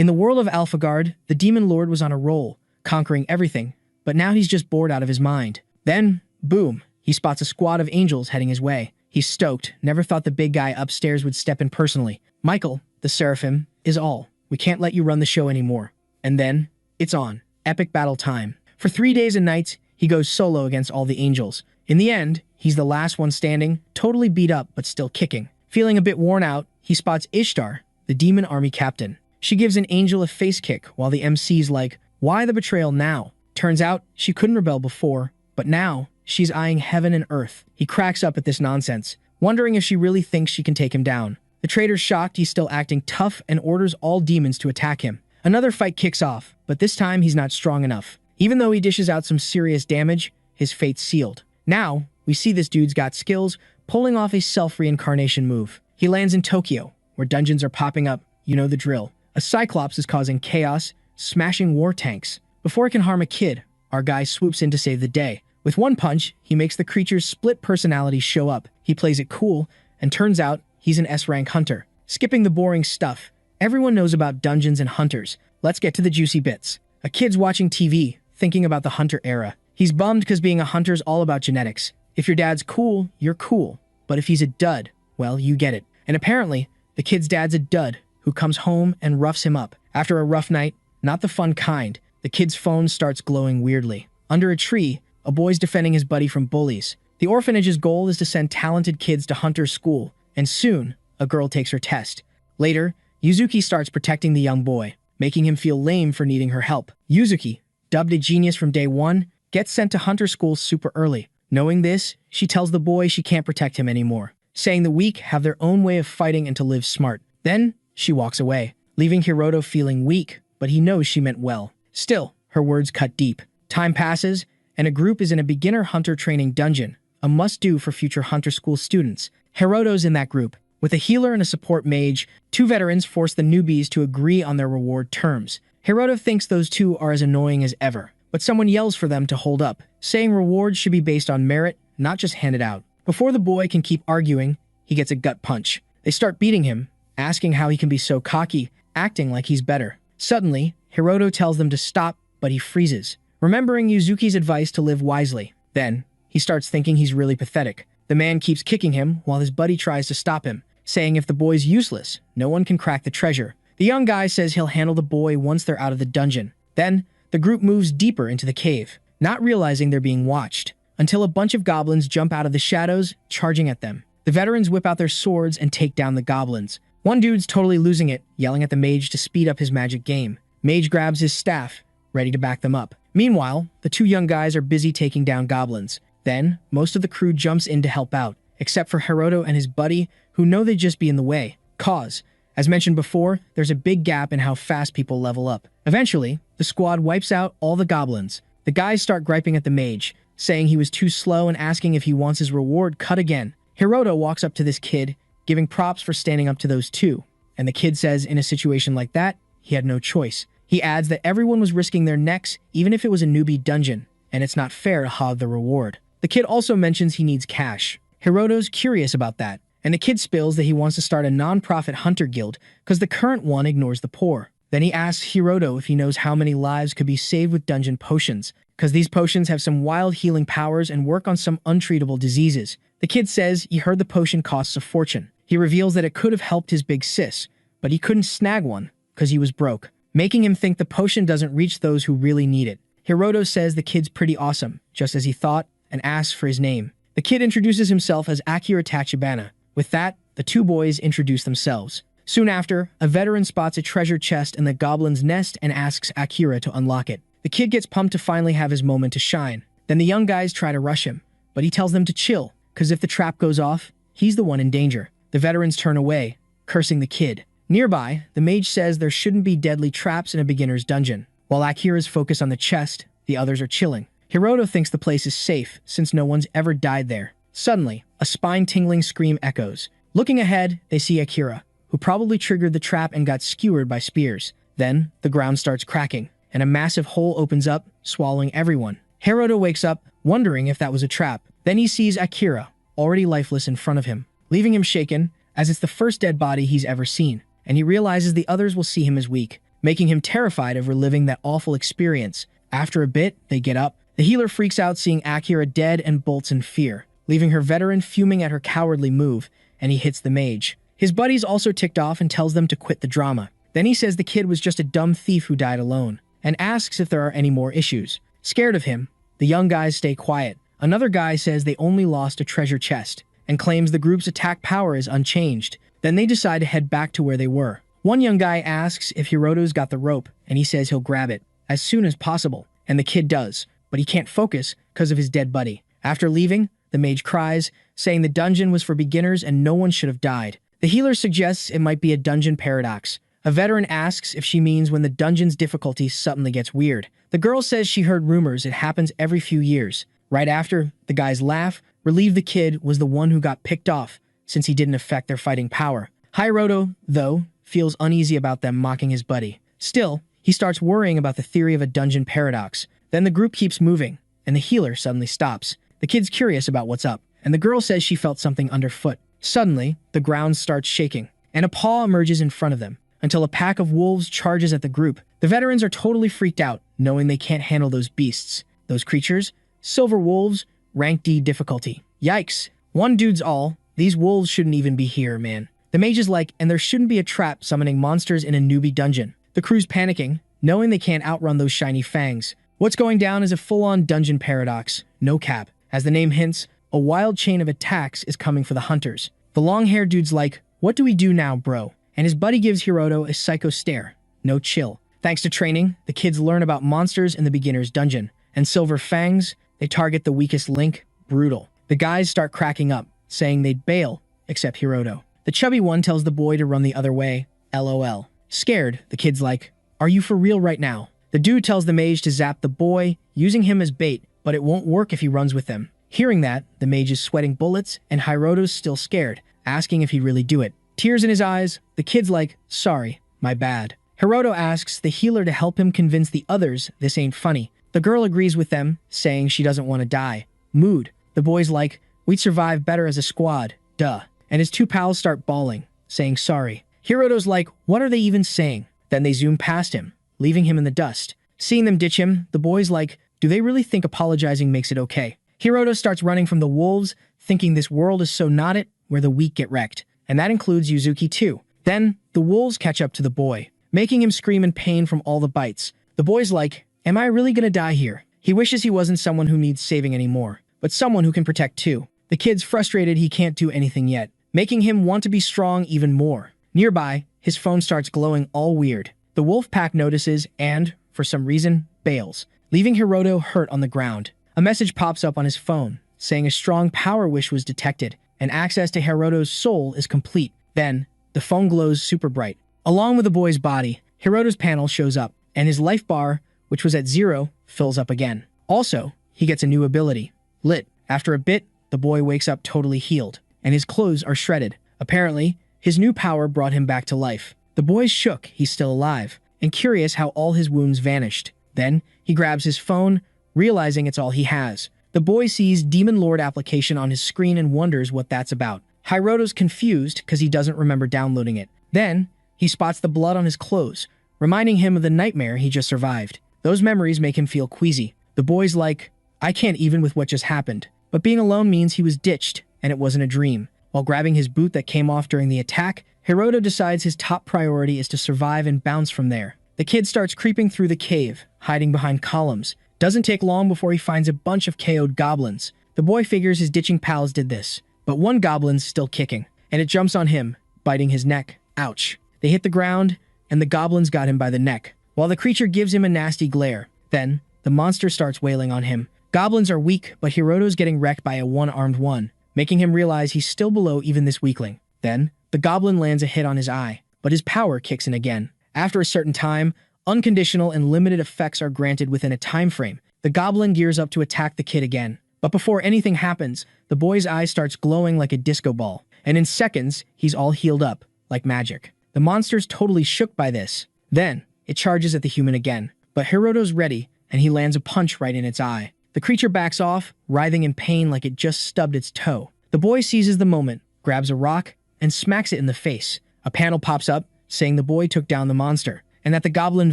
In the world of AlphaGuard, the Demon Lord was on a roll, conquering everything, but now he's just bored out of his mind. Then, boom, he spots a squad of angels heading his way. He's stoked, never thought the big guy upstairs would step in personally. Michael, the Seraphim, is all. We can't let you run the show anymore. And then, it's on. Epic battle time. For 3 days and nights, he goes solo against all the angels. In the end, he's the last one standing, totally beat up but still kicking. Feeling a bit worn out, he spots Ishtar, the demon army captain. She gives an angel a face kick while the MC's like, why the betrayal now? Turns out she couldn't rebel before, but now she's eyeing heaven and earth. He cracks up at this nonsense, wondering if she really thinks she can take him down. The traitor's shocked he's still acting tough and orders all demons to attack him. Another fight kicks off, but this time he's not strong enough. Even though he dishes out some serious damage, his fate's sealed. Now, we see this dude's got skills, pulling off a self-reincarnation move. He lands in Tokyo, where dungeons are popping up, you know the drill. A Cyclops is causing chaos, smashing war tanks. Before it can harm a kid, our guy swoops in to save the day. With one punch, he makes the creature's split personalities show up. He plays it cool, and turns out he's an S-rank hunter. Skipping the boring stuff, everyone knows about dungeons and hunters. Let's get to the juicy bits. A kid's watching TV, thinking about the hunter era. He's bummed because being a hunter's all about genetics. If your dad's cool, you're cool. But if he's a dud, well, you get it. And apparently, the kid's dad's a dud who comes home and roughs him up. After a rough night, not the fun kind, the kid's phone starts glowing weirdly. Under a tree, a boy's defending his buddy from bullies. The orphanage's goal is to send talented kids to hunter school, and soon, a girl takes her test. Later, Yuzuki starts protecting the young boy, making him feel lame for needing her help. Yuzuki, dubbed a genius from day one, gets sent to hunter school super early. Knowing this, she tells the boy she can't protect him anymore, saying the weak have their own way of fighting and to live smart. Then, she walks away, leaving Hiroto feeling weak, but he knows she meant well. Still, her words cut deep. Time passes, and a group is in a beginner hunter training dungeon, a must-do for future hunter school students. Hiroto's in that group. With a healer and a support mage, 2 veterans force the newbies to agree on their reward terms. Hiroto thinks those 2 are as annoying as ever, but someone yells for them to hold up, saying rewards should be based on merit, not just handed out. Before the boy can keep arguing, he gets a gut punch. They start beating him, asking how he can be so cocky, acting like he's better. Suddenly, Hiroto tells them to stop, but he freezes, remembering Yuzuki's advice to live wisely. Then, he starts thinking he's really pathetic. The man keeps kicking him while his buddy tries to stop him, saying if the boy's useless, no one can crack the treasure. The young guy says he'll handle the boy once they're out of the dungeon. Then, the group moves deeper into the cave, not realizing they're being watched, until a bunch of goblins jump out of the shadows, charging at them. The veterans whip out their swords and take down the goblins. One dude's totally losing it, yelling at the mage to speed up his magic game. Mage grabs his staff, ready to back them up. Meanwhile, the 2 young guys are busy taking down goblins. Then, most of the crew jumps in to help out, except for Hiroto and his buddy, who know they'd just be in the way. Cause, as mentioned before, there's a big gap in how fast people level up. Eventually, the squad wipes out all the goblins. The guys start griping at the mage, saying he was too slow and asking if he wants his reward cut again. Hiroto walks up to this kid, giving props for standing up to those 2. And the kid says in a situation like that, he had no choice. He adds that everyone was risking their necks, even if it was a newbie dungeon, and it's not fair to hog the reward. The kid also mentions he needs cash. Hiroto's curious about that, and the kid spills that he wants to start a non-profit hunter guild because the current one ignores the poor. Then he asks Hiroto if he knows how many lives could be saved with dungeon potions, because these potions have some wild healing powers and work on some untreatable diseases. The kid says he heard the potion costs a fortune. He reveals that it could have helped his big sis, but he couldn't snag one because he was broke, making him think the potion doesn't reach those who really need it. Hiroto says the kid's pretty awesome, just as he thought, and asks for his name. The kid introduces himself as Akira Tachibana. With that, the 2 boys introduce themselves. Soon after, a veteran spots a treasure chest in the goblin's nest and asks Akira to unlock it. The kid gets pumped to finally have his moment to shine. Then the young guys try to rush him, but he tells them to chill, because if the trap goes off, he's the one in danger. The veterans turn away, cursing the kid. Nearby, the mage says there shouldn't be deadly traps in a beginner's dungeon. While Akira's focused on the chest, the others are chilling. Hiroto thinks the place is safe, since no one's ever died there. Suddenly, a spine-tingling scream echoes. Looking ahead, they see Akira, who probably triggered the trap and got skewered by spears. Then, the ground starts cracking, and a massive hole opens up, swallowing everyone. Hiroto wakes up, wondering if that was a trap. Then he sees Akira, already lifeless in front of him, leaving him shaken, as it's the first dead body he's ever seen, and he realizes the others will see him as weak. making him terrified of reliving that awful experience. After a bit, they get up. The healer freaks out seeing Akira dead and bolts in fear, leaving her veteran fuming at her cowardly move, and he hits the mage. His buddy's also ticked off and tells them to quit the drama. Then he says the kid was just a dumb thief who died alone, and asks if there are any more issues. Scared of him, the young guys stay quiet. Another guy says they only lost a treasure chest, and claims the group's attack power is unchanged. Then they decide to head back to where they were. One young guy asks if Hiroto's got the rope, and he says he'll grab it as soon as possible, and the kid does, but he can't focus because of his dead buddy. After leaving, the mage cries, saying the dungeon was for beginners and no one should have died. The healer suggests it might be a dungeon paradox. A veteran asks if she means when the dungeon's difficulty suddenly gets weird. The girl says she heard rumors it happens every few years. Right after, the guys laugh, relieved the kid was the one who got picked off since he didn't affect their fighting power. Hiroto, though, feels uneasy about them mocking his buddy. Still, he starts worrying about the theory of a dungeon paradox. Then the group keeps moving, and the healer suddenly stops. The kid's curious about what's up, and the girl says she felt something underfoot. Suddenly, the ground starts shaking, and a paw emerges in front of them, until a pack of wolves charges at the group. The veterans are totally freaked out, knowing they can't handle those beasts. Those creatures? Silver wolves, rank D difficulty. Yikes. One dude's all, these wolves shouldn't even be here, man. The mage is like, and there shouldn't be a trap summoning monsters in a newbie dungeon. The crew's panicking, knowing they can't outrun those shiny fangs. What's going down is a full-on dungeon paradox, no cap. As the name hints, a wild chain of attacks is coming for the hunters. The long-haired dude's like, what do we do now, bro? And his buddy gives Hiroto a psycho stare. No chill. Thanks to training, the kids learn about monsters in the beginner's dungeon. And silver fangs, they target the weakest link. Brutal. The guys start cracking up, saying they'd bail, except Hiroto. The chubby one tells the boy to run the other way. LOL. Scared, the kid's like, are you for real right now? The dude tells the mage to zap the boy, using him as bait, but it won't work if he runs with them. Hearing that, the mage is sweating bullets, and Hiroto's still scared, asking if he'd really do it. Tears in his eyes, the kid's like, sorry, my bad. Hiroto asks the healer to help him convince the others this ain't funny. The girl agrees with them, saying she doesn't want to die. Mood. The boy's like, we'd survive better as a squad, duh. And his two pals start bawling, saying sorry. Hiroto's like, what are they even saying? Then they zoom past him, leaving him in the dust. Seeing them ditch him, the boy's like, do they really think apologizing makes it okay? Hiroto starts running from the wolves, thinking this world is so not it, where the weak get wrecked. And that includes Yuzuki too. Then, the wolves catch up to the boy, making him scream in pain from all the bites. The boy's like, am I really gonna die here? He wishes he wasn't someone who needs saving anymore, but someone who can protect too. The kid's frustrated he can't do anything yet, making him want to be strong even more. Nearby, his phone starts glowing all weird. The wolf pack notices and, for some reason, bails, leaving Hiroto hurt on the ground. A message pops up on his phone, saying a strong power wish was detected, and access to Hiroto's soul is complete. Then, the phone glows super bright. Along with the boy's body, Hiroto's panel shows up, and his life bar, which was at 0, fills up again. Also, he gets a new ability, Lit. After a bit, the boy wakes up totally healed, and his clothes are shredded. Apparently, his new power brought him back to life. The boy's shook he's still alive, and curious how all his wounds vanished. Then, he grabs his phone, realizing it's all he has. The boy sees Demon Lord application on his screen and wonders what that's about. Hiroto's confused because he doesn't remember downloading it. Then, he spots the blood on his clothes, reminding him of the nightmare he just survived. Those memories make him feel queasy. The boy's like, I can't even with what just happened. But being alone means he was ditched, and it wasn't a dream. While grabbing his boot that came off during the attack, Hiroto decides his top priority is to survive and bounce from there. The kid starts creeping through the cave, hiding behind columns. Doesn't take long before he finds a bunch of KO'd goblins. The boy figures his ditching pals did this, but one goblin's still kicking, and it jumps on him, biting his neck. Ouch. They hit the ground, and the goblins got him by the neck, while the creature gives him a nasty glare. Then, the monster starts wailing on him. Goblins are weak, but Hiroto's getting wrecked by a one-armed one, making him realize he's still below even this weakling. Then, the goblin lands a hit on his eye, but his power kicks in again. After a certain time, unconditional and limited effects are granted within a time frame. The goblin gears up to attack the kid again. But before anything happens, the boy's eye starts glowing like a disco ball, and in seconds, he's all healed up, like magic. The monster's totally shook by this. Then, it charges at the human again, but Hiroto's ready, and he lands a punch right in its eye. The creature backs off, writhing in pain like it just stubbed its toe. The boy seizes the moment, grabs a rock, and smacks it in the face. A panel pops up, saying the boy took down the monster, and that the goblin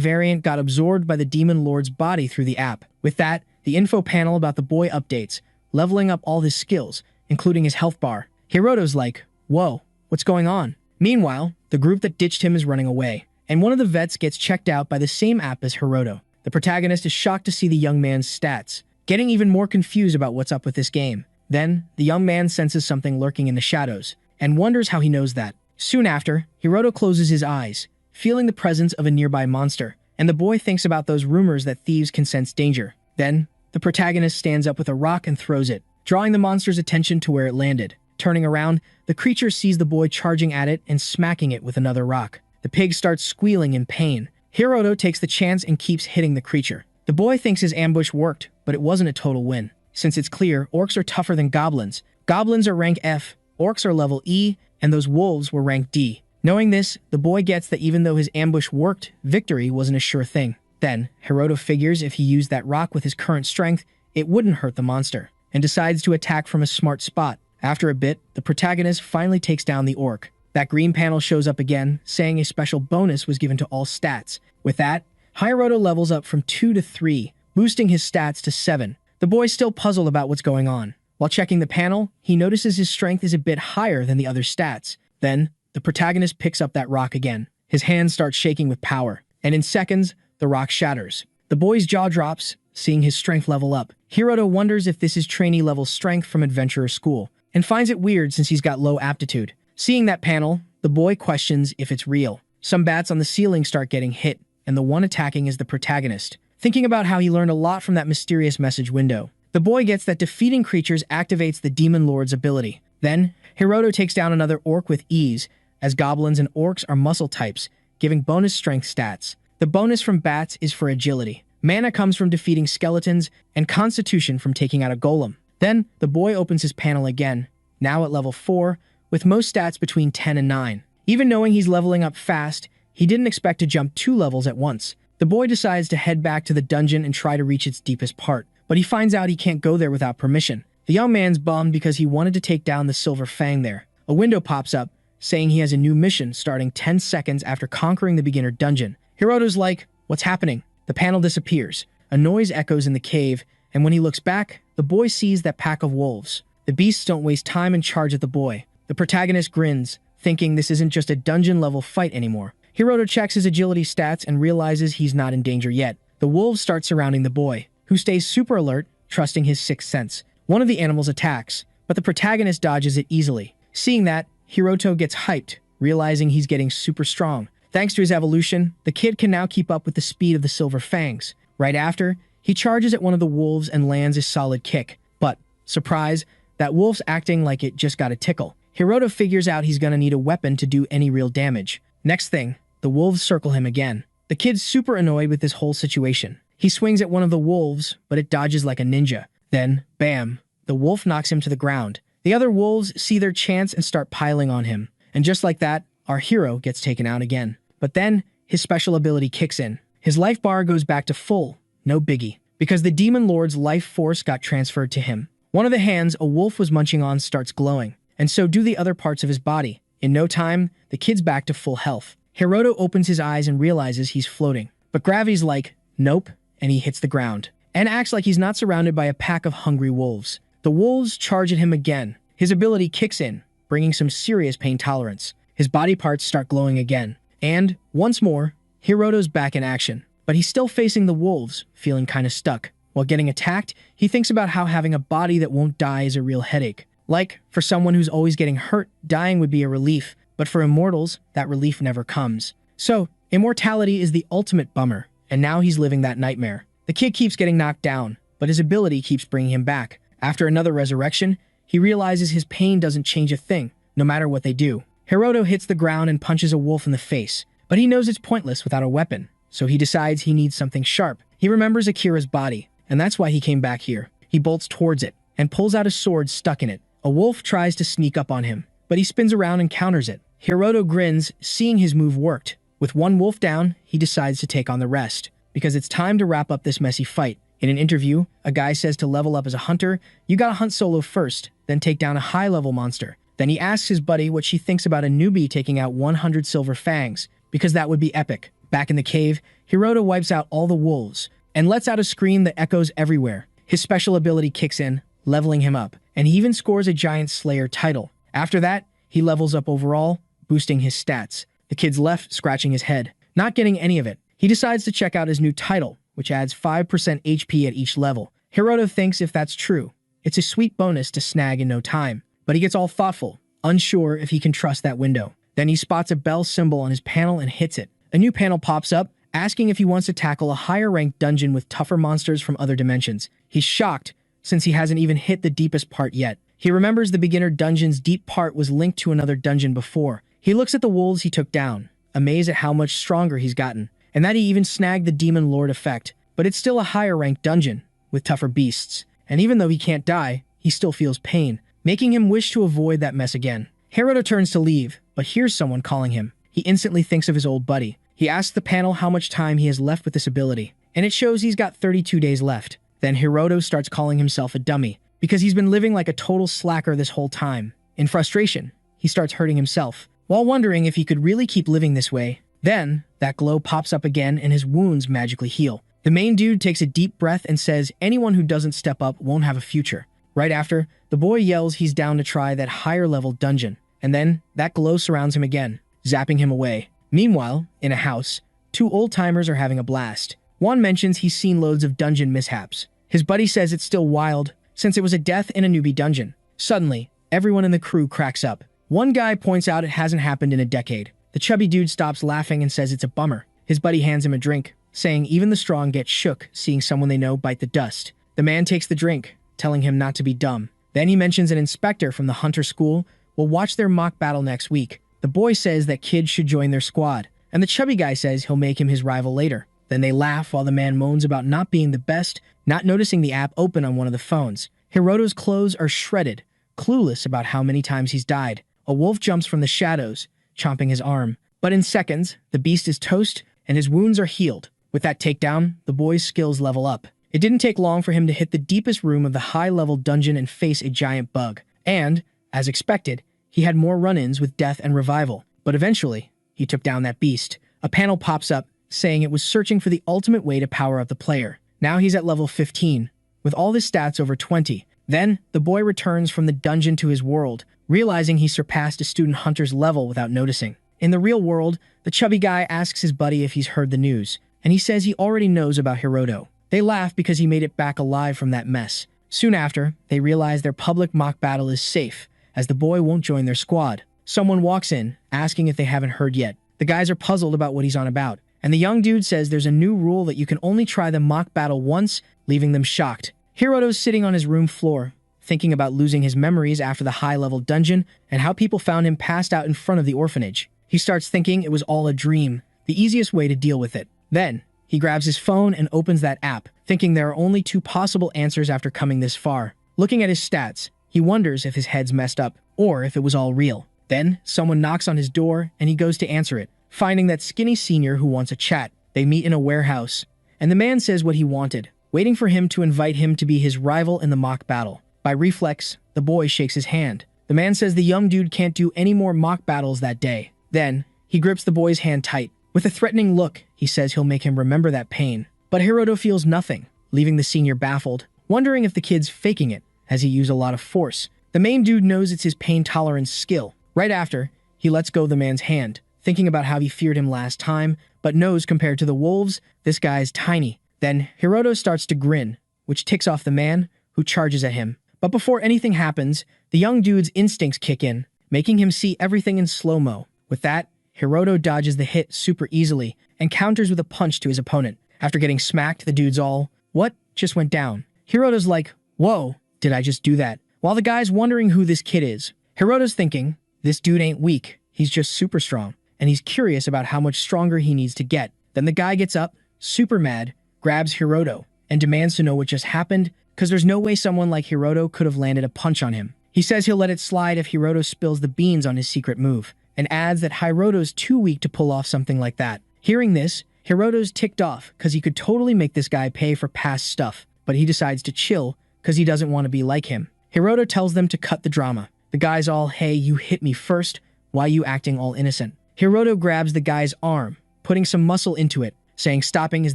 variant got absorbed by the demon lord's body through the app. With that, the info panel about the boy updates, leveling up all his skills, including his health bar. Hiroto's like, whoa, what's going on? Meanwhile, the group that ditched him is running away, and one of the vets gets checked out by the same app as Hiroto. The protagonist is shocked to see the young man's stats, getting even more confused about what's up with this game. Then, the young man senses something lurking in the shadows, and wonders how he knows that. Soon after, Hiroto closes his eyes, feeling the presence of a nearby monster, and the boy thinks about those rumors that thieves can sense danger. Then, the protagonist stands up with a rock and throws it, drawing the monster's attention to where it landed. Turning around, the creature sees the boy charging at it and smacking it with another rock. The pig starts squealing in pain. Hiroto takes the chance and keeps hitting the creature. The boy thinks his ambush worked, but it wasn't a total win. Since it's clear, orcs are tougher than goblins. Goblins are rank F, orcs are level E, and those wolves were rank D. Knowing this, the boy gets that even though his ambush worked, victory wasn't a sure thing. Then, Hiroto figures if he used that rock with his current strength, it wouldn't hurt the monster, and decides to attack from a smart spot. After a bit, the protagonist finally takes down the orc. That green panel shows up again, saying a special bonus was given to all stats. With that, Hiroto levels up from 2 to 3, boosting his stats to 7. The boy's still puzzled about what's going on. While checking the panel, he notices his strength is a bit higher than the other stats. Then, the protagonist picks up that rock again. His hand starts shaking with power, and in seconds, the rock shatters. The boy's jaw drops, seeing his strength level up. Hiroto wonders if this is trainee-level strength from adventurer school, and finds it weird since he's got low aptitude. Seeing that panel, the boy questions if it's real. Some bats on the ceiling start getting hit, and the one attacking is the protagonist. Thinking about how he learned a lot from that mysterious message window, the boy gets that defeating creatures activates the demon lord's ability. Then, Hiroto takes down another orc with ease, as goblins and orcs are muscle types, giving bonus strength stats. The bonus from bats is for agility. Mana comes from defeating skeletons, and constitution from taking out a golem. Then, the boy opens his panel again, now at level 4, with most stats between 10 and 9. Even knowing he's leveling up fast, he didn't expect to jump 2 levels at once. The boy decides to head back to the dungeon and try to reach its deepest part, but he finds out he can't go there without permission. The young man's bummed because he wanted to take down the silver fang there. A window pops up, saying he has a new mission starting 10 seconds after conquering the beginner dungeon. Hiroto's like, what's happening? The panel disappears. A noise echoes in the cave, and when he looks back, the boy sees that pack of wolves. The beasts don't waste time and charge at the boy. The protagonist grins, thinking this isn't just a dungeon-level fight anymore. Hiroto checks his agility stats and realizes he's not in danger yet. The wolves start surrounding the boy, who stays super alert, trusting his sixth sense. One of the animals attacks, but the protagonist dodges it easily. Seeing that, Hiroto gets hyped, realizing he's getting super strong. Thanks to his evolution, the kid can now keep up with the speed of the silver fangs. Right after, he charges at one of the wolves and lands a solid kick. But, surprise, that wolf's acting like it just got a tickle. Hiroto figures out he's gonna need a weapon to do any real damage. Next thing, the wolves circle him again. The kid's super annoyed with this whole situation. He swings at one of the wolves, but it dodges like a ninja. Then, bam, the wolf knocks him to the ground. The other wolves see their chance and start piling on him. And just like that, our hero gets taken out again. But then, his special ability kicks in. His life bar goes back to full, no biggie, because the demon lord's life force got transferred to him. One of the hands a wolf was munching on starts glowing, and so do the other parts of his body. In no time, the kid's back to full health. Hiroto opens his eyes and realizes he's floating. But gravity's like, nope, and he hits the ground, and acts like he's not surrounded by a pack of hungry wolves. The wolves charge at him again. His ability kicks in, bringing some serious pain tolerance. His body parts start glowing again. And, once more, Hiroto's back in action. But he's still facing the wolves, feeling kinda stuck. While getting attacked, he thinks about how having a body that won't die is a real headache. Like, for someone who's always getting hurt, dying would be a relief, but for immortals, that relief never comes. So, immortality is the ultimate bummer, and now he's living that nightmare. The kid keeps getting knocked down, but his ability keeps bringing him back. After another resurrection, he realizes his pain doesn't change a thing, no matter what they do. Hiroto hits the ground and punches a wolf in the face, but he knows it's pointless without a weapon, so he decides he needs something sharp. He remembers Akira's body, and that's why he came back here. He bolts towards it, and pulls out a sword stuck in it. A wolf tries to sneak up on him, but he spins around and counters it. Hiroto grins, seeing his move worked. With one wolf down, he decides to take on the rest, because it's time to wrap up this messy fight. In an interview, a guy says to level up as a hunter, you gotta hunt solo first, then take down a high-level monster. Then he asks his buddy what she thinks about a newbie taking out 100 silver fangs, because that would be epic. Back in the cave, Hiroto wipes out all the wolves and lets out a scream that echoes everywhere. His special ability kicks in, leveling him up, and he even scores a Giant Slayer title. After that, he levels up overall, boosting his stats. The kid's left scratching his head, not getting any of it. He decides to check out his new title, which adds 5% HP at each level. Hiroto thinks if that's true, it's a sweet bonus to snag in no time, but he gets all thoughtful, unsure if he can trust that window. Then he spots a bell symbol on his panel and hits it. A new panel pops up, asking if he wants to tackle a higher-ranked dungeon with tougher monsters from other dimensions. He's shocked, since he hasn't even hit the deepest part yet. He remembers the beginner dungeon's deep part was linked to another dungeon before. He looks at the wolves he took down, amazed at how much stronger he's gotten, and that he even snagged the Demon Lord effect. But it's still a higher-ranked dungeon, with tougher beasts. And even though he can't die, he still feels pain, making him wish to avoid that mess again. Hiroto turns to leave, but hears someone calling him. He instantly thinks of his old buddy. He asks the panel how much time he has left with this ability, and it shows he's got 32 days left. Then Hiroto starts calling himself a dummy, because he's been living like a total slacker this whole time. In frustration, he starts hurting himself, while wondering if he could really keep living this way. Then, that glow pops up again and his wounds magically heal. The main dude takes a deep breath and says anyone who doesn't step up won't have a future. Right after, the boy yells he's down to try that higher level dungeon, and then that glow surrounds him again, zapping him away. Meanwhile, in a house, two old-timers are having a blast. One mentions he's seen loads of dungeon mishaps. His buddy says it's still wild, since it was a death in a newbie dungeon. Suddenly, everyone in the crew cracks up. One guy points out it hasn't happened in a decade. The chubby dude stops laughing and says it's a bummer. His buddy hands him a drink, saying even the strong get shook seeing someone they know bite the dust. The man takes the drink, telling him not to be dumb. Then he mentions an inspector from the hunter school will watch their mock battle next week. The boy says that kids should join their squad, and the chubby guy says he'll make him his rival later. Then they laugh while the man moans about not being the best, not noticing the app open on one of the phones. Hiroto's clothes are shredded, clueless about how many times he's died. A wolf jumps from the shadows, chomping his arm. But in seconds, the beast is toast, and his wounds are healed. With that takedown, the boy's skills level up. It didn't take long for him to hit the deepest room of the high-level dungeon and face a giant bug. And, as expected, he had more run-ins with death and revival. But eventually, he took down that beast. A panel pops up, saying it was searching for the ultimate way to power up the player. Now he's at level 15, with all his stats over 20. Then, the boy returns from the dungeon to his world, realizing he surpassed a student hunter's level without noticing. In the real world, the chubby guy asks his buddy if he's heard the news, and he says he already knows about Hiroto. They laugh because he made it back alive from that mess. Soon after, they realize their public mock battle is safe, as the boy won't join their squad. Someone walks in, asking if they haven't heard yet. The guys are puzzled about what he's on about, and the young dude says there's a new rule that you can only try the mock battle once, leaving them shocked. Hiroto's sitting on his room floor, thinking about losing his memories after the high-level dungeon and how people found him passed out in front of the orphanage. He starts thinking it was all a dream, the easiest way to deal with it. Then, he grabs his phone and opens that app, thinking there are only two possible answers after coming this far. Looking at his stats, he wonders if his head's messed up, or if it was all real. Then, someone knocks on his door, and he goes to answer it, finding that skinny senior who wants a chat. They meet in a warehouse, and the man says what he wanted, waiting for him to invite him to be his rival in the mock battle. By reflex, the boy shakes his hand. The man says the young dude can't do any more mock battles that day. Then, he grips the boy's hand tight. With a threatening look, he says he'll make him remember that pain. But Hiroto feels nothing, leaving the senior baffled, wondering if the kid's faking it, as he used a lot of force. The main dude knows it's his pain tolerance skill. Right after, he lets go of the man's hand, thinking about how he feared him last time, but knows compared to the wolves, this guy's tiny. Then, Hiroto starts to grin, which ticks off the man, who charges at him. But before anything happens, the young dude's instincts kick in, making him see everything in slow-mo. With that, Hiroto dodges the hit super easily and counters with a punch to his opponent. After getting smacked, the dude's all, "What just went down?" Hiroto's like, "Whoa, did I just do that?" While the guy's wondering who this kid is, Hiroto's thinking, this dude ain't weak, he's just super strong, and he's curious about how much stronger he needs to get. Then the guy gets up, super mad, grabs Hiroto, and demands to know what just happened, because there's no way someone like Hiroto could have landed a punch on him. He says he'll let it slide if Hiroto spills the beans on his secret move, and adds that Hiroto's too weak to pull off something like that. Hearing this, Hiroto's ticked off because he could totally make this guy pay for past stuff, but he decides to chill because he doesn't want to be like him. Hiroto tells them to cut the drama. The guy's all, "Hey, you hit me first. Why you acting all innocent?" Hiroto grabs the guy's arm, putting some muscle into it, saying stopping is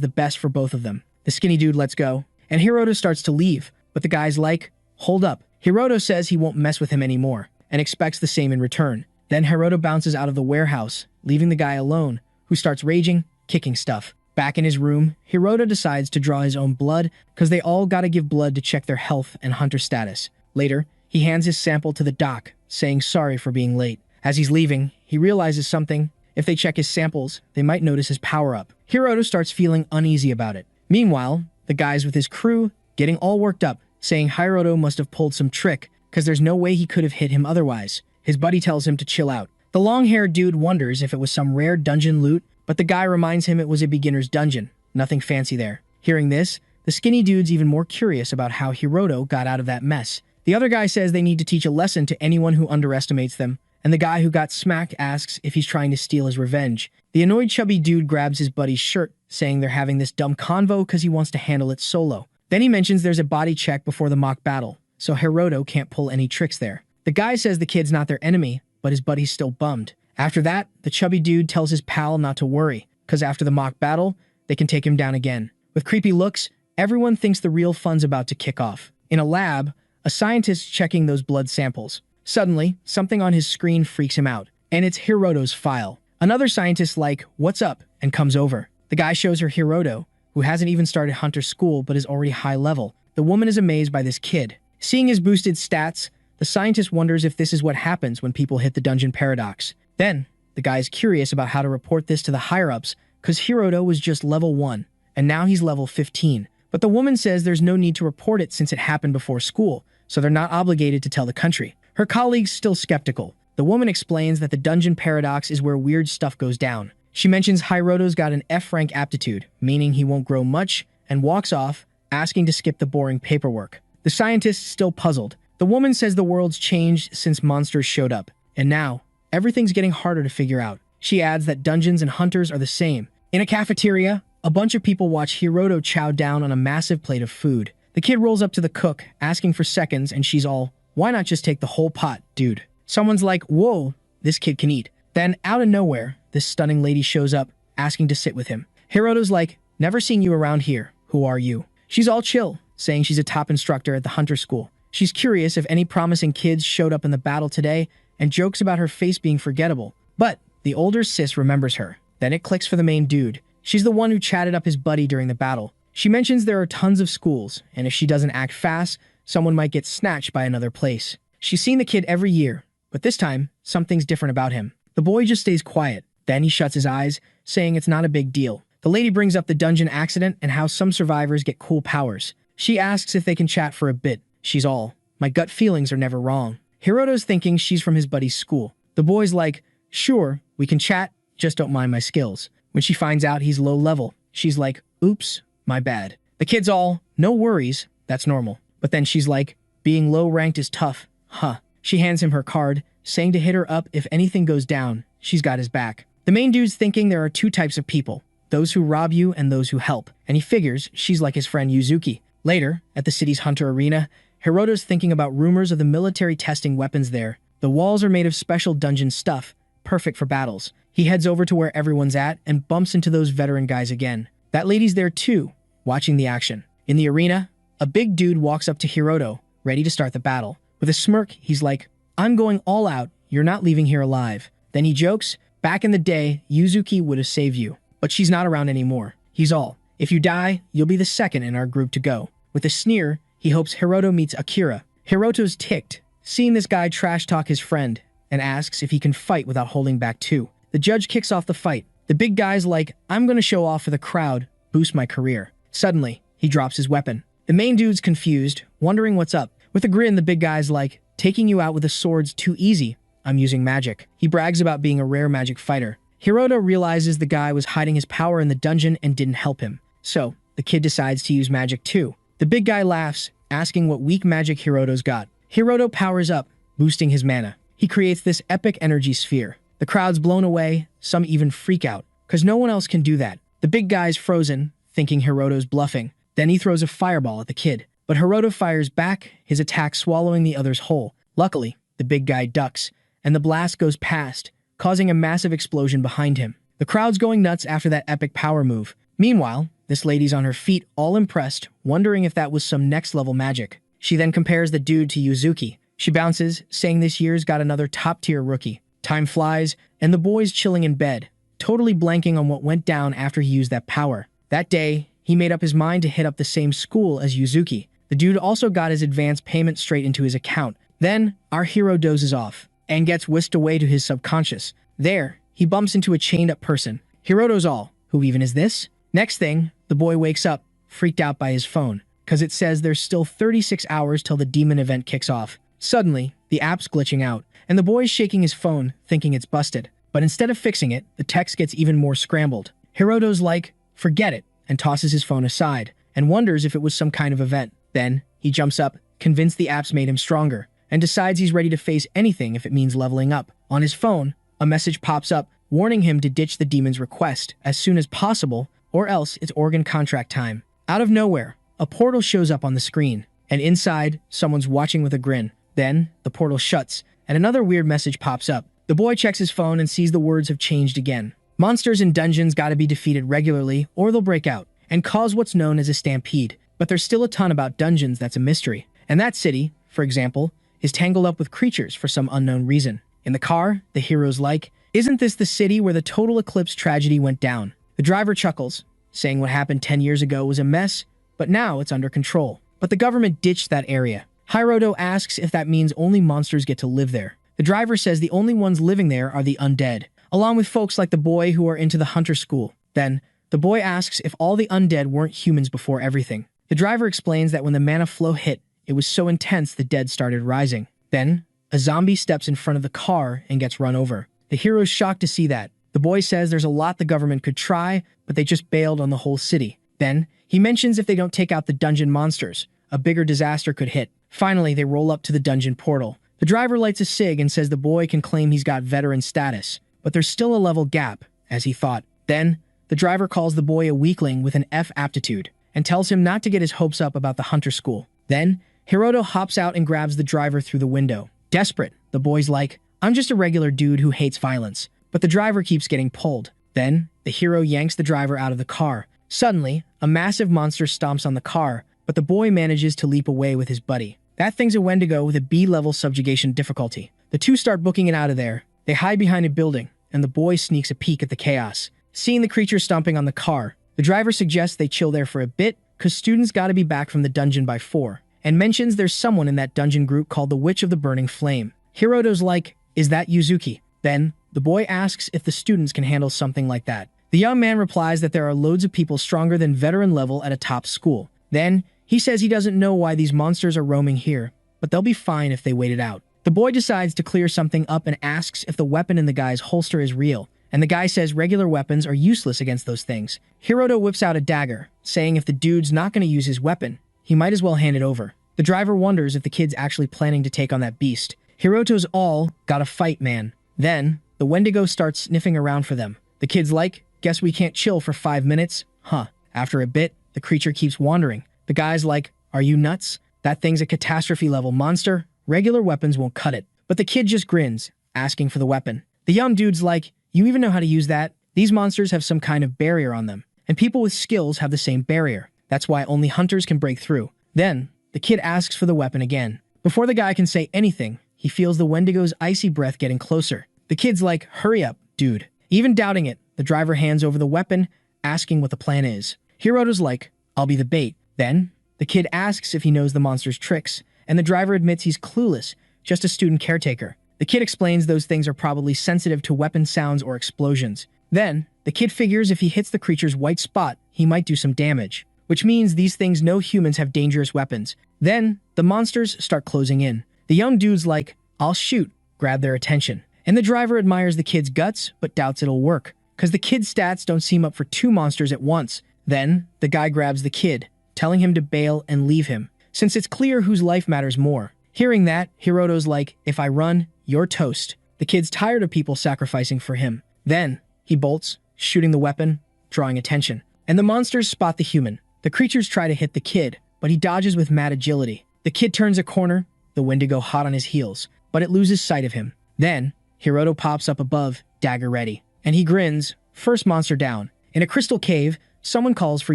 the best for both of them. The skinny dude lets go, and Hiroto starts to leave, but the guy's like, hold up. Hiroto says he won't mess with him anymore, and expects the same in return. Then Hiroto bounces out of the warehouse, leaving the guy alone, who starts raging, kicking stuff. Back in his room, Hiroto decides to draw his own blood, because they all gotta give blood to check their health and hunter status. Later, he hands his sample to the doc, saying sorry for being late. As he's leaving, he realizes something. If they check his samples, they might notice his power-up. Hiroto starts feeling uneasy about it. Meanwhile, the guys with his crew, getting all worked up, saying Hiroto must have pulled some trick, because there's no way he could have hit him otherwise. His buddy tells him to chill out. The long-haired dude wonders if it was some rare dungeon loot, but the guy reminds him it was a beginner's dungeon. Nothing fancy there. Hearing this, the skinny dude's even more curious about how Hiroto got out of that mess. The other guy says they need to teach a lesson to anyone who underestimates them, and the guy who got smacked asks if he's trying to steal his revenge. The annoyed chubby dude grabs his buddy's shirt, saying they're having this dumb convo because he wants to handle it solo. Then he mentions there's a body check before the mock battle, so Hiroto can't pull any tricks there. The guy says the kid's not their enemy, but his buddy's still bummed. After that, the chubby dude tells his pal not to worry, because after the mock battle, they can take him down again. With creepy looks, everyone thinks the real fun's about to kick off. In a lab, a scientist checking those blood samples. Suddenly, something on his screen freaks him out, and it's Hiroto's file. Another scientist like, what's up, and comes over. The guy shows her Hiroto, who hasn't even started hunter school but is already high level. The woman is amazed by this kid. Seeing his boosted stats, the scientist wonders if this is what happens when people hit the dungeon paradox. Then, the guy is curious about how to report this to the higher-ups, because Hiroto was just level 1, and now he's level 15. But the woman says there's no need to report it since it happened before school, so they're not obligated to tell the country. Her colleague's still skeptical. The woman explains that the dungeon paradox is where weird stuff goes down. She mentions Hiroto's got an F-rank aptitude, meaning he won't grow much, and walks off, asking to skip the boring paperwork. The scientist's still puzzled. The woman says the world's changed since monsters showed up, and now, everything's getting harder to figure out. She adds that dungeons and hunters are the same. In a cafeteria, a bunch of people watch Hiroto chow down on a massive plate of food. The kid rolls up to the cook, asking for seconds, and she's all, why not just take the whole pot, dude? Someone's like, whoa, this kid can eat. Then, out of nowhere, this stunning lady shows up, asking to sit with him. Hiroto's like, never seen you around here. Who are you? She's all chill, saying she's a top instructor at the hunter school. She's curious if any promising kids showed up in the battle today, and jokes about her face being forgettable. But the older sis remembers her. Then it clicks for the main dude. She's the one who chatted up his buddy during the battle. She mentions there are tons of schools, and if she doesn't act fast, someone might get snatched by another place. She's seen the kid every year, but this time, something's different about him. The boy just stays quiet. Then he shuts his eyes, saying it's not a big deal. The lady brings up the dungeon accident and how some survivors get cool powers. She asks if they can chat for a bit. She's all, my gut feelings are never wrong. Hiroto's thinking she's from his buddy's school. The boy's like, sure, we can chat, just don't mind my skills. When she finds out he's low level, she's like, oops, my bad. The kid's all, no worries, that's normal. But then she's like, being low ranked is tough, huh. She hands him her card, saying to hit her up if anything goes down, she's got his back. The main dude's thinking there are two types of people, those who rob you and those who help, and he figures she's like his friend Yuzuki. Later, at the city's hunter arena, Hiroto's thinking about rumors of the military testing weapons there. The walls are made of special dungeon stuff, perfect for battles. He heads over to where everyone's at and bumps into those veteran guys again. That lady's there too, watching the action. In the arena, a big dude walks up to Hiroto, ready to start the battle. With a smirk, he's like, I'm going all out, you're not leaving here alive. Then he jokes, back in the day, Yuzuki would have saved you, but she's not around anymore. He's all, if you die, you'll be the second in our group to go. With a sneer, he hopes Hiroto meets Akira. Hiroto's ticked, seeing this guy trash talk his friend, and asks if he can fight without holding back too. The judge kicks off the fight. The big guy's like, I'm gonna show off for the crowd, boost my career. Suddenly, he drops his weapon. The main dude's confused, wondering what's up. With a grin, the big guy's like, taking you out with a sword's too easy. I'm using magic. He brags about being a rare magic fighter. Hiroto realizes the guy was hiding his power in the dungeon and didn't help him. So, the kid decides to use magic too. The big guy laughs, asking what weak magic Hiroto's got. Hiroto powers up, boosting his mana. He creates this epic energy sphere. The crowd's blown away, some even freak out, because no one else can do that. The big guy's frozen, thinking Hiroto's bluffing. Then he throws a fireball at the kid. But Hiroto fires back, his attack swallowing the other's whole. Luckily, the big guy ducks, and the blast goes past, causing a massive explosion behind him. The crowd's going nuts after that epic power move. Meanwhile, this lady's on her feet, all impressed, wondering if that was some next-level magic. She then compares the dude to Yuzuki. She bounces, saying this year's got another top-tier rookie. Time flies, and the boy's chilling in bed, totally blanking on what went down after he used that power. That day, he made up his mind to hit up the same school as Yuzuki. The dude also got his advance payment straight into his account. Then, our hero dozes off and gets whisked away to his subconscious. There, he bumps into a chained-up person. Hiroto's all, who even is this? Next thing, the boy wakes up, freaked out by his phone, because it says there's still 36 hours till the demon event kicks off. Suddenly, the app's glitching out, and the boy's shaking his phone, thinking it's busted. But instead of fixing it, the text gets even more scrambled. Hiroto's like, forget it, and tosses his phone aside, and wonders if it was some kind of event. Then, he jumps up, convinced the app's made him stronger, and decides he's ready to face anything if it means leveling up. On his phone, a message pops up, warning him to ditch the demon's request as soon as possible, or else it's organ contract time. Out of nowhere, a portal shows up on the screen, and inside, someone's watching with a grin. Then, the portal shuts, and another weird message pops up. The boy checks his phone and sees the words have changed again. Monsters in dungeons gotta be defeated regularly, or they'll break out, and cause what's known as a stampede. But there's still a ton about dungeons that's a mystery. And that city, for example, is tangled up with creatures for some unknown reason. In the car, the hero's like, isn't this the city where the total eclipse tragedy went down? The driver chuckles, saying what happened 10 years ago was a mess, but now it's under control. But the government ditched that area. Hiroto asks if that means only monsters get to live there. The driver says the only ones living there are the undead, along with folks like the boy who are into the hunter school. Then, the boy asks if all the undead weren't humans before everything. The driver explains that when the mana flow hit, it was so intense the dead started rising. Then, a zombie steps in front of the car and gets run over. The hero's shocked to see that. The boy says there's a lot the government could try, but they just bailed on the whole city. Then, he mentions if they don't take out the dungeon monsters, a bigger disaster could hit. Finally, they roll up to the dungeon portal. The driver lights a cig and says the boy can claim he's got veteran status, but there's still a level gap, as he thought. Then, the driver calls the boy a weakling with an F aptitude, and tells him not to get his hopes up about the hunter school. Then, Hiroto hops out and grabs the driver through the window. Desperate, the boy's like, I'm just a regular dude who hates violence. But the driver keeps getting pulled. Then, the hero yanks the driver out of the car. Suddenly, a massive monster stomps on the car, but the boy manages to leap away with his buddy. That thing's a wendigo with a B-level subjugation difficulty. The two start booking it out of there. They hide behind a building, and the boy sneaks a peek at the chaos. Seeing the creature stomping on the car, the driver suggests they chill there for a bit, cause students gotta be back from the dungeon by 4, and mentions there's someone in that dungeon group called the Witch of the Burning Flame. Hiroto's like, is that Yuzuki? Then, the boy asks if the students can handle something like that. The young man replies that there are loads of people stronger than veteran level at a top school. Then, he says he doesn't know why these monsters are roaming here, but they'll be fine if they wait it out. The boy decides to clear something up and asks if the weapon in the guy's holster is real, and the guy says regular weapons are useless against those things. Hiroto whips out a dagger, saying if the dude's not going to use his weapon, he might as well hand it over. The driver wonders if the kid's actually planning to take on that beast. Hiroto's all, gotta fight, man. Then, the wendigo starts sniffing around for them. The kid's like, guess we can't chill for 5 minutes? Huh. After a bit, the creature keeps wandering. The guy's like, are you nuts? That thing's a catastrophe-level monster. Regular weapons won't cut it. But the kid just grins, asking for the weapon. The young dude's like, you even know how to use that? These monsters have some kind of barrier on them, and people with skills have the same barrier. That's why only hunters can break through. Then, the kid asks for the weapon again. Before the guy can say anything, he feels the wendigo's icy breath getting closer. The kid's like, hurry up, dude. Even doubting it, the driver hands over the weapon, asking what the plan is. Hiroto's like, I'll be the bait. Then, the kid asks if he knows the monster's tricks, and the driver admits he's clueless, just a student caretaker. The kid explains those things are probably sensitive to weapon sounds or explosions. Then, the kid figures if he hits the creature's white spot, he might do some damage, which means these things know humans have dangerous weapons. Then, the monsters start closing in. The young dude's like, I'll shoot, grab their attention. And the driver admires the kid's guts, but doubts it'll work, cause the kid's stats don't seem up for 2 monsters at once. Then, the guy grabs the kid, telling him to bail and leave him, since it's clear whose life matters more. Hearing that, Hiroto's like, if I run, you're toast. The kid's tired of people sacrificing for him. Then, he bolts, shooting the weapon, drawing attention. And the monsters spot the human. The creatures try to hit the kid, but he dodges with mad agility. The kid turns a corner, the wendigo hot on his heels, but it loses sight of him. Then, Hiroto pops up above, dagger ready, and he grins, First monster down. In a crystal cave, someone calls for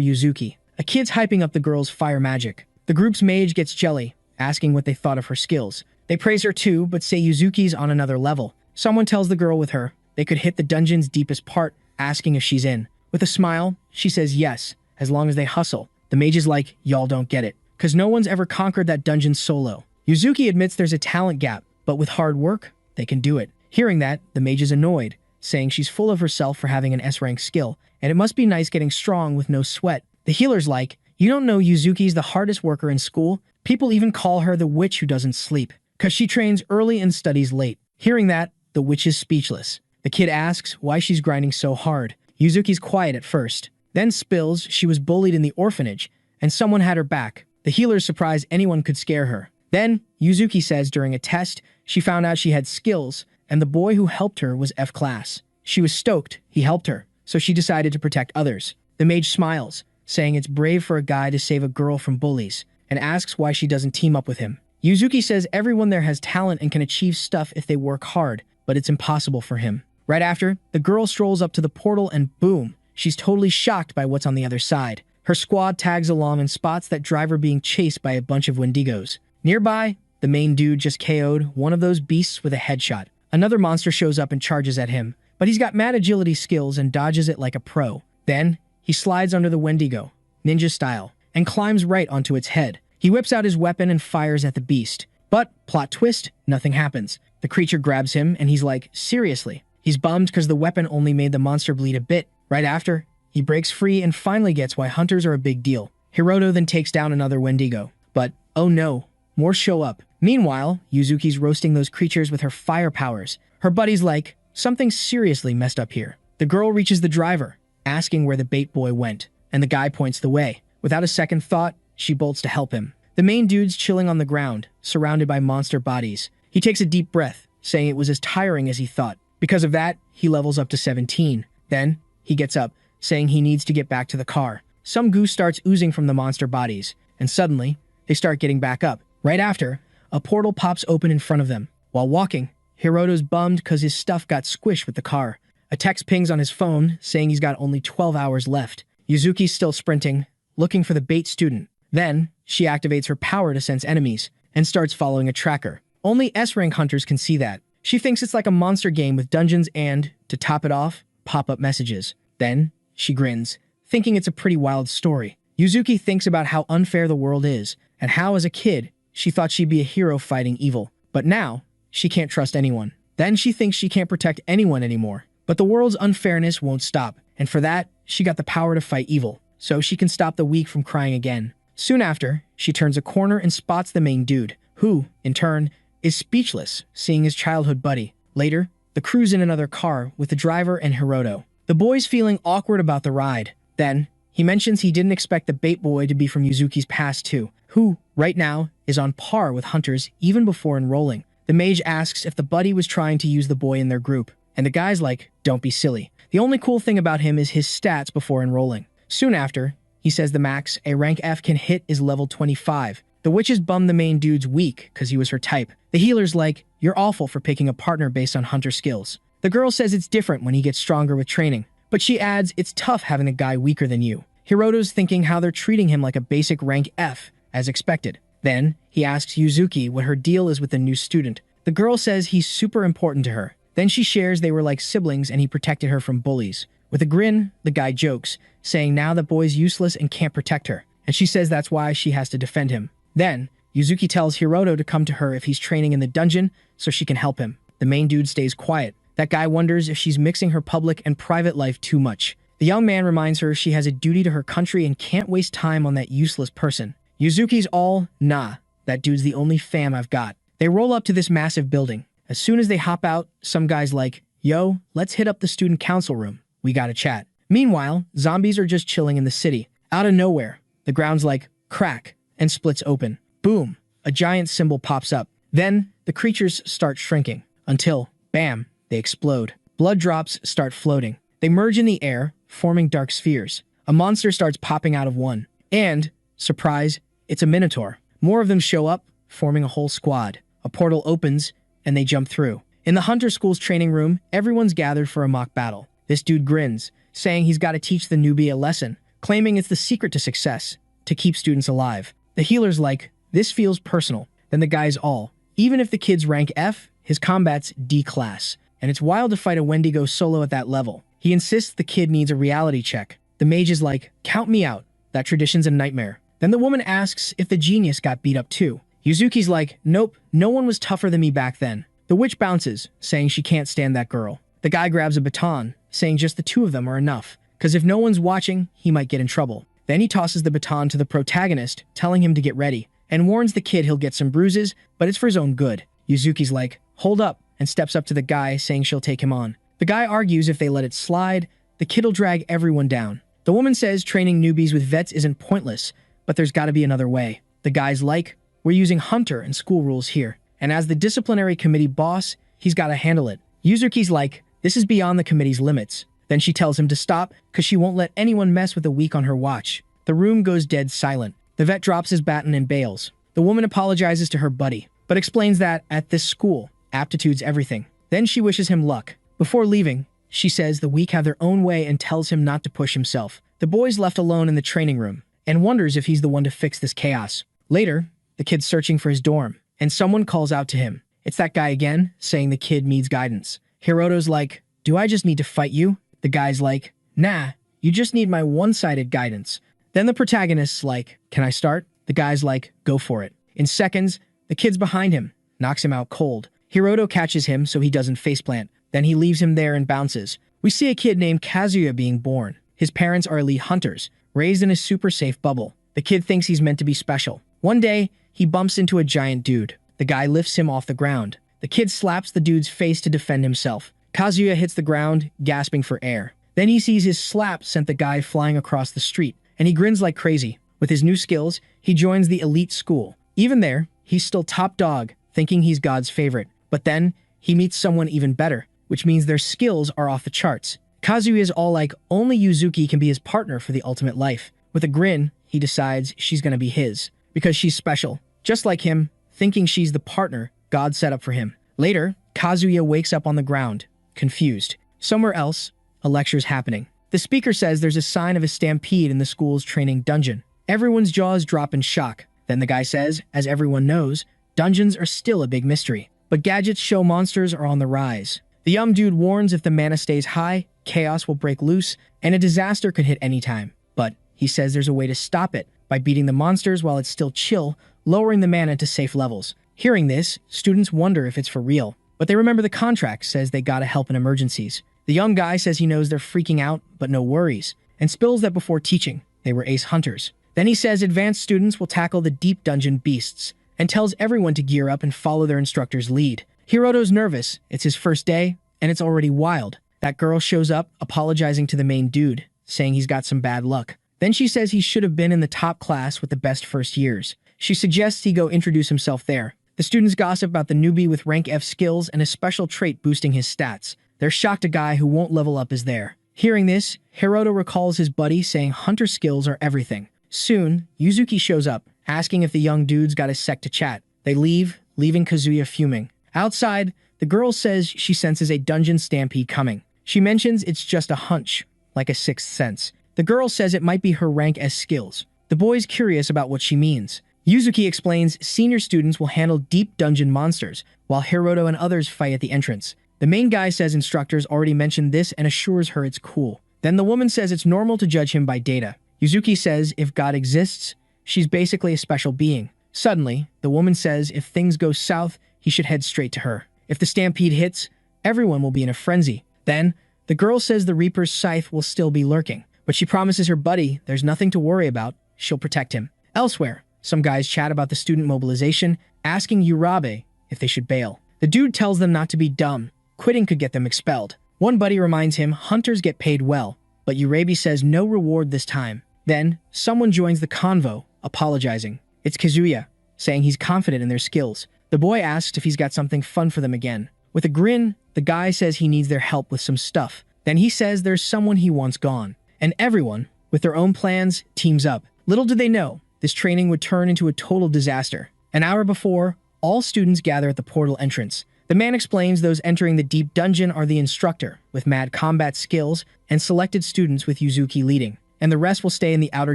Yuzuki. A kid's hyping up the girl's fire magic. The group's mage gets jelly, asking what they thought of her skills. They praise her too, but say Yuzuki's on another level. Someone tells the girl with her they could hit the dungeon's deepest part, asking if she's in. With a smile, she says yes, as long as they hustle. The mage is like, y'all don't get it, because no one's ever conquered that dungeon solo. Yuzuki admits there's a talent gap, but with hard work, they can do it. Hearing that, the mage is annoyed, saying she's full of herself for having an S-rank skill, and it must be nice getting strong with no sweat. The healer's like, you don't know Yuzuki's the hardest worker in school? People even call her the witch who doesn't sleep, because she trains early and studies late. Hearing that, the witch is speechless. The kid asks why she's grinding so hard. Yuzuki's quiet at first, then spills she was bullied in the orphanage, and someone had her back. The healer's surprised anyone could scare her. Then, Yuzuki says during a test, she found out she had skills, and the boy who helped her was F-class. She was stoked he helped her, so she decided to protect others. The mage smiles, saying it's brave for a guy to save a girl from bullies, and asks why she doesn't team up with him. Yuzuki says everyone there has talent and can achieve stuff if they work hard, but it's impossible for him. Right after, the girl strolls up to the portal and boom, she's totally shocked by what's on the other side. Her squad tags along and spots that driver being chased by a bunch of wendigos. Nearby, the main dude just KO'd one of those beasts with a headshot. Another monster shows up and charges at him, but he's got mad agility skills and dodges it like a pro. Then, he slides under the wendigo, ninja style, and climbs right onto its head. He whips out his weapon and fires at the beast. But, plot twist, nothing happens. The creature grabs him and he's like, seriously? He's bummed because the weapon only made the monster bleed a bit. Right after, he breaks free and finally gets why hunters are a big deal. Hiroto then takes down another wendigo. But, oh no, more show up. Meanwhile, Yuzuki's roasting those creatures with her fire powers. Her buddy's like, something seriously messed up here. The girl reaches the driver, asking where the bait boy went, and the guy points the way. Without a second thought, she bolts to help him. The main dude's chilling on the ground, surrounded by monster bodies. He takes a deep breath, saying it was as tiring as he thought. Because of that, he levels up to 17. Then, he gets up, saying he needs to get back to the car. Some goo starts oozing from the monster bodies, and suddenly, they start getting back up. Right after, a portal pops open in front of them. While walking, Hiroto's bummed because his stuff got squished with the car. A text pings on his phone, saying he's got only 12 hours left. Yuzuki's still sprinting, looking for the bait student. Then, she activates her power to sense enemies, and starts following a tracker. Only S-rank hunters can see that. She thinks it's like a monster game with dungeons and, to top it off, pop-up messages. Then, she grins, thinking it's a pretty wild story. Yuzuki thinks about how unfair the world is, and how as a kid, she thought she'd be a hero fighting evil. But now, she can't trust anyone. Then she thinks she can't protect anyone anymore. But the world's unfairness won't stop, and for that, she got the power to fight evil, so she can stop the weak from crying again. Soon after, she turns a corner and spots the main dude, who, in turn, is speechless, seeing his childhood buddy. Later, the crew's in another car with the driver and Hiroto. The boy's feeling awkward about the ride. Then, he mentions he didn't expect the bait boy to be from Yuzuki's past too, who, right now, is on par with hunters even before enrolling. The mage asks if the buddy was trying to use the boy in their group, and the guy's like, don't be silly. The only cool thing about him is his stats before enrolling. Soon after, he says the max a rank F can hit is level 25. The witches bum the main dude's weak because he was her type. The healer's like, you're awful for picking a partner based on hunter skills. The girl says it's different when he gets stronger with training, but she adds it's tough having a guy weaker than you. Hiroto's thinking how they're treating him like a basic rank F, as expected. Then, he asks Yuzuki what her deal is with the new student. The girl says he's super important to her. Then she shares they were like siblings and he protected her from bullies. With a grin, the guy jokes, saying now the boy's useless and can't protect her, and she says that's why she has to defend him. Then, Yuzuki tells Hiroto to come to her if he's training in the dungeon so she can help him. The main dude stays quiet. That guy wonders if she's mixing her public and private life too much. The young man reminds her she has a duty to her country and can't waste time on that useless person. Yuzuki's all, nah, that dude's the only fam I've got. They roll up to this massive building. As soon as they hop out, some guy's like, yo, let's hit up the student council room. We gotta chat. Meanwhile, zombies are just chilling in the city. Out of nowhere, the ground's like, crack, and splits open. Boom, a giant symbol pops up. Then, the creatures start shrinking, until, bam, they explode. Blood drops start floating. They merge in the air, forming dark spheres. A monster starts popping out of one. And, surprise, it's a minotaur. More of them show up, forming a whole squad. A portal opens, and they jump through. In the Hunter School's training room, everyone's gathered for a mock battle. This dude grins, saying he's got to teach the newbie a lesson, claiming it's the secret to success, to keep students alive. The healer's like, this feels personal. Then the guy's all, even if the kid's rank F, his combat's D class. And it's wild to fight a Wendigo solo at that level. He insists the kid needs a reality check. The mage is like, count me out. That tradition's a nightmare. Then the woman asks if the genius got beat up too. Yuzuki's like, nope, no one was tougher than me back then. The witch bounces, saying she can't stand that girl. The guy grabs a baton, saying just the two of them are enough, because if no one's watching, he might get in trouble. Then he tosses the baton to the protagonist, telling him to get ready, and warns the kid he'll get some bruises, but it's for his own good. Yuzuki's like, hold up, and steps up to the guy, saying she'll take him on. The guy argues if they let it slide, the kid'll drag everyone down. The woman says training newbies with vets isn't pointless, but there's gotta be another way. The guy's like, we're using hunter and school rules here, and as the disciplinary committee boss, he's gotta handle it. Yuzuki's like, this is beyond the committee's limits. Then she tells him to stop, because she won't let anyone mess with the weak on her watch. The room goes dead silent. The vet drops his baton and bails. The woman apologizes to her buddy, but explains that, at this school, aptitude's everything. Then she wishes him luck. Before leaving, she says the weak have their own way and tells him not to push himself. The boy's left alone in the training room, and wonders if he's the one to fix this chaos. Later, the kid's searching for his dorm, and someone calls out to him. It's that guy again, saying the kid needs guidance. Hiroto's like, do I just need to fight you? The guy's like, nah, you just need my one-sided guidance. Then the protagonist's like, can I start? The guy's like, go for it. In seconds, the kid's behind him, knocks him out cold. Hiroto catches him so he doesn't faceplant. Then he leaves him there and bounces. We see a kid named Kazuya being born. His parents are elite hunters, raised in a super safe bubble. The kid thinks he's meant to be special. One day, he bumps into a giant dude. The guy lifts him off the ground. The kid slaps the dude's face to defend himself. Kazuya hits the ground, gasping for air. Then he sees his slap sent the guy flying across the street, and he grins like crazy. With his new skills, he joins the elite school. Even there, he's still top dog, thinking he's God's favorite. But then, he meets someone even better, which means their skills are off the charts. Kazuya is all like, only Yuzuki can be his partner for the ultimate life. With a grin, he decides she's gonna be his, because she's special. Just like him, thinking she's the partner God set up for him. Later, Kazuya wakes up on the ground, confused. Somewhere else, a lecture's happening. The speaker says there's a sign of a stampede in the school's training dungeon. Everyone's jaws drop in shock. Then the guy says, as everyone knows, dungeons are still a big mystery. But gadgets show monsters are on the rise. The dude warns if the mana stays high, chaos will break loose, and a disaster could hit anytime. But he says there's a way to stop it, by beating the monsters while it's still chill, lowering the mana to safe levels. Hearing this, students wonder if it's for real. But they remember the contract says they gotta help in emergencies. The young guy says he knows they're freaking out, but no worries, and spills that before teaching, they were ace hunters. Then he says advanced students will tackle the deep dungeon beasts, and tells everyone to gear up and follow their instructor's lead. Hiroto's nervous, it's his first day, and it's already wild. That girl shows up, apologizing to the main dude, saying he's got some bad luck. Then she says he should have been in the top class with the best first years. She suggests he go introduce himself there. The students gossip about the newbie with rank F skills and a special trait boosting his stats. They're shocked a guy who won't level up is there. Hearing this, Hiroto recalls his buddy saying hunter skills are everything. Soon, Yuzuki shows up, asking if the young dude's got a sec to chat. They leave, leaving Kazuya fuming. Outside, the girl says she senses a dungeon stampede coming. She mentions it's just a hunch, like a sixth sense. The girl says it might be her rank S skills. The boy's curious about what she means. Yuzuki explains senior students will handle deep dungeon monsters, while Hiroto and others fight at the entrance. The main guy says instructors already mentioned this and assures her it's cool. Then the woman says it's normal to judge him by data. Yuzuki says if God exists, she's basically a special being. Suddenly, the woman says if things go south, he should head straight to her. If the stampede hits, everyone will be in a frenzy. Then, the girl says the Reaper's scythe will still be lurking, but she promises her buddy there's nothing to worry about, she'll protect him. Elsewhere, some guys chat about the student mobilization, asking Urabe if they should bail. The dude tells them not to be dumb, quitting could get them expelled. One buddy reminds him hunters get paid well, but Urabe says no reward this time. Then, someone joins the convo, apologizing. It's Kazuya, saying he's confident in their skills. The boy asks if he's got something fun for them again. With a grin, the guy says he needs their help with some stuff. Then he says there's someone he wants gone. And everyone, with their own plans, teams up. Little did they know, this training would turn into a total disaster. An hour before, all students gather at the portal entrance. The man explains those entering the deep dungeon are the instructor, with mad combat skills, and selected students with Yuzuki leading. And the rest will stay in the outer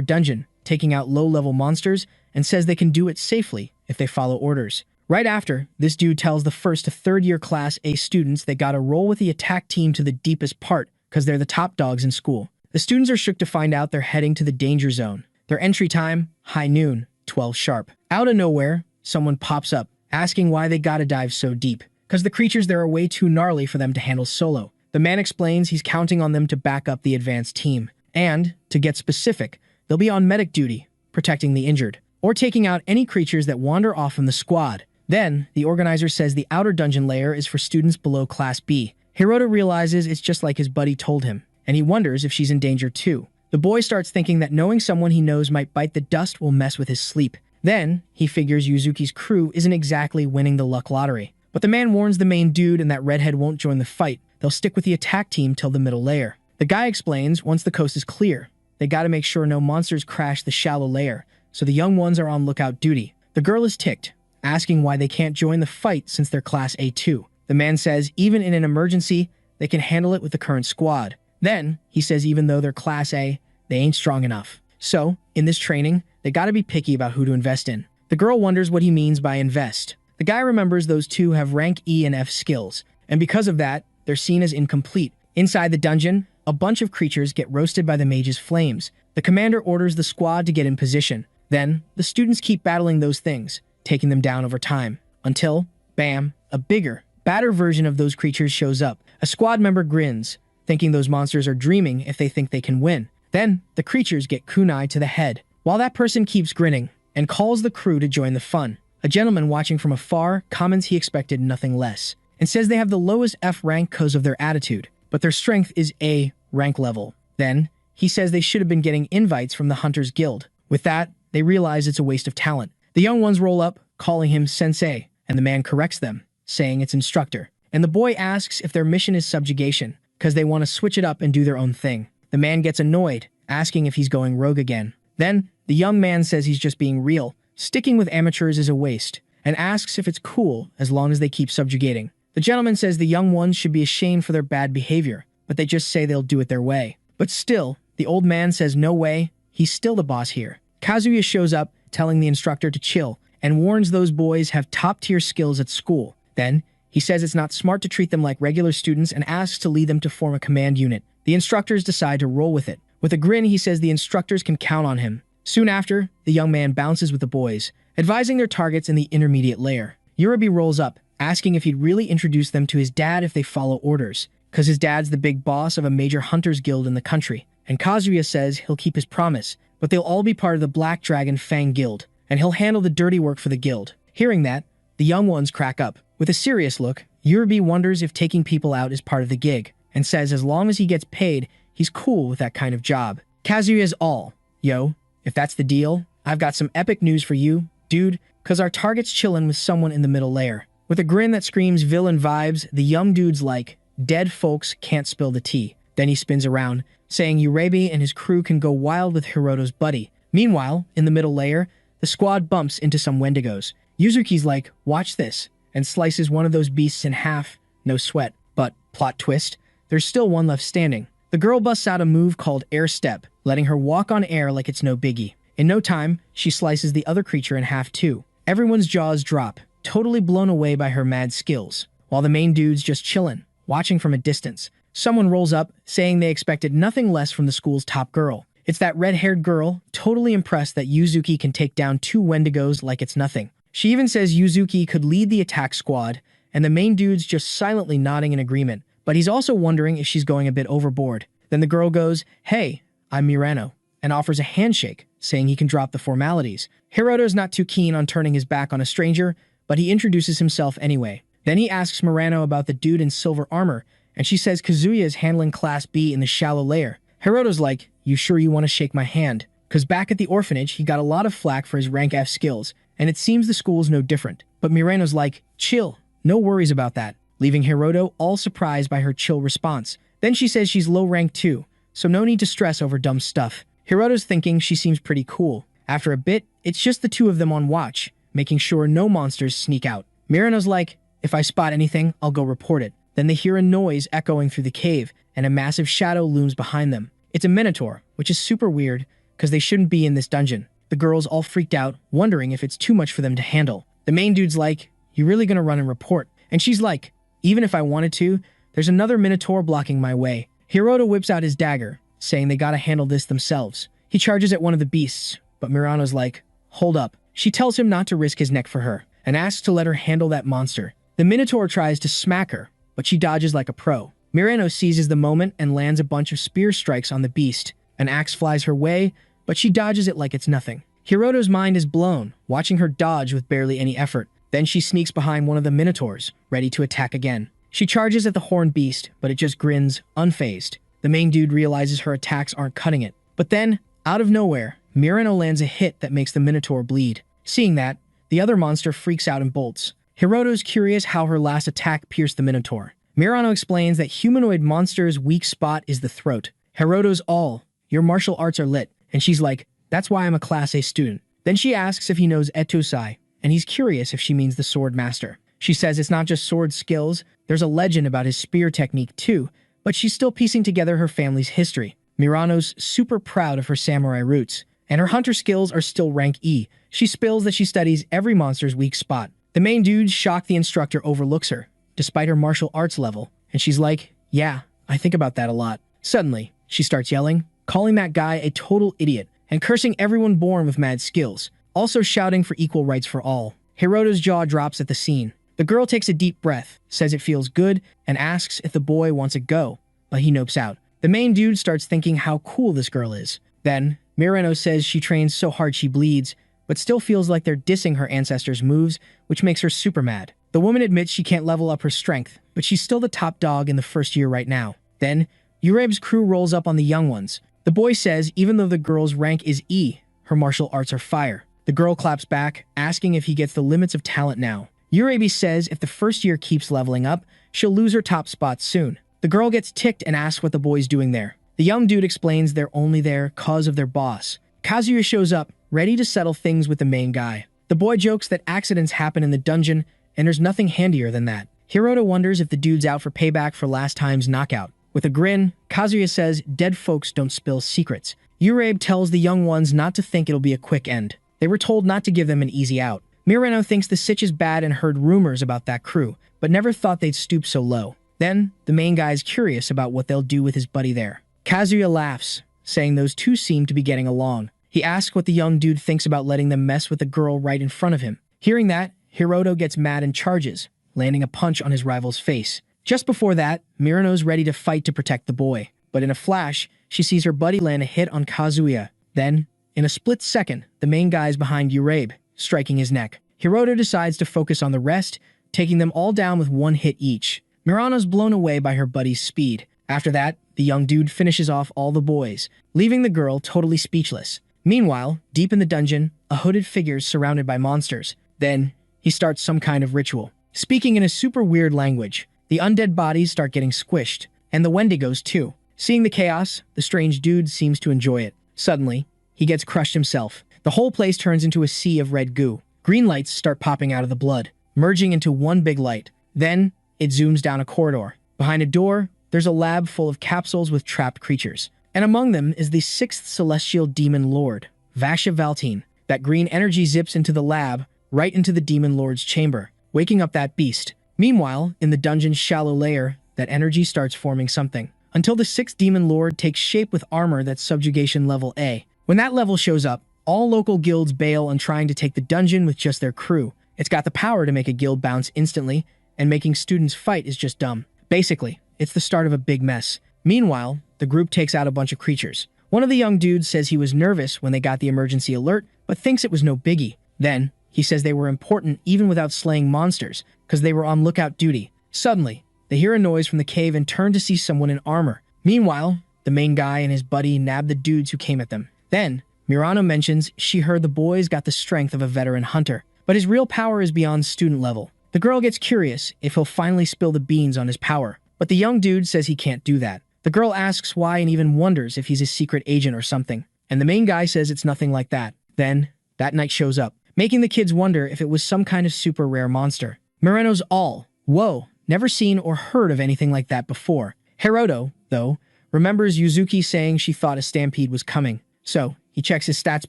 dungeon, taking out low-level monsters, and says they can do it safely if they follow orders. Right after, this dude tells the first to third-year Class A students they gotta roll with the attack team to the deepest part, because they're the top dogs in school. The students are shook to find out they're heading to the danger zone. Their entry time, high noon, 12 sharp. Out of nowhere, someone pops up, asking why they gotta dive so deep. Because the creatures there are way too gnarly for them to handle solo. The man explains he's counting on them to back up the advanced team. And, to get specific, they'll be on medic duty, protecting the injured, or taking out any creatures that wander off from the squad. Then, the organizer says the outer dungeon layer is for students below Class B. Hiroto realizes it's just like his buddy told him, and he wonders if she's in danger too. The boy starts thinking that knowing someone he knows might bite the dust will mess with his sleep. Then, he figures Yuzuki's crew isn't exactly winning the luck lottery. But the man warns the main dude and that redhead won't join the fight. They'll stick with the attack team till the middle layer. The guy explains once the coast is clear, they gotta make sure no monsters crash the shallow layer, so the young ones are on lookout duty. The girl is ticked, asking why they can't join the fight since they're Class A2. The man says even in an emergency, they can handle it with the current squad. Then, he says even though they're Class A, they ain't strong enough. So, in this training, they gotta be picky about who to invest in. The girl wonders what he means by invest. The guy remembers those two have rank E and F skills, and because of that, they're seen as incomplete. Inside the dungeon, a bunch of creatures get roasted by the mage's flames. The commander orders the squad to get in position. Then, the students keep battling those things, taking them down over time, until, bam, a bigger, badder version of those creatures shows up. A squad member grins, thinking those monsters are dreaming if they think they can win. Then, the creatures get kunai to the head, while that person keeps grinning, and calls the crew to join the fun. A gentleman watching from afar comments he expected nothing less, and says they have the lowest F rank because of their attitude, but their strength is A rank level. Then, he says they should have been getting invites from the Hunters Guild. With that, they realize it's a waste of talent. The young ones roll up, calling him sensei, and the man corrects them, saying it's instructor. And the boy asks if their mission is subjugation, because they want to switch it up and do their own thing. The man gets annoyed, asking if he's going rogue again. Then, the young man says he's just being real, sticking with amateurs is a waste, and asks if it's cool as long as they keep subjugating. The gentleman says the young ones should be ashamed for their bad behavior, but they just say they'll do it their way. But still, the old man says no way, he's still the boss here. Kazuya shows up, telling the instructor to chill, and warns those boys have top-tier skills at school. Then, he says it's not smart to treat them like regular students and asks to lead them to form a command unit. The instructors decide to roll with it. With a grin, he says the instructors can count on him. Soon after, the young man bounces with the boys, advising their targets in the intermediate layer. Yurubi rolls up, asking if he'd really introduce them to his dad if they follow orders, because his dad's the big boss of a major hunters guild in the country. And Kazuya says he'll keep his promise, but they'll all be part of the Black Dragon Fang Guild, and he'll handle the dirty work for the guild. Hearing that, the young ones crack up. With a serious look, Yurubi wonders if taking people out is part of the gig, and says as long as he gets paid, he's cool with that kind of job. Kazuya's all, yo, if that's the deal, I've got some epic news for you, dude, cause our target's chillin' with someone in the middle layer. With a grin that screams villain vibes, the young dude's like, dead folks can't spill the tea. Then he spins around, saying Yurubi and his crew can go wild with Hiroto's buddy. Meanwhile, in the middle layer, the squad bumps into some wendigos. Yuzuki's like, watch this, and slices one of those beasts in half, no sweat. But, plot twist, there's still one left standing. The girl busts out a move called air step, letting her walk on air like it's no biggie. In no time, she slices the other creature in half too. Everyone's jaws drop, totally blown away by her mad skills, while the main dude's just chillin', watching from a distance. Someone rolls up, saying they expected nothing less from the school's top girl. It's that red-haired girl, totally impressed that Yuzuki can take down 2 wendigos like it's nothing. She even says Yuzuki could lead the attack squad, and the main dude's just silently nodding in agreement, but he's also wondering if she's going a bit overboard. Then the girl goes, hey, I'm Mirano, and offers a handshake, saying he can drop the formalities. Hiroto's not too keen on turning his back on a stranger, but he introduces himself anyway. Then he asks Mirano about the dude in silver armor, and she says Kazuya is handling Class B in the shallow layer. Hiroto's like, you sure you want to shake my hand? Cause back at the orphanage, he got a lot of flack for his rank F skills, and it seems the school's no different. But Mirano's like, chill, no worries about that, leaving Hiroto all surprised by her chill response. Then she says she's low rank too, so no need to stress over dumb stuff. Hiroto's thinking she seems pretty cool. After a bit, it's just the two of them on watch, making sure no monsters sneak out. Mirano's like, If I spot anything, I'll go report it. Then they hear a noise echoing through the cave, and a massive shadow looms behind them. It's a minotaur, which is super weird, because they shouldn't be in this dungeon. The girls all freaked out, wondering if it's too much for them to handle. The main dude's like, "You really gonna run and report?" And she's like, "Even if I wanted to, there's another minotaur blocking my way." Hiroto whips out his dagger, saying they gotta handle this themselves. He charges at one of the beasts, but Murano's like, "Hold up." She tells him not to risk his neck for her, and asks to let her handle that monster. The minotaur tries to smack her, but she dodges like a pro. Murano seizes the moment and lands a bunch of spear strikes on the beast. An axe flies her way, but she dodges it like it's nothing. Hiroto's mind is blown, watching her dodge with barely any effort. Then she sneaks behind one of the minotaurs, ready to attack again. She charges at the horned beast, but it just grins, unfazed. The main dude realizes her attacks aren't cutting it. But then, out of nowhere, Murano lands a hit that makes the minotaur bleed. Seeing that, the other monster freaks out and bolts. Hiroto's curious how her last attack pierced the minotaur. Murano explains that humanoid monsters' weak spot is the throat. Hiroto's all, "Your martial arts are lit." And she's like, "That's why I'm a Class A student." Then she asks if he knows Etosai, and he's curious if she means the sword master. She says it's not just sword skills, there's a legend about his spear technique too, but she's still piecing together her family's history. Murano's super proud of her samurai roots, and her hunter skills are still rank E. She spills that she studies every monster's weak spot. The main dude, shocked the instructor, overlooks her, despite her martial arts level, and she's like, "Yeah, I think about that a lot." Suddenly, she starts yelling, calling that guy a total idiot, and cursing everyone born with mad skills, also shouting for equal rights for all. Hiroto's jaw drops at the scene. The girl takes a deep breath, says it feels good, and asks if the boy wants a go, but he nopes out. The main dude starts thinking how cool this girl is. Then, Murano says she trains so hard she bleeds, but still feels like they're dissing her ancestors' moves, which makes her super mad. The woman admits she can't level up her strength, but she's still the top dog in the first year right now. Then, Yureb's crew rolls up on the young ones. The boy says even though the girl's rank is E, her martial arts are fire. The girl claps back, asking if he gets the limits of talent now. Yurebi says if the first year keeps leveling up, she'll lose her top spot soon. The girl gets ticked and asks what the boy's doing there. The young dude explains they're only there cause of their boss. Kazuya shows up, ready to settle things with the main guy. The boy jokes that accidents happen in the dungeon, and there's nothing handier than that. Hiroto wonders if the dude's out for payback for last time's knockout. With a grin, Kazuya says dead folks don't spill secrets. Yurebe tells the young ones not to think it'll be a quick end. They were told not to give them an easy out. Murano thinks the sitch is bad and heard rumors about that crew, but never thought they'd stoop so low. Then, the main guy's curious about what they'll do with his buddy there. Kazuya laughs, saying those two seem to be getting along. He asks what the young dude thinks about letting them mess with the girl right in front of him. Hearing that, Hiroto gets mad and charges, landing a punch on his rival's face. Just before that, Murano's ready to fight to protect the boy, but in a flash, she sees her buddy land a hit on Kazuya. Then, in a split second, the main guy's behind Yurebe, striking his neck. Hiroto decides to focus on the rest, taking them all down with one hit each. Murano's blown away by her buddy's speed. After that, the young dude finishes off all the boys, leaving the girl totally speechless. Meanwhile, deep in the dungeon, a hooded figure's surrounded by monsters. Then, he starts some kind of ritual. Speaking in a super weird language, the undead bodies start getting squished, and the wendigos too. Seeing the chaos, the strange dude seems to enjoy it. Suddenly, he gets crushed himself. The whole place turns into a sea of red goo. Green lights start popping out of the blood, merging into one big light. Then, it zooms down a corridor. Behind a door, there's a lab full of capsules with trapped creatures. And among them is the 6th celestial demon lord, Vasha Valtine. That green energy zips into the lab, right into the demon lord's chamber, waking up that beast. Meanwhile, in the dungeon's shallow layer, that energy starts forming something, until the 6th demon lord takes shape with armor that's subjugation level A. When that level shows up, all local guilds bail on trying to take the dungeon with just their crew. It's got the power to make a guild bounce instantly, and making students fight is just dumb. Basically, it's the start of a big mess. Meanwhile, the group takes out a bunch of creatures. One of the young dudes says he was nervous when they got the emergency alert, but thinks it was no biggie. Then, he says they were important even without slaying monsters, because they were on lookout duty. Suddenly, they hear a noise from the cave and turn to see someone in armor. Meanwhile, the main guy and his buddy nab the dudes who came at them. Then, Murano mentions she heard the boys got the strength of a veteran hunter, but his real power is beyond student level. The girl gets curious if he'll finally spill the beans on his power, but the young dude says he can't do that. The girl asks why and even wonders if he's a secret agent or something, and the main guy says it's nothing like that. Then, that night shows up, making the kids wonder if it was some kind of super rare monster. Murano's all, Whoa, never seen or heard of anything like that before. Hiroto, though, remembers Yuzuki saying she thought a stampede was coming. So, he checks his stats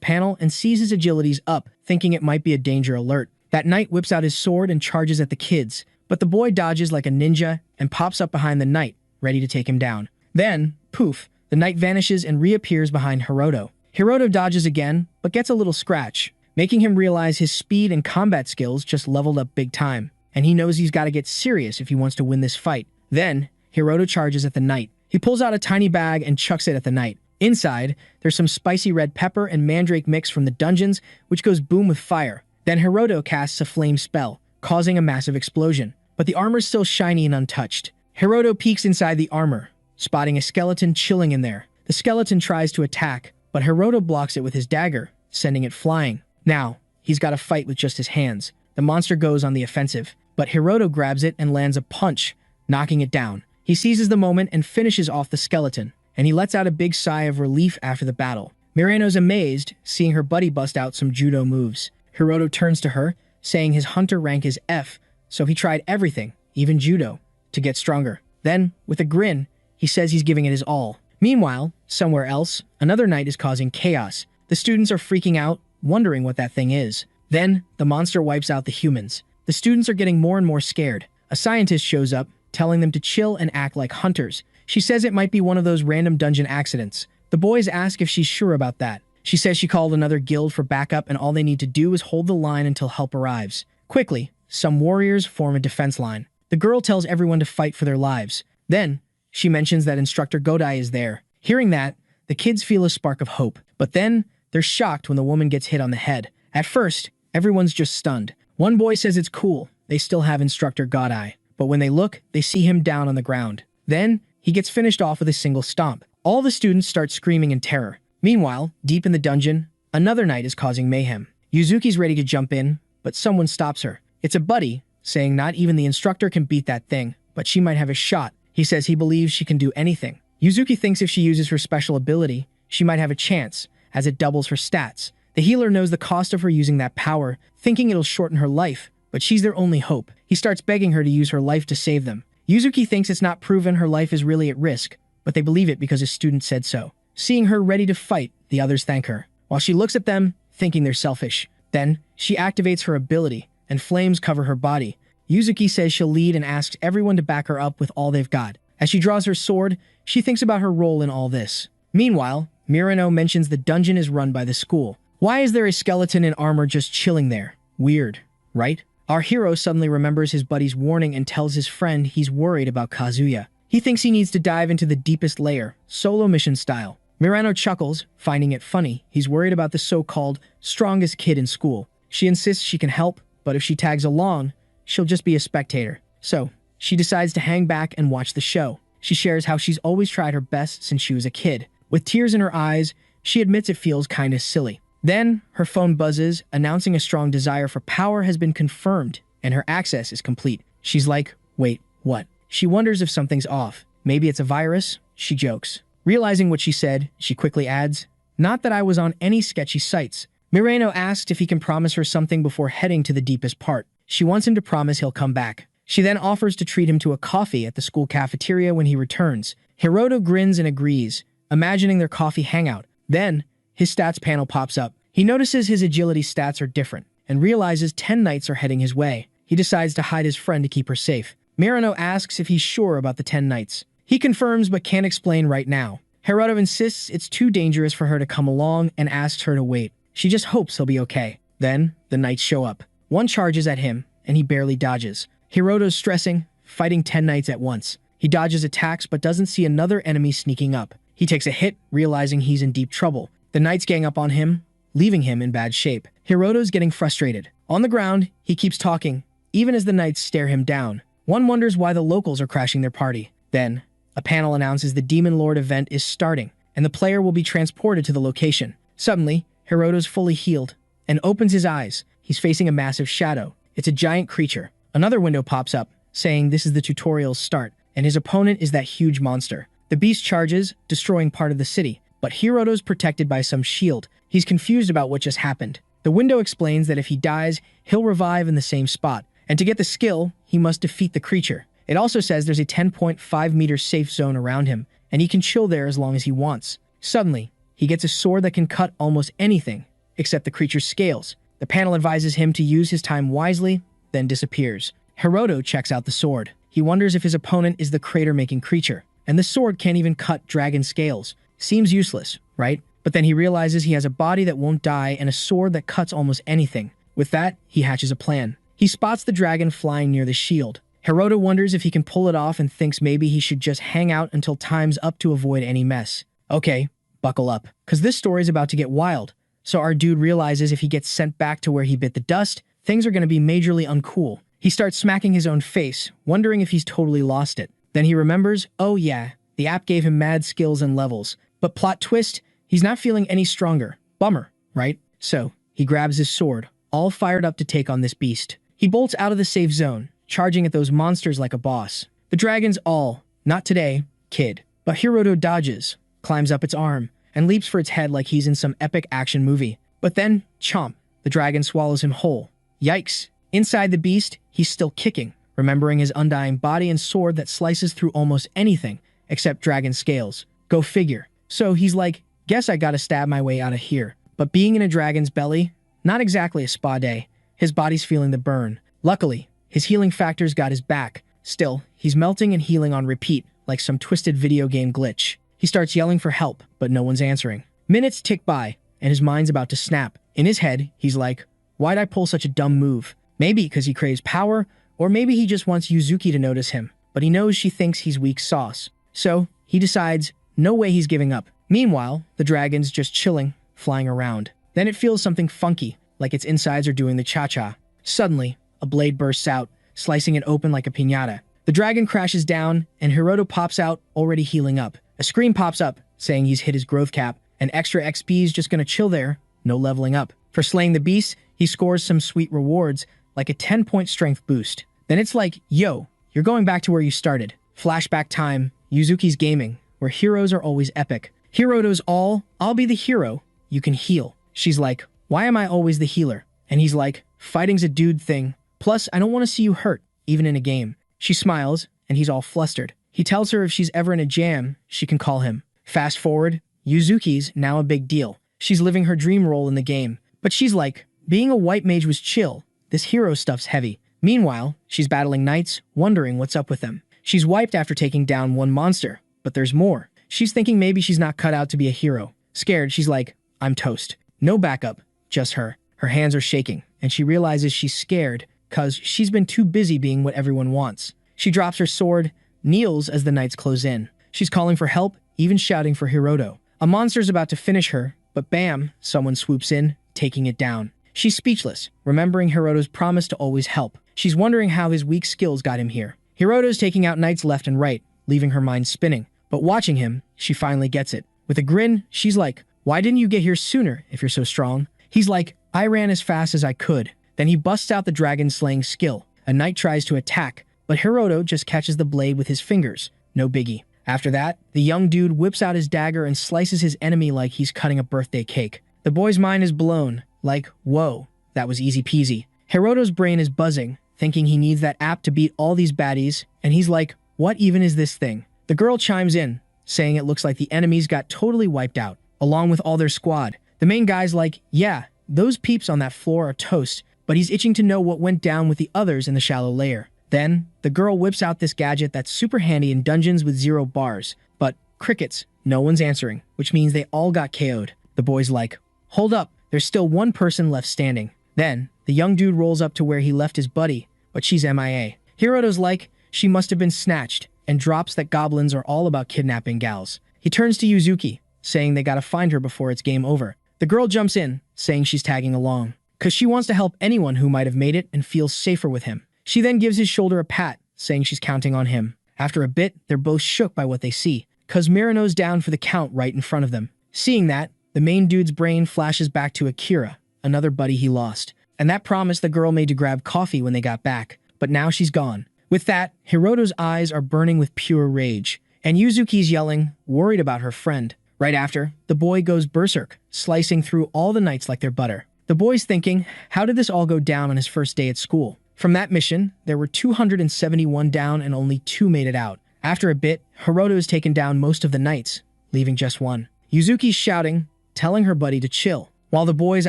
panel and sees his agility's up, thinking it might be a danger alert. That knight whips out his sword and charges at the kids, but the boy dodges like a ninja and pops up behind the knight, ready to take him down. Then, poof, the knight vanishes and reappears behind Hiroto. Hiroto dodges again, but gets a little scratch, making him realize his speed and combat skills just leveled up big time, and he knows he's got to get serious if he wants to win this fight. Then, Hiroto charges at the knight. He pulls out a tiny bag and chucks it at the knight. Inside, there's some spicy red pepper and mandrake mix from the dungeons, which goes boom with fire. Then Hiroto casts a flame spell, causing a massive explosion, but the armor's still shiny and untouched. Hiroto peeks inside the armor, spotting a skeleton chilling in there. The skeleton tries to attack, but Hiroto blocks it with his dagger, sending it flying. Now, he's got to fight with just his hands. The monster goes on the offensive, but Hiroto grabs it and lands a punch, knocking it down. He seizes the moment and finishes off the skeleton, and he lets out a big sigh of relief after the battle. Mirano's amazed, seeing her buddy bust out some judo moves. Hiroto turns to her, saying his hunter rank is F, so he tried everything, even judo, to get stronger. Then, with a grin, he says he's giving it his all. Meanwhile, somewhere else, another knight is causing chaos. The students are freaking out, wondering what that thing is. Then, the monster wipes out the humans. The students are getting more and more scared. A scientist shows up, telling them to chill and act like hunters. She says it might be one of those random dungeon accidents. The boys ask if she's sure about that. She says she called another guild for backup and all they need to do is hold the line until help arrives. Quickly, some warriors form a defense line. The girl tells everyone to fight for their lives. Then, she mentions that Instructor Godai is there. Hearing that, the kids feel a spark of hope. But then, they're shocked when the woman gets hit on the head. At first, everyone's just stunned. One boy says it's cool, they still have Instructor Godai. But when they look, they see him down on the ground. Then, he gets finished off with a single stomp. All the students start screaming in terror. Meanwhile, deep in the dungeon, another knight is causing mayhem. Yuzuki's ready to jump in, but someone stops her. It's a buddy, saying not even the instructor can beat that thing, but she might have a shot. He says he believes she can do anything. Yuzuki thinks if she uses her special ability, she might have a chance, as it doubles her stats. The healer knows the cost of her using that power, thinking it'll shorten her life, but she's their only hope. He starts begging her to use her life to save them. Yuzuki thinks it's not proven her life is really at risk, but they believe it because his student said so. Seeing her ready to fight, the others thank her, while she looks at them, thinking they're selfish. Then, she activates her ability, and flames cover her body. Yuzuki says she'll lead and asks everyone to back her up with all they've got. As she draws her sword, she thinks about her role in all this. Meanwhile, Mirano mentions the dungeon is run by the school. Why is there a skeleton in armor just chilling there? Weird, right? Our hero suddenly remembers his buddy's warning and tells his friend he's worried about Kazuya. He thinks he needs to dive into the deepest layer, solo mission style. Mirano chuckles, finding it funny. He's worried about the so-called strongest kid in school. She insists she can help, but if she tags along, she'll just be a spectator. So, she decides to hang back and watch the show. She shares how she's always tried her best since she was a kid. With tears in her eyes, she admits it feels kinda silly. Then, her phone buzzes, announcing a strong desire for power has been confirmed, and her access is complete. She's like, wait, what? She wonders if something's off. Maybe it's a virus? She jokes. Realizing what she said, she quickly adds, not that I was on any sketchy sites. Mirano asks if he can promise her something before heading to the deepest part. She wants him to promise he'll come back. She then offers to treat him to a coffee at the school cafeteria when he returns. Hiroto grins and agrees, imagining their coffee hangout. Then, his stats panel pops up. He notices his agility stats are different, and realizes 10 knights are heading his way. He decides to hide his friend to keep her safe. Mirano asks if he's sure about the 10 knights. He confirms but can't explain right now. Hiroto insists it's too dangerous for her to come along and asks her to wait. She just hopes he'll be okay. Then, the knights show up. One charges at him, and he barely dodges. Hiroto's stressing, fighting 10 knights at once. He dodges attacks but doesn't see another enemy sneaking up. He takes a hit, realizing he's in deep trouble. The knights gang up on him, leaving him in bad shape. Hiroto's getting frustrated. On the ground, he keeps talking, even as the knights stare him down. One wonders why the locals are crashing their party. Then, a panel announces the Demon Lord event is starting, and the player will be transported to the location. Suddenly, Hiroto's fully healed, and opens his eyes. He's facing a massive shadow. It's a giant creature. Another window pops up, saying this is the tutorial's start, and his opponent is that huge monster. The beast charges, destroying part of the city, but Hiroto's protected by some shield. He's confused about what just happened. The window explains that if he dies, he'll revive in the same spot, And to get the skill, he must defeat the creature. It also says there's a 10.5-meter safe zone around him, and he can chill there as long as he wants. Suddenly, he gets a sword that can cut almost anything, except the creature's scales. The panel advises him to use his time wisely, then disappears. Hiroto checks out the sword. He wonders if his opponent is the crater-making creature. And the sword can't even cut dragon scales. Seems useless, right? But then he realizes he has a body that won't die and a sword that cuts almost anything. With that, he hatches a plan. He spots the dragon flying near the shield. Hiroto wonders if he can pull it off and thinks maybe he should just hang out until time's up to avoid any mess. Okay, buckle up, because this story's about to get wild. So our dude realizes if he gets sent back to where he bit the dust, things are going to be majorly uncool. He starts smacking his own face, wondering if he's totally lost it. Then he remembers, oh yeah, the app gave him mad skills and levels. But plot twist, he's not feeling any stronger. Bummer, right? So, he grabs his sword, all fired up to take on this beast. He bolts out of the safe zone, charging at those monsters like a boss. The dragon's all, not today, kid. But Hiroto dodges, climbs up its arm, and leaps for its head like he's in some epic action movie. But then, chomp, the dragon swallows him whole. Yikes. Inside the beast, he's still kicking, remembering his undying body and sword that slices through almost anything, except dragon scales. Go figure. So he's like, guess I gotta stab my way out of here. But being in a dragon's belly, not exactly a spa day. His body's feeling the burn. Luckily, his healing factor's got his back. Still, he's melting and healing on repeat, like some twisted video game glitch. He starts yelling for help, but no one's answering. Minutes tick by, and his mind's about to snap. In his head, he's like, why'd I pull such a dumb move? Maybe because he craves power, or maybe he just wants Yuzuki to notice him, but he knows she thinks he's weak sauce. So, he decides, no way he's giving up. Meanwhile, the dragon's just chilling, flying around. Then it feels something funky, like its insides are doing the cha-cha. Suddenly, a blade bursts out, slicing it open like a piñata. The dragon crashes down, and Hiroto pops out, already healing up. A screen pops up, saying he's hit his growth cap, and extra XP's just gonna chill there, no leveling up. For slaying the beast, he scores some sweet rewards, like a 10-point strength boost. Then it's like, yo, you're going back to where you started. Flashback time, Yuzuki's gaming, where heroes are always epic. Hiroto's all, I'll be the hero, you can heal. She's like, why am I always the healer? And he's like, fighting's a dude thing. Plus, I don't want to see you hurt, even in a game. She smiles, and he's all flustered. He tells her if she's ever in a jam, she can call him. Fast forward, Yuzuki's now a big deal. She's living her dream role in the game. But she's like, being a white mage was chill. This hero stuff's heavy. Meanwhile, she's battling knights, wondering what's up with them. She's wiped after taking down one monster, but there's more. She's thinking maybe she's not cut out to be a hero. Scared, she's like, I'm toast. No backup, just her. Her hands are shaking, and she realizes she's scared because she's been too busy being what everyone wants. She drops her sword, kneels as the knights close in. She's calling for help, even shouting for Hiroto. A monster's about to finish her, but bam, someone swoops in, taking it down. She's speechless, remembering Hiroto's promise to always help. She's wondering how his weak skills got him here. Hiroto's taking out knights left and right, leaving her mind spinning. But watching him, she finally gets it. With a grin, she's like, why didn't you get here sooner if you're so strong? He's like, I ran as fast as I could. Then he busts out the dragon-slaying skill. A knight tries to attack, but Hiroto just catches the blade with his fingers. No biggie. After that, the young dude whips out his dagger and slices his enemy like he's cutting a birthday cake. The boy's mind is blown. Like, whoa, that was easy peasy. Hiroto's brain is buzzing, thinking he needs that app to beat all these baddies, and he's like, what even is this thing? The girl chimes in, saying it looks like the enemies got totally wiped out, along with all their squad. The main guy's like, yeah, those peeps on that floor are toast, but he's itching to know what went down with the others in the shallow layer. Then, the girl whips out this gadget that's super handy in dungeons with 0 bars, but crickets, no one's answering, which means they all got KO'd. The boy's like, hold up, there's still one person left standing. Then, the young dude rolls up to where he left his buddy, but she's MIA. Hiroto's like, she must have been snatched, and drops that goblins are all about kidnapping gals. He turns to Yuzuki, saying they gotta find her before it's game over. The girl jumps in, saying she's tagging along, cause she wants to help anyone who might have made it and feels safer with him. She then gives his shoulder a pat, saying she's counting on him. After a bit, they're both shook by what they see, cause Mirano's down for the count right in front of them. Seeing that, the main dude's brain flashes back to Akira, another buddy he lost, and that promise the girl made to grab coffee when they got back, but now she's gone. With that, Hiroto's eyes are burning with pure rage, and Yuzuki's yelling, worried about her friend. Right after, the boy goes berserk, slicing through all the knights like they're butter. The boy's thinking, how did this all go down on his first day at school? From that mission, there were 271 down and only 2 made it out. After a bit, Hiroto has taken down most of the knights, leaving just one. Yuzuki's shouting, telling her buddy to chill, while the boy's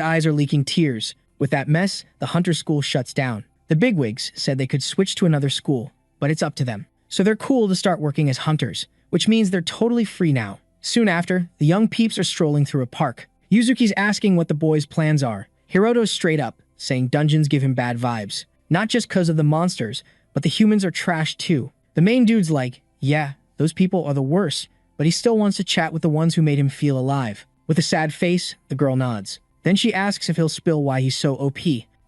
eyes are leaking tears. With that mess, the hunter school shuts down. The bigwigs said they could switch to another school, but it's up to them. So they're cool to start working as hunters, which means they're totally free now. Soon after, the young peeps are strolling through a park. Yuzuki's asking what the boys' plans are. Hiroto's straight up, saying dungeons give him bad vibes. Not just because of the monsters, but the humans are trash too. The main dude's like, yeah, those people are the worst, but he still wants to chat with the ones who made him feel alive. With a sad face, the girl nods. Then she asks if he'll spill why he's so OP,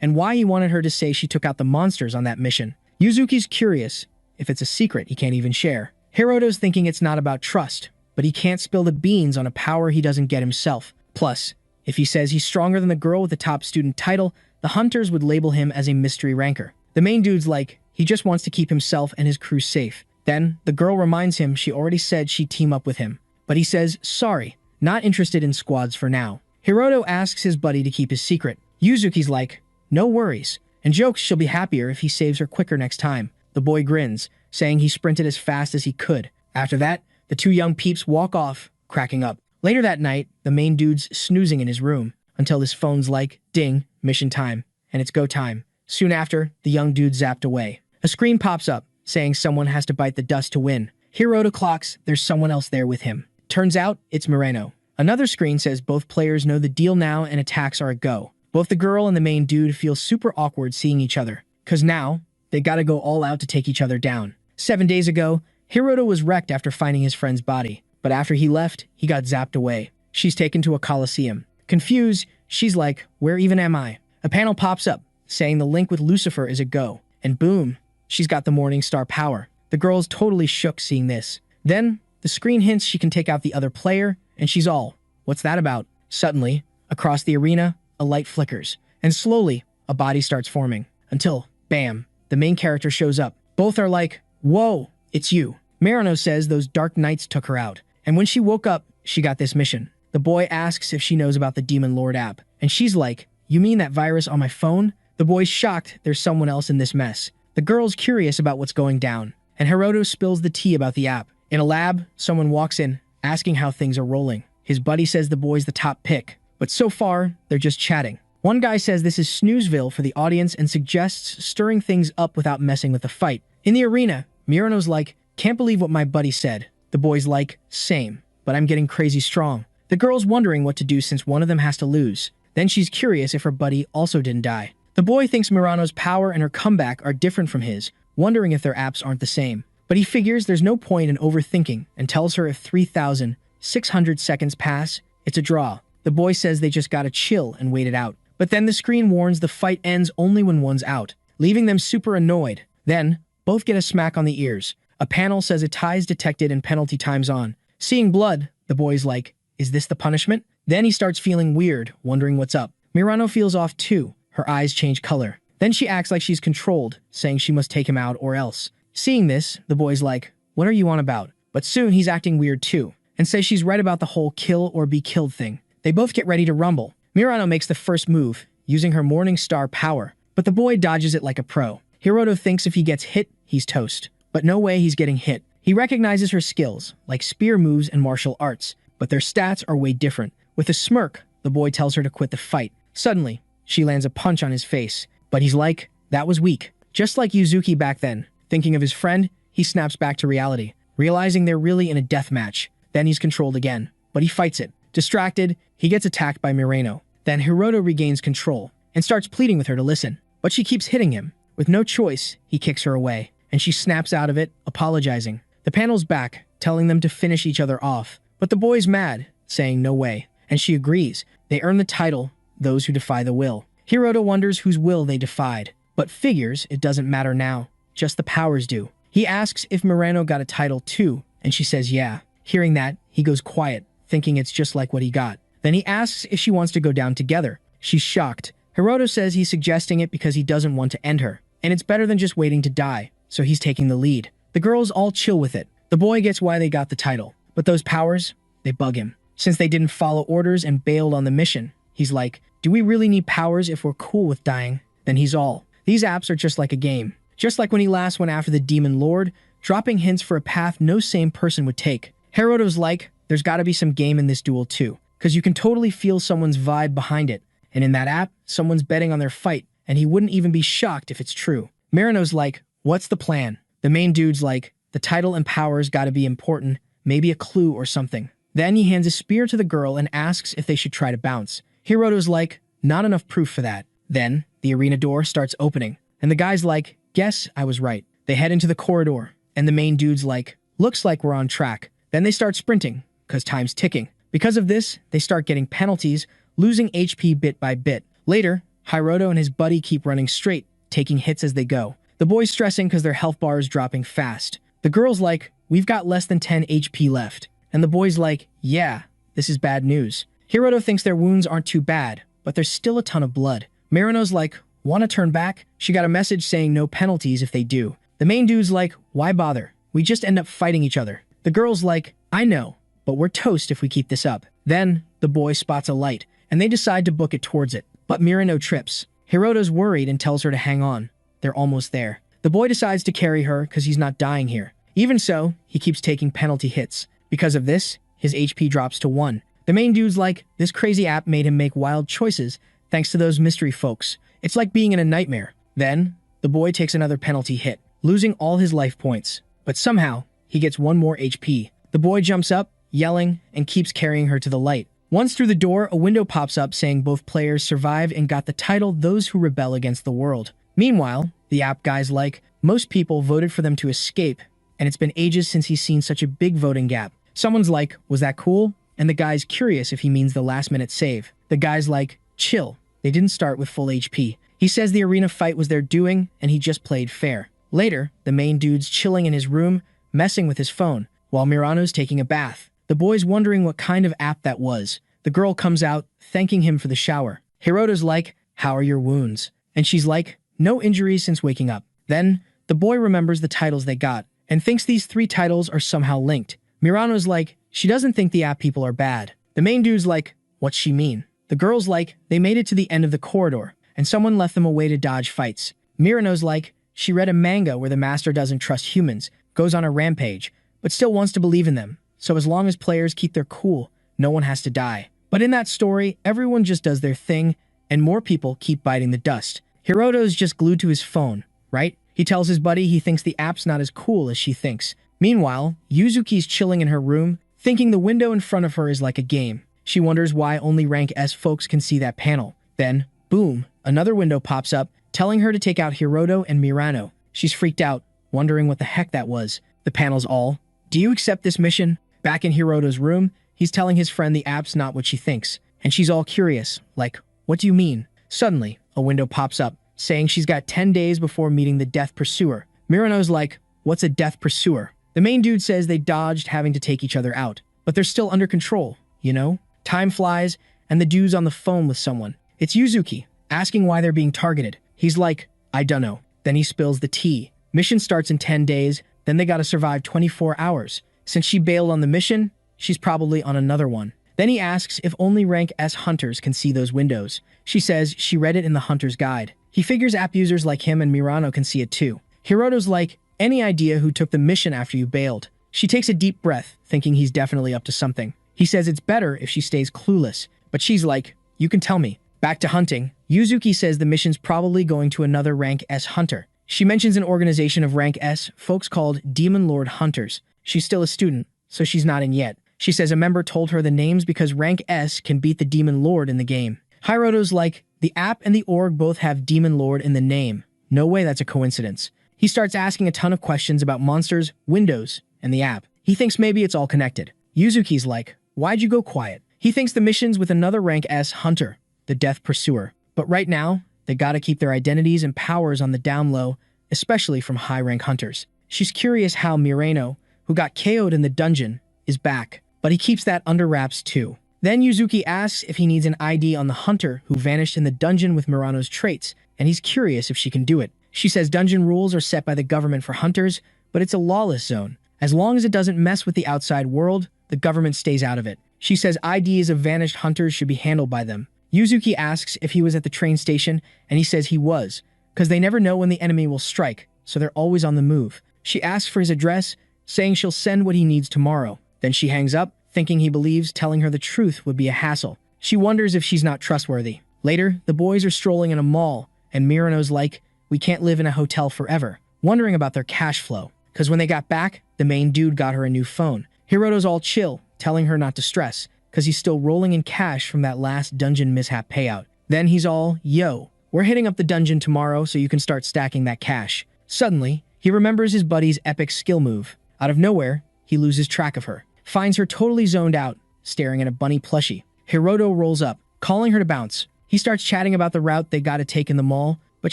and why he wanted her to say she took out the monsters on that mission. Yuzuki's curious if it's a secret he can't even share. Hiroto's thinking it's not about trust, but he can't spill the beans on a power he doesn't get himself. Plus, if he says he's stronger than the girl with the top student title, the hunters would label him as a mystery ranker. The main dude's like, he just wants to keep himself and his crew safe. Then, the girl reminds him she already said she'd team up with him. But he says, sorry, not interested in squads for now. Hiroto asks his buddy to keep his secret. Yuzuki's like, no worries, and jokes she'll be happier if he saves her quicker next time. The boy grins, saying he sprinted as fast as he could. After that, the two young peeps walk off, cracking up. Later that night, the main dude's snoozing in his room, until his phone's like, ding, mission time, and it's go time. Soon after, the young dude zapped away. A screen pops up, saying someone has to bite the dust to win. Hiroto clocks there's someone else there with him. Turns out, it's Moreno. Another screen says both players know the deal now and attacks are a go. Both the girl and the main dude feel super awkward seeing each other, cause now, they gotta go all out to take each other down. 7 days ago, Hiroto was wrecked after finding his friend's body, but after he left, he got zapped away. She's taken to a coliseum. Confused, she's like, where even am I? A panel pops up, saying the link with Lucifer is a go, and boom, she's got the Morning Star power. The girl's totally shook seeing this. Then, the screen hints she can take out the other player, and she's all, what's that about? Suddenly, across the arena, a light flickers, and slowly, a body starts forming, until, bam, the main character shows up. Both are like, whoa, it's you. Marino says those dark knights took her out, and when she woke up, she got this mission. The boy asks if she knows about the Demon Lord app, and she's like, you mean that virus on my phone? The boy's shocked there's someone else in this mess. The girl's curious about what's going down, and Hiroto spills the tea about the app. In a lab, someone walks in, asking how things are rolling. His buddy says the boy's the top pick, but so far, they're just chatting. One guy says this is Snoozeville for the audience and suggests stirring things up without messing with the fight. In the arena, Mirano's like, can't believe what my buddy said. The boy's like, same, but I'm getting crazy strong. The girl's wondering what to do since one of them has to lose. Then she's curious if her buddy also didn't die. The boy thinks Mirano's power and her comeback are different from his, wondering if their apps aren't the same. But he figures there's no point in overthinking and tells her if 3,600 seconds pass, it's a draw. The boy says they just gotta chill and wait it out. But then the screen warns the fight ends only when one's out, leaving them super annoyed. Then, both get a smack on the ears. A panel says a tie's detected and penalty time's on. Seeing blood, the boy's like, is this the punishment? Then he starts feeling weird, wondering what's up. Mirano feels off too. Her eyes change color. Then she acts like she's controlled, saying she must take him out or else. Seeing this, the boy's like, what are you on about? But soon he's acting weird too, and says she's right about the whole kill or be killed thing. They both get ready to rumble. Mirano makes the first move, using her Morning Star power, but the boy dodges it like a pro. Hiroto thinks if he gets hit, he's toast. But no way he's getting hit. He recognizes her skills, like spear moves and martial arts, but their stats are way different. With a smirk, the boy tells her to quit the fight. Suddenly, she lands a punch on his face, but he's like, that was weak. Just like Yuzuki back then. Thinking of his friend, he snaps back to reality, realizing they're really in a death match. Then he's controlled again, but he fights it. Distracted, he gets attacked by Mirano. Then Hiroto regains control and starts pleading with her to listen, but she keeps hitting him. With no choice, he kicks her away, and she snaps out of it, apologizing. The panel's back, telling them to finish each other off, but the boy's mad, saying no way, and she agrees. They earn the title, Those Who Defy the Will. Hiroto wonders whose will they defied, but figures it doesn't matter now, just the powers do. He asks if Mirano got a title too, and she says yeah. Hearing that, he goes quiet, thinking it's just like what he got. Then he asks if she wants to go down together. She's shocked. Hiroto says he's suggesting it because he doesn't want to end her, and it's better than just waiting to die, so he's taking the lead. The girls all chill with it. The boy gets why they got the title, but those powers, they bug him. Since they didn't follow orders and bailed on the mission, he's like, do we really need powers if we're cool with dying? Then he's all, These apps are just like a game. Just like when he last went after the Demon Lord, dropping hints for a path no sane person would take. Hiroto's like, there's gotta be some game in this duel too, because you can totally feel someone's vibe behind it. And in that app, someone's betting on their fight, and he wouldn't even be shocked if it's true. Marino's like, what's the plan? The main dude's like, the title and powers gotta be important, maybe a clue or something. Then he hands a spear to the girl and asks if they should try to bounce. Hiroto's like, not enough proof for that. Then, the arena door starts opening, and the guy's like, guess I was right. They head into the corridor, and the main dude's like, looks like we're on track. Then they start sprinting, because time's ticking. Because of this, they start getting penalties, losing HP bit by bit. Later, Hiroto and his buddy keep running straight, taking hits as they go. The boy's stressing because their health bar is dropping fast. The girl's like, we've got less than 10 HP left. And the boy's like, yeah, this is bad news. Hiroto thinks their wounds aren't too bad, but there's still a ton of blood. Marino's like, wanna turn back? She got a message saying no penalties if they do. The main dude's like, why bother? We just end up fighting each other. The girl's like, I know, but we're toast if we keep this up. Then, the boy spots a light, and they decide to book it towards it. But Marino trips. Hiroto's worried and tells her to hang on. They're almost there. The boy decides to carry her because he's not dying here. Even so, he keeps taking penalty hits. Because of this, his HP drops to 1. The main dude's like, this crazy app made him make wild choices thanks to those mystery folks. It's like being in a nightmare. Then, the boy takes another penalty hit, losing all his life points. But somehow, he gets 1 more HP. The boy jumps up, yelling, and keeps carrying her to the light. Once through the door, a window pops up saying both players survived and got the title Those Who Rebel Against the World. Meanwhile, the app guy's like, most people voted for them to escape, and it's been ages since he's seen such a big voting gap. Someone's like, was that cool? And the guy's curious if he means the last-minute save. The guy's like, chill. They didn't start with full HP. He says the arena fight was their doing, and he just played fair. Later, the main dude's chilling in his room, messing with his phone, while Mirano's taking a bath. The boy's wondering what kind of app that was. The girl comes out, thanking him for the shower. Hiroto's like, how are your wounds? And she's like, no injuries since waking up. Then, the boy remembers the titles they got, and thinks these 3 titles are somehow linked. Mirano's like, she doesn't think the app people are bad. The main dude's like, what's she mean? The girl's like, they made it to the end of the corridor, and someone left them a way to dodge fights. Mirano's like, she read a manga where the master doesn't trust humans, goes on a rampage, but still wants to believe in them. So as long as players keep their cool, no one has to die. But in that story, everyone just does their thing, and more people keep biting the dust. Hiroto's just glued to his phone, right? He tells his buddy he thinks the app's not as cool as she thinks. Meanwhile, Yuzuki's chilling in her room, thinking the window in front of her is like a game. She wonders why only rank S folks can see that panel. Then, boom, another window pops up, telling her to take out Hiroto and Mirano. She's freaked out, wondering what the heck that was. The panel's all, do you accept this mission? Back in Hiroto's room, he's telling his friend the app's not what she thinks. And she's all curious, like, what do you mean? Suddenly, a window pops up, saying she's got 10 days before meeting the Death Pursuer. Mirano's like, what's a Death Pursuer? The main dude says they dodged having to take each other out, but they're still under control, you know? Time flies, and the dude's on the phone with someone. It's Yuzuki, asking why they're being targeted. He's like, I dunno. Then he spills the tea. Mission starts in 10 days, then they gotta survive 24 hours. Since she bailed on the mission, she's probably on another one. Then he asks if only rank S hunters can see those windows. She says she read it in the hunter's guide. He figures app users like him and Mirano can see it too. Hiroto's like, any idea who took the mission after you bailed? She takes a deep breath, thinking he's definitely up to something. He says it's better if she stays clueless, but she's like, you can tell me. Back to hunting, Yuzuki says the mission's probably going to another rank S hunter. She mentions an organization of rank S folks called Demon Lord Hunters. She's still a student, so she's not in yet. She says a member told her the names because rank S can beat the Demon Lord in the game. Hiroto's like, the app and the org both have Demon Lord in the name. No way that's a coincidence. He starts asking a ton of questions about monsters, windows, and the app. He thinks maybe it's all connected. Yuzuki's like, why'd you go quiet? He thinks the mission's with another rank S hunter, the Death Pursuer. But right now, they gotta keep their identities and powers on the down low, especially from high-rank hunters. She's curious how Mirano, who got KO'd in the dungeon, is back, but he keeps that under wraps too. Then Yuzuki asks if he needs an ID on the hunter who vanished in the dungeon with Mirano's traits, and he's curious if she can do it. She says dungeon rules are set by the government for hunters, but it's a lawless zone. As long as it doesn't mess with the outside world, the government stays out of it. She says IDs of vanished hunters should be handled by them. Yuzuki asks if he was at the train station, and he says he was, because they never know when the enemy will strike, so they're always on the move. She asks for his address, saying she'll send what he needs tomorrow. Then she hangs up, thinking he believes telling her the truth would be a hassle. She wonders if she's not trustworthy. Later, the boys are strolling in a mall, and Mirano's like, we can't live in a hotel forever, wondering about their cash flow. Because when they got back, the main dude got her a new phone. Hiroto's all chill, telling her not to stress, because he's still rolling in cash from that last dungeon mishap payout. Then he's all, yo, we're hitting up the dungeon tomorrow so you can start stacking that cash. Suddenly, he remembers his buddy's epic skill move. Out of nowhere, he loses track of her. Finds her totally zoned out, staring at a bunny plushie. Hiroto rolls up, calling her to bounce. He starts chatting about the route they gotta take in the mall, but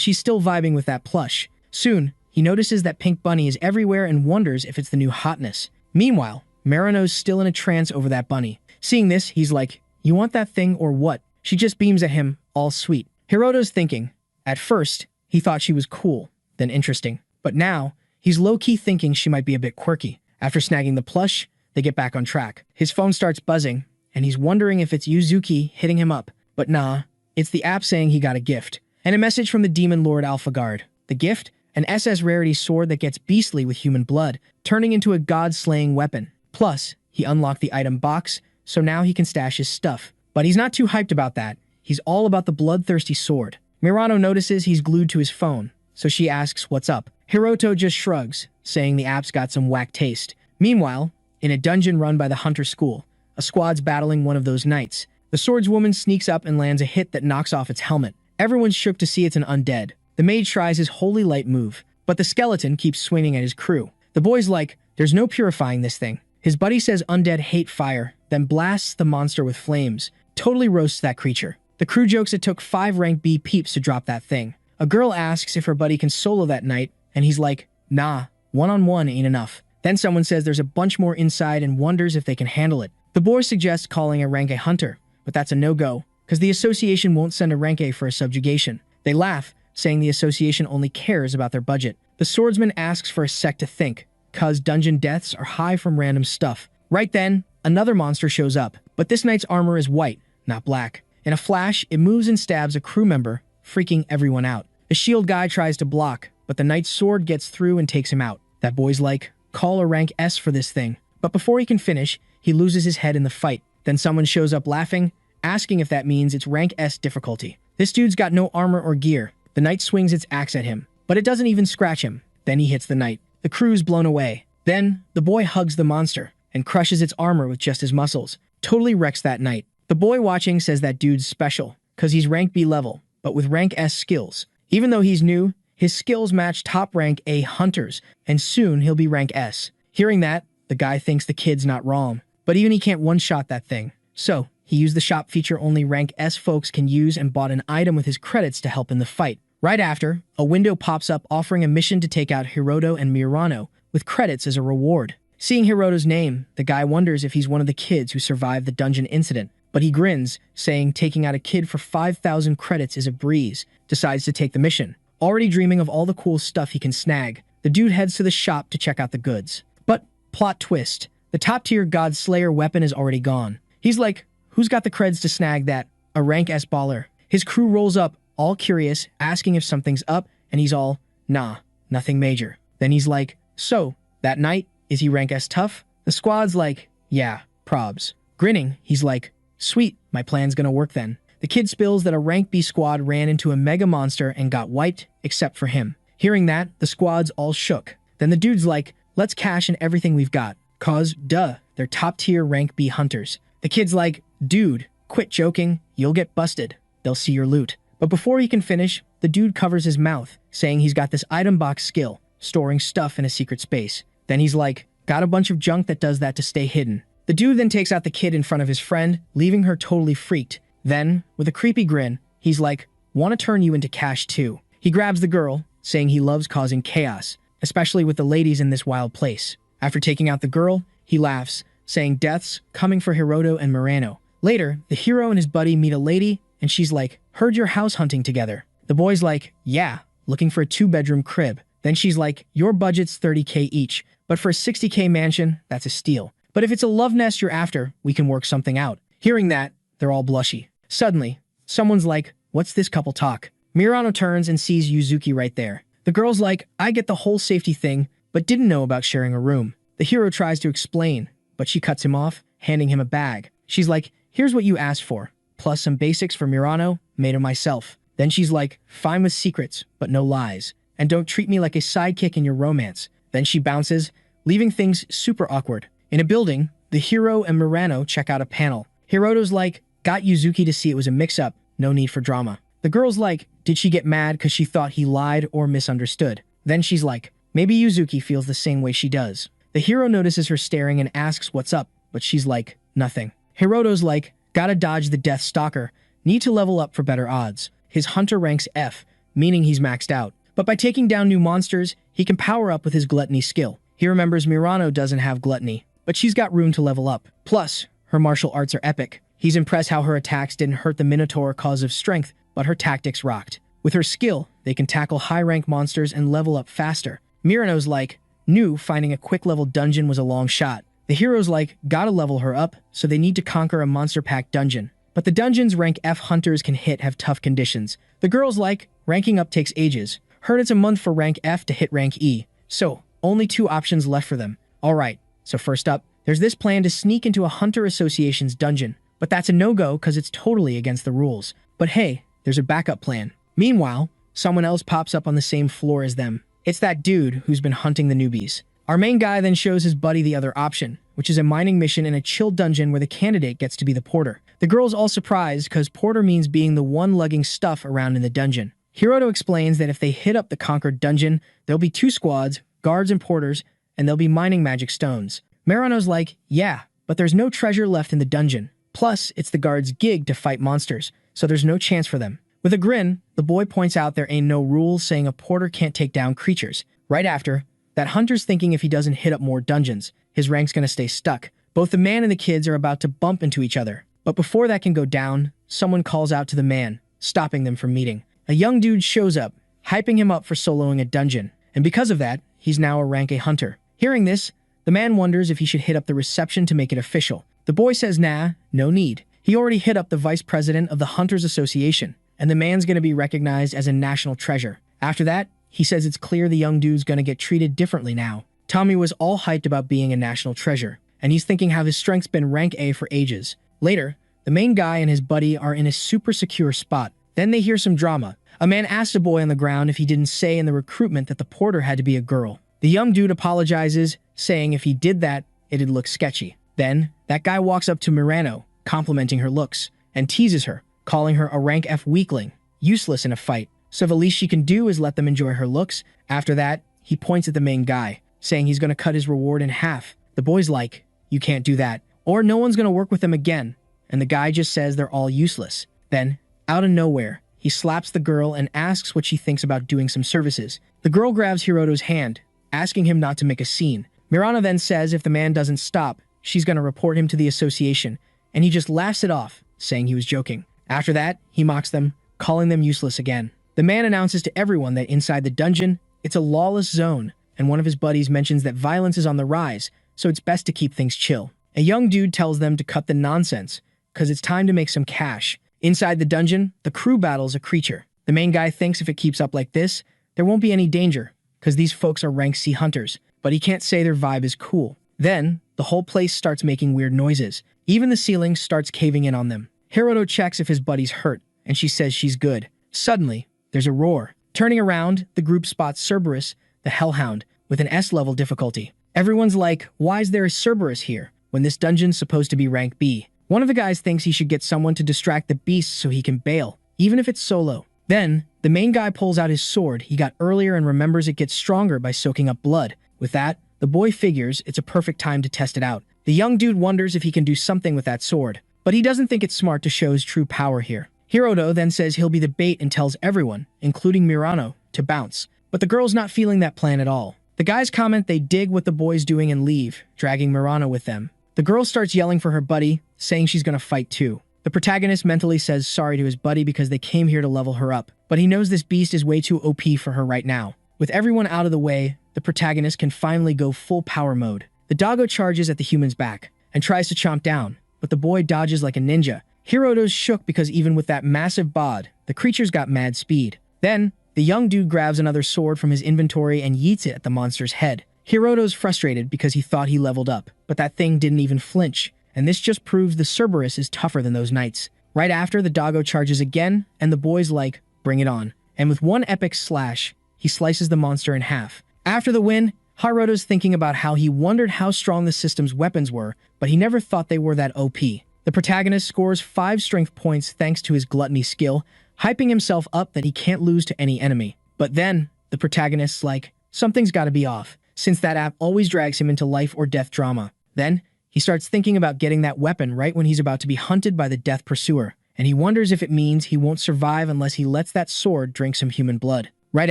she's still vibing with that plush. Soon, he notices that pink bunny is everywhere and wonders if it's the new hotness. Meanwhile, Marino's still in a trance over that bunny. Seeing this, he's like, you want that thing or what? She just beams at him, all sweet. Hiroto's thinking. At first, he thought she was cool, then interesting. But now, he's low-key thinking she might be a bit quirky. After snagging the plush, they get back on track. His phone starts buzzing, and he's wondering if it's Yuzuki hitting him up. But nah, it's the app saying he got a gift. And a message from the Demon Lord Alpha Guard. The gift? An SS rarity sword that gets beastly with human blood, turning into a god-slaying weapon. Plus, he unlocked the item box, so now he can stash his stuff. But he's not too hyped about that. He's all about the bloodthirsty sword. Mirano notices he's glued to his phone, so she asks what's up. Hiroto just shrugs, saying the app's got some whack taste. Meanwhile, in a dungeon run by the Hunter School, a squad's battling one of those knights. The swordswoman sneaks up and lands a hit that knocks off its helmet. Everyone's shook to see it's an undead. The mage tries his holy light move, but the skeleton keeps swinging at his crew. The boy's like, there's no purifying this thing. His buddy says undead hate fire, then blasts the monster with flames. Totally roasts that creature. The crew jokes it took 5 rank B peeps to drop that thing. A girl asks if her buddy can solo that night, and he's like, nah, one-on-one ain't enough. Then someone says there's a bunch more inside and wonders if they can handle it. The boy suggests calling a rank A hunter, but that's a no-go, because the association won't send a rank A for a subjugation. They laugh, saying the association only cares about their budget. The swordsman asks for a sec to think, cause dungeon deaths are high from random stuff. Right then, another monster shows up, but this knight's armor is white, not black. In a flash, it moves and stabs a crew member, freaking everyone out. The shield guy tries to block, but the knight's sword gets through and takes him out. That boy's like, call a rank S for this thing. But before he can finish, he loses his head in the fight. Then someone shows up laughing, asking if that means it's rank S difficulty. This dude's got no armor or gear. The knight swings its axe at him, but it doesn't even scratch him. Then he hits the knight. The crew's blown away. Then, the boy hugs the monster and crushes its armor with just his muscles. Totally wrecks that knight. The boy watching says that dude's special, cause he's rank B level, but with rank S skills. Even though he's new, his skills match top rank A hunters, and soon he'll be rank S. Hearing that, the guy thinks the kid's not wrong, but even he can't one-shot that thing. So, he used the shop feature only rank S folks can use and bought an item with his credits to help in the fight. Right after, a window pops up offering a mission to take out Hiroto and Mirano, with credits as a reward. Seeing Hiroto's name, the guy wonders if he's one of the kids who survived the dungeon incident, but he grins, saying taking out a kid for 5,000 credits is a breeze, decides to take the mission. Already dreaming of all the cool stuff he can snag, the dude heads to the shop to check out the goods. But, plot twist, the top-tier God Slayer weapon is already gone. He's like, who's got the creds to snag that? A rank S baller. His crew rolls up, all curious, asking if something's up, and he's all, nah, nothing major. Then he's like, so, that night, is he rank S tough? The squad's like, yeah, probs. Grinning, he's like, sweet, my plan's gonna work then. The kid spills that a rank B squad ran into a mega monster and got wiped, except for him. Hearing that, the squad's all shook. Then the dude's like, let's cash in everything we've got, cause, duh, they're top-tier rank B hunters. The kid's like, dude, quit joking, you'll get busted. They'll see your loot. But before he can finish, the dude covers his mouth, saying he's got this item box skill, storing stuff in a secret space. Then he's like, got a bunch of junk that does that to stay hidden. The dude then takes out the kid in front of his friend, leaving her totally freaked. Then, with a creepy grin, he's like, wanna turn you into cash too. He grabs the girl, saying he loves causing chaos, especially with the ladies in this wild place. After taking out the girl, he laughs, saying death's coming for Hiroto and Mirano. Later, the hero and his buddy meet a lady, and she's like, heard you're house hunting together. The boy's like, yeah, looking for a 2-bedroom crib. Then she's like, your budget's 30K each, but for a 60K mansion, that's a steal. But if it's a love nest you're after, we can work something out. Hearing that, they're all blushy. Suddenly, someone's like, what's this couple talk? Murano turns and sees Yuzuki right there. The girl's like, I get the whole safety thing, but didn't know about sharing a room. The hero tries to explain, but she cuts him off, handing him a bag. She's like, here's what you asked for, plus some basics for Murano, made of myself. Then she's like, fine with secrets, but no lies. And don't treat me like a sidekick in your romance. Then she bounces, leaving things super awkward. In a building, the hero and Murano check out a panel. Hiroto's like, got Yuzuki to see it was a mix-up, no need for drama. The girl's like, did she get mad because she thought he lied or misunderstood? Then she's like, maybe Yuzuki feels the same way she does. The hero notices her staring and asks what's up, but she's like, nothing. Hiroto's like, gotta dodge the Death Stalker, need to level up for better odds. His hunter ranks F, meaning he's maxed out. But by taking down new monsters, he can power up with his gluttony skill. He remembers Murano doesn't have gluttony, but she's got room to level up. Plus, her martial arts are epic. He's impressed how her attacks didn't hurt the Minotaur cause of strength, but her tactics rocked. With her skill, they can tackle high-rank monsters and level up faster. Murano's like, knew finding a quick-level dungeon was a long shot. The hero's like, gotta level her up, so they need to conquer a monster-packed dungeon. But the dungeons rank F hunters can hit have tough conditions. The girl's like, ranking up takes ages. Heard it's a month for rank F to hit rank E. So, only 2 options left for them. Alright, so first up, there's this plan to sneak into a Hunter Association's dungeon. But that's a no-go because it's totally against the rules. But hey, there's a backup plan. Meanwhile, someone else pops up on the same floor as them. It's that dude who's been hunting the newbies. Our main guy then shows his buddy the other option, which is a mining mission in a chill dungeon where the candidate gets to be the porter. The girl's all surprised because porter means being the one lugging stuff around in the dungeon. Hiroto explains that if they hit up the conquered dungeon, there'll be 2 squads, guards and porters, and they'll be mining magic stones. Murano's like, yeah, but there's no treasure left in the dungeon. Plus, it's the guards' gig to fight monsters, so there's no chance for them. With a grin, the boy points out there ain't no rules saying a porter can't take down creatures. Right after, that hunter's thinking if he doesn't hit up more dungeons, his rank's gonna stay stuck. Both the man and the kids are about to bump into each other. But before that can go down, someone calls out to the man, stopping them from meeting. A young dude shows up, hyping him up for soloing a dungeon, and because of that, he's now a rank A hunter. Hearing this, the man wonders if he should hit up the reception to make it official. The boy says nah, no need. He already hit up the vice president of the Hunters Association, and the man's gonna be recognized as a national treasure. After that, he says it's clear the young dude's gonna get treated differently now. Tommy was all hyped about being a national treasure, and he's thinking how his strength's been rank A for ages. Later, the main guy and his buddy are in a super secure spot. Then they hear some drama. A man asked a boy on the ground if he didn't say in the recruitment that the porter had to be a girl. The young dude apologizes, saying if he did that, it'd look sketchy. Then, that guy walks up to Murano, complimenting her looks, and teases her, calling her a rank F weakling, useless in a fight. So the least she can do is let them enjoy her looks. After that, he points at the main guy, saying he's gonna cut his reward in half. The boy's like, you can't do that, or no one's gonna work with them again. And the guy just says they're all useless. Then, out of nowhere, he slaps the girl and asks what she thinks about doing some services. The girl grabs Hiroto's hand, asking him not to make a scene. Murano then says if the man doesn't stop, she's gonna report him to the association, and he just laughs it off, saying he was joking. After that, he mocks them, calling them useless again. The man announces to everyone that inside the dungeon, it's a lawless zone, and one of his buddies mentions that violence is on the rise, so it's best to keep things chill. A young dude tells them to cut the nonsense, because it's time to make some cash. Inside the dungeon, the crew battles a creature. The main guy thinks if it keeps up like this, there won't be any danger, because these folks are rank C hunters, but he can't say their vibe is cool. Then, the whole place starts making weird noises. Even the ceiling starts caving in on them. Hiroto checks if his buddy's hurt, and she says she's good. Suddenly, there's a roar. Turning around, the group spots Cerberus, the Hellhound, with an S-level difficulty. Everyone's like, why is there a Cerberus here, when this dungeon's supposed to be rank B? One of the guys thinks he should get someone to distract the beast so he can bail, even if it's solo. Then, the main guy pulls out his sword he got earlier and remembers it gets stronger by soaking up blood. With that, the boy figures it's a perfect time to test it out. The young dude wonders if he can do something with that sword, but he doesn't think it's smart to show his true power here. Hiroto then says he'll be the bait and tells everyone, including Murano, to bounce. But the girl's not feeling that plan at all. The guys comment they dig what the boy's doing and leave, dragging Murano with them. The girl starts yelling for her buddy, saying she's gonna fight too. The protagonist mentally says sorry to his buddy because they came here to level her up, but he knows this beast is way too OP for her right now. With everyone out of the way, the protagonist can finally go full power mode. The doggo charges at the human's back and tries to chomp down, but the boy dodges like a ninja. Hiroto's shook because even with that massive bod, the creature's got mad speed. Then, the young dude grabs another sword from his inventory and yeets it at the monster's head. Hiroto's frustrated because he thought he leveled up, but that thing didn't even flinch, and this just proves the Cerberus is tougher than those knights. Right after, the doggo charges again, and the boy's like, bring it on. And with one epic slash, he slices the monster in half. After the win, Hiroto's thinking about how he wondered how strong the system's weapons were, but he never thought they were that OP. The protagonist scores 5 strength points thanks to his gluttony skill, hyping himself up that he can't lose to any enemy. But then, the protagonist's like, something's gotta be off, since that app always drags him into life or death drama. Then, he starts thinking about getting that weapon right when he's about to be hunted by the death pursuer, and he wonders if it means he won't survive unless he lets that sword drink some human blood. Right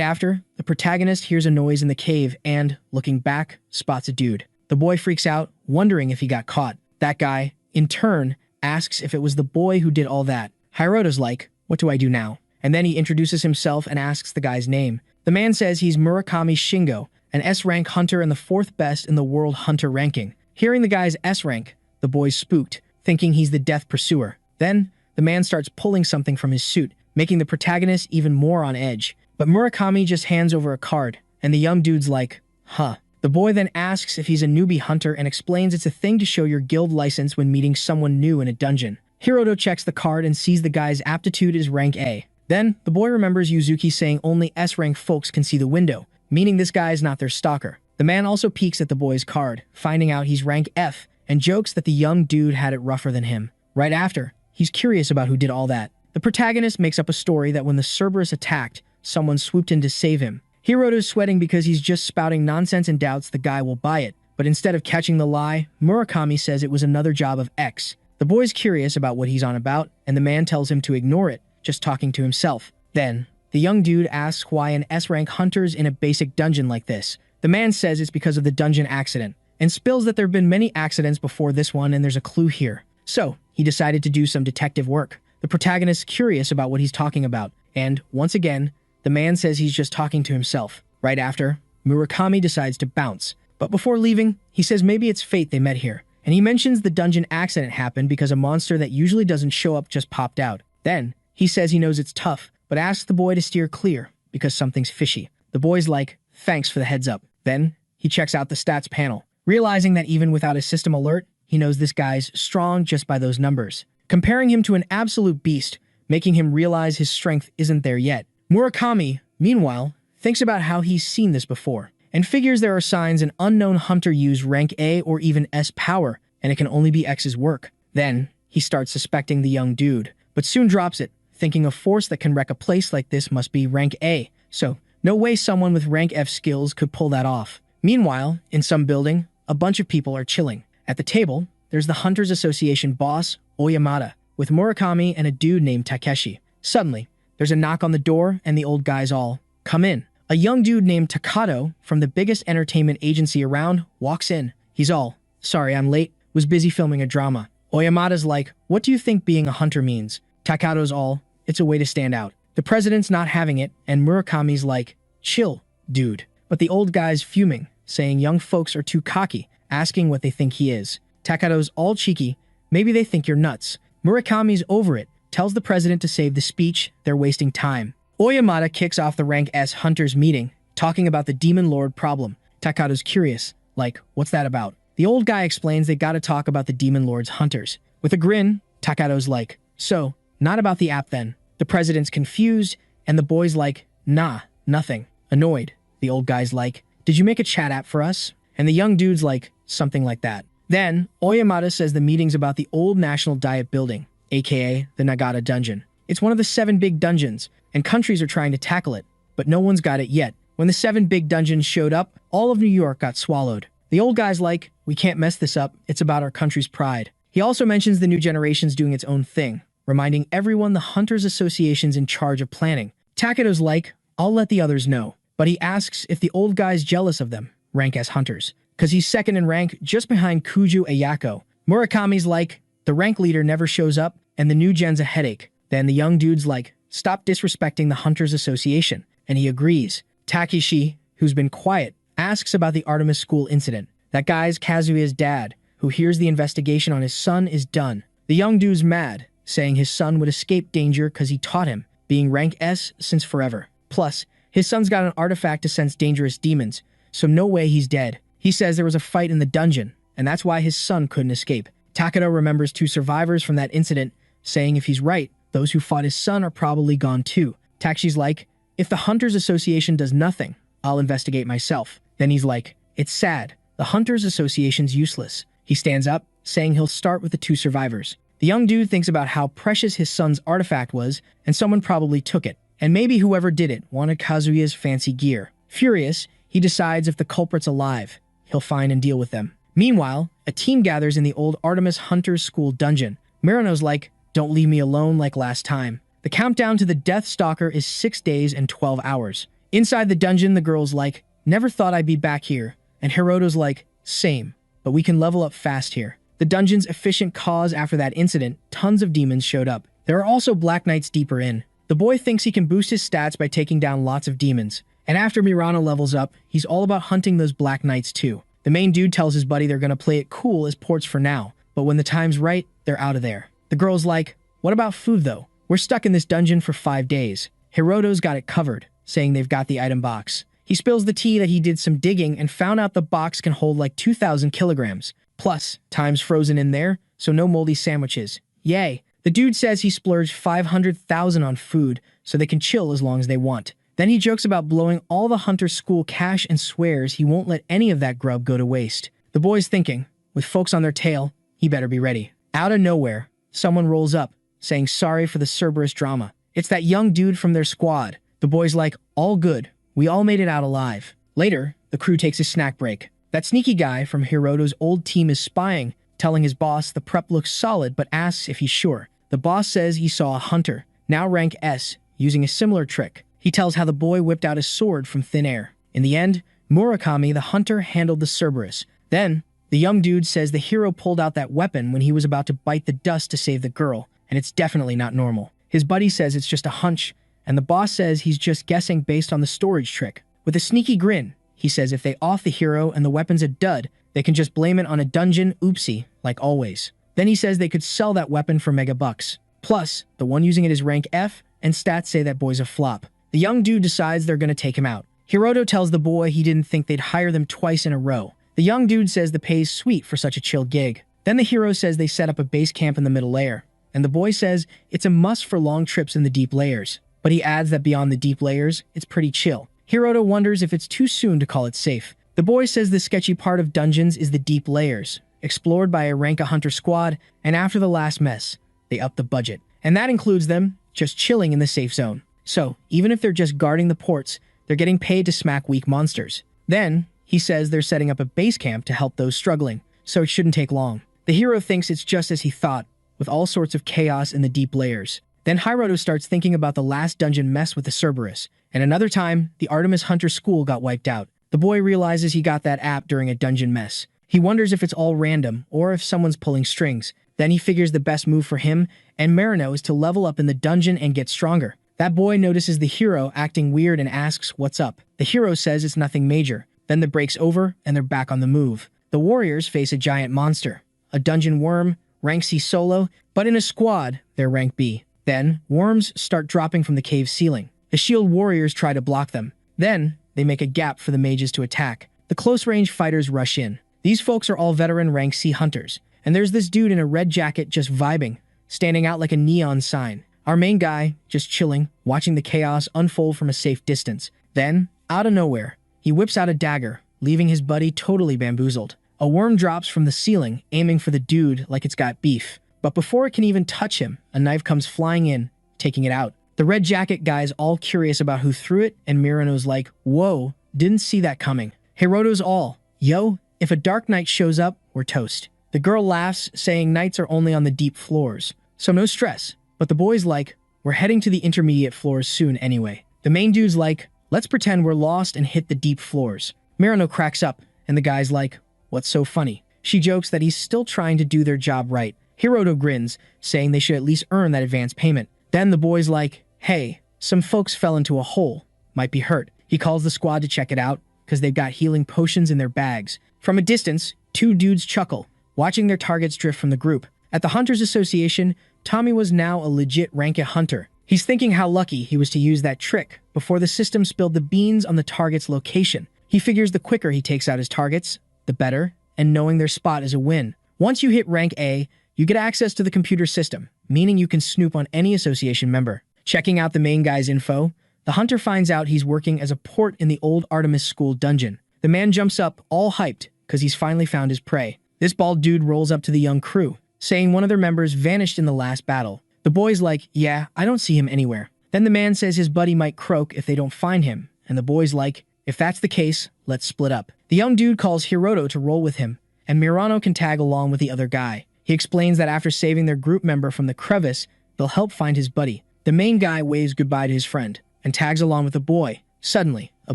after, the protagonist hears a noise in the cave and, looking back, spots a dude. The boy freaks out, wondering if he got caught. That guy, in turn, asks if it was the boy who did all that. Hiroto's like, what do I do now? And then he introduces himself and asks the guy's name. The man says he's Murakami Shingo, an S-rank hunter and the 4th best in the world hunter ranking. Hearing the guy's S-rank, the boy's spooked, thinking he's the death pursuer. Then, the man starts pulling something from his suit, making the protagonist even more on edge. But Murakami just hands over a card, and the young dude's like, huh. The boy then asks if he's a newbie hunter and explains it's a thing to show your guild license when meeting someone new in a dungeon. Hiroto checks the card and sees the guy's aptitude is rank A. Then, the boy remembers Yuzuki saying only S-rank folks can see the window, meaning this guy is not their stalker. The man also peeks at the boy's card, finding out he's rank F, and jokes that the young dude had it rougher than him. Right after, he's curious about who did all that. The protagonist makes up a story that when the Cerberus attacked, someone swooped in to save him. Hiroto's sweating because he's just spouting nonsense and doubts the guy will buy it. But instead of catching the lie, Murakami says it was another job of X. The boy's curious about what he's on about, and the man tells him to ignore it, just talking to himself. Then, the young dude asks why an S-rank hunter's in a basic dungeon like this. The man says it's because of the dungeon accident, and spills that there have been many accidents before this one and there's a clue here. So, he decided to do some detective work. The protagonist's curious about what he's talking about, and, once again, the man says he's just talking to himself. Right after, Murakami decides to bounce. But before leaving, he says maybe it's fate they met here. And he mentions the dungeon accident happened because a monster that usually doesn't show up just popped out. Then, he says he knows it's tough, but asks the boy to steer clear because something's fishy. The boy's like, thanks for the heads up. Then, he checks out the stats panel, realizing that even without a system alert, he knows this guy's strong just by those numbers, comparing him to an absolute beast, making him realize his strength isn't there yet. Murakami, meanwhile, thinks about how he's seen this before, and figures there are signs an unknown hunter used rank A or even S power, and it can only be X's work. Then, he starts suspecting the young dude, but soon drops it, thinking a force that can wreck a place like this must be rank A, so no way someone with rank F skills could pull that off. Meanwhile, in some building, a bunch of people are chilling. At the table, there's the Hunters Association boss, Oyamada, with Murakami and a dude named Takeshi. Suddenly, there's a knock on the door and the old guys all, come in. A young dude named Takato, from the biggest entertainment agency around, walks in. He's all, sorry I'm late, was busy filming a drama. Oyamada's like, what do you think being a hunter means? Takato's all, it's a way to stand out. The president's not having it, and Murakami's like, chill, dude. But the old guy's fuming, saying young folks are too cocky, asking what they think he is. Takato's all cheeky, maybe they think you're nuts. Murakami's over it, tells the president to save the speech, they're wasting time. Oyamada kicks off the rank S hunters meeting, talking about the demon lord problem. Takato's curious, like, what's that about? The old guy explains they gotta talk about the demon lord's hunters. With a grin, Takato's like, so, not about the app then. The president's confused, and the boy's like, nah, nothing. Annoyed, the old guy's like, did you make a chat app for us? And the young dude's like, something like that. Then, Oyamada says the meeting's about the old National Diet Building, aka the Nagata Dungeon. It's one of the 7 big dungeons, and countries are trying to tackle it, but no one's got it yet. When the 7 big dungeons showed up, all of New York got swallowed. The old guy's like, we can't mess this up, it's about our country's pride. He also mentions the new generation's doing its own thing, reminding everyone the Hunters Association's in charge of planning. Takato's like, I'll let the others know, but he asks if the old guy's jealous of them, rank as hunters, because he's second in rank just behind Kuju Ayako. Murakami's like, the rank leader never shows up, and the new gen's a headache. Then the young dude's like, stop disrespecting the Hunters Association, and he agrees. Takeshi, who's been quiet, asks about the Artemis School incident. That guy's Kazuya's dad, who hears the investigation on his son is done. The young dude's mad, saying his son would escape danger because he taught him, being rank S since forever. Plus, his son's got an artifact to sense dangerous demons, so no way he's dead. He says there was a fight in the dungeon, and that's why his son couldn't escape. Takeda remembers 2 survivors from that incident, saying if he's right, those who fought his son are probably gone too. Takshi's like, if the Hunters Association does nothing, I'll investigate myself. Then he's like, it's sad. The Hunters Association's useless. He stands up, saying he'll start with the 2 survivors. The young dude thinks about how precious his son's artifact was, and someone probably took it. And maybe whoever did it wanted Kazuya's fancy gear. Furious, he decides if the culprit's alive, he'll find and deal with them. Meanwhile, a team gathers in the old Artemis Hunter's School dungeon. Mirano's like, don't leave me alone like last time. The countdown to the Death Stalker is 6 days and 12 hours. Inside the dungeon, the girl's like, never thought I'd be back here. And Hiroto's like, same, but we can level up fast here. The dungeon's efficient cause after that incident, tons of demons showed up. There are also Black Knights deeper in. The boy thinks he can boost his stats by taking down lots of demons. And after Mirano levels up, he's all about hunting those Black Knights too. The main dude tells his buddy they're gonna play it cool as ports for now, but when the time's right, they're out of there. The girl's like, what about food though? We're stuck in this dungeon for 5 days. Hiroto's got it covered, saying they've got the item box. He spills the tea that he did some digging and found out the box can hold like 2,000 kilograms. Plus, time's frozen in there, so no moldy sandwiches. Yay. The dude says he splurged 500,000 on food, so they can chill as long as they want. Then he jokes about blowing all the Hunter's School cash and swears he won't let any of that grub go to waste. The boy's thinking, with folks on their tail, he better be ready. Out of nowhere, someone rolls up, saying sorry for the Cerberus drama. It's that young dude from their squad. The boy's like, all good. We all made it out alive. Later, the crew takes a snack break. That sneaky guy from Hiroto's old team is spying, telling his boss the prep looks solid but asks if he's sure. The boss says he saw a hunter, now rank S, using a similar trick. He tells how the boy whipped out his sword from thin air. In the end, Murakami the hunter handled the Cerberus. Then, the young dude says the hero pulled out that weapon when he was about to bite the dust to save the girl, and it's definitely not normal. His buddy says it's just a hunch, and the boss says he's just guessing based on the storage trick. With a sneaky grin, he says if they off the hero and the weapon's a dud, they can just blame it on a dungeon oopsie, like always. Then he says they could sell that weapon for mega bucks. Plus, the one using it is rank F, and stats say that boy's a flop. The young dude decides they're gonna take him out. Hiroto tells the boy he didn't think they'd hire them twice in a row. The young dude says the pay's sweet for such a chill gig. Then the hero says they set up a base camp in the middle layer, and the boy says it's a must for long trips in the deep layers. But he adds that beyond the deep layers, it's pretty chill. Hiroto wonders if it's too soon to call it safe. The boy says the sketchy part of dungeons is the deep layers, explored by a rank hunter squad, and after the last mess, they upped the budget. And that includes them just chilling in the safe zone. So, even if they're just guarding the ports, they're getting paid to smack weak monsters. Then, he says they're setting up a base camp to help those struggling, so it shouldn't take long. The hero thinks it's just as he thought, with all sorts of chaos in the deep layers. Then Hiroto starts thinking about the last dungeon mess with the Cerberus, and another time, the Artemis Hunter School got wiped out. The boy realizes he got that app during a dungeon mess. He wonders if it's all random, or if someone's pulling strings. Then he figures the best move for him and Marino is to level up in the dungeon and get stronger. That boy notices the hero acting weird and asks what's up. The hero says it's nothing major. Then the break's over and they're back on the move. The warriors face a giant monster, a dungeon worm, rank C solo, but in a squad, they're rank B. Then, worms start dropping from the cave ceiling. The shield warriors try to block them. Then, they make a gap for the mages to attack. The close-range fighters rush in. These folks are all veteran rank C hunters. And there's this dude in a red jacket just vibing, standing out like a neon sign. Our main guy, just chilling, watching the chaos unfold from a safe distance. Then, out of nowhere, he whips out a dagger, leaving his buddy totally bamboozled. A worm drops from the ceiling, aiming for the dude like it's got beef. But before it can even touch him, a knife comes flying in, taking it out. The red jacket guy's all curious about who threw it, and Mirano's like, whoa, didn't see that coming. Hiroto's all, yo, if a dark knight shows up, we're toast. The girl laughs, saying knights are only on the deep floors, so no stress. But the boy's like, we're heading to the intermediate floors soon anyway. The main dude's like, let's pretend we're lost and hit the deep floors. Mirano cracks up, and the guy's like, what's so funny? She jokes that he's still trying to do their job right. Hiroto grins, saying they should at least earn that advance payment. Then the boy's like, hey, some folks fell into a hole. Might be hurt. He calls the squad to check it out, because they've got healing potions in their bags. From a distance, two dudes chuckle, watching their targets drift from the group. At the Hunters Association, Tommy was now a legit rank hunter. He's thinking how lucky he was to use that trick before the system spilled the beans on the target's location. He figures the quicker he takes out his targets, the better, and knowing their spot is a win. Once you hit rank A, you get access to the computer system, meaning you can snoop on any association member. Checking out the main guy's info, the hunter finds out he's working as a port in the old Artemis School dungeon. The man jumps up, all hyped, because he's finally found his prey. This bald dude rolls up to the young crew, saying one of their members vanished in the last battle. The boy's like, yeah, I don't see him anywhere. Then the man says his buddy might croak if they don't find him, and the boy's like, if that's the case, let's split up. The young dude calls Hiroto to roll with him, and Murano can tag along with the other guy. He explains that after saving their group member from the crevice, they'll help find his buddy. The main guy waves goodbye to his friend, and tags along with the boy. Suddenly, a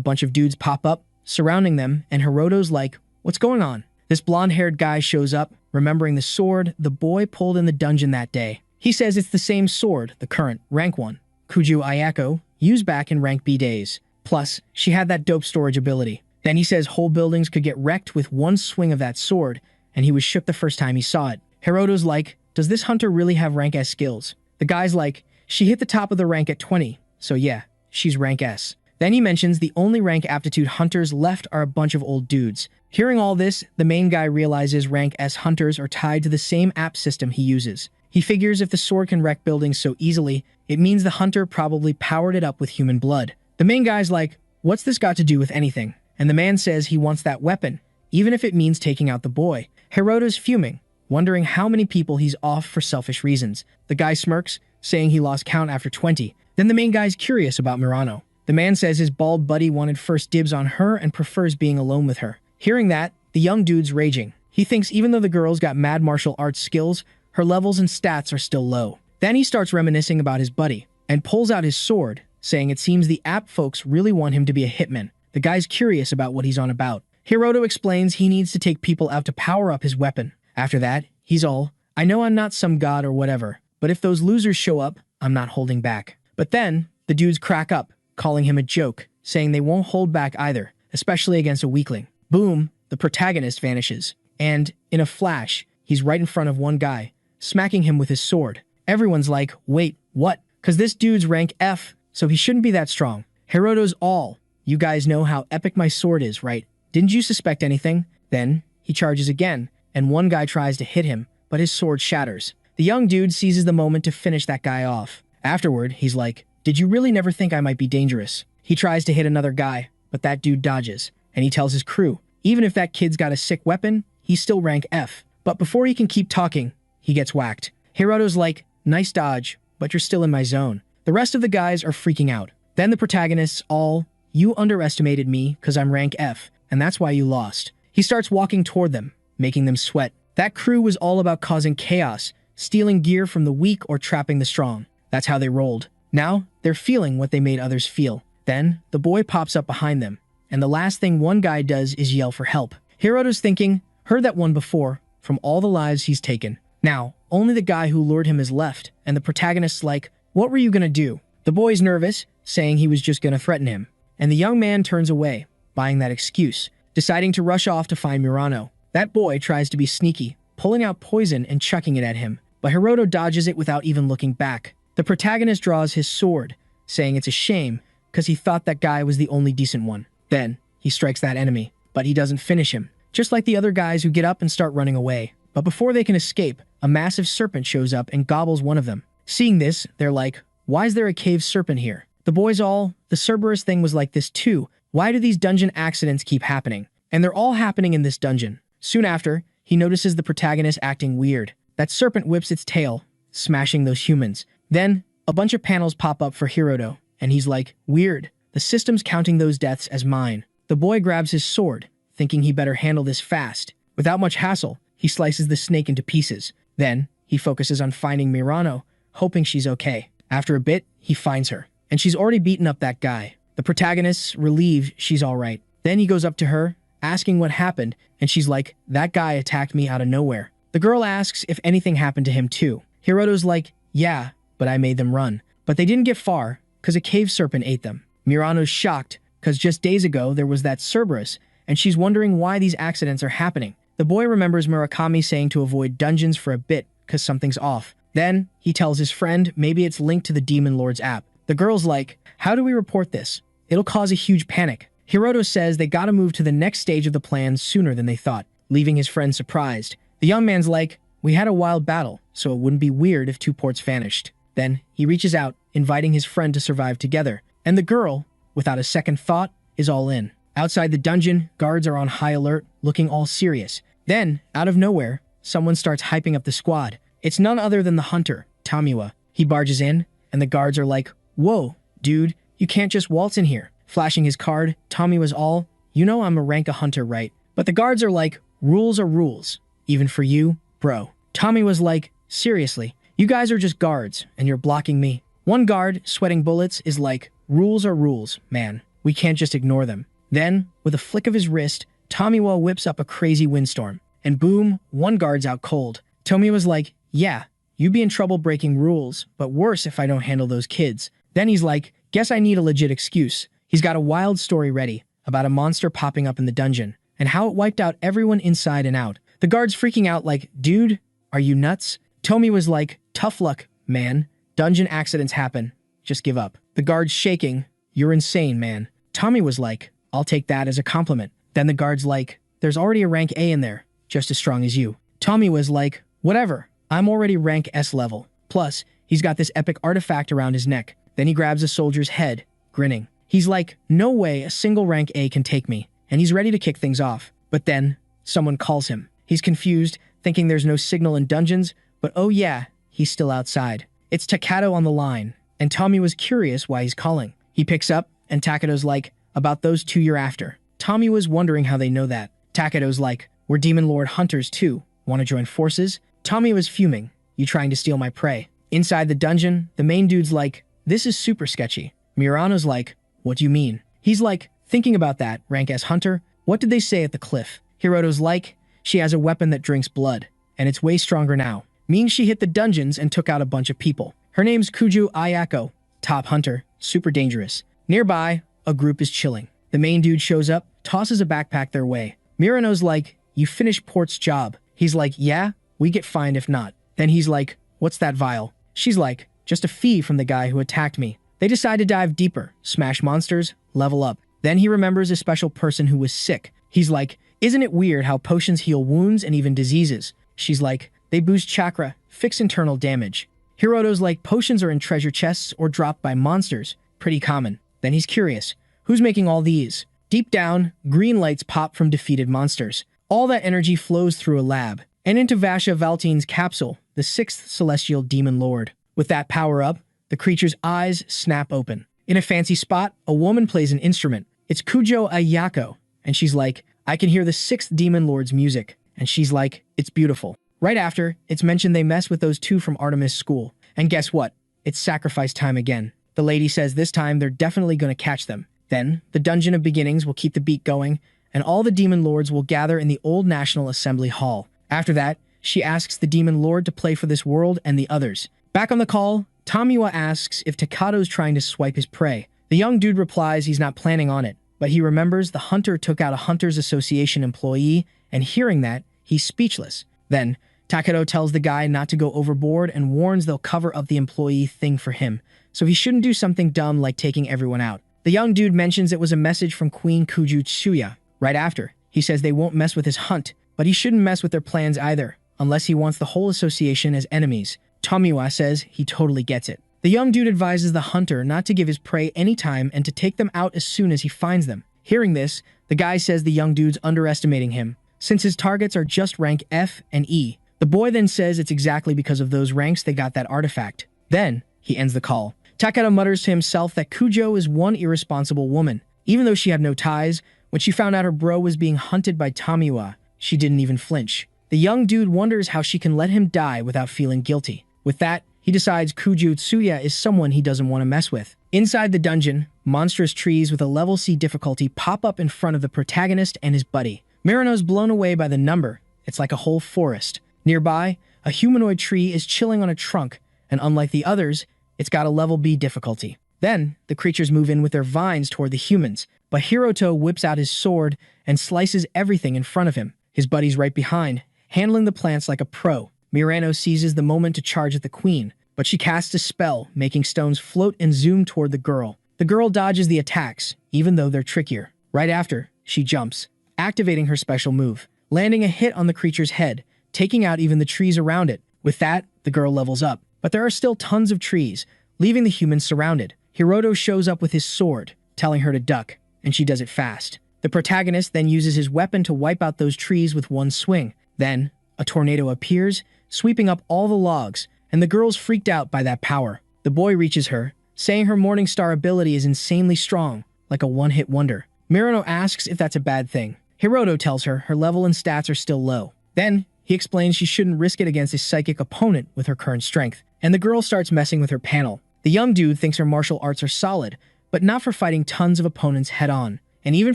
bunch of dudes pop up, surrounding them, and Hiroto's like, what's going on? This blonde-haired guy shows up, remembering the sword the boy pulled in the dungeon that day. He says it's the same sword, the current, rank 1, Kuju Ayako, used back in rank B days. Plus, she had that dope storage ability. Then he says whole buildings could get wrecked with one swing of that sword, and he was shook the first time he saw it. Hiroto's like, does this hunter really have rank S skills? The guy's like, she hit the top of the rank at 20, so yeah, she's rank S. Then he mentions the only rank aptitude hunters left are a bunch of old dudes. Hearing all this, the main guy realizes rank S hunters are tied to the same app system he uses. He figures if the sword can wreck buildings so easily, it means the hunter probably powered it up with human blood. The main guy's like, what's this got to do with anything? And the man says he wants that weapon, even if it means taking out the boy. Hiroto's fuming, wondering how many people he's off for selfish reasons. The guy smirks, saying he lost count after 20. Then the main guy's curious about Murano. The man says his bald buddy wanted first dibs on her and prefers being alone with her. Hearing that, the young dude's raging. He thinks even though the girl's got mad martial arts skills, her levels and stats are still low. Then he starts reminiscing about his buddy, and pulls out his sword, saying it seems the app folks really want him to be a hitman. The guy's curious about what he's on about. Hiroto explains he needs to take people out to power up his weapon. After that, he's all, I know I'm not some god or whatever, but if those losers show up, I'm not holding back. But then, the dudes crack up, calling him a joke, saying they won't hold back either, especially against a weakling. Boom, the protagonist vanishes. And, in a flash, he's right in front of one guy, smacking him with his sword. Everyone's like, wait, what? Cause this dude's rank F, so he shouldn't be that strong. Hiroto's all, you guys know how epic my sword is, right? Didn't you suspect anything? Then, he charges again, and one guy tries to hit him, but his sword shatters. The young dude seizes the moment to finish that guy off. Afterward, he's like, did you really never think I might be dangerous? He tries to hit another guy, but that dude dodges, and he tells his crew, even if that kid's got a sick weapon, he's still rank F. But before he can keep talking, he gets whacked. Hiroto's like, nice dodge, but you're still in my zone. The rest of the guys are freaking out. Then the protagonists all, you underestimated me because I'm rank F, and that's why you lost. He starts walking toward them, making them sweat. That crew was all about causing chaos, stealing gear from the weak or trapping the strong. That's how they rolled. Now, they're feeling what they made others feel. Then, the boy pops up behind them, and the last thing one guy does is yell for help. Hiroto's thinking, heard that one before, from all the lives he's taken. Now, only the guy who lured him is left, and the protagonist's like, what were you gonna do? The boy's nervous, saying he was just gonna threaten him. And the young man turns away, buying that excuse, deciding to rush off to find Murano. That boy tries to be sneaky, pulling out poison and chucking it at him, but Hiroto dodges it without even looking back. The protagonist draws his sword, saying it's a shame, because he thought that guy was the only decent one. Then, he strikes that enemy, but he doesn't finish him, just like the other guys who get up and start running away. But before they can escape, a massive serpent shows up and gobbles one of them. Seeing this, they're like, why is there a cave serpent here? The boys all, the Cerberus thing was like this too. Why do these dungeon accidents keep happening? And they're all happening in this dungeon. Soon after, he notices the protagonist acting weird. That serpent whips its tail, smashing those humans. Then, a bunch of panels pop up for Hiroto, and he's like, weird. The system's counting those deaths as mine. The boy grabs his sword, thinking he better handle this fast. Without much hassle, he slices the snake into pieces. Then, he focuses on finding Murano, hoping she's okay. After a bit, he finds her, and she's already beaten up that guy. The protagonist's relieved she's alright. Then he goes up to her, asking what happened, and she's like, that guy attacked me out of nowhere. The girl asks if anything happened to him too. Hiroto's like, yeah, but I made them run. But they didn't get far, because a cave serpent ate them. Murano's shocked, because just days ago there was that Cerberus, and she's wondering why these accidents are happening. The boy remembers Murakami saying to avoid dungeons for a bit, because something's off. Then, he tells his friend maybe it's linked to the Demon Lord's app. The girl's like, how do we report this? It'll cause a huge panic. Hiroto says they gotta move to the next stage of the plan sooner than they thought, leaving his friend surprised. The young man's like, we had a wild battle, so it wouldn't be weird if 2 ports vanished. Then, he reaches out, inviting his friend to survive together. And the girl, without a second thought, is all in. Outside the dungeon, guards are on high alert, looking all serious. Then, out of nowhere, someone starts hyping up the squad. It's none other than the hunter, Tamiwa. He barges in, and the guards are like, whoa, dude, you can't just waltz in here. Flashing his card, Tamiwa's all, you know I'm a rank a hunter, right? But the guards are like, rules are rules. Even for you, bro. Tamiwa's like, seriously, you guys are just guards, and you're blocking me. One guard, sweating bullets, is like, rules are rules, man. We can't just ignore them. Then, with a flick of his wrist, Tamiwa whips up a crazy windstorm. And boom, one guard's out cold. Tomiwa's like, yeah, you'd be in trouble breaking rules, but worse if I don't handle those kids. Then he's like, guess I need a legit excuse. He's got a wild story ready about a monster popping up in the dungeon and how it wiped out everyone inside and out. The guard's freaking out like, dude, are you nuts? Tomiwa's like, tough luck, man. Dungeon accidents happen. Just give up. The guard's shaking. You're insane, man. Tommy was like, I'll take that as a compliment. Then the guard's like, there's already a rank A in there, just as strong as you. Tommy was like, whatever, I'm already rank S level. Plus, he's got this epic artifact around his neck. Then he grabs a soldier's head, grinning. He's like, no way a single rank A can take me. And he's ready to kick things off. But then, someone calls him. He's confused, thinking there's no signal in dungeons, but oh yeah, he's still outside. It's Takato on the line, and Tommy was curious why he's calling. He picks up, and Takato's like, about those 2 you're after. Tommy was wondering how they know that. Takato's like, we're Demon Lord hunters too. Want to join forces? Tommy was fuming. You trying to steal my prey? Inside the dungeon, the main dude's like, this is super sketchy. Murano's like, what do you mean? He's like, thinking about that, rank S hunter, what did they say at the cliff? Hiroto's like, she has a weapon that drinks blood, and it's way stronger now. Means she hit the dungeons and took out a bunch of people. Her name's Kuju Ayako, top hunter, super dangerous. Nearby, a group is chilling. The main dude shows up, tosses a backpack their way. Murano's like, you finished Port's job. He's like, yeah, we get fined if not. Then he's like, what's that vial? She's like, just a fee from the guy who attacked me. They decide to dive deeper, smash monsters, level up. Then he remembers a special person who was sick. He's like, isn't it weird how potions heal wounds and even diseases? She's like, they boost chakra, fix internal damage. Hiroto's like, potions are in treasure chests or dropped by monsters. Pretty common. Then he's curious. Who's making all these? Deep down, green lights pop from defeated monsters. All that energy flows through a lab, and into Vasha Valtine's capsule, the 6th Celestial Demon Lord. With that power up, the creature's eyes snap open. In a fancy spot, a woman plays an instrument. It's Kujo Ayako, and she's like, I can hear the 6th Demon Lord's music. And she's like, it's beautiful. Right after, it's mentioned they mess with those 2 from Artemis School. And guess what? It's sacrifice time again. The lady says this time they're definitely going to catch them. Then, the Dungeon of Beginnings will keep the beat going, and all the Demon Lords will gather in the old National Assembly Hall. After that, she asks the Demon Lord to play for this world and the others. Back on the call, Tamiwa asks if Takato's trying to swipe his prey. The young dude replies he's not planning on it, but he remembers the hunter took out a Hunters Association employee, and hearing that, he's speechless. Then, Takato tells the guy not to go overboard and warns they'll cover up the employee thing for him, so he shouldn't do something dumb like taking everyone out. The young dude mentions it was a message from Queen Kuju Tsuya. Right after, he says they won't mess with his hunt, but he shouldn't mess with their plans either, unless he wants the whole association as enemies. Tomiwa says he totally gets it. The young dude advises the hunter not to give his prey any time and to take them out as soon as he finds them. Hearing this, the guy says the young dude's underestimating him, since his targets are just rank F and E. The boy then says it's exactly because of those ranks they got that artifact. Then, he ends the call. Takata mutters to himself that Kujo is one irresponsible woman. Even though she had no ties, when she found out her bro was being hunted by Tamiwa, she didn't even flinch. The young dude wonders how she can let him die without feeling guilty. With that, he decides Kuju Tsuya is someone he doesn't want to mess with. Inside the dungeon, monstrous trees with a level C difficulty pop up in front of the protagonist and his buddy. Murano's blown away by the number. It's like a whole forest. Nearby, a humanoid tree is chilling on a trunk, and unlike the others, it's got a level B difficulty. Then, the creatures move in with their vines toward the humans, but Hiroto whips out his sword and slices everything in front of him. His buddy's right behind, handling the plants like a pro. Mirano seizes the moment to charge at the queen, but she casts a spell, making stones float and zoom toward the girl. The girl dodges the attacks, even though they're trickier. Right after, she jumps, activating her special move, landing a hit on the creature's head, taking out even the trees around it. With that, the girl levels up. But there are still tons of trees, leaving the humans surrounded. Hiroto shows up with his sword, telling her to duck, and she does it fast. The protagonist then uses his weapon to wipe out those trees with one swing. Then, a tornado appears, sweeping up all the logs, and the girl's freaked out by that power. The boy reaches her, saying her Morning Star ability is insanely strong, like a one-hit wonder. Mirano asks if that's a bad thing. Hiroto tells her her level and stats are still low. Then, he explains she shouldn't risk it against a psychic opponent with her current strength, and the girl starts messing with her panel. The young dude thinks her martial arts are solid, but not for fighting tons of opponents head-on. And even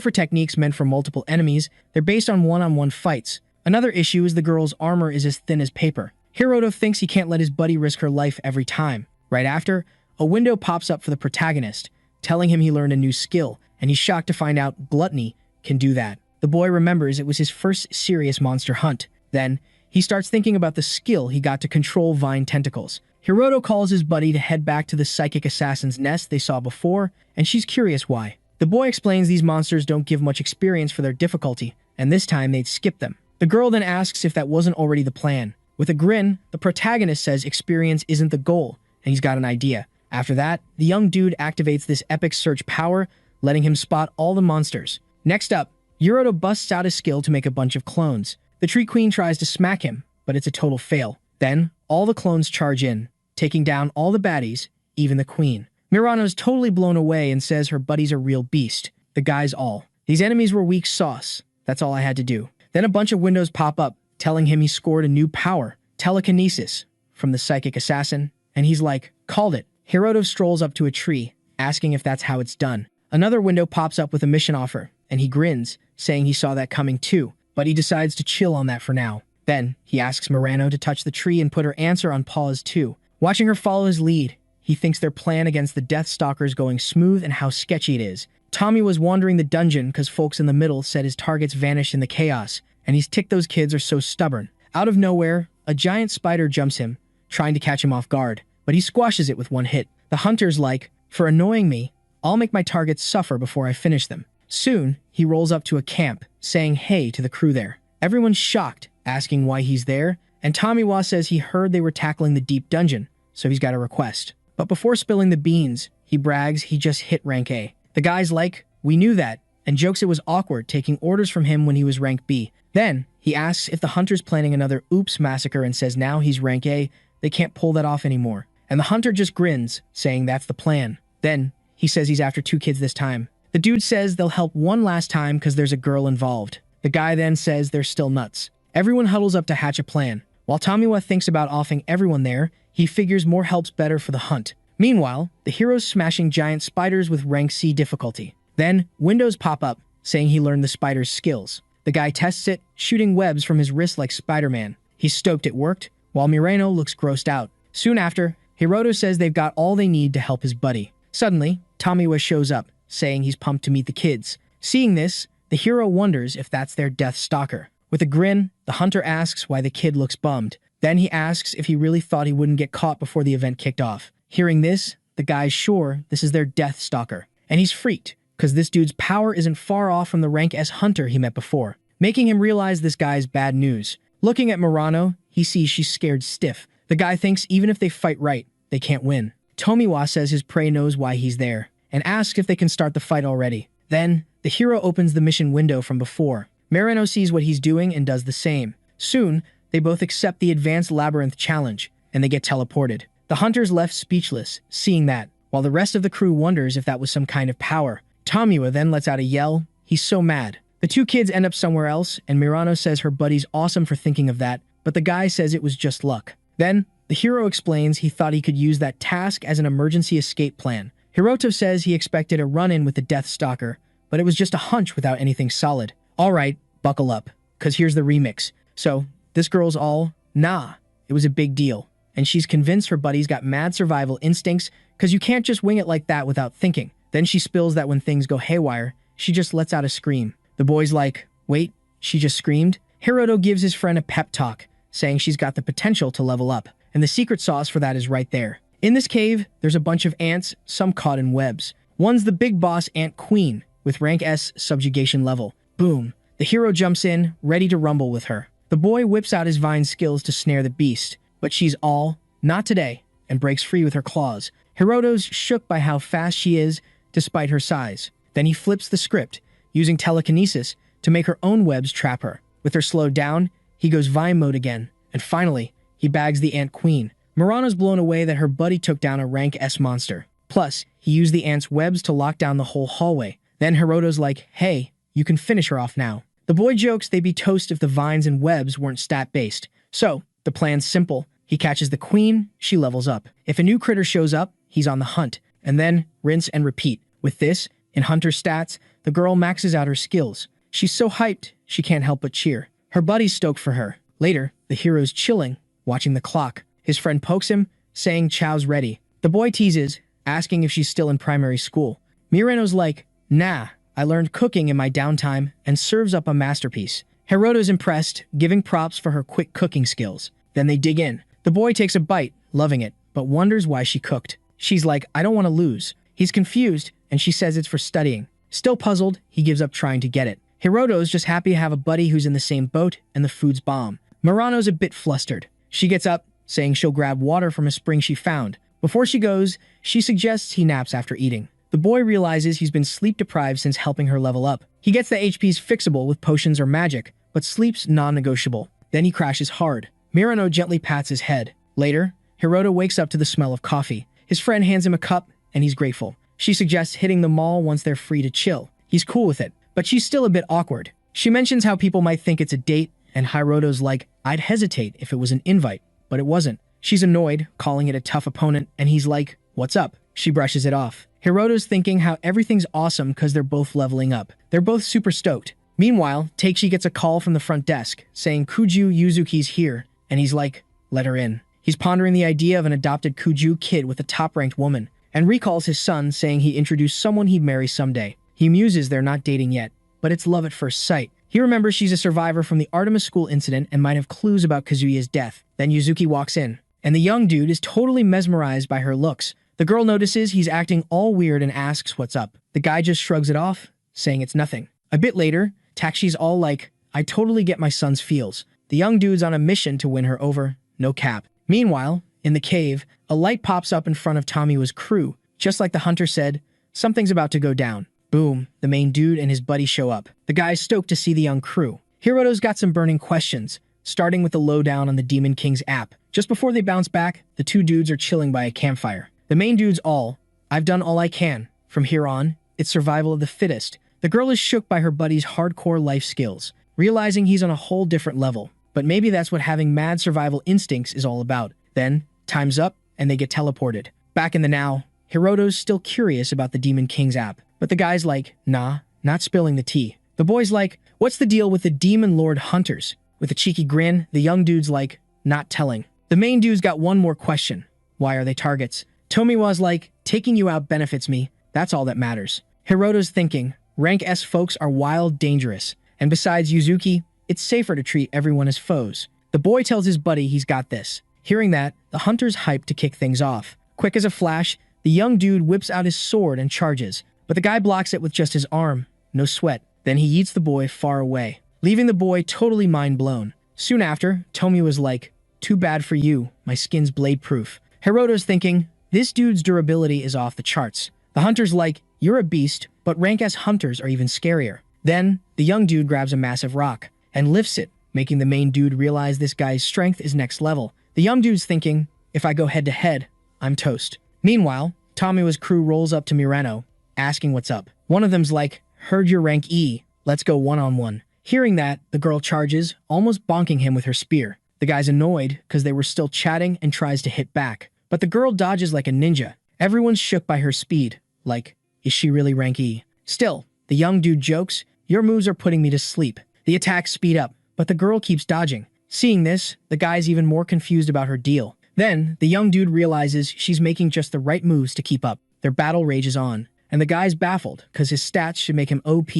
for techniques meant for multiple enemies, they're based on one-on-one fights. Another issue is the girl's armor is as thin as paper. Hiroto thinks he can't let his buddy risk her life every time. Right after, a window pops up for the protagonist, telling him he learned a new skill, and he's shocked to find out Gluttony can do that. The boy remembers it was his first serious monster hunt. Then, he starts thinking about the skill he got to control vine tentacles. Hiroto calls his buddy to head back to the psychic assassin's nest they saw before, and she's curious why. The boy explains these monsters don't give much experience for their difficulty, and this time they'd skip them. The girl then asks if that wasn't already the plan. With a grin, the protagonist says experience isn't the goal, and he's got an idea. After that, the young dude activates this epic search power, letting him spot all the monsters. Next up, Hiroto busts out his skill to make a bunch of clones. The Tree Queen tries to smack him, but it's a total fail. Then, all the clones charge in, taking down all the baddies, even the queen. Mirano's totally blown away and says her buddy's a real beast. The guy's all. These enemies were weak sauce. That's all I had to do. Then a bunch of windows pop up, telling him he scored a new power, telekinesis, from the psychic assassin, and he's like, called it. Hiroto strolls up to a tree, asking if that's how it's done. Another window pops up with a mission offer, and he grins, saying he saw that coming too, but he decides to chill on that for now. Then, he asks Mirano to touch the tree and put her answer on pause too. Watching her follow his lead, he thinks their plan against the Death Stalkers going smooth and how sketchy it is. Tommy was wandering the dungeon because folks in the middle said his targets vanished in the chaos, and he's ticked those kids are so stubborn. Out of nowhere, a giant spider jumps him, trying to catch him off guard, but he squashes it with one hit. The hunter's like, for annoying me, I'll make my targets suffer before I finish them. Soon, he rolls up to a camp, saying hey to the crew there. Everyone's shocked, asking why he's there, and Tomiwa says he heard they were tackling the deep dungeon, so he's got a request. But before spilling the beans, he brags he just hit rank A. The guy's like, we knew that, and jokes it was awkward taking orders from him when he was rank B. Then, he asks if the hunter's planning another oops massacre and says now he's rank A, they can't pull that off anymore. And the hunter just grins, saying that's the plan. Then, he says he's after 2 kids this time. The dude says they'll help one last time because there's a girl involved. The guy then says they're still nuts. Everyone huddles up to hatch a plan. While Tomiwa thinks about offing everyone there, he figures more help's better for the hunt. Meanwhile, the hero's smashing giant spiders with rank C difficulty. Then, windows pop up, saying he learned the spider's skills. The guy tests it, shooting webs from his wrist like Spider-Man. He's stoked it worked, while Mirano looks grossed out. Soon after, Hiroto says they've got all they need to help his buddy. Suddenly, Tomiwa shows up, saying he's pumped to meet the kids. Seeing this, the hero wonders if that's their Death Stalker. With a grin, the hunter asks why the kid looks bummed. Then he asks if he really thought he wouldn't get caught before the event kicked off. Hearing this, the guy's sure this is their Death Stalker, and he's freaked, because this dude's power isn't far off from the rank S hunter he met before, making him realize this guy's bad news. Looking at Mirano, he sees she's scared stiff. The guy thinks even if they fight right, they can't win. Tomiwa says his prey knows why he's there, and asks if they can start the fight already. Then, the hero opens the mission window from before. Mirano sees what he's doing and does the same. Soon, they both accept the Advanced Labyrinth challenge, and they get teleported. The hunter's left speechless, seeing that, while the rest of the crew wonders if that was some kind of power. Tomiwa then lets out a yell. He's so mad. The 2 kids end up somewhere else, and Mirano says her buddy's awesome for thinking of that, but the guy says it was just luck. Then, the hero explains he thought he could use that task as an emergency escape plan. Hiroto says he expected a run-in with the Death Stalker, but it was just a hunch without anything solid. Alright, buckle up, cause here's the remix. So, this girl's all, nah, it was a big deal. And she's convinced her buddy's got mad survival instincts cause you can't just wing it like that without thinking. Then she spills that when things go haywire, she just lets out a scream. The boy's like, wait, she just screamed? Hiroto gives his friend a pep talk, saying she's got the potential to level up. And the secret sauce for that is right there. In this cave, there's a bunch of ants, some caught in webs. One's the big boss ant queen, with rank S subjugation level. Boom. The hero jumps in, ready to rumble with her. The boy whips out his vine skills to snare the beast, but she's all, not today, and breaks free with her claws. Hiroto's shook by how fast she is, despite her size. Then he flips the script, using telekinesis to make her own webs trap her. With her slowed down, he goes vine mode again, and finally, he bags the ant queen. Murano's blown away that her buddy took down a rank S monster. Plus, he used the ant's webs to lock down the whole hallway. Then Hiroto's like, hey, you can finish her off now. The boy jokes they'd be toast if the vines and webs weren't stat-based. So, the plan's simple. He catches the queen, she levels up. If a new critter shows up, he's on the hunt. And then, rinse and repeat. With this, in Hunter stats, the girl maxes out her skills. She's so hyped, she can't help but cheer. Her buddy's stoked for her. Later, the hero's chilling, watching the clock. His friend pokes him, saying chow's ready. The boy teases, asking if she's still in primary school. Mireno's like, nah, I learned cooking in my downtime, and serves up a masterpiece. Hiroto's impressed, giving props for her quick cooking skills. Then they dig in. The boy takes a bite, loving it, but wonders why she cooked. She's like, I don't want to lose. He's confused, and she says it's for studying. Still puzzled, he gives up trying to get it. Hiroto's just happy to have a buddy who's in the same boat, and the food's bomb. Murano's a bit flustered. She gets up, saying she'll grab water from a spring she found. Before she goes, she suggests he naps after eating. The boy realizes he's been sleep-deprived since helping her level up. He gets the HP's fixable with potions or magic, but sleep's non-negotiable. Then he crashes hard. Murano gently pats his head. Later, Hiroto wakes up to the smell of coffee. His friend hands him a cup, and he's grateful. She suggests hitting the mall once they're free to chill. He's cool with it, but she's still a bit awkward. She mentions how people might think it's a date, and Hiroto's like, I'd hesitate if it was an invite, but it wasn't. She's annoyed, calling it a tough opponent, and he's like, what's up? She brushes it off. Hiroto's thinking how everything's awesome because they're both leveling up. They're both super stoked. Meanwhile, Takeishi gets a call from the front desk, saying Kuju Yuzuki's here, and he's like, let her in. He's pondering the idea of an adopted Kuju kid with a top-ranked woman, and recalls his son saying he introduced someone he'd marry someday. He muses they're not dating yet, but it's love at first sight. He remembers she's a survivor from the Artemis School incident and might have clues about Kazuya's death. Then Yuzuki walks in, and the young dude is totally mesmerized by her looks. The girl notices he's acting all weird and asks what's up. The guy just shrugs it off, saying it's nothing. A bit later, Takeshi's all like, I totally get my son's feels. The young dude's on a mission to win her over, no cap. Meanwhile, in the cave, a light pops up in front of Tomiwa's crew. Just like the hunter said, something's about to go down. Boom, the main dude and his buddy show up. The guy's stoked to see the young crew. Hiroto's got some burning questions, starting with the lowdown on the Demon King's app. Just before they bounce back, the two dudes are chilling by a campfire. The main dude's all, I've done all I can. From here on, it's survival of the fittest. The girl is shook by her buddy's hardcore life skills, realizing he's on a whole different level. But maybe that's what having mad survival instincts is all about. Then, time's up, and they get teleported. Back in the now, Hiroto's still curious about the Demon King's app, but the guy's like, nah, not spilling the tea. The boy's like, what's the deal with the Demon Lord Hunters? With a cheeky grin, the young dude's like, not telling. The main dude's got one more question. Why are they targets? Tomiwa's like, taking you out benefits me. That's all that matters. Hiroto's thinking, rank S folks are wild, dangerous. And besides Yuzuki, it's safer to treat everyone as foes. The boy tells his buddy he's got this. Hearing that, the hunter's hyped to kick things off. Quick as a flash, the young dude whips out his sword and charges. But the guy blocks it with just his arm. No sweat. Then he yeets the boy far away, leaving the boy totally mind blown. Soon after, Tomiwa's like, too bad for you, my skin's blade-proof. Hiroto's thinking, this dude's durability is off the charts. The hunter's like, you're a beast, but rank S hunters are even scarier. Then, the young dude grabs a massive rock and lifts it, making the main dude realize this guy's strength is next level. The young dude's thinking, if I go head-to-head, I'm toast. Meanwhile, Tomiwa's crew rolls up to Murano, asking what's up. One of them's like, heard your rank E, let's go one-on-one. Hearing that, the girl charges, almost bonking him with her spear. The guy's annoyed because they were still chatting and tries to hit back. But the girl dodges like a ninja. Everyone's shook by her speed. Like, is she really rank E? Still, the young dude jokes, your moves are putting me to sleep. The attacks speed up, but the girl keeps dodging. Seeing this, the guy's even more confused about her deal. Then, the young dude realizes she's making just the right moves to keep up. Their battle rages on, and the guy's baffled because his stats should make him OP,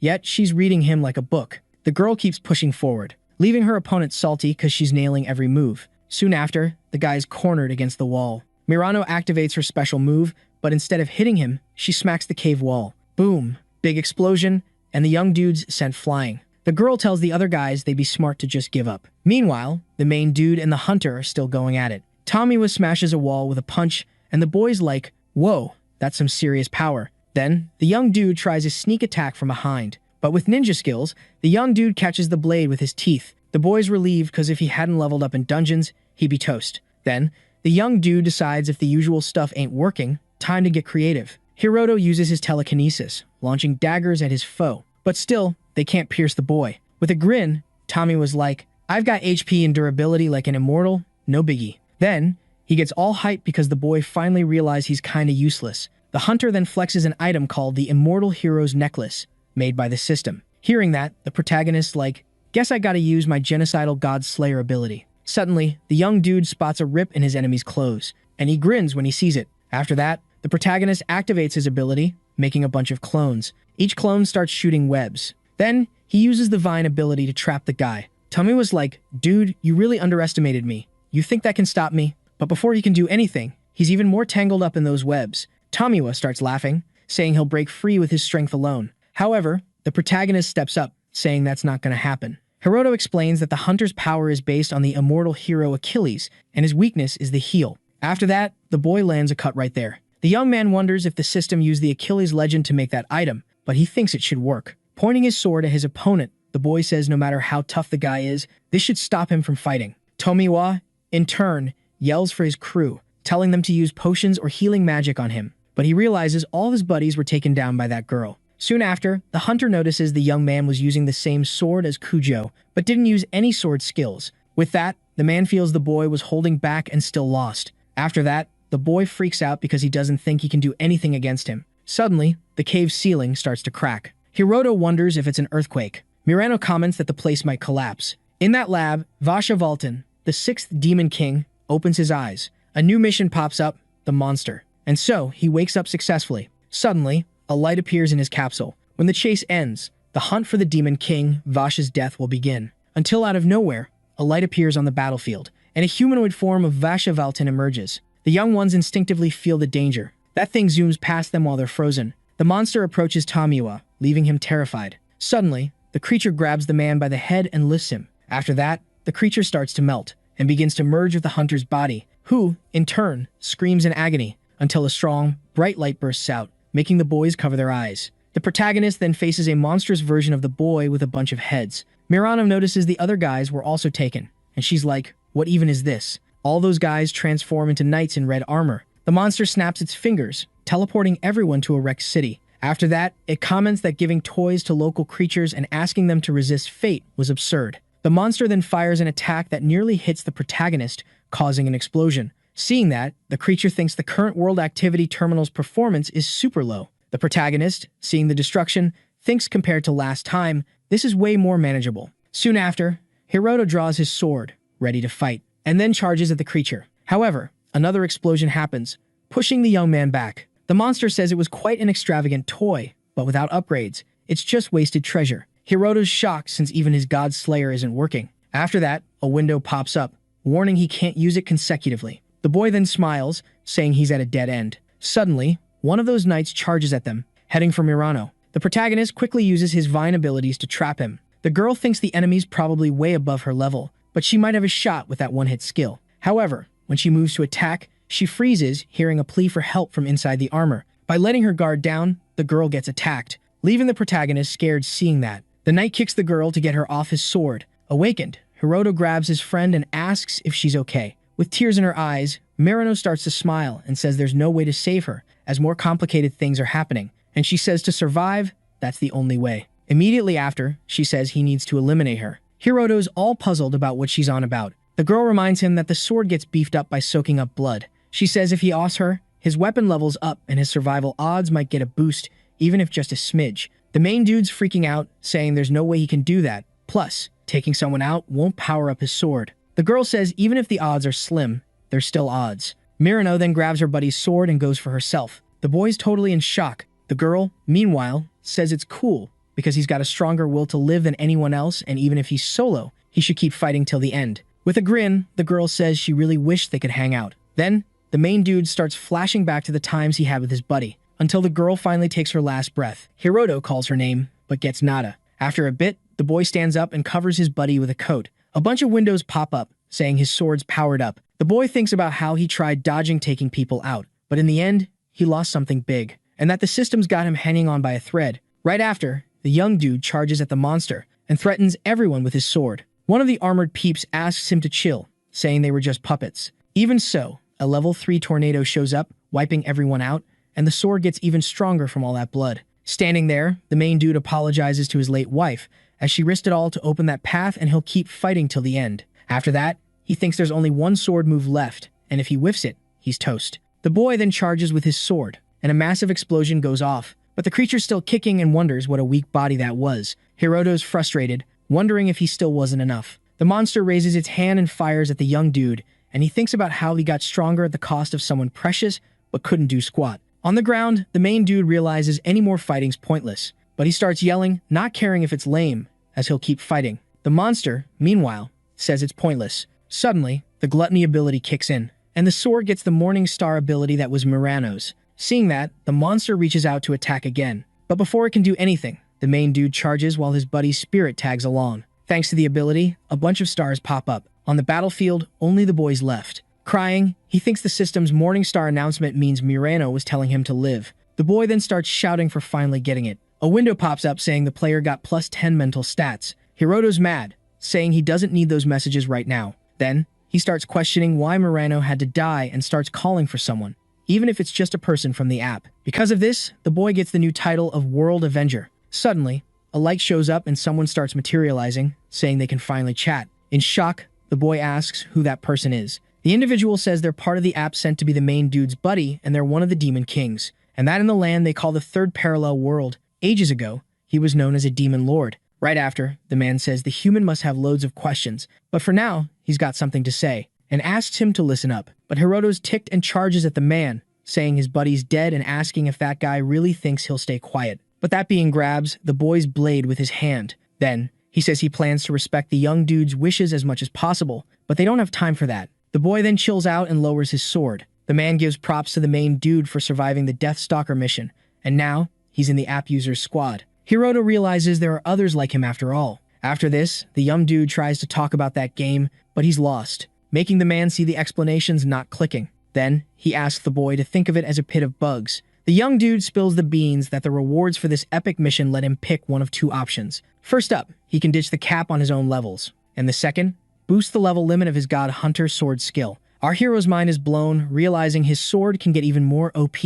yet she's reading him like a book. The girl keeps pushing forward. leaving her opponent salty because she's nailing every move. Soon after, the guy's cornered against the wall. Mirano activates her special move, but instead of hitting him, she smacks the cave wall. Boom, big explosion, and the young dude's sent flying. The girl tells the other guys they'd be smart to just give up. Meanwhile, the main dude and the hunter are still going at it. Tomiwa smashes a wall with a punch, and the boy's like, whoa, that's some serious power. Then, the young dude tries a sneak attack from behind. But with ninja skills, the young dude catches the blade with his teeth. The boy's relieved because if he hadn't leveled up in dungeons, he'd be toast. Then, the young dude decides if the usual stuff ain't working, time to get creative. Hiroto uses his telekinesis, launching daggers at his foe. But still, they can't pierce the boy. With a grin, Tommy was like, I've got HP and durability like an immortal, no biggie. Then, he gets all hyped because the boy finally realized he's kinda useless. The hunter then flexes an item called the Immortal Hero's Necklace, made by the system. Hearing that, the protagonist's like, guess I gotta use my genocidal god slayer ability. Suddenly, the young dude spots a rip in his enemy's clothes, and he grins when he sees it. After that, the protagonist activates his ability, making a bunch of clones. Each clone starts shooting webs. Then, he uses the vine ability to trap the guy. Tommy was like, dude, you really underestimated me. You think that can stop me? But before he can do anything, he's even more tangled up in those webs. Tomiwa starts laughing, saying he'll break free with his strength alone. However, the protagonist steps up, saying that's not going to happen. Hiroto explains that the hunter's power is based on the immortal hero Achilles, and his weakness is the heel. After that, the boy lands a cut right there. The young man wonders if the system used the Achilles legend to make that item, but he thinks it should work. Pointing his sword at his opponent, the boy says no matter how tough the guy is, this should stop him from fighting. Tomiwa, in turn, yells for his crew, telling them to use potions or healing magic on him. But he realizes all of his buddies were taken down by that girl. Soon after, the hunter notices the young man was using the same sword as Kujo, but didn't use any sword skills. With that, the man feels the boy was holding back and still lost. After that, the boy freaks out because he doesn't think he can do anything against him. Suddenly, the cave's ceiling starts to crack. Hiroto wonders if it's an earthquake. Mirano comments that the place might collapse. In that lab, Vasha Valton, the sixth demon king, opens his eyes. A new mission pops up, the monster. And so, he wakes up successfully. Suddenly, a light appears in his capsule. When the chase ends, the hunt for the demon king, Vasha's death, will begin. Until out of nowhere, a light appears on the battlefield, and a humanoid form of Vasha Valton emerges. The young ones instinctively feel the danger. That thing zooms past them while they're frozen. The monster approaches Tomiwa, leaving him terrified. Suddenly, the creature grabs the man by the head and lifts him. After that, the creature starts to melt, and begins to merge with the hunter's body, who, in turn, screams in agony, until a strong, bright light bursts out, making the boys cover their eyes. The protagonist then faces a monstrous version of the boy with a bunch of heads. Mirano notices the other guys were also taken, and she's like, what even is this? All those guys transform into knights in red armor. The monster snaps its fingers, teleporting everyone to a wrecked city. After that, it comments that giving toys to local creatures and asking them to resist fate was absurd. The monster then fires an attack that nearly hits the protagonist, causing an explosion. Seeing that, the creature thinks the current World Activity Terminal's performance is super low. The protagonist, seeing the destruction, thinks compared to last time, this is way more manageable. Soon after, Hiroto draws his sword, ready to fight, and then charges at the creature. However, another explosion happens, pushing the young man back. The monster says it was quite an extravagant toy, but without upgrades, it's just wasted treasure. Hiroto's shocked since even his god slayer isn't working. After that, a window pops up, warning he can't use it consecutively. The boy then smiles, saying he's at a dead end. Suddenly, one of those knights charges at them, heading for Mirano. The protagonist quickly uses his vine abilities to trap him. The girl thinks the enemy's probably way above her level, but she might have a shot with that one-hit skill. However, when she moves to attack, she freezes, hearing a plea for help from inside the armor. By letting her guard down, the girl gets attacked, leaving the protagonist scared seeing that. The knight kicks the girl to get her off his sword. Awakened, Hiroto grabs his friend and asks if she's okay. With tears in her eyes, Mirano starts to smile and says there's no way to save her, as more complicated things are happening. And she says to survive, that's the only way. Immediately after, she says he needs to eliminate her. Hiroto's all puzzled about what she's on about. The girl reminds him that the sword gets beefed up by soaking up blood. She says if he offs her, his weapon levels up and his survival odds might get a boost, even if just a smidge. The main dude's freaking out, saying there's no way he can do that. Plus, taking someone out won't power up his sword. The girl says even if the odds are slim, there's still odds. Mirano then grabs her buddy's sword and goes for herself. The boy's totally in shock. The girl, meanwhile, says it's cool because he's got a stronger will to live than anyone else, and even if he's solo, he should keep fighting till the end. With a grin, the girl says she really wished they could hang out. Then, the main dude starts flashing back to the times he had with his buddy, until the girl finally takes her last breath. Hiroto calls her name, but gets nada. After a bit, the boy stands up and covers his buddy with a coat. A bunch of windows pop up, saying his sword's powered up. The boy thinks about how he tried dodging taking people out, but in the end, he lost something big, and that the system's got him hanging on by a thread. Right after, the young dude charges at the monster and threatens everyone with his sword. One of the armored peeps asks him to chill, saying they were just puppets. Even so, a level 3 tornado shows up, wiping everyone out, and the sword gets even stronger from all that blood. Standing there, the main dude apologizes to his late wife, as she risked it all to open that path and he'll keep fighting till the end. After that, he thinks there's only one sword move left, and if he whiffs it, he's toast. The boy then charges with his sword, and a massive explosion goes off, but the creature's still kicking and wonders what a weak body that was. Hiroto's frustrated, wondering if he still wasn't enough. The monster raises its hand and fires at the young dude, and he thinks about how he got stronger at the cost of someone precious, but couldn't do squat. On the ground, the main dude realizes any more fighting's pointless, but he starts yelling, not caring if it's lame, as he'll keep fighting. The monster, meanwhile, says it's pointless. Suddenly, the gluttony ability kicks in, and the sword gets the Morning Star ability that was Murano's. Seeing that, the monster reaches out to attack again. But before it can do anything, the main dude charges while his buddy's spirit tags along. Thanks to the ability, a bunch of stars pop up. On the battlefield, only the boy's left. Crying, he thinks the system's Morning Star announcement means Murano was telling him to live. The boy then starts shouting for finally getting it. A window pops up saying the player got plus 10 mental stats. Hiroto's mad, saying he doesn't need those messages right now. Then, he starts questioning why Murano had to die and starts calling for someone, even if it's just a person from the app. Because of this, the boy gets the new title of World Avenger. Suddenly, a light shows up and someone starts materializing, saying they can finally chat. In shock, the boy asks who that person is. The individual says they're part of the app sent to be the main dude's buddy, and they're one of the Demon Kings, and that in the land they call the Third Parallel World. Ages ago, he was known as a Demon Lord. Right after, the man says the human must have loads of questions, but for now, he's got something to say, and asks him to listen up. But Hiroto's ticked and charges at the man, saying his buddy's dead and asking if that guy really thinks he'll stay quiet. But that being grabs the boy's blade with his hand. Then, he says he plans to respect the young dude's wishes as much as possible, but they don't have time for that. The boy then chills out and lowers his sword. The man gives props to the main dude for surviving the Deathstalker mission, and now, he's in the app user's squad. Hiroto realizes there are others like him after all. After this, the young dude tries to talk about that game, but he's lost, making the man see the explanations not clicking. Then, he asks the boy to think of it as a pit of bugs. The young dude spills the beans that the rewards for this epic mission let him pick one of two options. First up, he can ditch the cap on his own levels. And the second, boost the level limit of his God Hunter sword skill. Our hero's mind is blown, realizing his sword can get even more OP.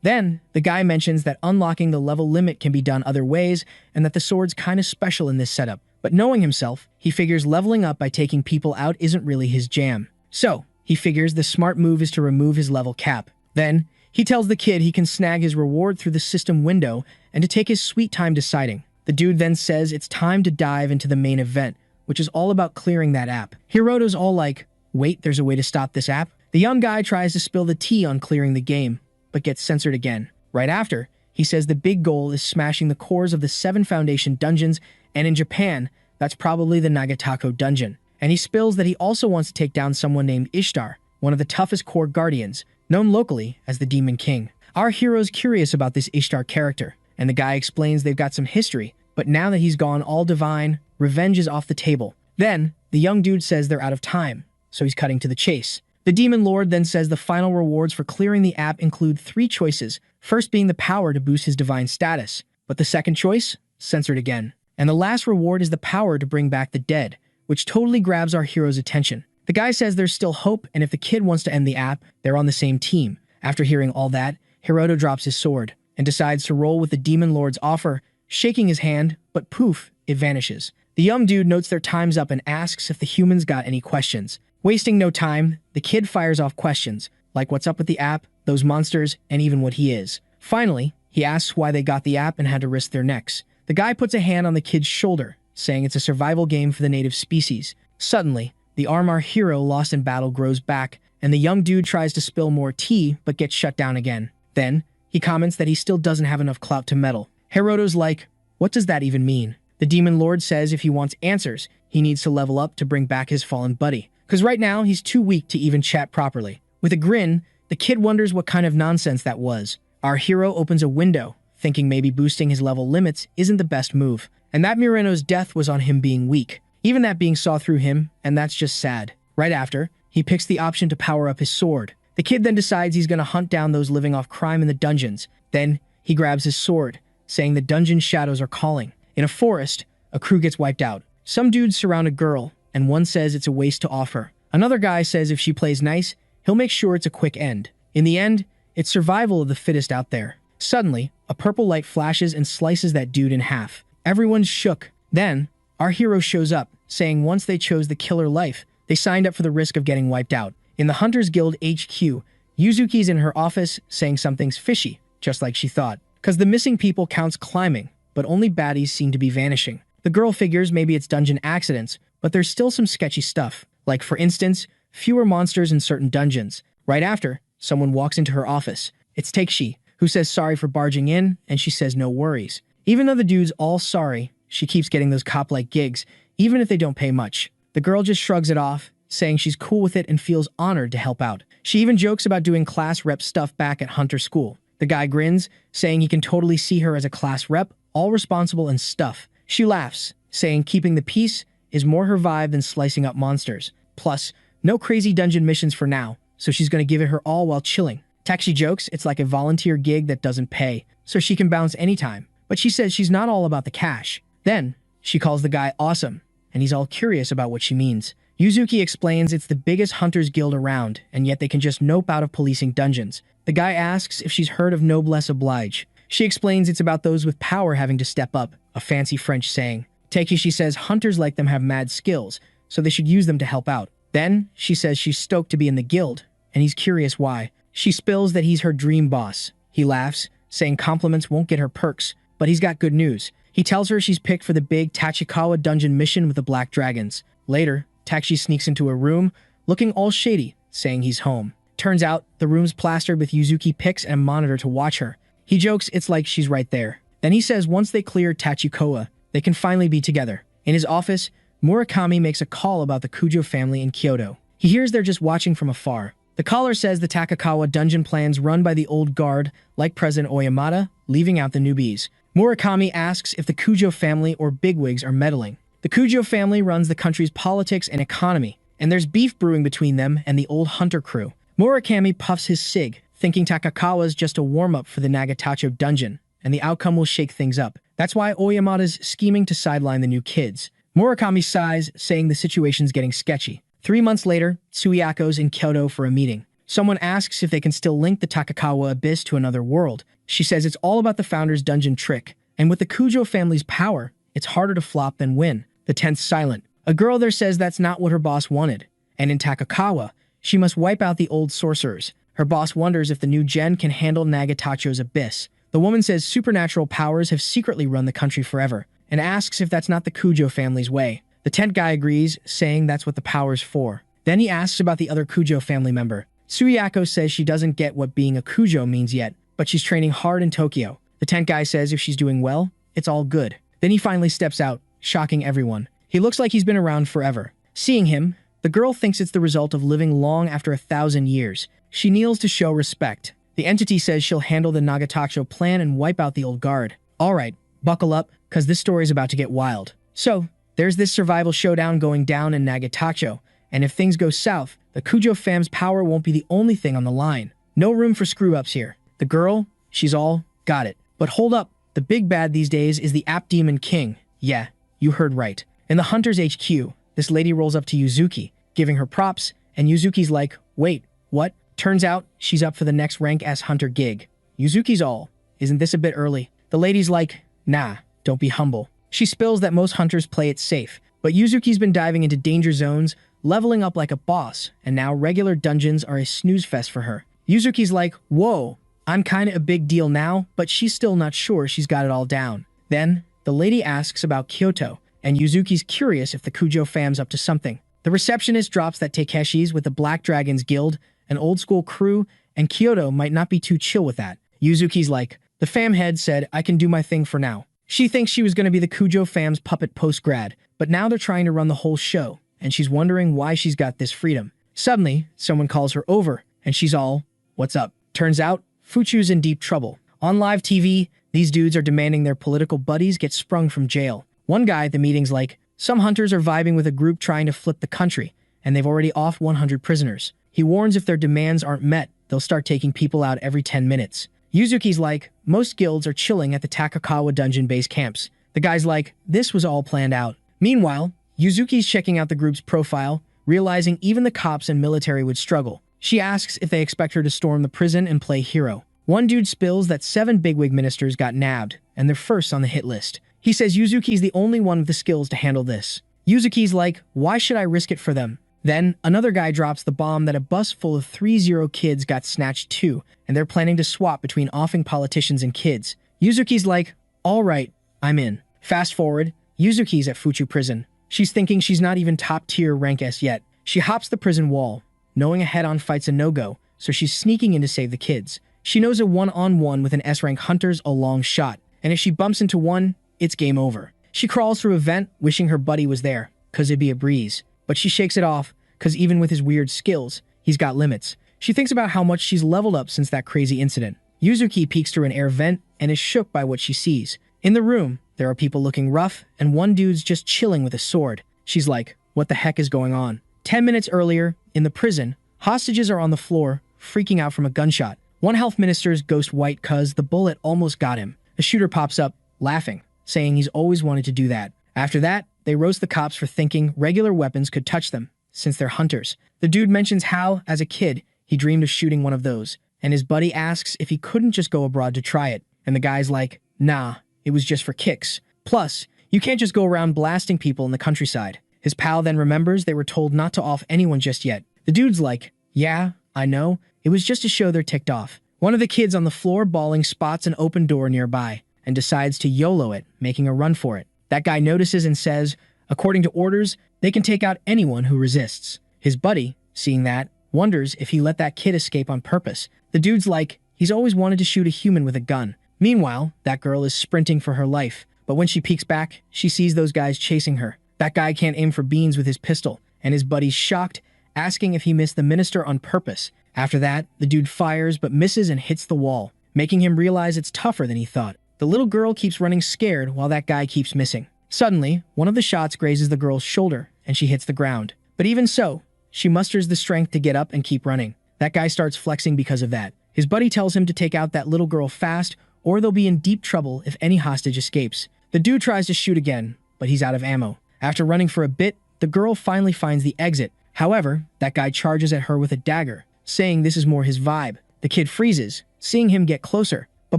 Then, the guy mentions that unlocking the level limit can be done other ways, and that the sword's kinda special in this setup. But knowing himself, he figures leveling up by taking people out isn't really his jam. So, he figures the smart move is to remove his level cap. Then, he tells the kid he can snag his reward through the system window and to take his sweet time deciding. The dude then says it's time to dive into the main event, which is all about clearing that app. Hiroto's all like, wait, there's a way to stop this app? The young guy tries to spill the tea on clearing the game, but gets censored again. Right after, he says the big goal is smashing the cores of the 7 Foundation dungeons, and in Japan, that's probably the Nagatako dungeon. And he spills that he also wants to take down someone named Ishtar, one of the toughest core guardians, known locally as the Demon King. Our hero's curious about this Ishtar character, and the guy explains they've got some history, but now that he's gone all divine, revenge is off the table. Then, the young dude says they're out of time, so he's cutting to the chase. The Demon Lord then says the final rewards for clearing the app include 3 choices, first being the power to boost his divine status, but the second choice, censored again. And the last reward is the power to bring back the dead, which totally grabs our hero's attention. The guy says there's still hope, and if the kid wants to end the app, they're on the same team. After hearing all that, Hiroto drops his sword, and decides to roll with the Demon Lord's offer, shaking his hand, but poof, it vanishes. The young dude notes their time's up and asks if the humans got any questions. Wasting no time, the kid fires off questions, like what's up with the app, those monsters, and even what he is. Finally, he asks why they got the app and had to risk their necks. The guy puts a hand on the kid's shoulder, saying it's a survival game for the native species. Suddenly, the arm our hero lost in battle grows back, and the young dude tries to spill more tea, but gets shut down again. Then, he comments that he still doesn't have enough clout to meddle. Hiroto's like, what does that even mean? The Demon Lord says if he wants answers, he needs to level up to bring back his fallen buddy. Because right now, he's too weak to even chat properly. With a grin, the kid wonders what kind of nonsense that was. Our hero opens a window, thinking maybe boosting his level limits isn't the best move. And that Moreno's death was on him being weak. Even that being saw through him, and that's just sad. Right after, he picks the option to power up his sword. The kid then decides he's going to hunt down those living off crime in the dungeons. Then, he grabs his sword, saying the dungeon shadows are calling. In a forest, a crew gets wiped out. Some dudes surround a girl, and one says it's a waste to off her. Another guy says if she plays nice, he'll make sure it's a quick end. In the end, it's survival of the fittest out there. Suddenly, a purple light flashes and slices that dude in half. Everyone's shook. Then, our hero shows up, saying once they chose the killer life, they signed up for the risk of getting wiped out. In the Hunters Guild HQ, Yuzuki's in her office saying something's fishy, just like she thought. Because the missing people counts climbing, but only baddies seem to be vanishing. The girl figures maybe it's dungeon accidents, but there's still some sketchy stuff. Like, for instance, fewer monsters in certain dungeons. Right after, someone walks into her office. It's Takeshi, who says sorry for barging in, and she says no worries. Even though the dude's all sorry, she keeps getting those cop-like gigs, even if they don't pay much. The girl just shrugs it off, saying she's cool with it and feels honored to help out. She even jokes about doing class rep stuff back at Hunter School. The guy grins, saying he can totally see her as a class rep, all responsible and stuff. She laughs, saying keeping the peace is more her vibe than slicing up monsters. Plus, no crazy dungeon missions for now, so she's going to give it her all while chilling. Takeshi jokes it's like a volunteer gig that doesn't pay, so she can bounce anytime. But she says she's not all about the cash. Then, she calls the guy awesome, and he's all curious about what she means. Yuzuki explains it's the biggest hunters guild around, and yet they can just nope out of policing dungeons. The guy asks if she's heard of noblesse oblige. She explains it's about those with power having to step up, a fancy French saying. Takeshi says hunters like them have mad skills, so they should use them to help out. Then, she says she's stoked to be in the guild, and he's curious why. She spills that he's her dream boss. He laughs, saying compliments won't get her perks, but he's got good news. He tells her she's picked for the big Tachikawa dungeon mission with the black dragons. Later, Takeshi sneaks into a room, looking all shady, saying he's home. Turns out, the room's plastered with Yuzuki pics and a monitor to watch her. He jokes it's like she's right there. Then he says once they clear Tachikawa, they can finally be together. In his office, Murakami makes a call about the Kujo family in Kyoto. He hears they're just watching from afar. The caller says the Takakawa dungeon plan's run by the old guard, like President Oyamada, leaving out the newbies. Murakami asks if the Kujo family or bigwigs are meddling. The Kujo family runs the country's politics and economy, and there's beef brewing between them and the old hunter crew. Murakami puffs his cig, thinking Takakawa's just a warm-up for the Nagatacho dungeon, and the outcome will shake things up. That's why Oyamada's scheming to sideline the new kids. Murakami sighs, saying the situation's getting sketchy. 3 months later, Suiako's in Kyoto for a meeting. Someone asks if they can still link the Takakawa abyss to another world. She says it's all about the founder's dungeon trick, and with the Kujo family's power, it's harder to flop than win. The tent's silent. A girl there says that's not what her boss wanted, and in Takakawa, she must wipe out the old sorcerers. Her boss wonders if the new gen can handle Nagatacho's abyss. The woman says supernatural powers have secretly run the country forever, and asks if that's not the Kujo family's way. The tent guy agrees, saying that's what the power's for. Then he asks about the other Kujo family member. Suiako says she doesn't get what being a Kujo means yet, but she's training hard in Tokyo. The tent guy says if she's doing well, it's all good. Then he finally steps out, shocking everyone. He looks like he's been around forever. Seeing him, the girl thinks it's the result of living long after 1,000 years. She kneels to show respect. The entity says she'll handle the Nagatacho plan and wipe out the old guard. Alright, buckle up, cause this story's about to get wild. So, there's this survival showdown going down in Nagatacho, and if things go south, the Kujo fam's power won't be the only thing on the line. No room for screw-ups here. The girl, she's all got it. But hold up, the big bad these days is the App Demon King. Yeah, you heard right. In the Hunter's HQ, this lady rolls up to Yuzuki, giving her props, and Yuzuki's like, wait, what? Turns out, she's up for the next rank-ass hunter gig. Yuzuki's all, isn't this a bit early? The lady's like, nah, don't be humble. She spills that most hunters play it safe, but Yuzuki's been diving into danger zones, leveling up like a boss, and now regular dungeons are a snooze fest for her. Yuzuki's like, whoa, I'm kinda a big deal now, but she's still not sure she's got it all down. Then, the lady asks about Kyoto, and Yuzuki's curious if the Kujo fam's up to something. The receptionist drops that Takeshi's with the Black Dragons Guild, an old-school crew, and Kyoto might not be too chill with that. Yuzuki's like, the fam head said I can do my thing for now. She thinks she was going to be the Kujo fam's puppet post-grad, but now they're trying to run the whole show, and she's wondering why she's got this freedom. Suddenly, someone calls her over, and she's all, "What's up?" Turns out, Fuchu's in deep trouble. On live TV, these dudes are demanding their political buddies get sprung from jail. One guy at the meeting's like, "Some hunters are vibing with a group trying to flip the country, and they've already offed 100 prisoners. He warns if their demands aren't met, they'll start taking people out every 10 minutes. Yuzuki's like, "Most guilds are chilling at the Takakawa dungeon base camps." The guy's like, "This was all planned out." Meanwhile, Yuzuki's checking out the group's profile, realizing even the cops and military would struggle. She asks if they expect her to storm the prison and play hero. One dude spills that 7 bigwig ministers got nabbed, and they're first on the hit list. He says Yuzuki's the only one with the skills to handle this. Yuzuki's like, "Why should I risk it for them?" Then, another guy drops the bomb that a bus full of 30 kids got snatched too, and they're planning to swap between offing politicians and kids. Yuzuki's like, "All right, I'm in." Fast forward, Yuzuki's at Fuchu prison. She's thinking she's not even top tier rank S yet. She hops the prison wall, knowing a head-on fight's a no-go, so she's sneaking in to save the kids. She knows a one-on-one with an S-rank hunter's a long shot, and if she bumps into one, it's game over. She crawls through a vent, wishing her buddy was there, cause it'd be a breeze. But she shakes it off, cause even with his weird skills, he's got limits. She thinks about how much she's leveled up since that crazy incident. Yuzuki peeks through an air vent and is shook by what she sees. In the room, there are people looking rough, and one dude's just chilling with a sword. She's like, "What the heck is going on?" 10 minutes earlier, in the prison, hostages are on the floor, freaking out from a gunshot. One health minister's ghost white cuz the bullet almost got him. A shooter pops up, laughing, saying he's always wanted to do that. After that, they roast the cops for thinking regular weapons could touch them, since they're hunters. The dude mentions how, as a kid, he dreamed of shooting one of those, and his buddy asks if he couldn't just go abroad to try it, and the guy's like, "Nah, it was just for kicks. Plus, you can't just go around blasting people in the countryside." His pal then remembers they were told not to off anyone just yet. The dude's like, "Yeah, I know. It was just to show they're ticked off." One of the kids on the floor bawling spots an open door nearby and decides to YOLO it, making a run for it. That guy notices and says, according to orders, they can take out anyone who resists. His buddy, seeing that, wonders if he let that kid escape on purpose. The dude's like, he's always wanted to shoot a human with a gun. Meanwhile, that girl is sprinting for her life, but when she peeks back, she sees those guys chasing her. That guy can't aim for beans with his pistol, and his buddy's shocked, asking if he missed the minister on purpose. After that, the dude fires but misses and hits the wall, making him realize it's tougher than he thought. The little girl keeps running scared while that guy keeps missing. Suddenly, one of the shots grazes the girl's shoulder, and she hits the ground. But even so, she musters the strength to get up and keep running. That guy starts flexing because of that. His buddy tells him to take out that little girl fast, or they'll be in deep trouble if any hostage escapes. The dude tries to shoot again, but he's out of ammo. After running for a bit, the girl finally finds the exit. However, that guy charges at her with a dagger, saying this is more his vibe. The kid freezes, seeing him get closer. But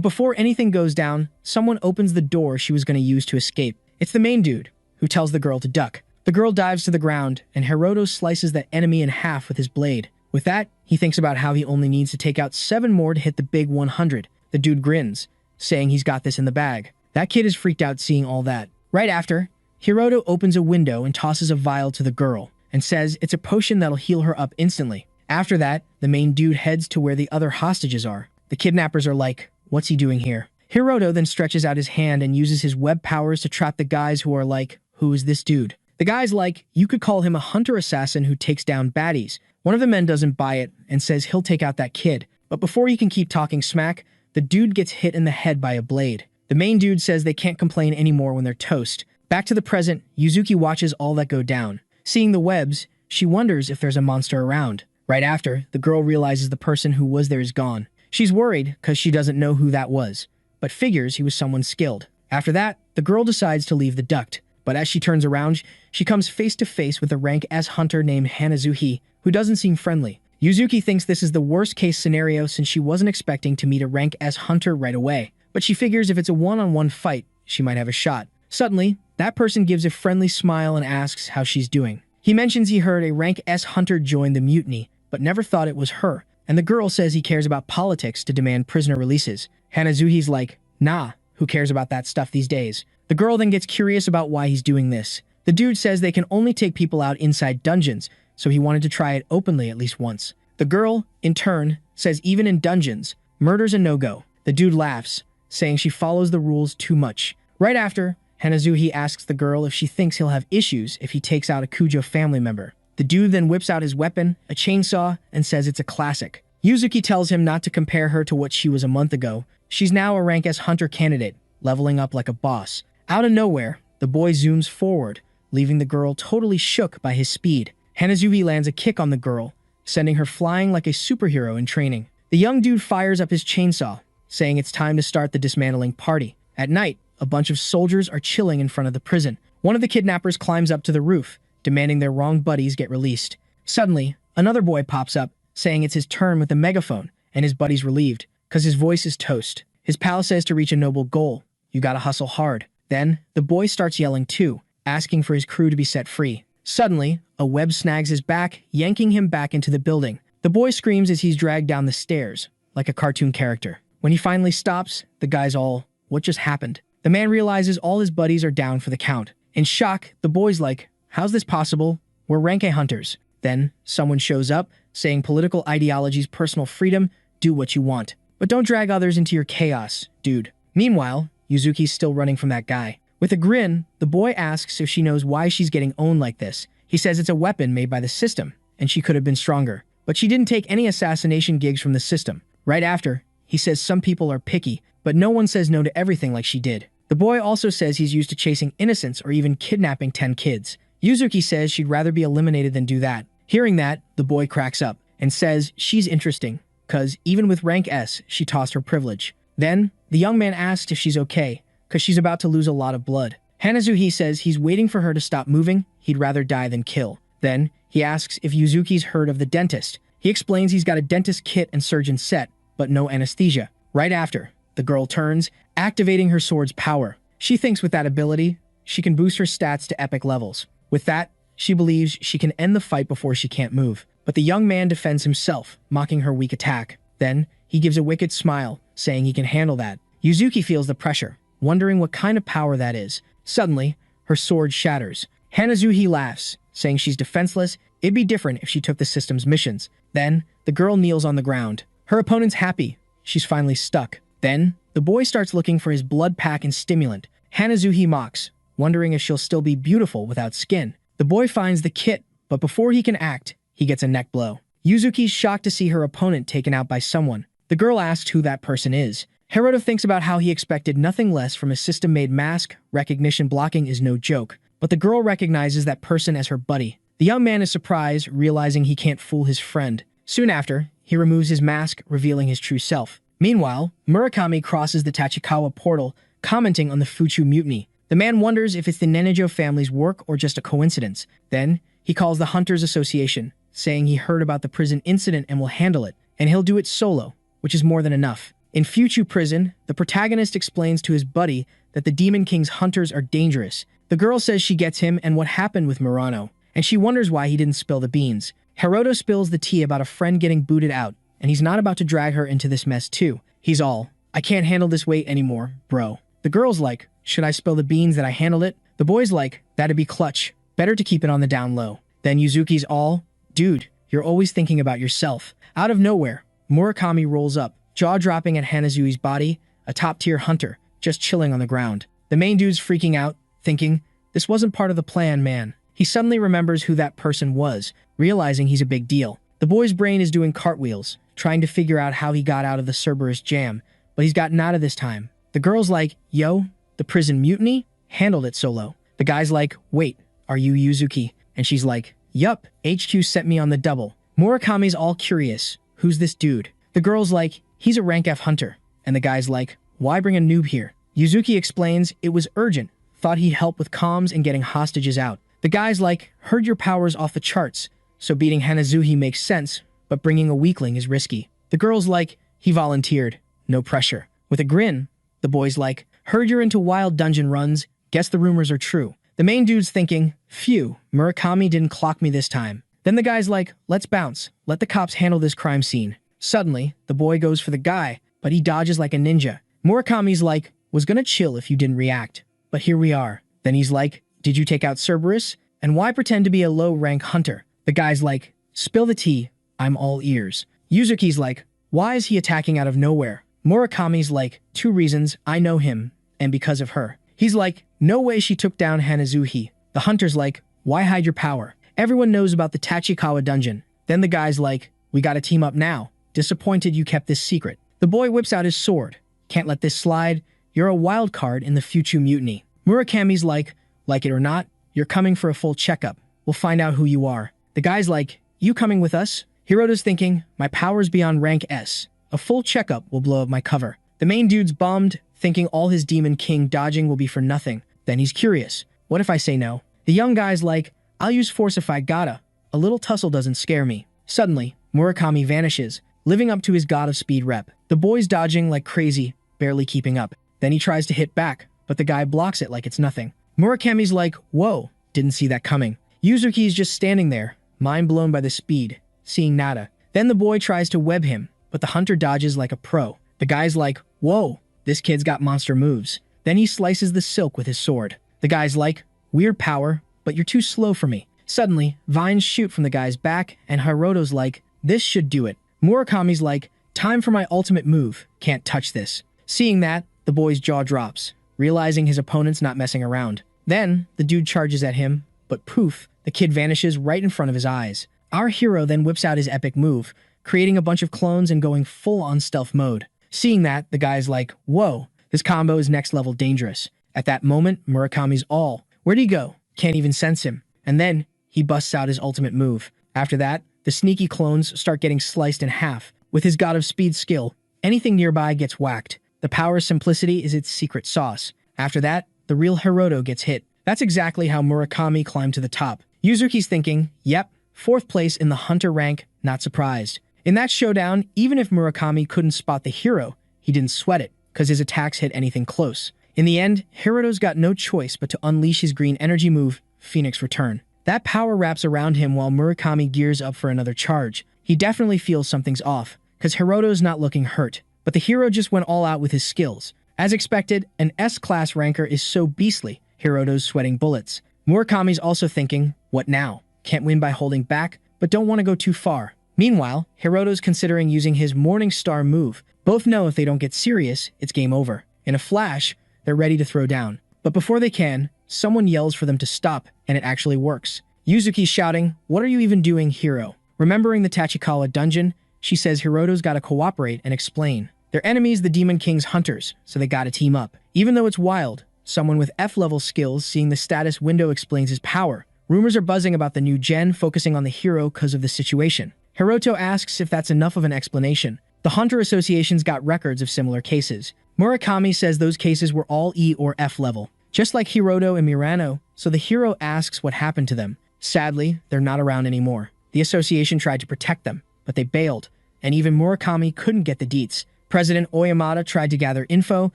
before anything goes down, someone opens the door she was going to use to escape. It's the main dude, who tells the girl to duck. The girl dives to the ground, and Hiroto slices that enemy in half with his blade. With that, he thinks about how he only needs to take out 7 more to hit the big 100. The dude grins, saying he's got this in the bag. That kid is freaked out seeing all that. Right after, Hiroto opens a window and tosses a vial to the girl, and says it's a potion that'll heal her up instantly. After that, the main dude heads to where the other hostages are. The kidnappers are like, "What's he doing here?" Hiroto then stretches out his hand and uses his web powers to trap the guys who are like, "Who is this dude?" The guy's like, "You could call him a hunter assassin who takes down baddies." One of the men doesn't buy it and says he'll take out that kid. But before he can keep talking smack, the dude gets hit in the head by a blade. The main dude says they can't complain anymore when they're toast. Back to the present, Yuzuki watches all that go down. Seeing the webs, she wonders if there's a monster around. Right after, the girl realizes the person who was there is gone. She's worried because she doesn't know who that was, but figures he was someone skilled. After that, the girl decides to leave the duct, but as she turns around, she comes face to face with a rank S hunter named Hanazuhi, who doesn't seem friendly. Yuzuki thinks this is the worst case scenario since she wasn't expecting to meet a rank S hunter right away, but she figures if it's a one-on-one fight, she might have a shot. Suddenly, that person gives a friendly smile and asks how she's doing. He mentions he heard a rank S hunter join the mutiny, but never thought it was her, and the girl says he cares about politics to demand prisoner releases. Hanazuhi's like, "Nah, who cares about that stuff these days?" The girl then gets curious about why he's doing this. The dude says they can only take people out inside dungeons, so he wanted to try it openly at least once. The girl, in turn, says even in dungeons, murder's a no-go. The dude laughs, saying she follows the rules too much. Right after, Hanazuhi asks the girl if she thinks he'll have issues if he takes out a Kujo family member. The dude then whips out his weapon, a chainsaw, and says it's a classic. Yuzuki tells him not to compare her to what she was a month ago. She's now a rank S hunter candidate, leveling up like a boss. Out of nowhere, the boy zooms forward, leaving the girl totally shook by his speed. Hanazuhi lands a kick on the girl, sending her flying like a superhero in training. The young dude fires up his chainsaw, saying it's time to start the dismantling party. At night, a bunch of soldiers are chilling in front of the prison. One of the kidnappers climbs up to the roof, demanding their wrong buddies get released. Suddenly, another boy pops up, saying it's his turn with a megaphone, and his buddy's relieved, cause his voice is toast. His pal says to reach a noble goal, you gotta hustle hard. Then, the boy starts yelling too, asking for his crew to be set free. Suddenly, a web snags his back, yanking him back into the building. The boy screams as he's dragged down the stairs, like a cartoon character. When he finally stops, the guy's all, what just happened? The man realizes all his buddies are down for the count. In shock, the boy's like, how's this possible? We're rank A hunters. Then, someone shows up, saying political ideology's personal freedom, do what you want. But don't drag others into your chaos, dude. Meanwhile, Yuzuki's still running from that guy. With a grin, the boy asks if she knows why she's getting owned like this. He says it's a weapon made by the system, and she could have been stronger. But she didn't take any assassination gigs from the system. Right after, he says some people are picky, but no one says no to everything like she did. The boy also says he's used to chasing innocents or even kidnapping 10 kids. Yuzuki says she'd rather be eliminated than do that. Hearing that, the boy cracks up and says she's interesting, cause even with rank S, she tossed her privilege. Then, the young man asks if she's okay, cause she's about to lose a lot of blood. Hanazuhi says he's waiting for her to stop moving, he'd rather die than kill. Then, he asks if Yuzuki's heard of the dentist. He explains he's got a dentist kit and surgeon set, but no anesthesia. Right after, the girl turns, activating her sword's power. She thinks with that ability, she can boost her stats to epic levels. With that, she believes she can end the fight before she can't move. But the young man defends himself, mocking her weak attack. Then, he gives a wicked smile, saying he can handle that. Yuzuki feels the pressure, wondering what kind of power that is. Suddenly, her sword shatters. Hanazuhi laughs, saying she's defenseless. It'd be different if she took the system's missions. Then, the girl kneels on the ground. Her opponent's happy. She's finally stuck. Then, the boy starts looking for his blood pack and stimulant. Hanazuhi mocks, wondering if she'll still be beautiful without skin. The boy finds the kit, but before he can act, he gets a neck blow. Yuzuki's shocked to see her opponent taken out by someone. The girl asks who that person is. Hiroto thinks about how he expected nothing less from a system-made mask. Recognition blocking is no joke. But the girl recognizes that person as her buddy. The young man is surprised, realizing he can't fool his friend. Soon after, he removes his mask, revealing his true self. Meanwhile, Murakami crosses the Tachikawa portal, commenting on the Fuchu mutiny. The man wonders if it's the Nenejo family's work or just a coincidence. Then, he calls the Hunters Association, saying he heard about the prison incident and will handle it, and he'll do it solo, which is more than enough. In Fuchu prison, the protagonist explains to his buddy that the Demon King's hunters are dangerous. The girl says she gets him and what happened with Murano, and she wonders why he didn't spill the beans. Hiroto spills the tea about a friend getting booted out, and he's not about to drag her into this mess too. He's all, I can't handle this weight anymore, bro. The girl's like, should I spill the beans that I handled it? The boy's like, that'd be clutch. Better to keep it on the down low. Then Yuzuki's all, dude, you're always thinking about yourself. Out of nowhere, Murakami rolls up, jaw-dropping at Hanazuhi's body, a top-tier hunter, just chilling on the ground. The main dude's freaking out, thinking, this wasn't part of the plan, man. He suddenly remembers who that person was, realizing he's a big deal. The boy's brain is doing cartwheels, trying to figure out how he got out of the Cerberus jam, but he's gotten out of this time. The girl's like, yo, the prison mutiny? Handled it solo. The guy's like, wait, are you Yuzuki? And she's like, yup, HQ sent me on the double. Murakami's all curious, who's this dude? The girl's like, he's a rank F hunter. And the guy's like, why bring a noob here? Yuzuki explains it was urgent, thought he'd help with comms and getting hostages out. The guy's like, heard your power's off the charts, so beating Hanazuhi makes sense, but bringing a weakling is risky. The girl's like, he volunteered, no pressure. With a grin, the boy's like, heard you're into wild dungeon runs, guess the rumors are true. The main dude's thinking, phew, Murakami didn't clock me this time. Then the guy's like, let's bounce, let the cops handle this crime scene. Suddenly, the boy goes for the guy, but he dodges like a ninja. Murakami's like, was gonna chill if you didn't react, but here we are. Then he's like, did you take out Cerberus? And why pretend to be a low-rank hunter? The guy's like, spill the tea, I'm all ears. Yuzuki's like, why is he attacking out of nowhere? Murakami's like, 2 reasons, I know him, and because of her. He's like, no way she took down Hanazuhi. The hunter's like, why hide your power? Everyone knows about the Tachikawa dungeon. Then the guy's like, we gotta team up now. Disappointed you kept this secret. The boy whips out his sword. Can't let this slide. You're a wild card in the Fuchu mutiny. Murakami's like it or not, you're coming for a full checkup. We'll find out who you are. The guy's like, you coming with us? Hiroto's thinking, my power's beyond rank S. A full checkup will blow up my cover. The main dude's bummed, thinking all his Demon King dodging will be for nothing. Then he's curious. What if I say no? The young guy's like, I'll use force if I gotta. A little tussle doesn't scare me. Suddenly, Murakami vanishes, living up to his God of Speed rep. The boy's dodging like crazy, barely keeping up. Then he tries to hit back, but the guy blocks it like it's nothing. Murakami's like, whoa, didn't see that coming. Yuzuki's just standing there, mind blown by the speed, seeing nada. Then the boy tries to web him, but the hunter dodges like a pro. The guy's like, whoa, this kid's got monster moves. Then he slices the silk with his sword. The guy's like, weird power, but you're too slow for me. Suddenly, vines shoot from the guy's back, and Hiroto's like, this should do it. Murakami's like, time for my ultimate move, can't touch this. Seeing that, the boy's jaw drops, realizing his opponent's not messing around. Then, the dude charges at him, but poof, the kid vanishes right in front of his eyes. Our hero then whips out his epic move, creating a bunch of clones and going full on stealth mode. Seeing that, the guy's like, whoa, this combo is next level dangerous. At that moment, Murakami's all, where'd he go? Can't even sense him. And then, he busts out his ultimate move. After that, the sneaky clones start getting sliced in half. With his God of Speed skill, anything nearby gets whacked. The power's simplicity is its secret sauce. After that, the real Hiroto gets hit. That's exactly how Murakami climbed to the top. Yuzuki's thinking, yep, 4th place in the hunter rank, not surprised. In that showdown, even if Murakami couldn't spot the hero, he didn't sweat it, because his attacks hit anything close. In the end, Hiroto's got no choice but to unleash his green energy move, Phoenix Return. That power wraps around him while Murakami gears up for another charge. He definitely feels something's off, because Hiroto's not looking hurt. But the hero just went all out with his skills. As expected, an S-class ranker is so beastly, Hiroto's sweating bullets. Murakami's also thinking, what now? Can't win by holding back, but don't want to go too far. Meanwhile, Hiroto's considering using his Morning Star move. Both know if they don't get serious, it's game over. In a flash, they're ready to throw down. But before they can, someone yells for them to stop, and it actually works. Yuzuki's shouting, what are you even doing, hero? Remembering the Tachikawa dungeon, she says Hiroto's gotta cooperate and explain. Their enemies, the Demon King's hunters, so they gotta team up. Even though it's wild, someone with F-level skills seeing the status window explains his power. Rumors are buzzing about the new gen focusing on the hero because of the situation. Hiroto asks if that's enough of an explanation. The Hunter Association's got records of similar cases. Murakami says those cases were all E or F level, just like Hiroto and Murano, so the hero asks what happened to them. Sadly, they're not around anymore. The association tried to protect them, but they bailed, and even Murakami couldn't get the deets. President Oyamada tried to gather info,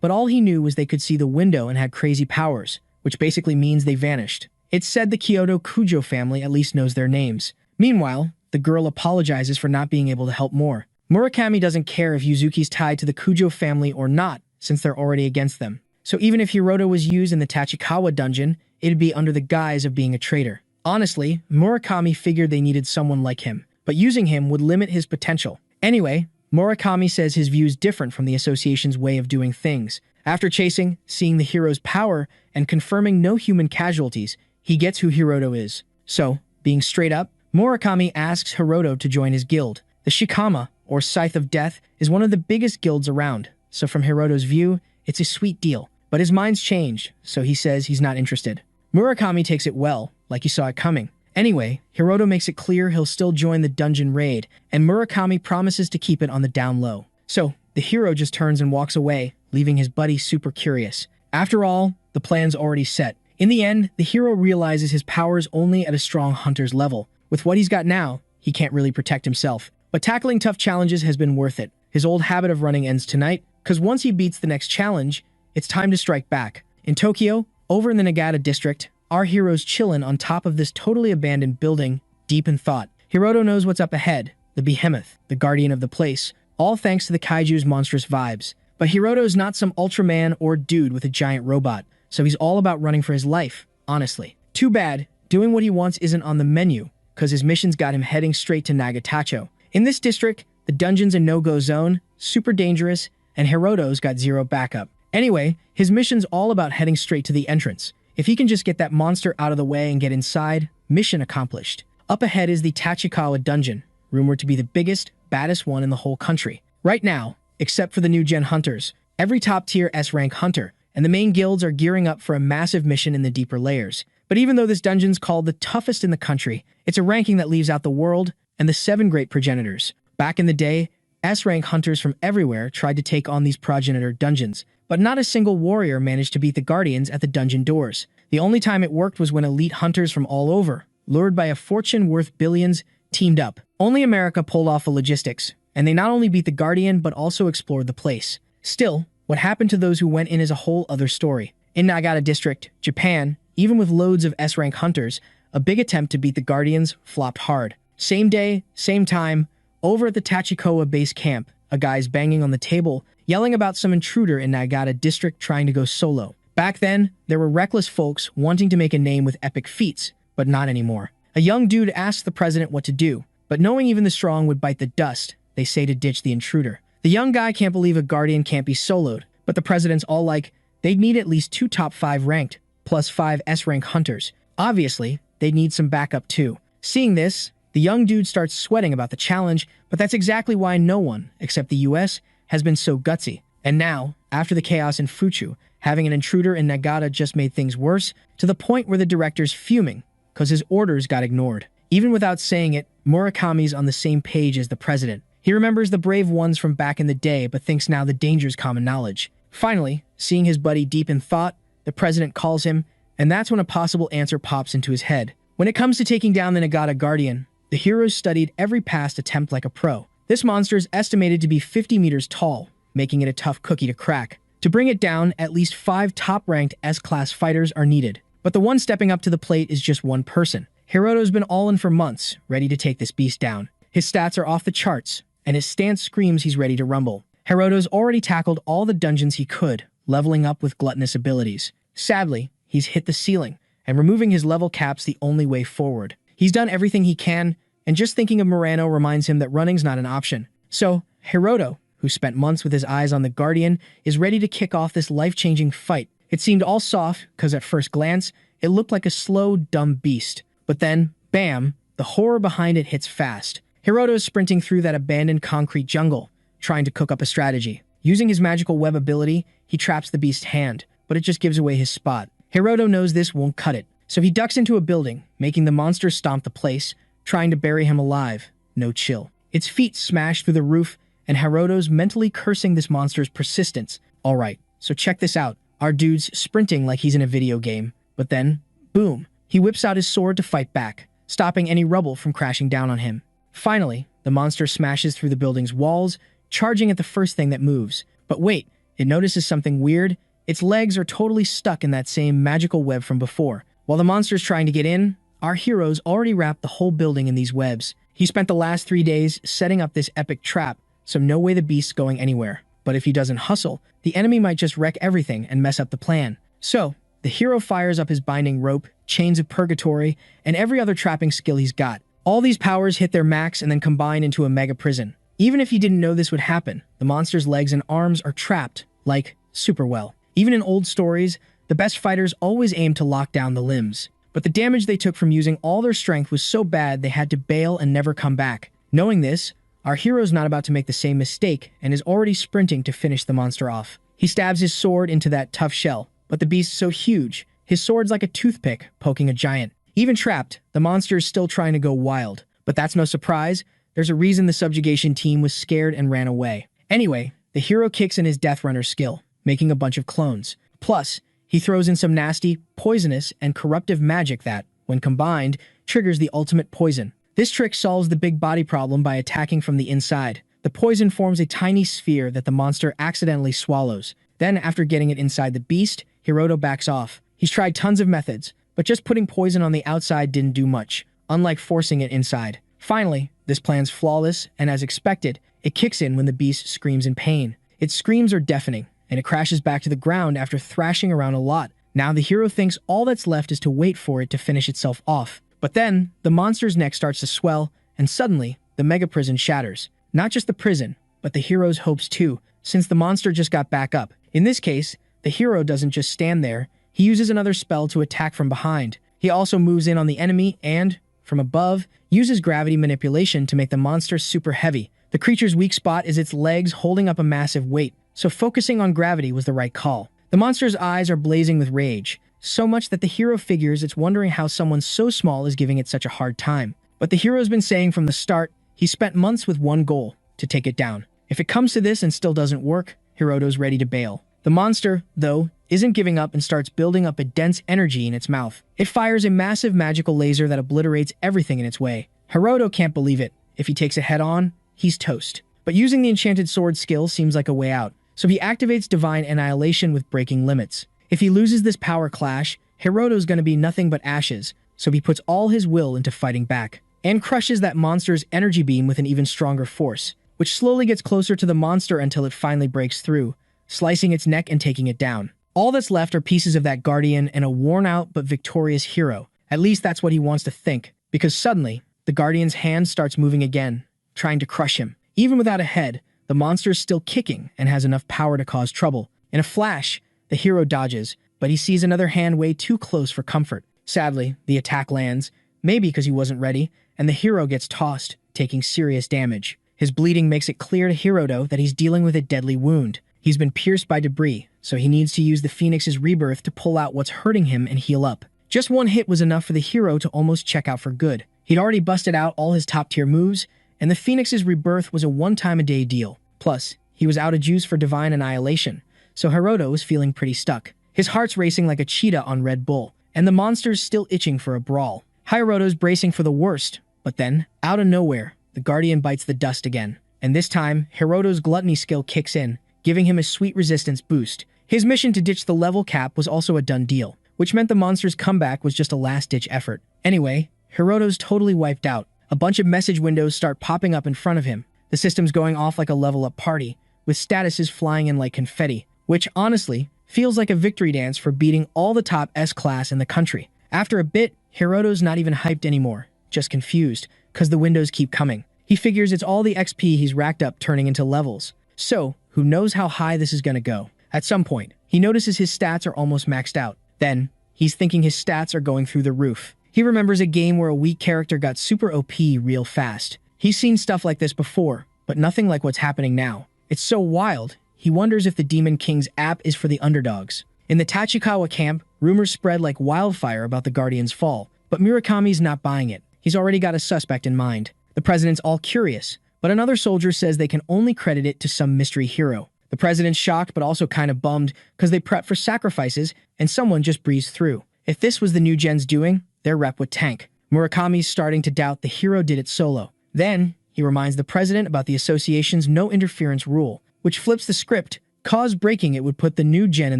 but all he knew was they could see the window and had crazy powers, which basically means they vanished. It's said the Kyoto Kujo family at least knows their names. Meanwhile, the girl apologizes for not being able to help more. Murakami doesn't care if Yuzuki's tied to the Kujo family or not, since they're already against them. So even if Hiroto was used in the Tachikawa dungeon, it'd be under the guise of being a traitor. Honestly, Murakami figured they needed someone like him, but using him would limit his potential. Anyway, Murakami says his view's different from the association's way of doing things. After chasing, seeing the hero's power, and confirming no human casualties, he gets who Hiroto is. So, being straight up, Murakami asks Hiroto to join his guild. The Shikama, or Scythe of Death, is one of the biggest guilds around, so from Hiroto's view, it's a sweet deal. But his mind's changed, so he says he's not interested. Murakami takes it well, like he saw it coming. Anyway, Hiroto makes it clear he'll still join the dungeon raid, and Murakami promises to keep it on the down low. So, the hero just turns and walks away, leaving his buddy super curious. After all, the plan's already set. In the end, the hero realizes his power's only at a strong hunter's level. With what he's got now, he can't really protect himself. But tackling tough challenges has been worth it. His old habit of running ends tonight, because once he beats the next challenge, it's time to strike back. In Tokyo, over in the Nagata district, our hero's chillin' on top of this totally abandoned building, deep in thought. Hiroto knows what's up ahead, the behemoth, the guardian of the place, all thanks to the kaiju's monstrous vibes. But Hiroto's not some Ultraman or dude with a giant robot, so he's all about running for his life, honestly. Too bad, doing what he wants isn't on the menu, because his mission's got him heading straight to Nagatacho. In this district, the dungeon's a no-go zone, super dangerous, and Hiroto's got zero backup. Anyway, his mission's all about heading straight to the entrance. If he can just get that monster out of the way and get inside, mission accomplished. Up ahead is the Tachikawa dungeon, rumored to be the biggest, baddest one in the whole country. Right now, except for the new gen hunters, every top-tier S-rank hunter and the main guilds are gearing up for a massive mission in the deeper layers. But even though this dungeon's called the toughest in the country, it's a ranking that leaves out the world and the 7 great progenitors. Back in the day, S-rank hunters from everywhere tried to take on these progenitor dungeons, but not a single warrior managed to beat the guardians at the dungeon doors. The only time it worked was when elite hunters from all over, lured by a fortune worth billions, teamed up. Only America pulled off the logistics, and they not only beat the guardian but also explored the place. Still, what happened to those who went in is a whole other story. In Nagata District, Japan, even with loads of S-rank hunters, a big attempt to beat the guardians flopped hard. Same day, same time, over at the Tachikawa base camp, a guy's banging on the table, yelling about some intruder in Nagata District trying to go solo. Back then, there were reckless folks wanting to make a name with epic feats, but not anymore. A young dude asked the president what to do, but knowing even the strong would bite the dust, they say to ditch the intruder. The young guy can't believe a guardian can't be soloed, but the president's all like, they'd need at least 2 top 5 ranked, plus 5 S-rank hunters. Obviously, they'd need some backup too. Seeing this, the young dude starts sweating about the challenge, but that's exactly why no one, except the US, has been so gutsy. And now, after the chaos in Fuchu, having an intruder in Nagata just made things worse, to the point where the director's fuming, because his orders got ignored. Even without saying it, Murakami's on the same page as the president. He remembers the brave ones from back in the day, but thinks now the danger's common knowledge. Finally, seeing his buddy deep in thought, the president calls him, and that's when a possible answer pops into his head. When it comes to taking down the Nagata Guardian, the heroes studied every past attempt like a pro. This monster is estimated to be 50 meters tall, making it a tough cookie to crack. To bring it down, at least 5 top-ranked S-class fighters are needed. But the one stepping up to the plate is just one person. Hiroto's been all in for months, ready to take this beast down. His stats are off the charts, and his stance screams he's ready to rumble. Hiroto's already tackled all the dungeons he could, leveling up with gluttonous abilities. Sadly, he's hit the ceiling, and removing his level cap's the only way forward. He's done everything he can, and just thinking of Murano reminds him that running's not an option. So, Hiroto, who spent months with his eyes on the Guardian, is ready to kick off this life-changing fight. It seemed all soft, because at first glance, it looked like a slow, dumb beast. But then, bam, the horror behind it hits fast. Hiroto is sprinting through that abandoned concrete jungle, trying to cook up a strategy. Using his magical web ability, he traps the beast's hand, but it just gives away his spot. Hiroto knows this won't cut it, so he ducks into a building, making the monster stomp the place, trying to bury him alive. No chill. Its feet smash through the roof, and Hiroto's mentally cursing this monster's persistence. Alright, so check this out. Our dude's sprinting like he's in a video game, but then, boom, he whips out his sword to fight back, stopping any rubble from crashing down on him. Finally, the monster smashes through the building's walls, charging at the first thing that moves. But wait, it notices something weird. Its legs are totally stuck in that same magical web from before. While the monster's trying to get in, our heroes already wrapped the whole building in these webs. He spent the last 3 days setting up this epic trap, so no way the beast's going anywhere. But if he doesn't hustle, the enemy might just wreck everything and mess up the plan. So, the hero fires up his binding rope, chains of purgatory, and every other trapping skill he's got. All these powers hit their max and then combine into a mega prison. Even if he didn't know this would happen, the monster's legs and arms are trapped, like, super well. Even in old stories, the best fighters always aim to lock down the limbs. But the damage they took from using all their strength was so bad they had to bail and never come back. Knowing this, our hero's not about to make the same mistake and is already sprinting to finish the monster off. He stabs his sword into that tough shell, but the beast's so huge, his sword's like a toothpick poking a giant. Even trapped, the monster is still trying to go wild. But that's no surprise. There's a reason the subjugation team was scared and ran away. Anyway, the hero kicks in his Death Runner skill, making a bunch of clones. Plus, he throws in some nasty, poisonous, and corruptive magic that, when combined, triggers the ultimate poison. This trick solves the big body problem by attacking from the inside. The poison forms a tiny sphere that the monster accidentally swallows. Then, after getting it inside the beast, Hiroto backs off. He's tried tons of methods, but just putting poison on the outside didn't do much, unlike forcing it inside. Finally, this plan's flawless, and as expected, it kicks in when the beast screams in pain. Its screams are deafening, and it crashes back to the ground after thrashing around a lot. Now the hero thinks all that's left is to wait for it to finish itself off. But then, the monster's neck starts to swell, and suddenly, the mega prison shatters. Not just the prison, but the hero's hopes too, since the monster just got back up. In this case, the hero doesn't just stand there. He uses another spell to attack from behind. He also moves in on the enemy and, from above, uses gravity manipulation to make the monster super heavy. The creature's weak spot is its legs holding up a massive weight, so focusing on gravity was the right call. The monster's eyes are blazing with rage, so much that the hero figures it's wondering how someone so small is giving it such a hard time. But the hero's been saying from the start, he spent months with one goal, to take it down. If it comes to this and still doesn't work, Hiroto's ready to bail. The monster, though, isn't giving up and starts building up a dense energy in its mouth. It fires a massive magical laser that obliterates everything in its way. Hiroto can't believe it. If he takes it head-on, he's toast. But using the enchanted sword skill seems like a way out, so he activates Divine Annihilation with breaking limits. If he loses this power clash, Hiroto's gonna be nothing but ashes, so he puts all his will into fighting back, and crushes that monster's energy beam with an even stronger force, which slowly gets closer to the monster until it finally breaks through, slicing its neck and taking it down. All that's left are pieces of that guardian and a worn-out but victorious hero. At least that's what he wants to think, because suddenly, the guardian's hand starts moving again, trying to crush him. Even without a head, the monster is still kicking and has enough power to cause trouble. In a flash, the hero dodges, but he sees another hand way too close for comfort. Sadly, the attack lands, maybe because he wasn't ready, and the hero gets tossed, taking serious damage. His bleeding makes it clear to Hiroto that he's dealing with a deadly wound. He's been pierced by debris, so he needs to use the Phoenix's rebirth to pull out what's hurting him and heal up. Just one hit was enough for the hero to almost check out for good. He'd already busted out all his top-tier moves, and the Phoenix's rebirth was a one-time-a-day deal. Plus, he was out of juice for Divine Annihilation, so Hiroto was feeling pretty stuck. His heart's racing like a cheetah on Red Bull, and the monster's still itching for a brawl. Hiroto's bracing for the worst, but then, out of nowhere, the Guardian bites the dust again. And this time, Hiroto's gluttony skill kicks in, giving him a sweet resistance boost. His mission to ditch the level cap was also a done deal, which meant the monster's comeback was just a last-ditch effort. Anyway, Hiroto's totally wiped out. A bunch of message windows start popping up in front of him. The system's going off like a level-up party, with statuses flying in like confetti, which, honestly, feels like a victory dance for beating all the top S-class in the country. After a bit, Hiroto's not even hyped anymore, just confused, cause the windows keep coming. He figures it's all the XP he's racked up turning into levels. So, who knows how high this is gonna go? At some point, he notices his stats are almost maxed out. Then, he's thinking his stats are going through the roof. He remembers a game where a weak character got super OP real fast. He's seen stuff like this before, but nothing like what's happening now. It's so wild, he wonders if the Demon King's app is for the underdogs. In the Tachikawa camp, rumors spread like wildfire about the Guardian's fall, but Murakami's not buying it. He's already got a suspect in mind. The president's all curious, but another soldier says they can only credit it to some mystery hero. The president's shocked but also kind of bummed because they prep for sacrifices and someone just breezed through. If this was the new gen's doing, their rep would tank. Murakami's starting to doubt the hero did it solo. Then, he reminds the president about the association's no interference rule, which flips the script, cause breaking it would put the new gen in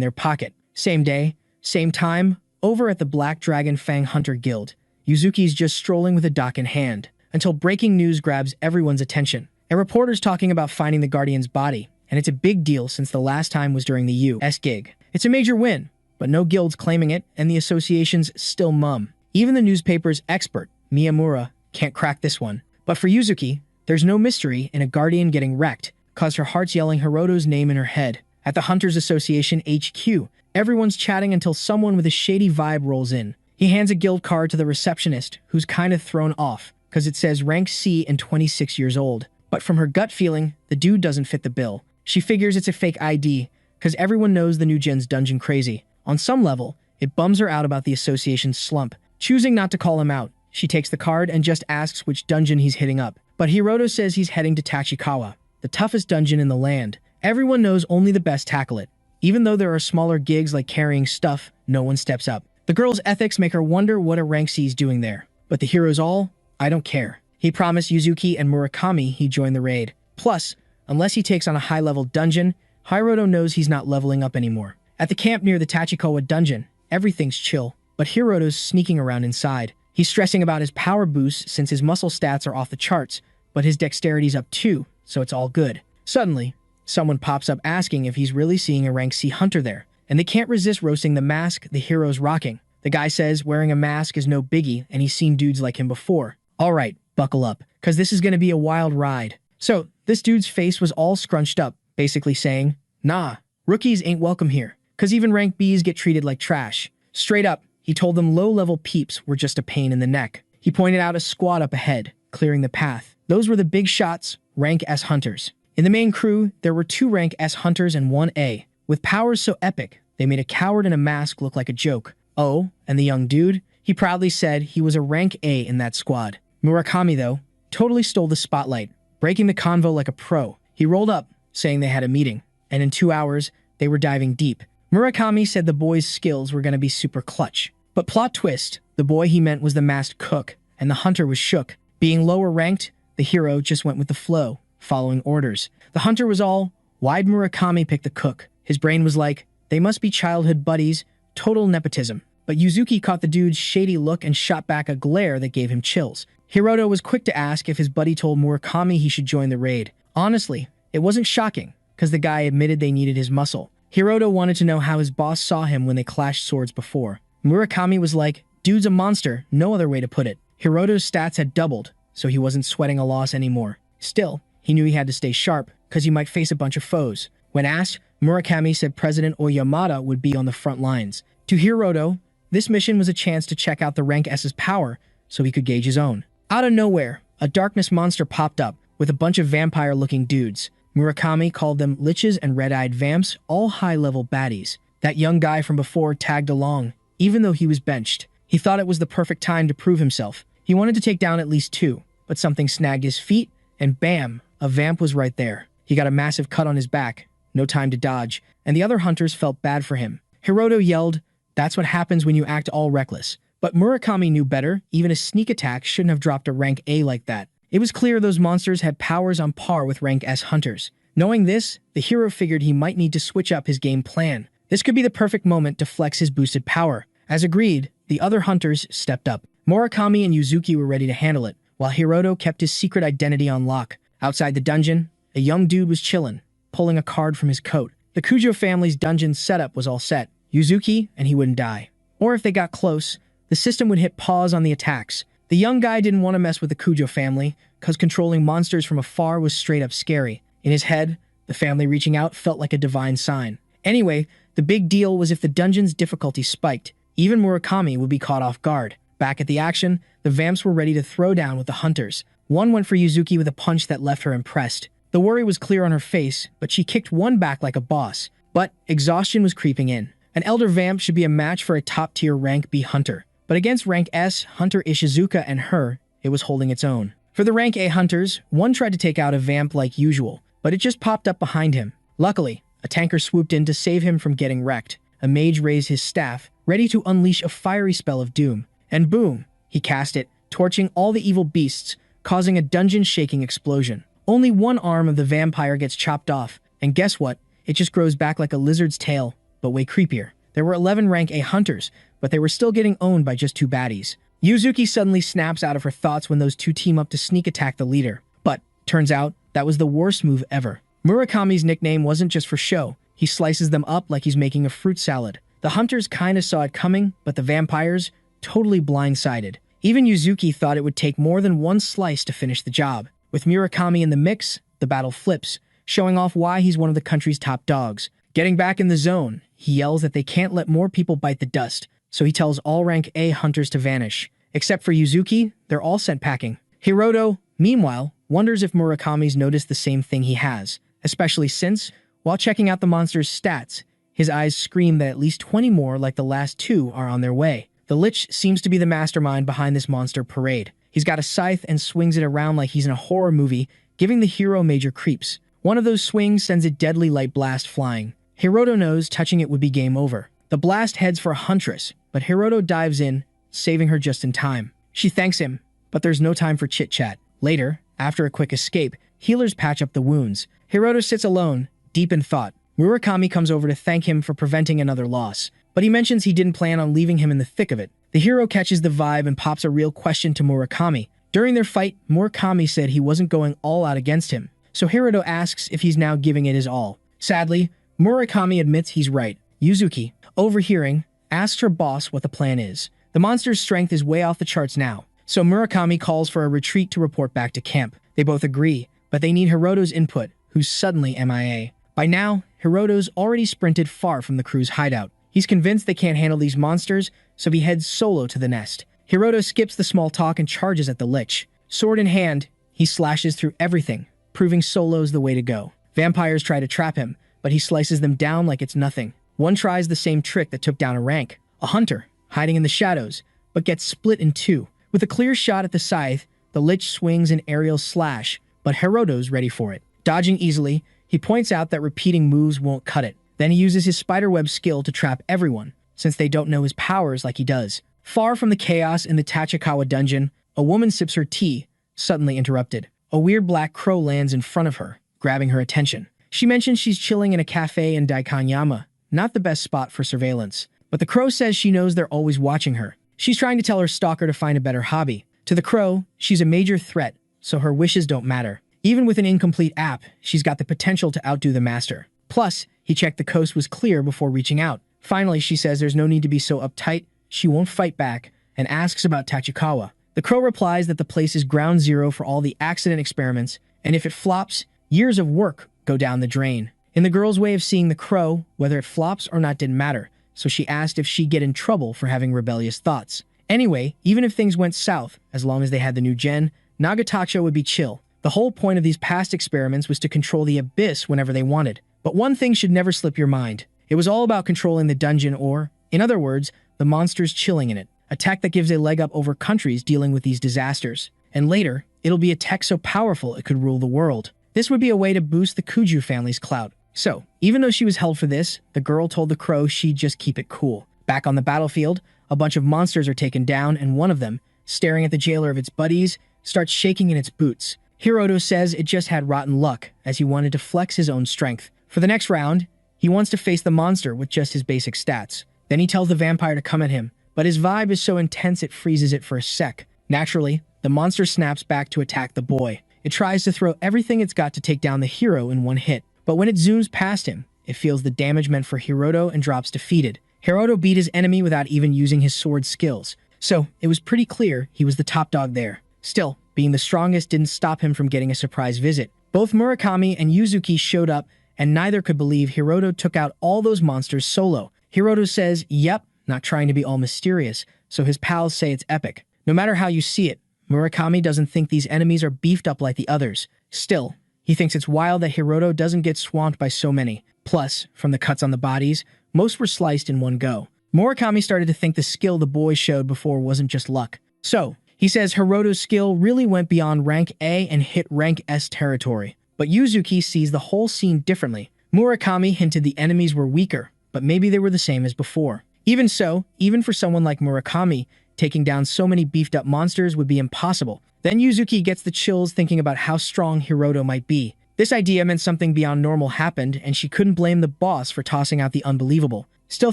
their pocket. Same day, same time, over at the Black Dragon Fang Hunter Guild, Yuzuki's just strolling with a dock in hand, until breaking news grabs everyone's attention. A reporter's talking about finding the Guardian's body, and it's a big deal since the last time was during the U.S. gig. It's a major win, but no guilds claiming it, and the association's still mum. Even the newspaper's expert, Miyamura, can't crack this one. But for Yuzuki, there's no mystery in a Guardian getting wrecked, cause her heart's yelling Hiroto's name in her head. At the Hunters Association HQ, everyone's chatting until someone with a shady vibe rolls in. He hands a guild card to the receptionist, who's kind of thrown off, cause it says rank C and 26 years old. But from her gut feeling, the dude doesn't fit the bill. She figures it's a fake ID, cause everyone knows the new gen's dungeon crazy. On some level, it bums her out about the association's slump. Choosing not to call him out, she takes the card and just asks which dungeon he's hitting up. But Hiroto says he's heading to Tachikawa, the toughest dungeon in the land. Everyone knows only the best tackle it. Even though there are smaller gigs like carrying stuff, no one steps up. The girl's ethics make her wonder what a rank C's doing there. But the hero's all, I don't care. He promised Yuzuki and Murakami he'd join the raid. Plus, unless he takes on a high-level dungeon, Hiroto knows he's not leveling up anymore. At the camp near the Tachikawa dungeon, everything's chill, but Hiroto's sneaking around inside. He's stressing about his power boost since his muscle stats are off the charts, but his dexterity's up too, so it's all good. Suddenly, someone pops up asking if he's really seeing a rank C hunter there, and they can't resist roasting the mask the hero's rocking. The guy says wearing a mask is no biggie and he's seen dudes like him before. Alright, buckle up, cause this is gonna be a wild ride. So, this dude's face was all scrunched up, basically saying, nah, rookies ain't welcome here. cause even rank Bs get treated like trash. Straight up, he told them low-level peeps were just a pain in the neck. He pointed out a squad up ahead, clearing the path. Those were the big shots, rank S hunters. In the main crew, there were 2 rank S hunters and 1 A. With powers so epic, they made a coward in a mask look like a joke. Oh, and the young dude? He proudly said he was a rank A in that squad. Murakami, though, totally stole the spotlight, breaking the convo like a pro. He rolled up, saying they had a meeting, and in 2 hours, they were diving deep. Murakami said the boy's skills were going to be super clutch. But plot twist, the boy he meant was the masked cook, and the hunter was shook. Being lower ranked, the hero just went with the flow, following orders. The hunter was all, why'd Murakami pick the cook? His brain was like, they must be childhood buddies, total nepotism. But Yuzuki caught the dude's shady look and shot back a glare that gave him chills. Hiroto was quick to ask if his buddy told Murakami he should join the raid. Honestly, it wasn't shocking, because the guy admitted they needed his muscle. Hiroto wanted to know how his boss saw him when they clashed swords before. Murakami was like, dude's a monster, no other way to put it. Hiroto's stats had doubled, so he wasn't sweating a loss anymore. Still, he knew he had to stay sharp, because he might face a bunch of foes. When asked, Murakami said President Oyamada would be on the front lines. To Hiroto, this mission was a chance to check out the rank S's power, so he could gauge his own. Out of nowhere, a darkness monster popped up, with a bunch of vampire-looking dudes. Murakami called them liches and red-eyed vamps, all high-level baddies. That young guy from before tagged along, even though he was benched. He thought it was the perfect time to prove himself. He wanted to take down at least 2, but something snagged his feet, and bam, a vamp was right there. He got a massive cut on his back, no time to dodge, and the other hunters felt bad for him. Hiroto yelled, "That's what happens when you act all reckless." But Murakami knew better. Even a sneak attack shouldn't have dropped a rank A like that. It was clear those monsters had powers on par with rank S hunters. Knowing this, the hero figured he might need to switch up his game plan. This could be the perfect moment to flex his boosted power. As agreed, the other hunters stepped up. Murakami and Yuzuki were ready to handle it, while Hiroto kept his secret identity on lock. Outside the dungeon, a young dude was chillin', pulling a card from his coat. The Kujo family's dungeon setup was all set. Yuzuki, and he wouldn't die. Or if they got close, the system would hit pause on the attacks. The young guy didn't want to mess with the Kujo family, cause controlling monsters from afar was straight up scary. In his head, the family reaching out felt like a divine sign. Anyway, the big deal was if the dungeon's difficulty spiked, even Murakami would be caught off guard. Back at the action, the vamps were ready to throw down with the hunters. One went for Yuzuki with a punch that left her impressed. The worry was clear on her face, but she kicked one back like a boss. But exhaustion was creeping in. An elder vamp should be a match for a top-tier rank B hunter. But against rank S, Hunter Ishizuka and her, it was holding its own. For the rank A hunters, one tried to take out a vamp like usual, but it just popped up behind him. Luckily, a tanker swooped in to save him from getting wrecked. A mage raised his staff, ready to unleash a fiery spell of doom. And boom, he cast it, torching all the evil beasts, causing a dungeon-shaking explosion. Only one arm of the vampire gets chopped off, and guess what? It just grows back like a lizard's tail, but way creepier. There were 11 rank A hunters, but they were still getting owned by just 2 baddies. Yuzuki suddenly snaps out of her thoughts when those 2 team up to sneak attack the leader. But, turns out, that was the worst move ever. Murakami's nickname wasn't just for show. He slices them up like he's making a fruit salad. The hunters kinda saw it coming, but the vampires, totally blindsided. Even Yuzuki thought it would take more than one slice to finish the job. With Murakami in the mix, the battle flips, showing off why he's one of the country's top dogs. Getting back in the zone, he yells that they can't let more people bite the dust, so he tells all rank A hunters to vanish. Except for Yuzuki, they're all sent packing. Hiroto, meanwhile, wonders if Murakami's noticed the same thing he has, especially since, while checking out the monster's stats, his eyes scream that at least 20 more like the last 2 are on their way. The Lich seems to be the mastermind behind this monster parade. He's got a scythe and swings it around like he's in a horror movie, giving the hero major creeps. One of those swings sends a deadly light blast flying. Hiroto knows touching it would be game over. The blast heads for a huntress, but Hiroto dives in, saving her just in time. She thanks him, but there's no time for chit-chat. Later, after a quick escape, healers patch up the wounds. Hiroto sits alone, deep in thought. Murakami comes over to thank him for preventing another loss, but he mentions he didn't plan on leaving him in the thick of it. The hero catches the vibe and pops a real question to Murakami. During their fight, Murakami said he wasn't going all out against him, so Hiroto asks if he's now giving it his all. Sadly, Murakami admits he's right. Yuzuki, overhearing, asks her boss what the plan is. The monster's strength is way off the charts now, so Murakami calls for a retreat to report back to camp. They both agree, but they need Hiroto's input, who's suddenly MIA. By now, Hiroto's already sprinted far from the crew's hideout. He's convinced they can't handle these monsters, so he heads solo to the nest. Hiroto skips the small talk and charges at the lich. Sword in hand, he slashes through everything, proving solo's the way to go. Vampires try to trap him, but he slices them down like it's nothing. One tries the same trick that took down a rank, a hunter, hiding in the shadows, but gets split in two. With a clear shot at the scythe, the lich swings an aerial slash, but Hiroto's ready for it. Dodging easily, he points out that repeating moves won't cut it. Then he uses his spiderweb skill to trap everyone, since they don't know his powers like he does. Far from the chaos in the Tachikawa dungeon, a woman sips her tea, suddenly interrupted. A weird black crow lands in front of her, grabbing her attention. She mentions she's chilling in a cafe in Daikanyama, not the best spot for surveillance. But the crow says she knows they're always watching her. She's trying to tell her stalker to find a better hobby. To the crow, she's a major threat, so her wishes don't matter. Even with an incomplete app, she's got the potential to outdo the master. Plus, he checked the coast was clear before reaching out. Finally, she says there's no need to be so uptight, she won't fight back, and asks about Tachikawa. The crow replies that the place is ground zero for all the accident experiments, and if it flops, years of work go down the drain. In the girl's way of seeing the crow, whether it flops or not didn't matter, so she asked if she'd get in trouble for having rebellious thoughts. Anyway, even if things went south, as long as they had the new gen, Nagatacho would be chill. The whole point of these past experiments was to control the abyss whenever they wanted. But one thing should never slip your mind. It was all about controlling the dungeon or, in other words, the monsters chilling in it. A tech that gives a leg up over countries dealing with these disasters. And later, it'll be a tech so powerful it could rule the world. This would be a way to boost the Kuju family's clout. So, even though she was held for this, the girl told the crow she'd just keep it cool. Back on the battlefield, a bunch of monsters are taken down, and one of them, staring at the jailer of its buddies, starts shaking in its boots. Hiroto says it just had rotten luck, as he wanted to flex his own strength. For the next round, he wants to face the monster with just his basic stats. Then he tells the vampire to come at him, but his vibe is so intense it freezes it for a sec. Naturally, the monster snaps back to attack the boy. It tries to throw everything it's got to take down the hero in one hit. But when it zooms past him, it feels the damage meant for Hiroto and drops defeated. Hiroto beat his enemy without even using his sword skills, so it was pretty clear he was the top dog there. Still, being the strongest didn't stop him from getting a surprise visit. Both Murakami and Yuzuki showed up, and neither could believe Hiroto took out all those monsters solo. Hiroto says, yep, not trying to be all mysterious, so his pals say it's epic. No matter how you see it, Murakami doesn't think these enemies are beefed up like the others. Still, he thinks it's wild that Hiroto doesn't get swamped by so many. Plus, from the cuts on the bodies, most were sliced in one go. Murakami started to think the skill the boys showed before wasn't just luck. So, he says Hiroto's skill really went beyond rank A and hit rank S territory. But Yuzuki sees the whole scene differently. Murakami hinted the enemies were weaker, but maybe they were the same as before. Even so, even for someone like Murakami, taking down so many beefed up monsters would be impossible. Then Yuzuki gets the chills thinking about how strong Hiroto might be. This idea meant something beyond normal happened, and she couldn't blame the boss for tossing out the unbelievable. Still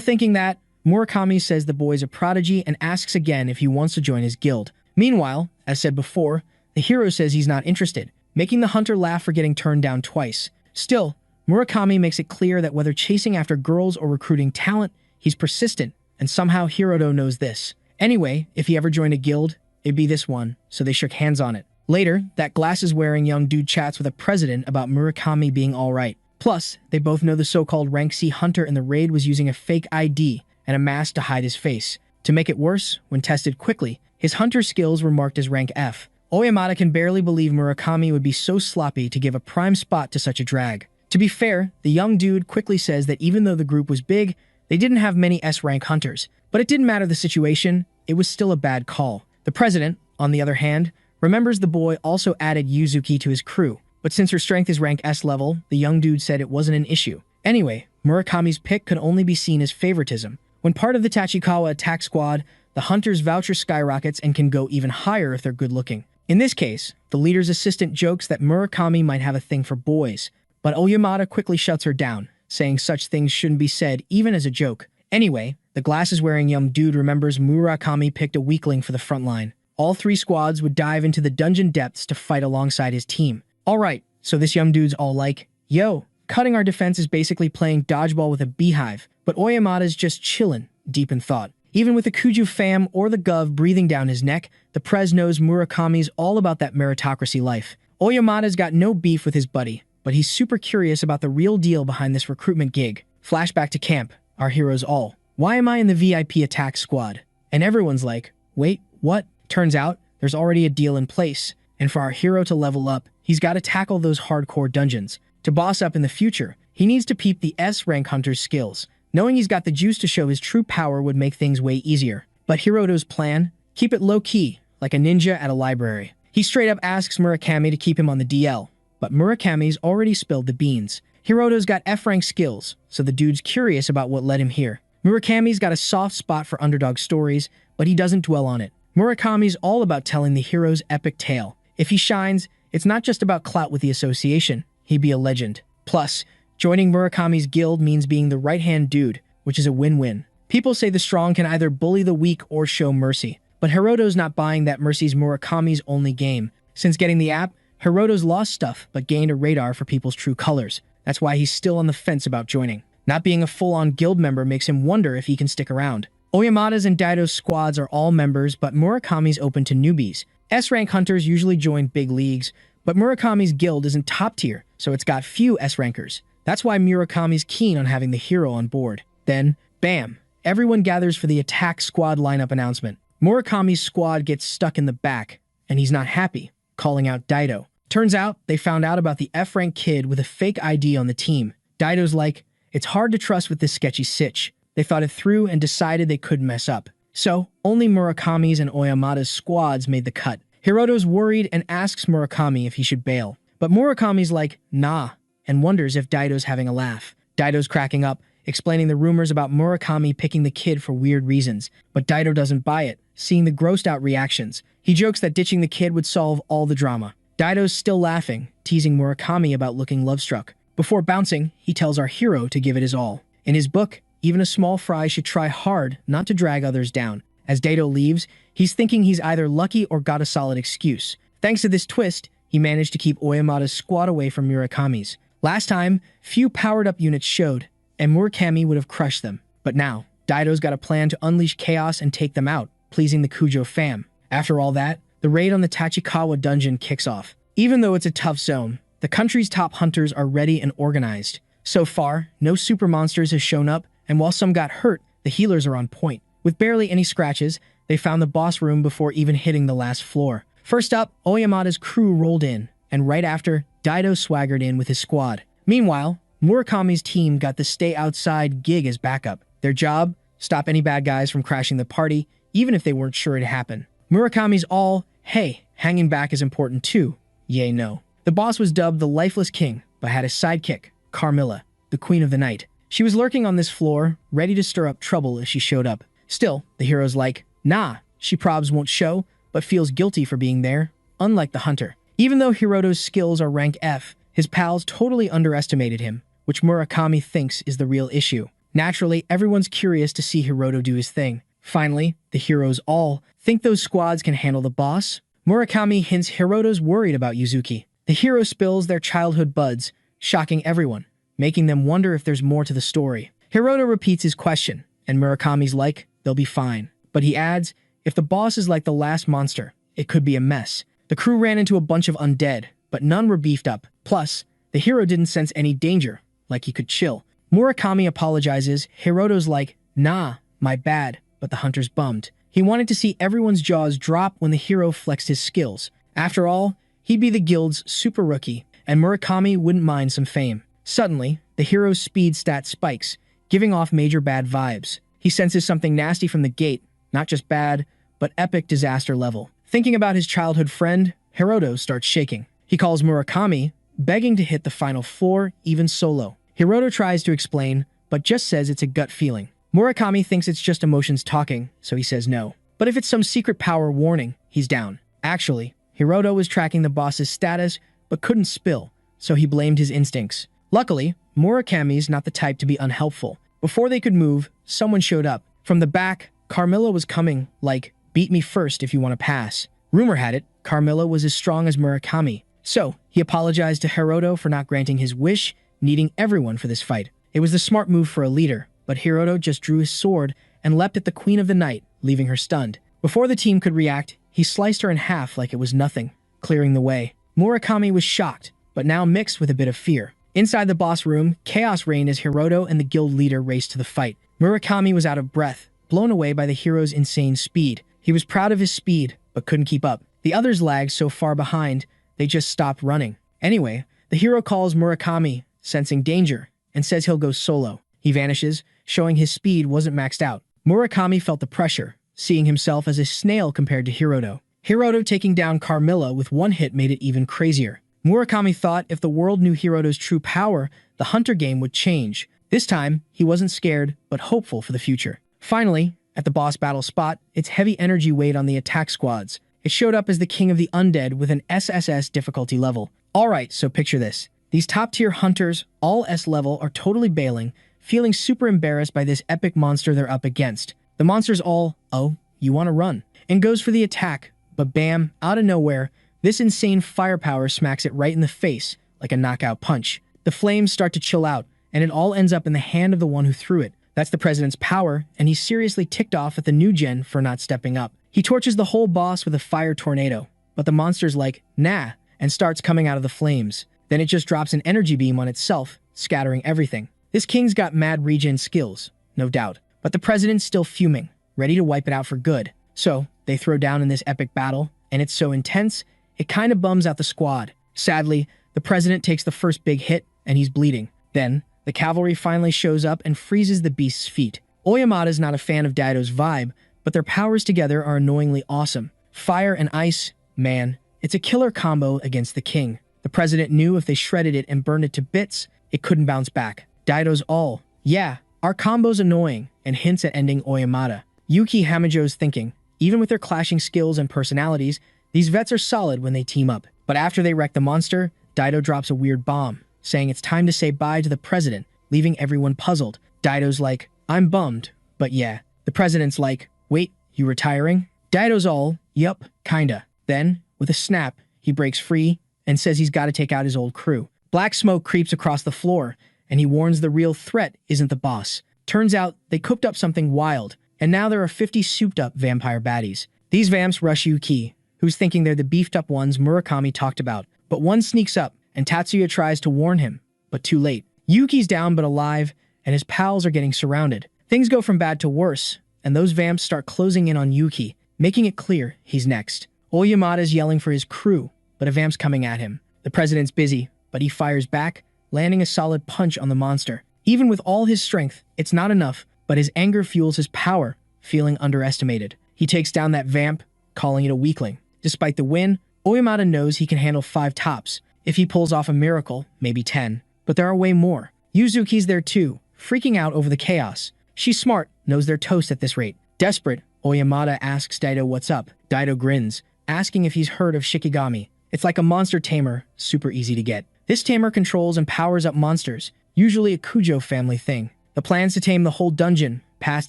thinking that, Murakami says the boy's a prodigy and asks again if he wants to join his guild. Meanwhile, as said before, the hero says he's not interested, making the hunter laugh for getting turned down twice. Still, Murakami makes it clear that whether chasing after girls or recruiting talent, he's persistent, and somehow Hiroto knows this. Anyway, if he ever joined a guild, it'd be this one, so they shook hands on it. Later, that glasses-wearing young dude chats with a president about Murakami being alright. Plus, they both know the so-called rank C hunter in the raid was using a fake ID and a mask to hide his face. To make it worse, when tested quickly, his hunter skills were marked as rank F. Oyamada can barely believe Murakami would be so sloppy to give a prime spot to such a drag. To be fair, the young dude quickly says that even though the group was big, they didn't have many S-rank hunters. But it didn't matter the situation, it was still a bad call. The president, on the other hand, remembers the boy also added Yuzuki to his crew, but since her strength is rank S level, the young dude said it wasn't an issue. Anyway, Murakami's pick could only be seen as favoritism. When part of the Tachikawa attack squad, the hunter's voucher skyrockets and can go even higher if they're good looking. In this case, the leader's assistant jokes that Murakami might have a thing for boys, but Oyamada quickly shuts her down, saying such things shouldn't be said even as a joke. Anyway, the glasses-wearing young dude remembers Murakami picked a weakling for the front line. All three squads would dive into the dungeon depths to fight alongside his team. Alright, so this young dude's all like, yo, cutting our defense is basically playing dodgeball with a beehive, but Oyamada's just chillin', deep in thought. Even with the Kuju fam or the Gov breathing down his neck, the Prez knows Murakami's all about that meritocracy life. Oyamada's got no beef with his buddy, but he's super curious about the real deal behind this recruitment gig. Flashback to camp. Our heroes all. Why am I in the VIP attack squad? And everyone's like, wait, what? Turns out, there's already a deal in place, and for our hero to level up, he's got to tackle those hardcore dungeons. To boss up in the future, he needs to peep the S-rank hunter's skills. Knowing he's got the juice to show his true power would make things way easier. But Hiroto's plan? Keep it low-key, like a ninja at a library. He straight up asks Murakami to keep him on the DL, but Murakami's already spilled the beans. Hiroto's got F-rank skills, so the dude's curious about what led him here. Murakami's got a soft spot for underdog stories, but he doesn't dwell on it. Murakami's all about telling the hero's epic tale. If he shines, it's not just about clout with the association. He'd be a legend. Plus, joining Murakami's guild means being the right-hand dude, which is a win-win. People say the strong can either bully the weak or show mercy, but Hiroto's not buying that mercy's Murakami's only game. Since getting the app, Hiroto's lost stuff but gained a radar for people's true colors. That's why he's still on the fence about joining. Not being a full-on guild member makes him wonder if he can stick around. Oyamada's and Daido's squads are all members, but Murakami's open to newbies. S-rank hunters usually join big leagues, but Murakami's guild isn't top tier, so it's got few S-rankers. That's why Murakami's keen on having the hero on board. Then, bam, everyone gathers for the attack squad lineup announcement. Murakami's squad gets stuck in the back, and he's not happy, calling out Daido. Turns out, they found out about the F-rank kid with a fake ID on the team. Daido's like, it's hard to trust with this sketchy sitch. They thought it through and decided they couldn't mess up. So, only Murakami's and Oyamada's squads made the cut. Hiroto's worried and asks Murakami if he should bail. But Murakami's like, nah, and wonders if Daido's having a laugh. Daido's cracking up, explaining the rumors about Murakami picking the kid for weird reasons. But Daido doesn't buy it, seeing the grossed out reactions. He jokes that ditching the kid would solve all the drama. Daido's still laughing, teasing Murakami about looking love-struck. Before bouncing, he tells our hero to give it his all. In his book, even a small fry should try hard not to drag others down. As Daido leaves, he's thinking he's either lucky or got a solid excuse. Thanks to this twist, he managed to keep Oyamada's squad away from Murakami's. Last time, few powered-up units showed, and Murakami would have crushed them. But now, Daido's got a plan to unleash chaos and take them out, pleasing the Kujo fam. After all that, the raid on the Tachikawa dungeon kicks off. Even though it's a tough zone, the country's top hunters are ready and organized. So far, no super monsters have shown up, and while some got hurt, the healers are on point. With barely any scratches, they found the boss room before even hitting the last floor. First up, Oyamada's crew rolled in, and right after, Daido swaggered in with his squad. Meanwhile, Murakami's team got the stay outside gig as backup. Their job? Stop any bad guys from crashing the party, even if they weren't sure it'd happen. Murakami's all, hey, hanging back is important too. Yay, no. The boss was dubbed the Lifeless King, but had a sidekick, Carmilla, the Queen of the Night. She was lurking on this floor, ready to stir up trouble if she showed up. Still, the hero's like, nah, she probs won't show, but feels guilty for being there, unlike the hunter. Even though Hiroto's skills are rank F, his pals totally underestimated him, which Murakami thinks is the real issue. Naturally, everyone's curious to see Hiroto do his thing. Finally, the heroes all think those squads can handle the boss. Murakami hints Hiroto's worried about Yuzuki. The hero spills their childhood buds, shocking everyone, making them wonder if there's more to the story. Hiroto repeats his question, and Murakami's like, they'll be fine. But he adds, if the boss is like the last monster, it could be a mess. The crew ran into a bunch of undead, but none were beefed up. Plus, the hero didn't sense any danger, like he could chill. Murakami apologizes. Hiroto's like, nah, my bad, but the hunter's bummed. He wanted to see everyone's jaws drop when the hero flexed his skills. After all, he'd be the guild's super rookie, and Murakami wouldn't mind some fame. Suddenly, the hero's speed stat spikes, giving off major bad vibes. He senses something nasty from the gate, not just bad, but epic disaster level. Thinking about his childhood friend, Hiroto starts shaking. He calls Murakami, begging to hit the final floor, even solo. Hiroto tries to explain, but just says it's a gut feeling. Murakami thinks it's just emotions talking, so he says no. But if it's some secret power warning, he's down. Actually, Hiroto was tracking the boss's status, but couldn't spill, so he blamed his instincts. Luckily, Murakami's not the type to be unhelpful. Before they could move, someone showed up. From the back, Carmilla was coming, like, beat me first if you want to pass. Rumor had it, Carmilla was as strong as Murakami. So, he apologized to Hiroto for not granting his wish, needing everyone for this fight. It was the smart move for a leader, but Hiroto just drew his sword and leapt at the Queen of the Night, leaving her stunned. Before the team could react, he sliced her in half like it was nothing, clearing the way. Murakami was shocked, but now mixed with a bit of fear. Inside the boss room, chaos reigned as Hiroto and the guild leader raced to the fight. Murakami was out of breath, blown away by the hero's insane speed. He was proud of his speed, but couldn't keep up. The others lagged so far behind, they just stopped running. Anyway, the hero calls Murakami, sensing danger, and says he'll go solo. He vanishes, showing his speed wasn't maxed out. Murakami felt the pressure, seeing himself as a snail compared to Hiroto. Hiroto taking down Carmilla with one hit made it even crazier. Murakami thought if the world knew Hiroto's true power, the hunter game would change. This time, he wasn't scared, but hopeful for the future. Finally, at the boss battle spot, its heavy energy weighed on the attack squads. It showed up as the king of the undead with an SSS difficulty level. Alright, so picture this. These top-tier hunters, all S level, are totally bailing, feeling super embarrassed by this epic monster they're up against. The monster's all, oh, you want to run, and goes for the attack, but bam, out of nowhere, this insane firepower smacks it right in the face, like a knockout punch. The flames start to chill out, and it all ends up in the hand of the one who threw it. That's the president's power, and he's seriously ticked off at the new gen for not stepping up. He torches the whole boss with a fire tornado, but the monster's like, nah, and starts coming out of the flames. Then it just drops an energy beam on itself, scattering everything. This king's got mad regen skills, no doubt, but the president's still fuming, ready to wipe it out for good. So, they throw down in this epic battle, and it's so intense, it kinda bums out the squad. Sadly, the president takes the first big hit, and he's bleeding. Then, the cavalry finally shows up and freezes the beast's feet. Oyamada's not a fan of Daido's vibe, but their powers together are annoyingly awesome. Fire and ice, man, it's a killer combo against the king. The president knew if they shredded it and burned it to bits, it couldn't bounce back. Daido's all, yeah, our combo's annoying, and hints at ending Oyamada. Yuki Hamajo's thinking, even with their clashing skills and personalities, these vets are solid when they team up. But after they wreck the monster, Daido drops a weird bomb, saying it's time to say bye to the president, leaving everyone puzzled. Daido's like, I'm bummed, but yeah. The president's like, wait, you retiring? Daido's all, yup, kinda. Then, with a snap, he breaks free and says he's got to take out his old crew. Black smoke creeps across the floor, and he warns the real threat isn't the boss. Turns out, they cooked up something wild, and now there are 50 souped-up vampire baddies. These vamps rush Yuki, who's thinking they're the beefed-up ones Murakami talked about. But one sneaks up, and Tatsuya tries to warn him, but too late. Yuki's down but alive, and his pals are getting surrounded. Things go from bad to worse, and those vamps start closing in on Yuki, making it clear he's next. Oyamada's yelling for his crew, but a vamp's coming at him. The president's busy, but he fires back, landing a solid punch on the monster. Even with all his strength, it's not enough, but his anger fuels his power, feeling underestimated. He takes down that vamp, calling it a weakling. Despite the win, Oyamada knows he can handle 5 tops. If he pulls off a miracle, maybe 10. But there are way more. Yuzuki's there too, freaking out over the chaos. She's smart, knows they're toast at this rate. Desperate, Oyamada asks Daido what's up. Daido grins, asking if he's heard of Shikigami. It's like a monster tamer, super easy to get. This tamer controls and powers up monsters, usually a Kujo family thing. The plans to tame the whole dungeon, past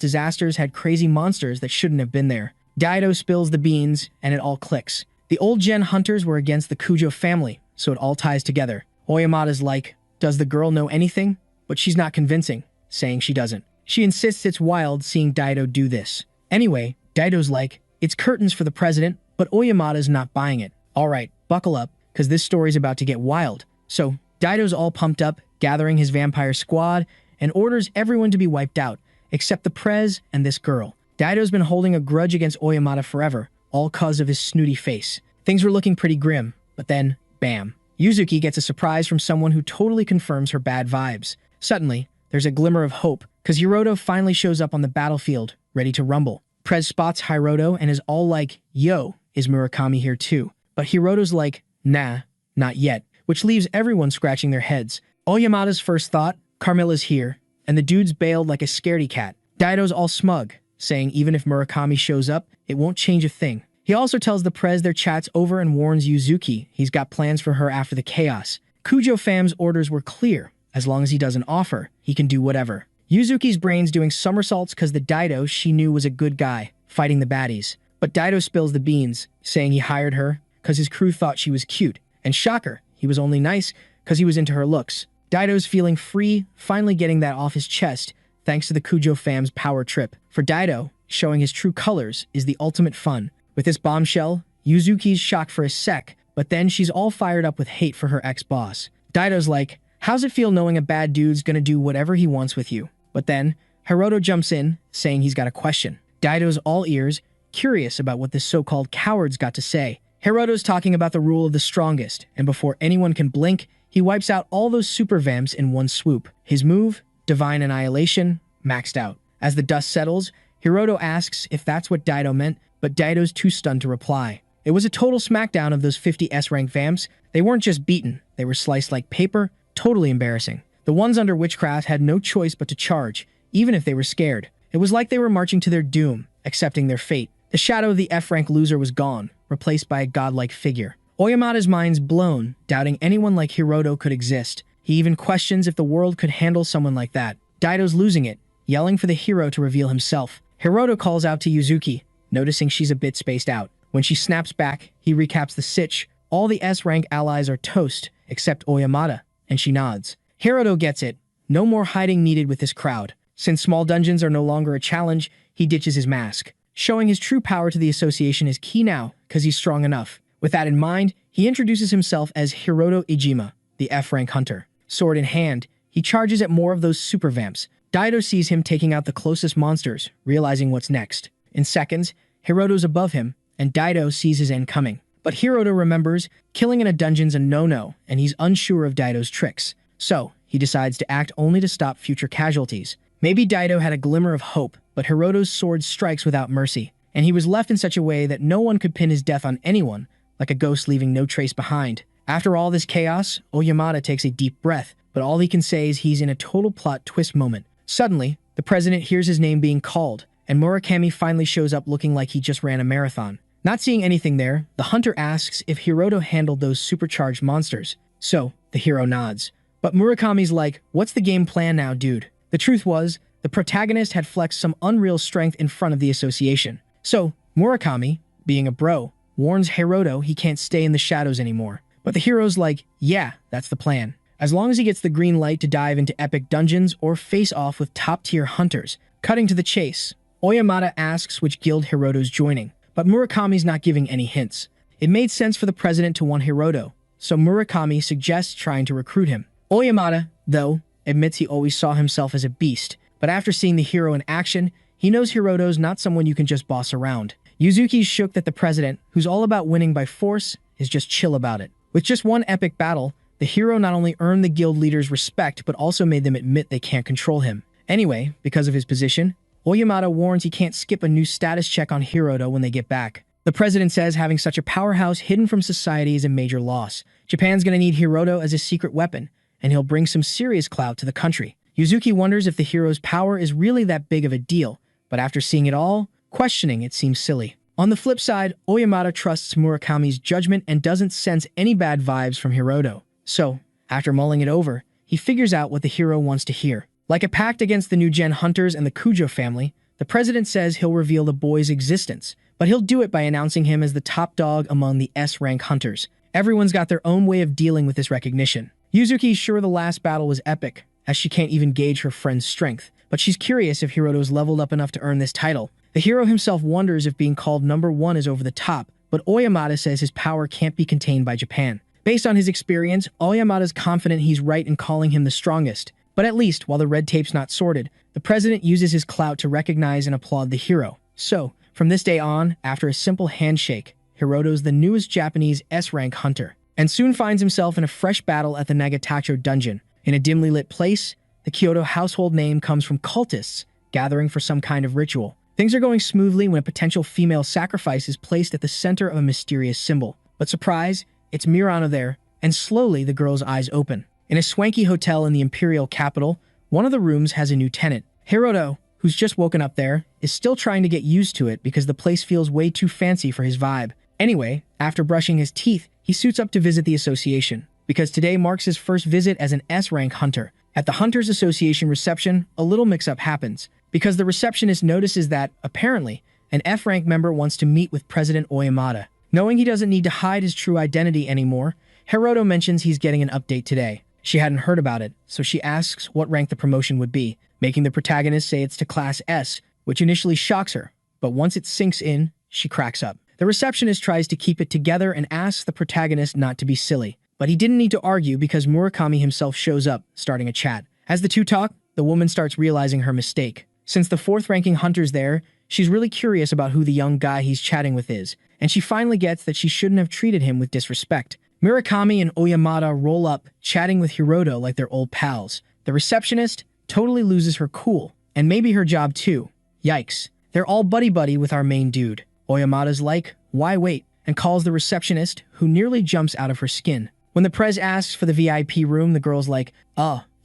disasters had crazy monsters that shouldn't have been there. Daido spills the beans, and it all clicks. The old gen hunters were against the Kujo family, so it all ties together. Oyamada's like, does the girl know anything? But she's not convincing, saying she doesn't. She insists it's wild seeing Daido do this. Anyway, Daido's like, it's curtains for the president, but Oyamada's not buying it. Alright, buckle up, cause this story's about to get wild. So, Daido's all pumped up, gathering his vampire squad, and orders everyone to be wiped out, except the prez and this girl. Daido's been holding a grudge against Oyamada forever, all cause of his snooty face. Things were looking pretty grim, but then, bam. Yuzuki gets a surprise from someone who totally confirms her bad vibes. Suddenly, there's a glimmer of hope, cause Hiroto finally shows up on the battlefield, ready to rumble. Prez spots Hiroto and is all like, yo, is Murakami here too? But Hiroto's like, nah, not yet, which leaves everyone scratching their heads. Oyamada's first thought, Carmilla's here, and the dude's bailed like a scaredy cat. Daido's all smug, saying even if Murakami shows up, it won't change a thing. He also tells the prez their chat's over and warns Yuzuki he's got plans for her after the chaos. Kujo fam's orders were clear. As long as he doesn't offer, he can do whatever. Yuzuki's brain's doing somersaults cause the Daido she knew was a good guy, fighting the baddies. But Daido spills the beans, saying he hired her cause his crew thought she was cute. And shocker, he was only nice cause he was into her looks. Daido's feeling free, finally getting that off his chest, thanks to the Kujo fam's power trip. For Daido, showing his true colors is the ultimate fun. With this bombshell, Yuzuki's shocked for a sec, but then she's all fired up with hate for her ex-boss. Daido's like, how's it feel knowing a bad dude's gonna do whatever he wants with you? But then, Hiroto jumps in, saying he's got a question. Daido's all ears, curious about what this so-called coward's got to say. Hiroto's talking about the rule of the strongest, and before anyone can blink, he wipes out all those super vamps in one swoop. His move, Divine Annihilation, maxed out. As the dust settles, Hiroto asks if that's what Daido meant, but Daido's too stunned to reply. It was a total smackdown of those 50 S-rank vamps. They weren't just beaten, they were sliced like paper, totally embarrassing. The ones under witchcraft had no choice but to charge, even if they were scared. It was like they were marching to their doom, accepting their fate. The shadow of the F-rank loser was gone, replaced by a godlike figure. Oyamada's mind's blown, doubting anyone like Hiroto could exist. He even questions if the world could handle someone like that. Daido's losing it, yelling for the hero to reveal himself. Hiroto calls out to Yuzuki, noticing she's a bit spaced out. When she snaps back, he recaps the sitch. All the S-rank allies are toast, except Oyamada, and she nods. Hiroto gets it. No more hiding needed with this crowd. Since small dungeons are no longer a challenge, he ditches his mask. Showing his true power to the association is key now, because he's strong enough. With that in mind, he introduces himself as Hiroto Ijima, the F-rank hunter. Sword in hand, he charges at more of those super vamps. Daido sees him taking out the closest monsters, realizing what's next. In seconds, Hiroto's above him, and Daido sees his end coming. But Hiroto remembers killing in a dungeon's a no-no, and he's unsure of Daido's tricks. So, he decides to act only to stop future casualties. Maybe Daido had a glimmer of hope, but Hiroto's sword strikes without mercy, and he was left in such a way that no one could pin his death on anyone, like a ghost leaving no trace behind. After all this chaos, Oyamada takes a deep breath, but all he can say is he's in a total plot twist moment. Suddenly, the president hears his name being called, and Murakami finally shows up looking like he just ran a marathon. Not seeing anything there, the hunter asks if Hiroto handled those supercharged monsters. So, the hero nods. But Murakami's like, what's the game plan now, dude? The truth was, the protagonist had flexed some unreal strength in front of the association. So, Murakami, being a bro, warns Hiroto he can't stay in the shadows anymore. But the hero's like, yeah, that's the plan. As long as he gets the green light to dive into epic dungeons or face off with top-tier hunters. Cutting to the chase, Oyamada asks which guild Hiroto's joining, but Murakami's not giving any hints. It made sense for the president to want Hiroto, so Murakami suggests trying to recruit him. Oyamada, though, admits he always saw himself as a beast, but after seeing the hero in action, he knows Hiroto's not someone you can just boss around. Yuzuki's shook that the president, who's all about winning by force, is just chill about it. With just one epic battle, the hero not only earned the guild leaders' respect, but also made them admit they can't control him. Anyway, because of his position, Oyamada warns he can't skip a new status check on Hiroto when they get back. The president says having such a powerhouse hidden from society is a major loss. Japan's gonna need Hiroto as a secret weapon, and he'll bring some serious clout to the country. Yuzuki wonders if the hero's power is really that big of a deal, but after seeing it all, questioning it seems silly. On the flip side, Oyamada trusts Murakami's judgment and doesn't sense any bad vibes from Hiroto. So, after mulling it over, he figures out what the hero wants to hear. Like a pact against the new-gen hunters and the Kujo family, the president says he'll reveal the boy's existence, but he'll do it by announcing him as the top dog among the S-rank hunters. Everyone's got their own way of dealing with this recognition. Yuzuki's sure the last battle was epic, as she can't even gauge her friend's strength, but she's curious if Hiroto's leveled up enough to earn this title. The hero himself wonders if being called #1 is over the top, but Oyamada says his power can't be contained by Japan. Based on his experience, Oyamada's confident he's right in calling him the strongest. But at least, while the red tape's not sorted, the president uses his clout to recognize and applaud the hero. So, from this day on, after a simple handshake, Hiroto's the newest Japanese S-rank hunter, and soon finds himself in a fresh battle at the Nagatacho dungeon. In a dimly lit place, the Kyoto household name comes from cultists gathering for some kind of ritual. Things are going smoothly when a potential female sacrifice is placed at the center of a mysterious symbol. But surprise, it's Mirano there, and slowly the girl's eyes open. In a swanky hotel in the imperial capital, one of the rooms has a new tenant. Hiroto, who's just woken up there, is still trying to get used to it because the place feels way too fancy for his vibe. Anyway, after brushing his teeth, he suits up to visit the association, because today marks his first visit as an S-rank hunter. At the Hunters Association reception, a little mix-up happens, because the receptionist notices that, apparently, an F-rank member wants to meet with President Oyamada. Knowing he doesn't need to hide his true identity anymore, Hiroto mentions he's getting an update today. She hadn't heard about it, so she asks what rank the promotion would be, making the protagonist say it's to Class S, which initially shocks her, but once it sinks in, she cracks up. The receptionist tries to keep it together and asks the protagonist not to be silly. But he didn't need to argue because Murakami himself shows up, starting a chat. As the two talk, the woman starts realizing her mistake. Since the fourth-ranking hunter's there, she's really curious about who the young guy he's chatting with is, and she finally gets that she shouldn't have treated him with disrespect. Murakami and Oyamada roll up, chatting with Hiroto like they're old pals. The receptionist totally loses her cool, and maybe her job too. Yikes. They're all buddy-buddy with our main dude. Oyamada's like, why wait? And calls the receptionist, who nearly jumps out of her skin. When the prez asks for the VIP room, the girl's like,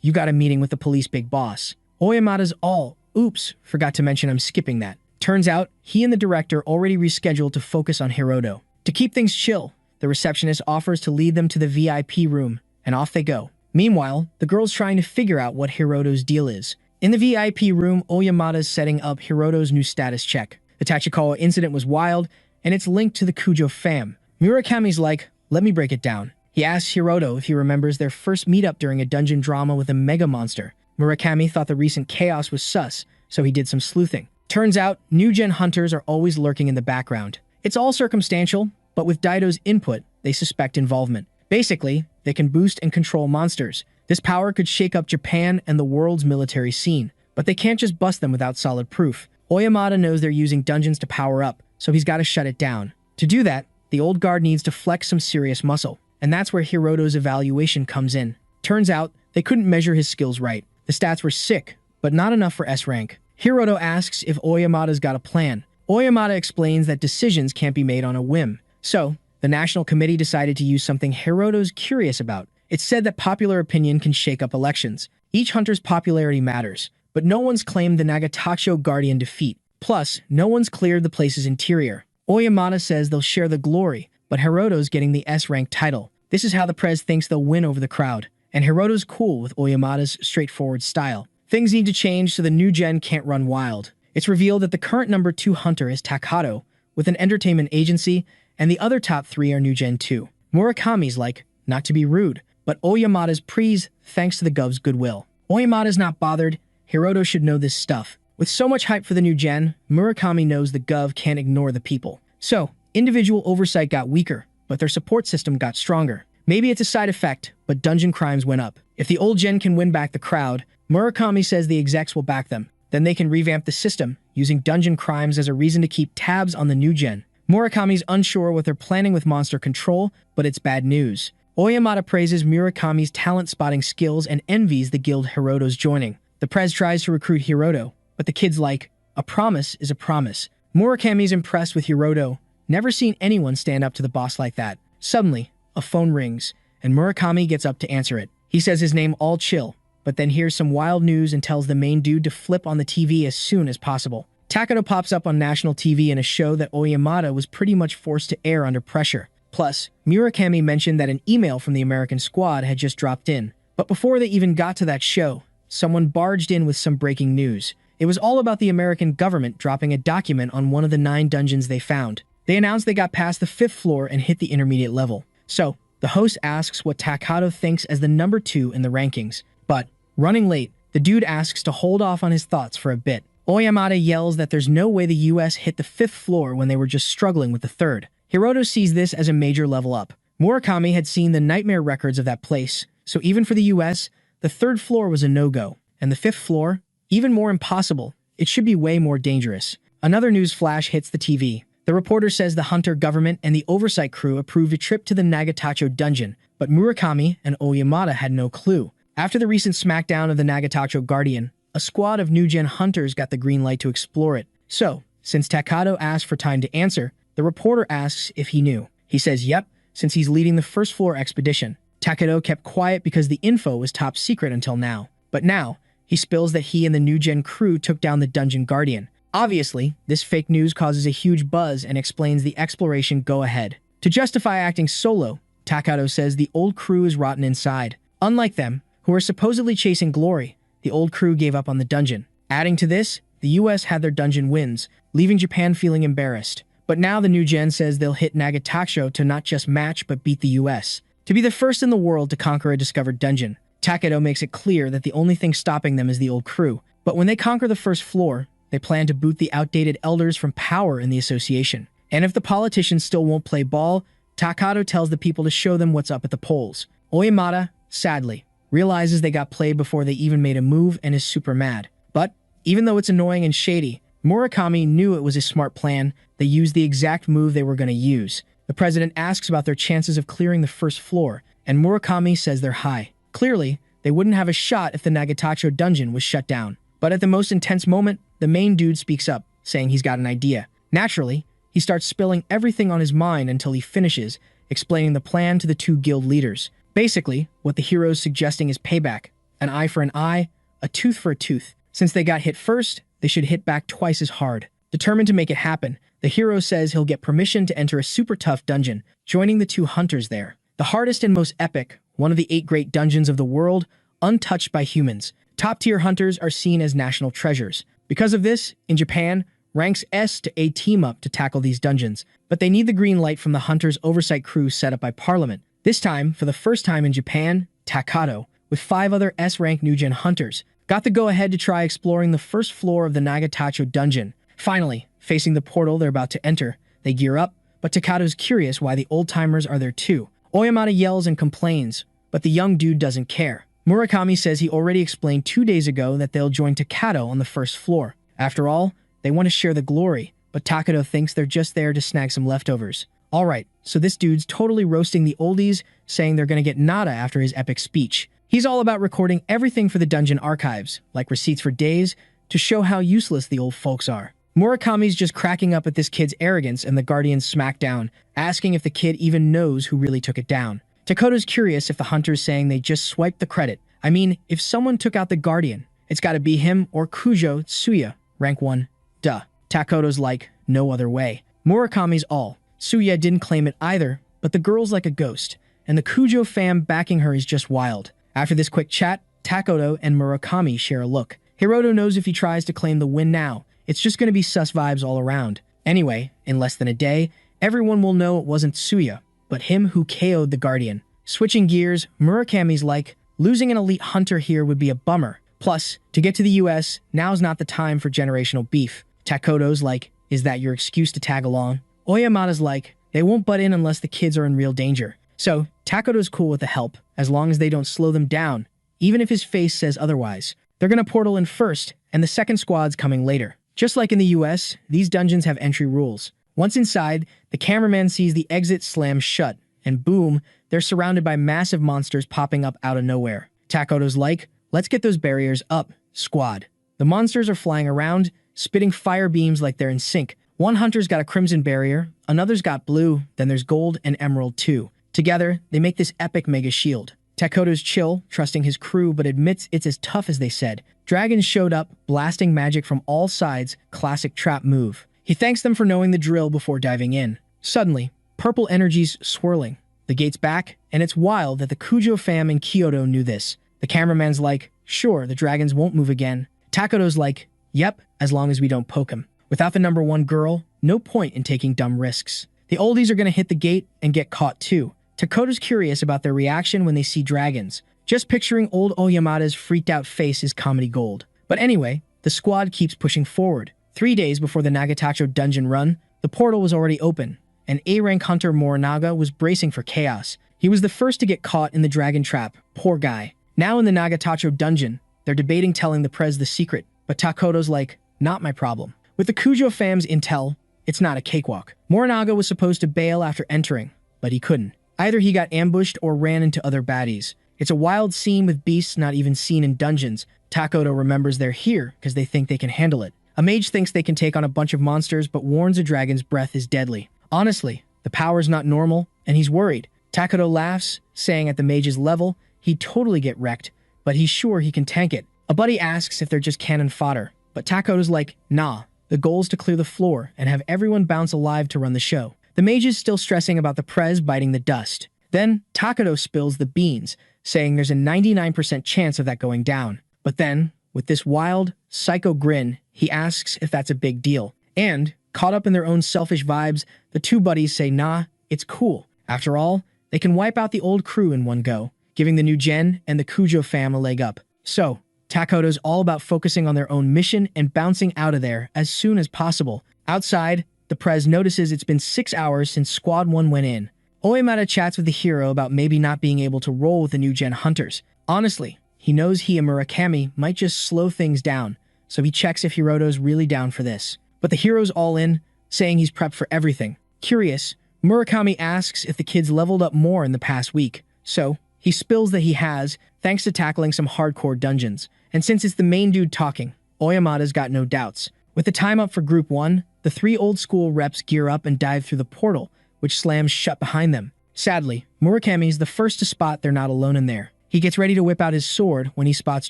you got a meeting with the police big boss. Oyamada's all, oops, forgot to mention I'm skipping that. Turns out, he and the director already rescheduled to focus on Hiroto. To keep things chill, the receptionist offers to lead them to the VIP room, and off they go. Meanwhile, the girl's trying to figure out what Hiroto's deal is. In the VIP room, Oyamada's setting up Hiroto's new status check. The Tachikawa incident was wild, and it's linked to the Kujo fam. Murakami's like, let me break it down. He asks Hiroto if he remembers their first meetup during a dungeon drama with a mega monster. Murakami thought the recent chaos was sus, so he did some sleuthing. Turns out, new-gen hunters are always lurking in the background. It's all circumstantial, but with Daido's input, they suspect involvement. Basically, they can boost and control monsters. This power could shake up Japan and the world's military scene, but they can't just bust them without solid proof. Oyamada knows they're using dungeons to power up, so he's got to shut it down. To do that, the old guard needs to flex some serious muscle, and that's where Hiroto's evaluation comes in. Turns out, they couldn't measure his skills right. The stats were sick, but not enough for S rank. Hiroto asks if Oyamada's got a plan. Oyamada explains that decisions can't be made on a whim. So, the National Committee decided to use something Hiroto's curious about. It's said that popular opinion can shake up elections. Each hunter's popularity matters, but no one's claimed the Nagatacho Guardian defeat. Plus, no one's cleared the place's interior. Oyamada says they'll share the glory, but Hiroto's getting the S-rank title. This is how the prez thinks they'll win over the crowd, and Hiroto's cool with Oyamada's straightforward style. Things need to change so the new gen can't run wild. It's revealed that the current number 2 hunter is Takato, with an entertainment agency, and the other top 3 are new gen too. Murakami's like, not to be rude, but Oyamada's prees thanks to the gov's goodwill. Oyamada's not bothered. Hiroto should know this stuff. With so much hype for the new gen, Murakami knows the gov can't ignore the people. So, individual oversight got weaker, but their support system got stronger. Maybe it's a side effect, but dungeon crimes went up. If the old gen can win back the crowd, Murakami says the execs will back them. Then they can revamp the system, using dungeon crimes as a reason to keep tabs on the new gen. Murakami's unsure what they're planning with monster control, but it's bad news. Oyamada praises Murakami's talent-spotting skills and envies the guild Hiroto's joining. The prez tries to recruit Hiroto, but the kid's like, a promise is a promise. Murakami's impressed with Hiroto, never seen anyone stand up to the boss like that. Suddenly, a phone rings, and Murakami gets up to answer it. He says his name all chill, but then hears some wild news and tells the main dude to flip on the TV as soon as possible. Takato pops up on national TV in a show that Oyamada was pretty much forced to air under pressure. Plus, Murakami mentioned that an email from the American squad had just dropped in. But before they even got to that show, someone barged in with some breaking news. It was all about the American government dropping a document on one of the 9 dungeons they found. They announced they got past the 5th floor and hit the intermediate level. So, the host asks what Takato thinks as the number 2 in the rankings. But, running late, the dude asks to hold off on his thoughts for a bit. Oyamada yells that there's no way the US hit the 5th floor when they were just struggling with the 3rd. Hiroto sees this as a major level up. Murakami had seen the nightmare records of that place, so even for the US, the 3rd floor was a no-go. And the 5th floor? Even more impossible. It should be way more dangerous. Another news flash hits the TV. The reporter says the hunter government and the oversight crew approved a trip to the Nagatacho dungeon, but Murakami and Oyamada had no clue. After the recent smackdown of the Nagatacho Guardian, a squad of new-gen hunters got the green light to explore it. So, since Takato asked for time to answer, the reporter asks if he knew. He says yep, since he's leading the 1st floor expedition. Takato kept quiet because the info was top secret until now. But now, he spills that he and the new-gen crew took down the Dungeon Guardian. Obviously, this fake news causes a huge buzz and explains the exploration go-ahead. To justify acting solo, Takato says the old crew is rotten inside. Unlike them, who are supposedly chasing glory, the old crew gave up on the dungeon. Adding to this, the US had their dungeon wins, leaving Japan feeling embarrassed. But now the new gen says they'll hit Nagatacho to not just match but beat the US. To be the first in the world to conquer a discovered dungeon, Takato makes it clear that the only thing stopping them is the old crew. But when they conquer the 1st floor, they plan to boot the outdated elders from power in the association. And if the politicians still won't play ball, Takato tells the people to show them what's up at the polls. Oyamada, sadly, realizes they got played before they even made a move and is super mad. But even though it's annoying and shady, Murakami knew it was a smart plan. They used the exact move they were going to use. The president asks about their chances of clearing the first floor, and Murakami says they're high. Clearly, they wouldn't have a shot if the Nagatacho dungeon was shut down. But at the most intense moment, the main dude speaks up, saying he's got an idea. Naturally, he starts spilling everything on his mind until he finishes, explaining the plan to the two guild leaders. Basically, what the hero's suggesting is payback. An eye for an eye, a tooth for a tooth. Since they got hit first, they should hit back twice as hard. Determined to make it happen, the hero says he'll get permission to enter a super tough dungeon, joining the two hunters there. The hardest and most epic, one of the 8 great dungeons of the world, untouched by humans. Top-tier hunters are seen as national treasures. Because of this, in Japan, ranks S to A team up to tackle these dungeons, but they need the green light from the hunters' oversight crew set up by Parliament. This time, for the first time in Japan, Takato, with 5 other S-rank new-gen hunters, got the go-ahead to try exploring the first floor of the Nagatacho dungeon. Finally, facing the portal they're about to enter, they gear up, but Takato's curious why the old-timers are there too. Oyamada yells and complains, but the young dude doesn't care. Murakami says he already explained 2 days ago that they'll join Takato on the first floor. After all, they want to share the glory, but Takato thinks they're just there to snag some leftovers. Alright, so this dude's totally roasting the oldies, saying they're gonna get nada after his epic speech. He's all about recording everything for the dungeon archives, like receipts for days, to show how useless the old folks are. Murakami's just cracking up at this kid's arrogance and the Guardian's smackdown, asking if the kid even knows who really took it down. Takoto's curious if the hunter's saying they just swiped the credit. I mean, if someone took out the Guardian, it's gotta be him or Kujo Tsuya, rank 1. Duh. Takoto's like, no other way. Murakami's all. Tsuya didn't claim it either, but the girl's like a ghost, and the Kujo fam backing her is just wild. After this quick chat, Takoto and Murakami share a look. Hiroto knows if he tries to claim the win now, it's just gonna be sus vibes all around. Anyway, in less than a day, everyone will know it wasn't Tsuya, but him who KO'd the Guardian. Switching gears, Murakami's like, losing an elite hunter here would be a bummer. Plus, to get to the US, now's not the time for generational beef. Takoto's like, is that your excuse to tag along? Oyamada's like, they won't butt in unless the kids are in real danger. So, Takoto's cool with the help, as long as they don't slow them down, even if his face says otherwise. They're gonna portal in first, and the second squad's coming later. Just like in the US, these dungeons have entry rules. Once inside, the cameraman sees the exit slam shut, and boom, they're surrounded by massive monsters popping up out of nowhere. Takoto's like, let's get those barriers up, squad. The monsters are flying around, spitting fire beams like they're in sync. One hunter's got a crimson barrier, another's got blue, then there's gold and emerald too. Together, they make this epic mega shield. Takoto's chill, trusting his crew, but admits it's as tough as they said. Dragons showed up, blasting magic from all sides, classic trap move. He thanks them for knowing the drill before diving in. Suddenly, purple energy's swirling. The gate's back, and it's wild that the Kujo fam in Kyoto knew this. The cameraman's like, sure, the dragons won't move again. Takoto's like, yep, as long as we don't poke him. Without the number 1 girl, no point in taking dumb risks. The oldies are gonna hit the gate and get caught too. Takoto's curious about their reaction when they see dragons. Just picturing old Oyamada's freaked out face is comedy gold. But anyway, the squad keeps pushing forward. 3 days before the Nagatacho dungeon run, the portal was already open, and A-rank hunter Morinaga was bracing for chaos. He was the first to get caught in the dragon trap, poor guy. Now in the Nagatacho dungeon, they're debating telling the Prez the secret, but Takoto's like, not my problem. With the Kujo fam's intel, it's not a cakewalk. Morinaga was supposed to bail after entering, but he couldn't. Either he got ambushed or ran into other baddies. It's a wild scene with beasts not even seen in dungeons. Takoto remembers they're here because they think they can handle it. A mage thinks they can take on a bunch of monsters but warns a dragon's breath is deadly. Honestly, the power's not normal, and he's worried. Takoto laughs, saying at the mage's level, he'd totally get wrecked, but he's sure he can tank it. A buddy asks if they're just cannon fodder, but Takoto's like, nah, the goal's to clear the floor and have everyone bounce alive to run the show. The mage is still stressing about the Prez biting the dust. Then, Takoto spills the beans, saying there's a 99% chance of that going down. But then, with this wild, psycho grin, he asks if that's a big deal. And, caught up in their own selfish vibes, the two buddies say nah, it's cool. After all, they can wipe out the old crew in one go, giving the new gen and the Kujo fam a leg up. So, Takoto's all about focusing on their own mission and bouncing out of there as soon as possible. Outside, the Prez notices it's been 6 hours since Squad 1 went in. Oyamata chats with the hero about maybe not being able to roll with the new gen hunters. Honestly, he knows he and Murakami might just slow things down, so he checks if Hiroto's really down for this. But the hero's all in, saying he's prepped for everything. Curious, Murakami asks if the kid's leveled up more in the past week. So, he spills that he has, thanks to tackling some hardcore dungeons. And since it's the main dude talking, Oyamata's got no doubts. With the time up for Group 1, the 3 old-school reps gear up and dive through the portal, which slams shut behind them. Sadly, Murakami's the first to spot they're not alone in there. He gets ready to whip out his sword when he spots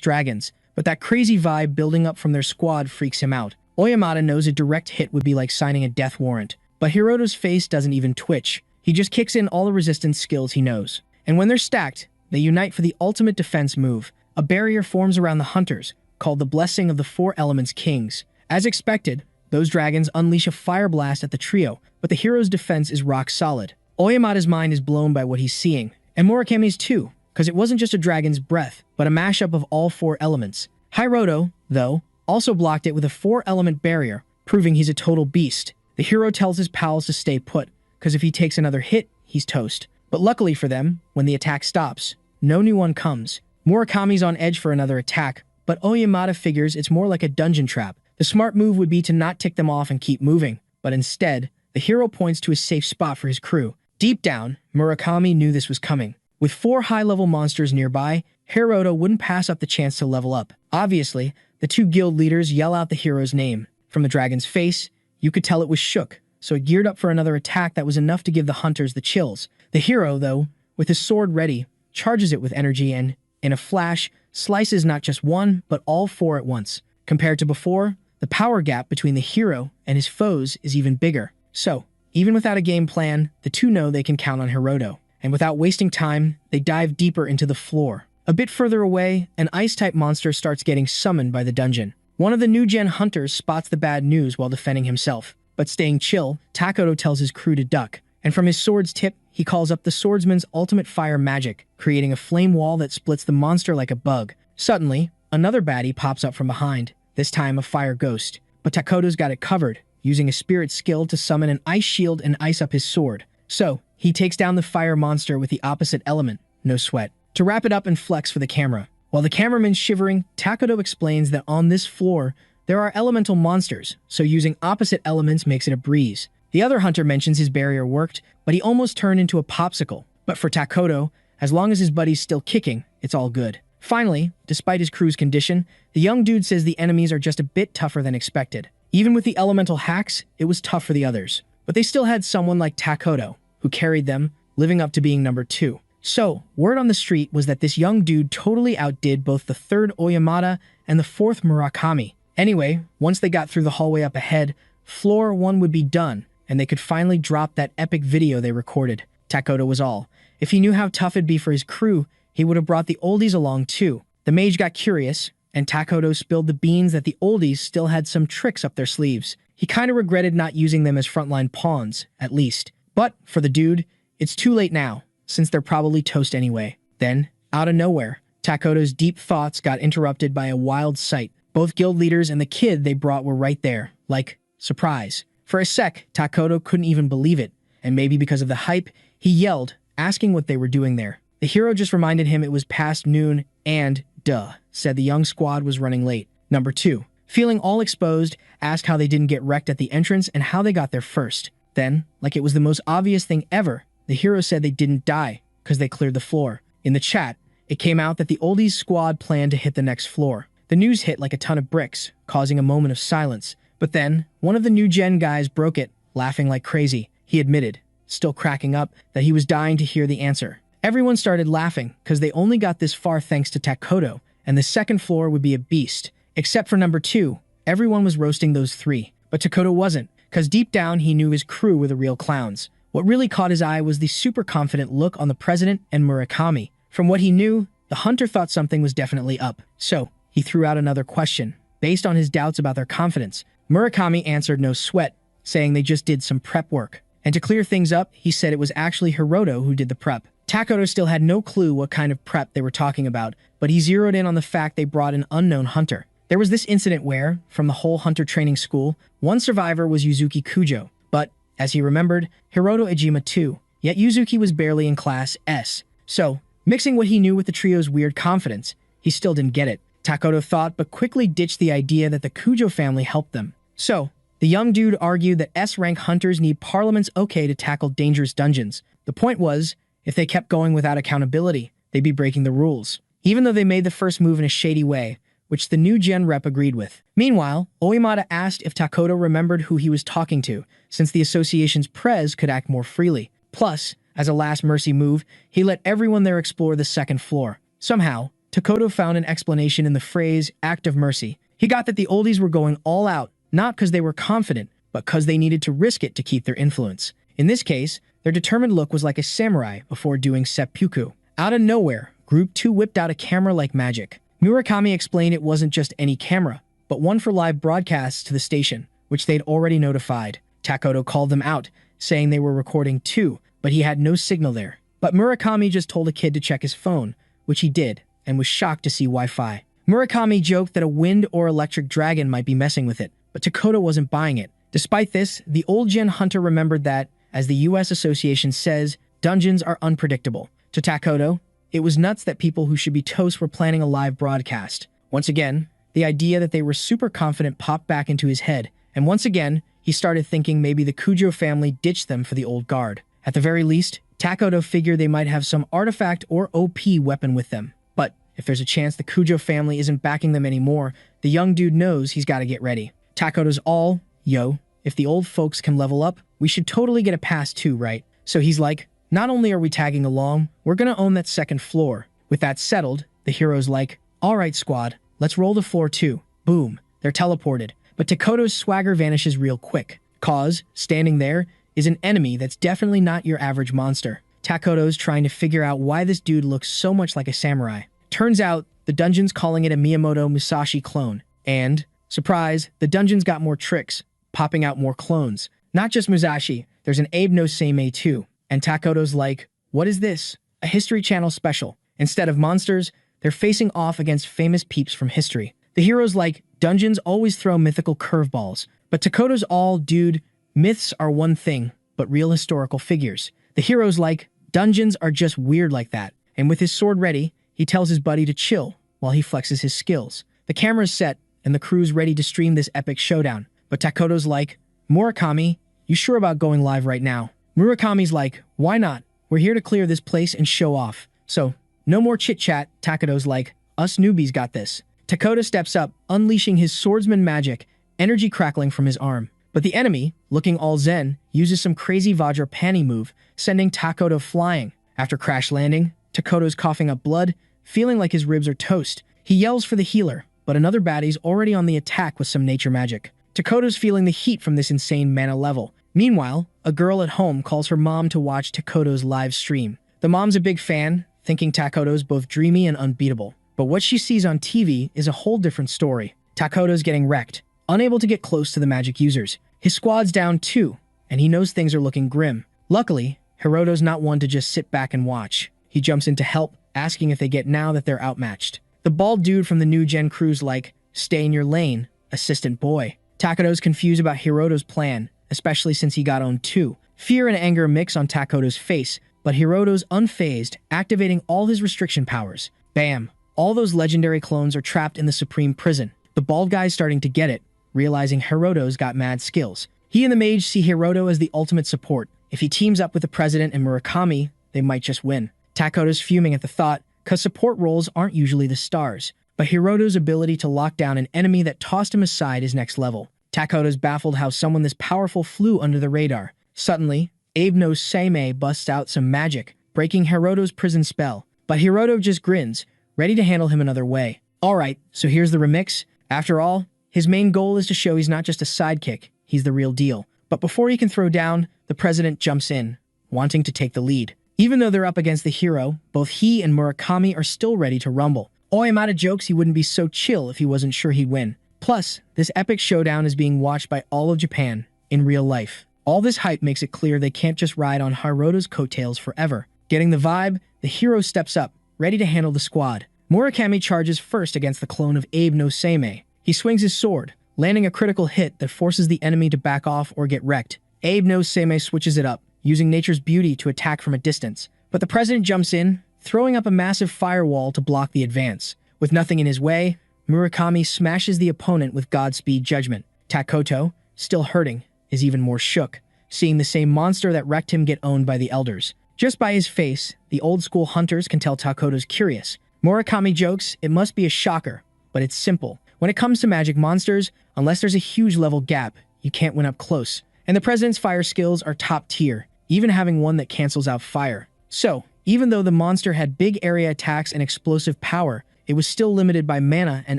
dragons, but that crazy vibe building up from their squad freaks him out. Oyamata knows a direct hit would be like signing a death warrant, but Hiroto's face doesn't even twitch. He just kicks in all the resistance skills he knows. And when they're stacked, they unite for the ultimate defense move. A barrier forms around the hunters, called the Blessing of the Four Elements Kings. As expected, those dragons unleash a fire blast at the trio, but the hero's defense is rock solid. Oyamata's mind is blown by what he's seeing, and Murakami's too, because it wasn't just a dragon's breath, but a mashup of all 4 elements. Hiroto, though, also blocked it with a 4-element barrier, proving he's a total beast. The hero tells his pals to stay put, because if he takes another hit, he's toast. But luckily for them, when the attack stops, no new one comes. Murakami's on edge for another attack, but Oyamata figures it's more like a dungeon trap. The smart move would be to not tick them off and keep moving, but instead, the hero points to a safe spot for his crew. Deep down, Murakami knew this was coming. With 4 high-level monsters nearby, Hiroto wouldn't pass up the chance to level up. Obviously, the 2 guild leaders yell out the hero's name. From the dragon's face, you could tell it was shook, so it geared up for another attack that was enough to give the hunters the chills. The hero, though, with his sword ready, charges it with energy and, in a flash, slices not just one, but all 4 at once. Compared to before, the power gap between the hero and his foes is even bigger. So, even without a game plan, the 2 know they can count on Hiroto. And without wasting time, they dive deeper into the floor. A bit further away, an ice-type monster starts getting summoned by the dungeon. One of the new-gen hunters spots the bad news while defending himself. But staying chill, Takoto tells his crew to duck. And from his sword's tip, he calls up the swordsman's ultimate fire magic, creating a flame wall that splits the monster like a bug. Suddenly, another baddie pops up from behind, this time a fire ghost. But Takoto's got it covered, using a spirit skill to summon an ice shield and ice up his sword. So, he takes down the fire monster with the opposite element, no sweat. To wrap it up and flex for the camera. While the cameraman's shivering, Takoto explains that on this floor, there are elemental monsters, so using opposite elements makes it a breeze. The other hunter mentions his barrier worked, but he almost turned into a popsicle. But for Takoto, as long as his buddy's still kicking, it's all good. Finally, despite his crew's condition, the young dude says the enemies are just a bit tougher than expected. Even with the elemental hacks, it was tough for the others. But they still had someone like Takoto, who carried them, living up to being number 2. So, word on the street was that this young dude totally outdid both the 3rd Oyamata and the 4th Murakami. Anyway, once they got through the hallway up ahead, floor 1 would be done, and they could finally drop that epic video they recorded. Takoto was all. If he knew how tough it'd be for his crew, he would have brought the oldies along too. The mage got curious, and Takoto spilled the beans that the oldies still had some tricks up their sleeves. He kinda regretted not using them as frontline pawns, at least. But, for the dude, it's too late now, since they're probably toast anyway. Then, out of nowhere, Takoto's deep thoughts got interrupted by a wild sight. Both guild leaders and the kid they brought were right there, like, surprise. For a sec, Takoto couldn't even believe it, and maybe because of the hype, he yelled, asking what they were doing there. The hero just reminded him it was past noon and, duh, said the young squad was running late. Number 2, feeling all exposed, asked how they didn't get wrecked at the entrance and how they got there first. Then, like it was the most obvious thing ever, the hero said they didn't die, because they cleared the floor. In the chat, it came out that the oldies squad planned to hit the next floor. The news hit like a ton of bricks, causing a moment of silence. But then, one of the new gen guys broke it, laughing like crazy. He admitted, still cracking up, that he was dying to hear the answer. Everyone started laughing, because they only got this far thanks to Takoto, and the second floor would be a beast. Except for number 2, everyone was roasting those 3. But Takoto wasn't, because deep down he knew his crew were the real clowns. What really caught his eye was the super confident look on the president and Murakami. From what he knew, the hunter thought something was definitely up. So, he threw out another question, based on his doubts about their confidence. Murakami answered no sweat, saying they just did some prep work. And to clear things up, he said it was actually Hiroto who did the prep. Takoto still had no clue what kind of prep they were talking about, but he zeroed in on the fact they brought an unknown hunter. There was this incident where, from the whole hunter training school, one survivor was Yuzuki Kujo, But, as he remembered, Hiroto Ejima too, yet Yuzuki was barely in class S. So, mixing what he knew with the trio's weird confidence, he still didn't get it. Takoto thought, but quickly ditched the idea that the Kujo family helped them. So, the young dude argued that S-rank hunters need Parliament's okay to tackle dangerous dungeons. The point was, if they kept going without accountability, they'd be breaking the rules. Even though they made the first move in a shady way, which the new gen rep agreed with. Meanwhile, Oimata asked if Takoto remembered who he was talking to, since the association's prez could act more freely. Plus, as a last mercy move, he let everyone there explore the second floor. Somehow, Takoto found an explanation in the phrase, act of mercy. He got that the oldies were going all out, not because they were confident, but because they needed to risk it to keep their influence. In this case, their determined look was like a samurai before doing seppuku. Out of nowhere, Group 2 whipped out a camera like magic. Murakami explained it wasn't just any camera, but one for live broadcasts to the station, which they'd already notified. Takoto called them out, saying they were recording too, but he had no signal there. But Murakami just told a kid to check his phone, which he did, and was shocked to see Wi-Fi. Murakami joked that a wind or electric dragon might be messing with it, but Takoto wasn't buying it. Despite this, the old gen hunter remembered that, as the US Association says, dungeons are unpredictable. To Takoto, it was nuts that people who should be toast were planning a live broadcast. Once again, the idea that they were super confident popped back into his head, and once again, he started thinking maybe the Kujo family ditched them for the old guard. At the very least, Takoto figured they might have some artifact or OP weapon with them. But if there's a chance the Kujo family isn't backing them anymore, the young dude knows he's got to get ready. Takoto's all, yo, if the old folks can level up, we should totally get a pass too, right? So he's like, not only are we tagging along, we're gonna own that second floor. With that settled, the hero's like, alright squad, let's roll the floor too. Boom, they're teleported. But Takoto's swagger vanishes real quick. Cause, standing there, is an enemy that's definitely not your average monster. Takoto's trying to figure out why this dude looks so much like a samurai. Turns out, the dungeon's calling it a Miyamoto Musashi clone. And, surprise, the dungeon's got more tricks, popping out more clones. Not just Musashi, there's an Abe no Seimei too. And Takoto's like, what is this? A History Channel special. Instead of monsters, they're facing off against famous peeps from history. The hero's like, dungeons always throw mythical curveballs. But Takoto's all, dude, myths are one thing, but real historical figures. The hero's like, dungeons are just weird like that. And with his sword ready, he tells his buddy to chill while he flexes his skills. The camera's set, and the crew's ready to stream this epic showdown. But Takoto's like, Murakami, you sure about going live right now? Murakami's like, why not? We're here to clear this place and show off. So, no more chit-chat. Takoto's like, us newbies got this. Takoto steps up, unleashing his swordsman magic, energy crackling from his arm. But the enemy, looking all zen, uses some crazy Vajrapani move, sending Takoto flying. After crash landing, Takoto's coughing up blood, feeling like his ribs are toast. He yells for the healer, but another baddie's already on the attack with some nature magic. Takoto's feeling the heat from this insane mana level. Meanwhile, a girl at home calls her mom to watch Takoto's live stream. The mom's a big fan, thinking Takoto's both dreamy and unbeatable. But what she sees on TV is a whole different story. Takoto's getting wrecked, unable to get close to the magic users. His squad's down too, and he knows things are looking grim. Luckily, Hiroto's not one to just sit back and watch. He jumps in to help, asking if they get now that they're outmatched. The bald dude from the new gen crew's like, stay in your lane, assistant boy. Takoto's confused about Hiroto's plan, especially since he got owned too. Fear and anger mix on Takoto's face, but Hiroto's unfazed, activating all his restriction powers. Bam! All those legendary clones are trapped in the Supreme Prison. The bald guy's starting to get it, realizing Hiroto's got mad skills. He and the mage see Hiroto as the ultimate support. If he teams up with the president and Murakami, they might just win. Takoto's fuming at the thought, cause support roles aren't usually the stars. But Hiroto's ability to lock down an enemy that tossed him aside is next level. Takoto's baffled how someone this powerful flew under the radar. Suddenly, Abe no Seimei busts out some magic, breaking Hiroto's prison spell. But Hiroto just grins, ready to handle him another way. Alright, so here's the remix. After all, his main goal is to show he's not just a sidekick, he's the real deal. But before he can throw down, the president jumps in, wanting to take the lead. Even though they're up against the hero, both he and Murakami are still ready to rumble. Oimata jokes he wouldn't be so chill if he wasn't sure he'd win. Plus, this epic showdown is being watched by all of Japan, in real life. All this hype makes it clear they can't just ride on Hiroto's coattails forever. Getting the vibe, the hero steps up, ready to handle the squad. Murakami charges first against the clone of Abe no Seimei. He swings his sword, landing a critical hit that forces the enemy to back off or get wrecked. Abe no Seimei switches it up, using nature's beauty to attack from a distance. But the president jumps in, throwing up a massive firewall to block the advance. With nothing in his way, Murakami smashes the opponent with Godspeed Judgment. Takoto, still hurting, is even more shook, seeing the same monster that wrecked him get owned by the elders. Just by his face, the old-school hunters can tell Takoto's curious. Murakami jokes it must be a shocker, but it's simple. When it comes to magic monsters, unless there's a huge level gap, you can't win up close. And the president's fire skills are top tier, even having one that cancels out fire. So, even though the monster had big area attacks and explosive power, it was still limited by mana and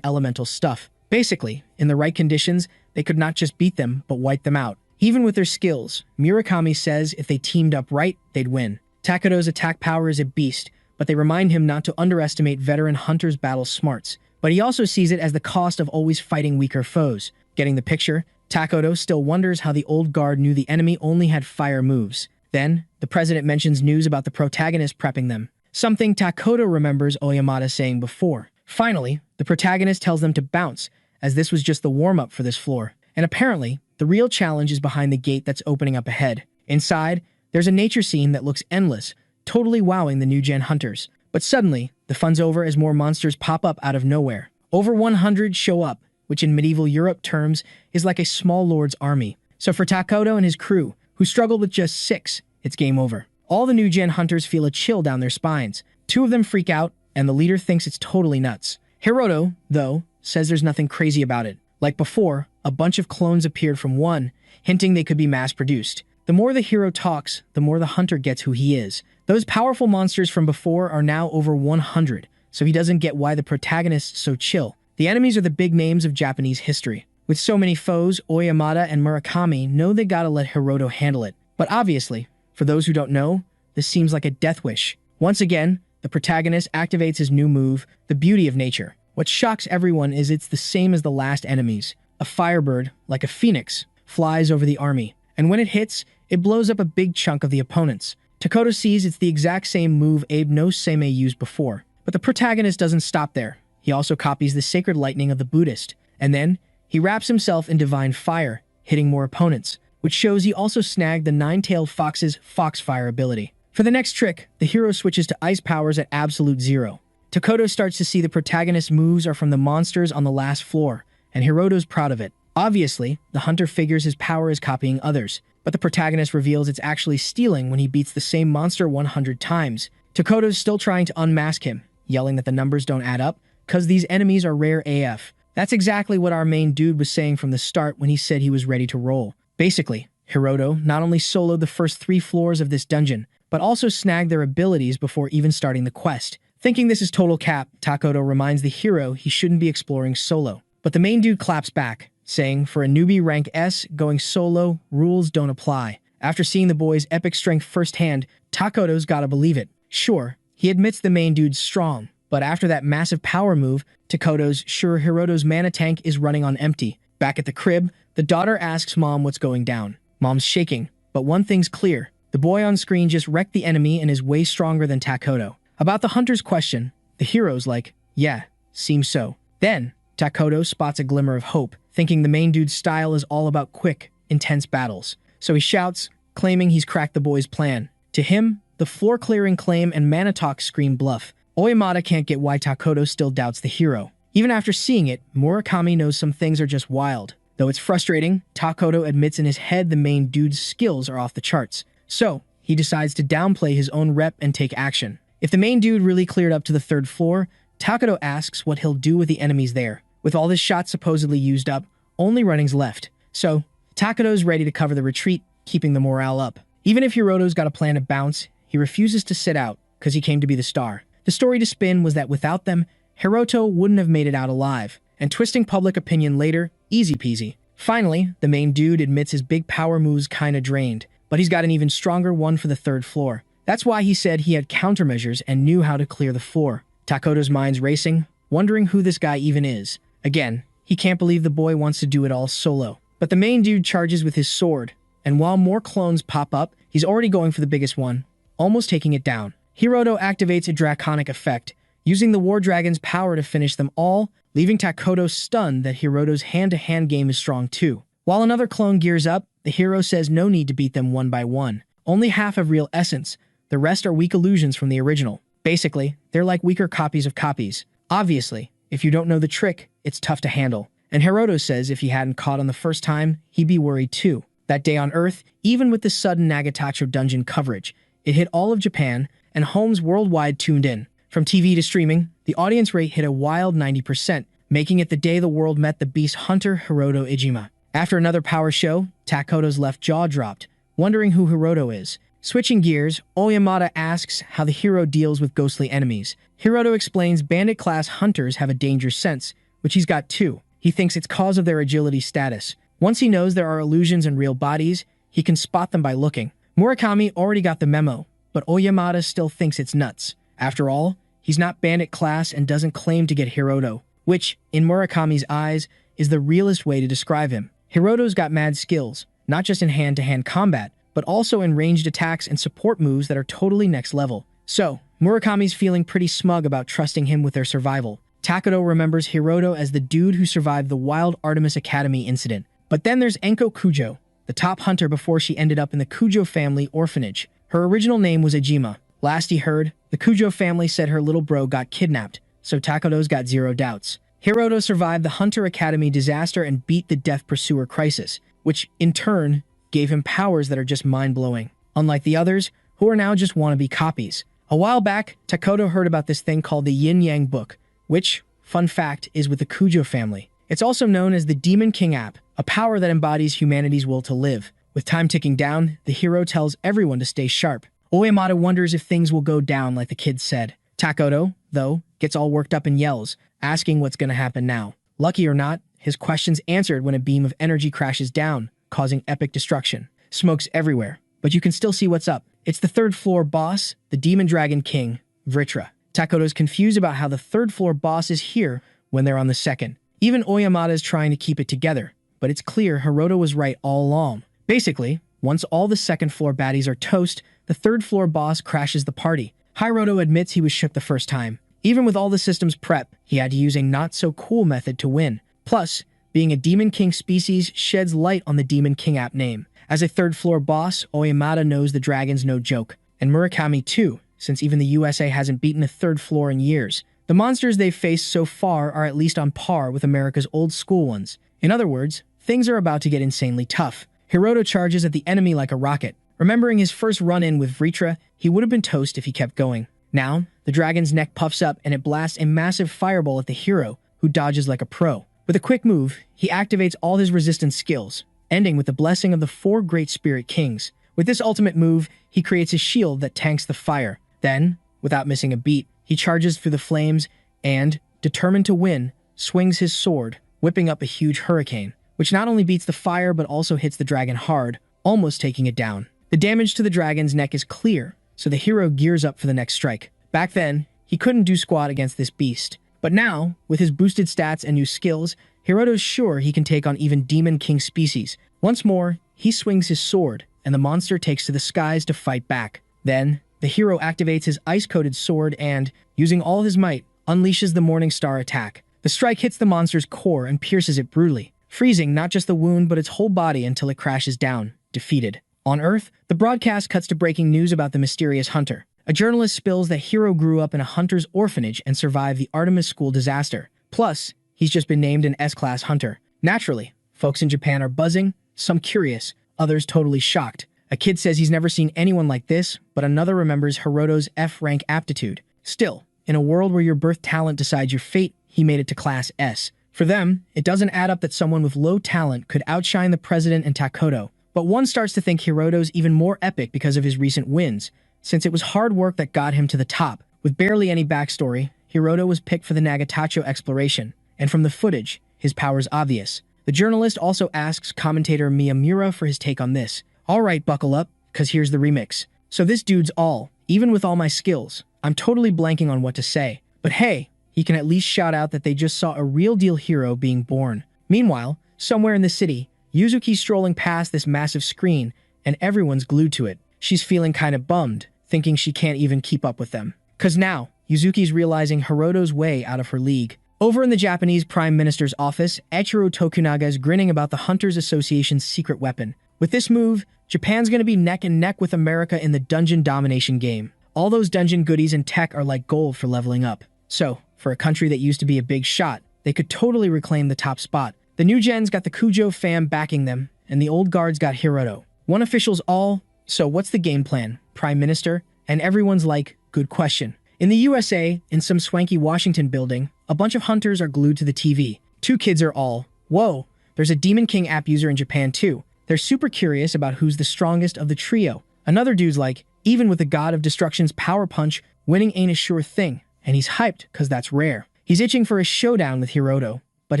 elemental stuff. Basically, in the right conditions, they could not just beat them, but wipe them out. Even with their skills, Murakami says if they teamed up right, they'd win. Takoto's attack power is a beast, but they remind him not to underestimate veteran hunters' battle smarts. But he also sees it as the cost of always fighting weaker foes. Getting the picture, Takoto still wonders how the old guard knew the enemy only had fire moves. Then, the president mentions news about the protagonist prepping them, something Takoto remembers Oyamada saying before. Finally, the protagonist tells them to bounce, as this was just the warm-up for this floor. And apparently, the real challenge is behind the gate that's opening up ahead. Inside, there's a nature scene that looks endless, totally wowing the new-gen hunters. But suddenly, the fun's over as more monsters pop up out of nowhere. Over 100 show up, which in medieval Europe terms is like a small lord's army. So for Takoto and his crew, who struggled with just 6, it's game over. All the new-gen hunters feel a chill down their spines. 2 of them freak out, and the leader thinks it's totally nuts. Hiroto, though, says there's nothing crazy about it. Like before, a bunch of clones appeared from one, hinting they could be mass-produced. The more the hero talks, the more the hunter gets who he is. Those powerful monsters from before are now over 100, so he doesn't get why the protagonist's so chill. The enemies are the big names of Japanese history. With so many foes, Oyamada and Murakami know they gotta let Hiroto handle it. But obviously, for those who don't know, this seems like a death wish. Once again, the protagonist activates his new move, the beauty of nature. What shocks everyone is it's the same as the last enemies. A firebird, like a phoenix, flies over the army, and when it hits, it blows up a big chunk of the opponents. Takoto sees it's the exact same move Abe no Seimei used before. But the protagonist doesn't stop there. He also copies the sacred lightning of the Buddhist, and then he wraps himself in divine fire, hitting more opponents, which shows he also snagged the nine-tailed fox's foxfire ability. For the next trick, the hero switches to ice powers at absolute 0. Takoto starts to see the protagonist's moves are from the monsters on the last floor, and Hiroto's proud of it. Obviously, the hunter figures his power is copying others, but the protagonist reveals it's actually stealing when he beats the same monster 100 times. Takoto's still trying to unmask him, yelling that the numbers don't add up, cause these enemies are rare AF. That's exactly what our main dude was saying from the start when he said he was ready to roll. Basically, Hiroto not only soloed the first 3 floors of this dungeon, but also snagged their abilities before even starting the quest. Thinking this is total cap, Takoto reminds the hero he shouldn't be exploring solo. But the main dude claps back, saying for a newbie rank S, going solo, rules don't apply. After seeing the boy's epic strength firsthand, Takoto's gotta believe it. Sure, he admits the main dude's strong, but after that massive power move, Takoto's sure Hiroto's mana tank is running on empty. Back at the crib, the daughter asks mom what's going down. Mom's shaking, but one thing's clear. The boy on screen just wrecked the enemy and is way stronger than Takoto. About the hunter's question, the hero's like, yeah, seems so. Then, Takoto spots a glimmer of hope, thinking the main dude's style is all about quick, intense battles. So he shouts, claiming he's cracked the boy's plan. To him, the floor-clearing claim and mana talk scream bluff. Oyamada can't get why Takoto still doubts the hero. Even after seeing it, Murakami knows some things are just wild. Though it's frustrating, Takoto admits in his head the main dude's skills are off the charts. So, he decides to downplay his own rep and take action. If the main dude really cleared up to the 3rd floor, Takoto asks what he'll do with the enemies there. With all his shots supposedly used up, only running's left. So, Takoto's ready to cover the retreat, keeping the morale up. Even if Hiroto's got a plan to bounce, he refuses to sit out, because he came to be the star. The story to spin was that without them, Hiroto wouldn't have made it out alive, and twisting public opinion later, easy peasy. Finally, the main dude admits his big power moves kinda drained, but he's got an even stronger one for the 3rd floor. That's why he said he had countermeasures and knew how to clear the floor. Takoto's mind's racing, wondering who this guy even is. Again, he can't believe the boy wants to do it all solo. But the main dude charges with his sword, and while more clones pop up, he's already going for the biggest one, almost taking it down. Hiroto activates a draconic effect, using the War Dragon's power to finish them all, leaving Takoto stunned that Hiroto's hand-to-hand game is strong too. While another clone gears up, the hero says no need to beat them one by one. Only half have real essence. The rest are weak illusions from the original. Basically, they're like weaker copies of copies. Obviously, if you don't know the trick, it's tough to handle. And Hiroto says if he hadn't caught on the first time, he'd be worried too. That day on Earth, even with the sudden Nagatacho dungeon coverage, it hit all of Japan, and homes worldwide tuned in. From TV to streaming, the audience rate hit a wild 90%, making it the day the world met the beast hunter Hiroto Ijima. After another power show, Takoto's left jaw dropped, wondering who Hiroto is. Switching gears, Oyamada asks how the hero deals with ghostly enemies. Hiroto explains bandit-class hunters have a danger sense, which he's got too. He thinks it's cause of their agility status. Once he knows there are illusions in real bodies, he can spot them by looking. Murakami already got the memo, but Oyamada still thinks it's nuts. After all, he's not bandit-class and doesn't claim to get Hiroto, which, in Murakami's eyes, is the realest way to describe him. Hiroto's got mad skills, not just in hand-to-hand combat, but also in ranged attacks and support moves that are totally next level. So, Murakami's feeling pretty smug about trusting him with their survival. Takoto remembers Hiroto as the dude who survived the Wild Artemis Academy incident. But then there's Enko Kujo, the top hunter before she ended up in the Kujo family orphanage. Her original name was Ijima. Last he heard, the Kujo family said her little bro got kidnapped, so Takoto's got zero doubts. Hiroto survived the Hunter Academy disaster and beat the Death Pursuer crisis, which, in turn, gave him powers that are just mind-blowing. Unlike the others, who are now just wannabe copies. A while back, Takoto heard about this thing called the Yin Yang Book, which, fun fact, is with the Kujo family. It's also known as the Demon King app, a power that embodies humanity's will to live. With time ticking down, the hero tells everyone to stay sharp. Oyamada wonders if things will go down like the kids said. Takoto, though, gets all worked up and yells, asking what's going to happen now. Lucky or not, his question's answered when a beam of energy crashes down, causing epic destruction. Smoke's everywhere, but you can still see what's up. It's the third-floor boss, the Demon Dragon King, Vritra. Takoto's confused about how the third-floor boss is here when they're on the second. Even Oyamada is trying to keep it together, but it's clear Hiroto was right all along. Basically, once all the second-floor baddies are toast, the third-floor boss crashes the party. Hiroto admits he was shook the first time. Even with all the systems prep, he had to use a not-so-cool method to win. Plus, being a Demon King species sheds light on the Demon King app name. As a third-floor boss, Oyamada knows the dragon's no joke. And Murakami too, since even the USA hasn't beaten a third floor in years. The monsters they've faced so far are at least on par with America's old-school ones. In other words, things are about to get insanely tough. Hiroto charges at the enemy like a rocket. Remembering his first run-in with Vritra, he would have been toast if he kept going. Now, the dragon's neck puffs up and it blasts a massive fireball at the hero, who dodges like a pro. With a quick move, he activates all his resistance skills, ending with the blessing of the 4 Great Spirit Kings. With this ultimate move, he creates a shield that tanks the fire. Then, without missing a beat, he charges through the flames and, determined to win, swings his sword, whipping up a huge hurricane, which not only beats the fire but also hits the dragon hard, almost taking it down. The damage to the dragon's neck is clear, so the hero gears up for the next strike. Back then, he couldn't do squat against this beast. But now, with his boosted stats and new skills, Hiroto's sure he can take on even Demon King species. Once more, he swings his sword, and the monster takes to the skies to fight back. Then, the hero activates his ice-coated sword and, using all his might, unleashes the Morning Star attack. The strike hits the monster's core and pierces it brutally, freezing not just the wound but its whole body until it crashes down, defeated. On Earth, the broadcast cuts to breaking news about the mysterious hunter. A journalist spills that Hiro grew up in a hunter's orphanage and survived the Artemis School disaster. Plus, he's just been named an S-class hunter. Naturally, folks in Japan are buzzing, some curious, others totally shocked. A kid says he's never seen anyone like this, but another remembers Hiroto's F-rank aptitude. Still, in a world where your birth talent decides your fate, he made it to Class S. For them, it doesn't add up that someone with low talent could outshine the president and Takoto. But one starts to think Hiroto's even more epic because of his recent wins, since it was hard work that got him to the top. With barely any backstory, Hiroto was picked for the Nagatacho exploration, and from the footage, his power's obvious. The journalist also asks commentator Miyamura for his take on this. Alright, buckle up, cause here's the remix. So this dude's all, even with all my skills. I'm totally blanking on what to say. But hey, he can at least shout out that they just saw a real-deal hero being born. Meanwhile, somewhere in the city, Yuzuki's strolling past this massive screen, and everyone's glued to it. She's feeling kinda bummed, thinking she can't even keep up with them. Cause now, Yuzuki's realizing Hiroto's way out of her league. Over in the Japanese Prime Minister's office, Eiichiro Tokunaga is grinning about the Hunters Association's secret weapon. With this move, Japan's gonna be neck and neck with America in the dungeon domination game. All those dungeon goodies and tech are like gold for leveling up. So, for a country that used to be a big shot, they could totally reclaim the top spot. The new gens got the Kujo fam backing them, and the old guards got Hiroto. One official's all, so what's the game plan, Prime Minister? And everyone's like, good question. In the USA, in some swanky Washington building, a bunch of hunters are glued to the TV. Two kids are all, whoa, there's a Demon King app user in Japan too. They're super curious about who's the strongest of the trio. Another dude's like, even with the God of Destruction's power punch, winning ain't a sure thing. And he's hyped, cause that's rare. He's itching for a showdown with Hiroto, but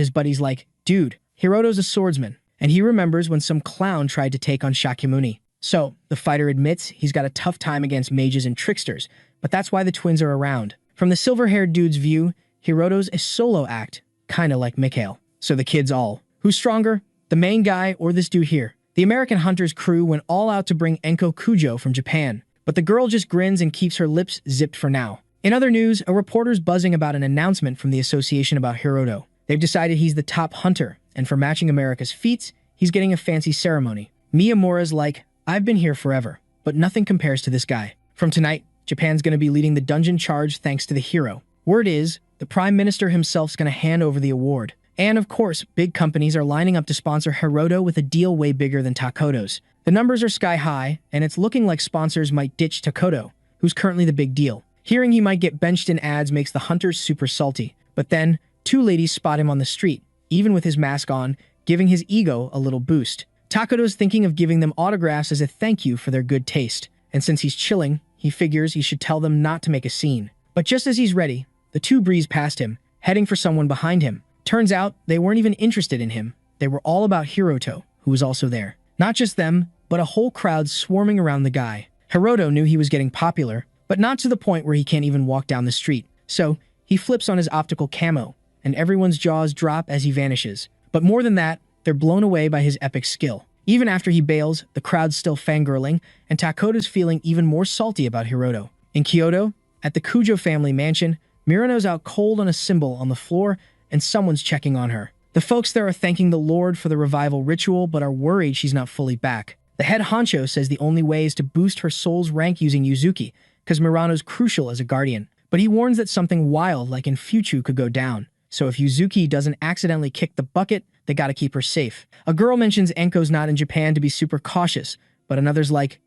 his buddy's like, dude, Hiroto's a swordsman, and he remembers when some clown tried to take on Shakyamuni. So, the fighter admits he's got a tough time against mages and tricksters, but that's why the twins are around. From the silver-haired dude's view, Hiroto's a solo act, kinda like Mikhail. So the kids all, who's stronger, the main guy or this dude here? The American Hunter's crew went all out to bring Enko Kujo from Japan, but the girl just grins and keeps her lips zipped for now. In other news, a reporter's buzzing about an announcement from the association about Hiroto. They've decided he's the top hunter, and for matching America's feats, he's getting a fancy ceremony. Miyamura's like, I've been here forever, but nothing compares to this guy. From tonight, Japan's gonna be leading the dungeon charge thanks to the hero. Word is, the Prime Minister himself's gonna hand over the award. And of course, big companies are lining up to sponsor Hiroto with a deal way bigger than Takoto's. The numbers are sky high, and it's looking like sponsors might ditch Takoto, who's currently the big deal. Hearing he might get benched in ads makes the hunters super salty. But then, two ladies spot him on the street, even with his mask on, giving his ego a little boost. Takoto's thinking of giving them autographs as a thank you for their good taste. And since he's chilling, he figures he should tell them not to make a scene. But just as he's ready, the two breeze past him, heading for someone behind him. Turns out, they weren't even interested in him. They were all about Hiroto, who was also there. Not just them, but a whole crowd swarming around the guy. Hiroto knew he was getting popular, but not to the point where he can't even walk down the street. So, he flips on his optical camo, and everyone's jaws drop as he vanishes. But more than that, they're blown away by his epic skill. Even after he bails, the crowd's still fangirling, and Takoto's feeling even more salty about Hiroto. In Kyoto, at the Kujo family mansion, Mirano's out cold on a symbol on the floor, and someone's checking on her. The folks there are thanking the Lord for the revival ritual, but are worried she's not fully back. The head honcho says the only way is to boost her soul's rank using Yuzuki, because Mirano's crucial as a guardian. But he warns that something wild like in Fuchu could go down. So if Yuzuki doesn't accidentally kick the bucket, they gotta keep her safe. A girl mentions Enko's not in Japan to be super cautious, but another's like,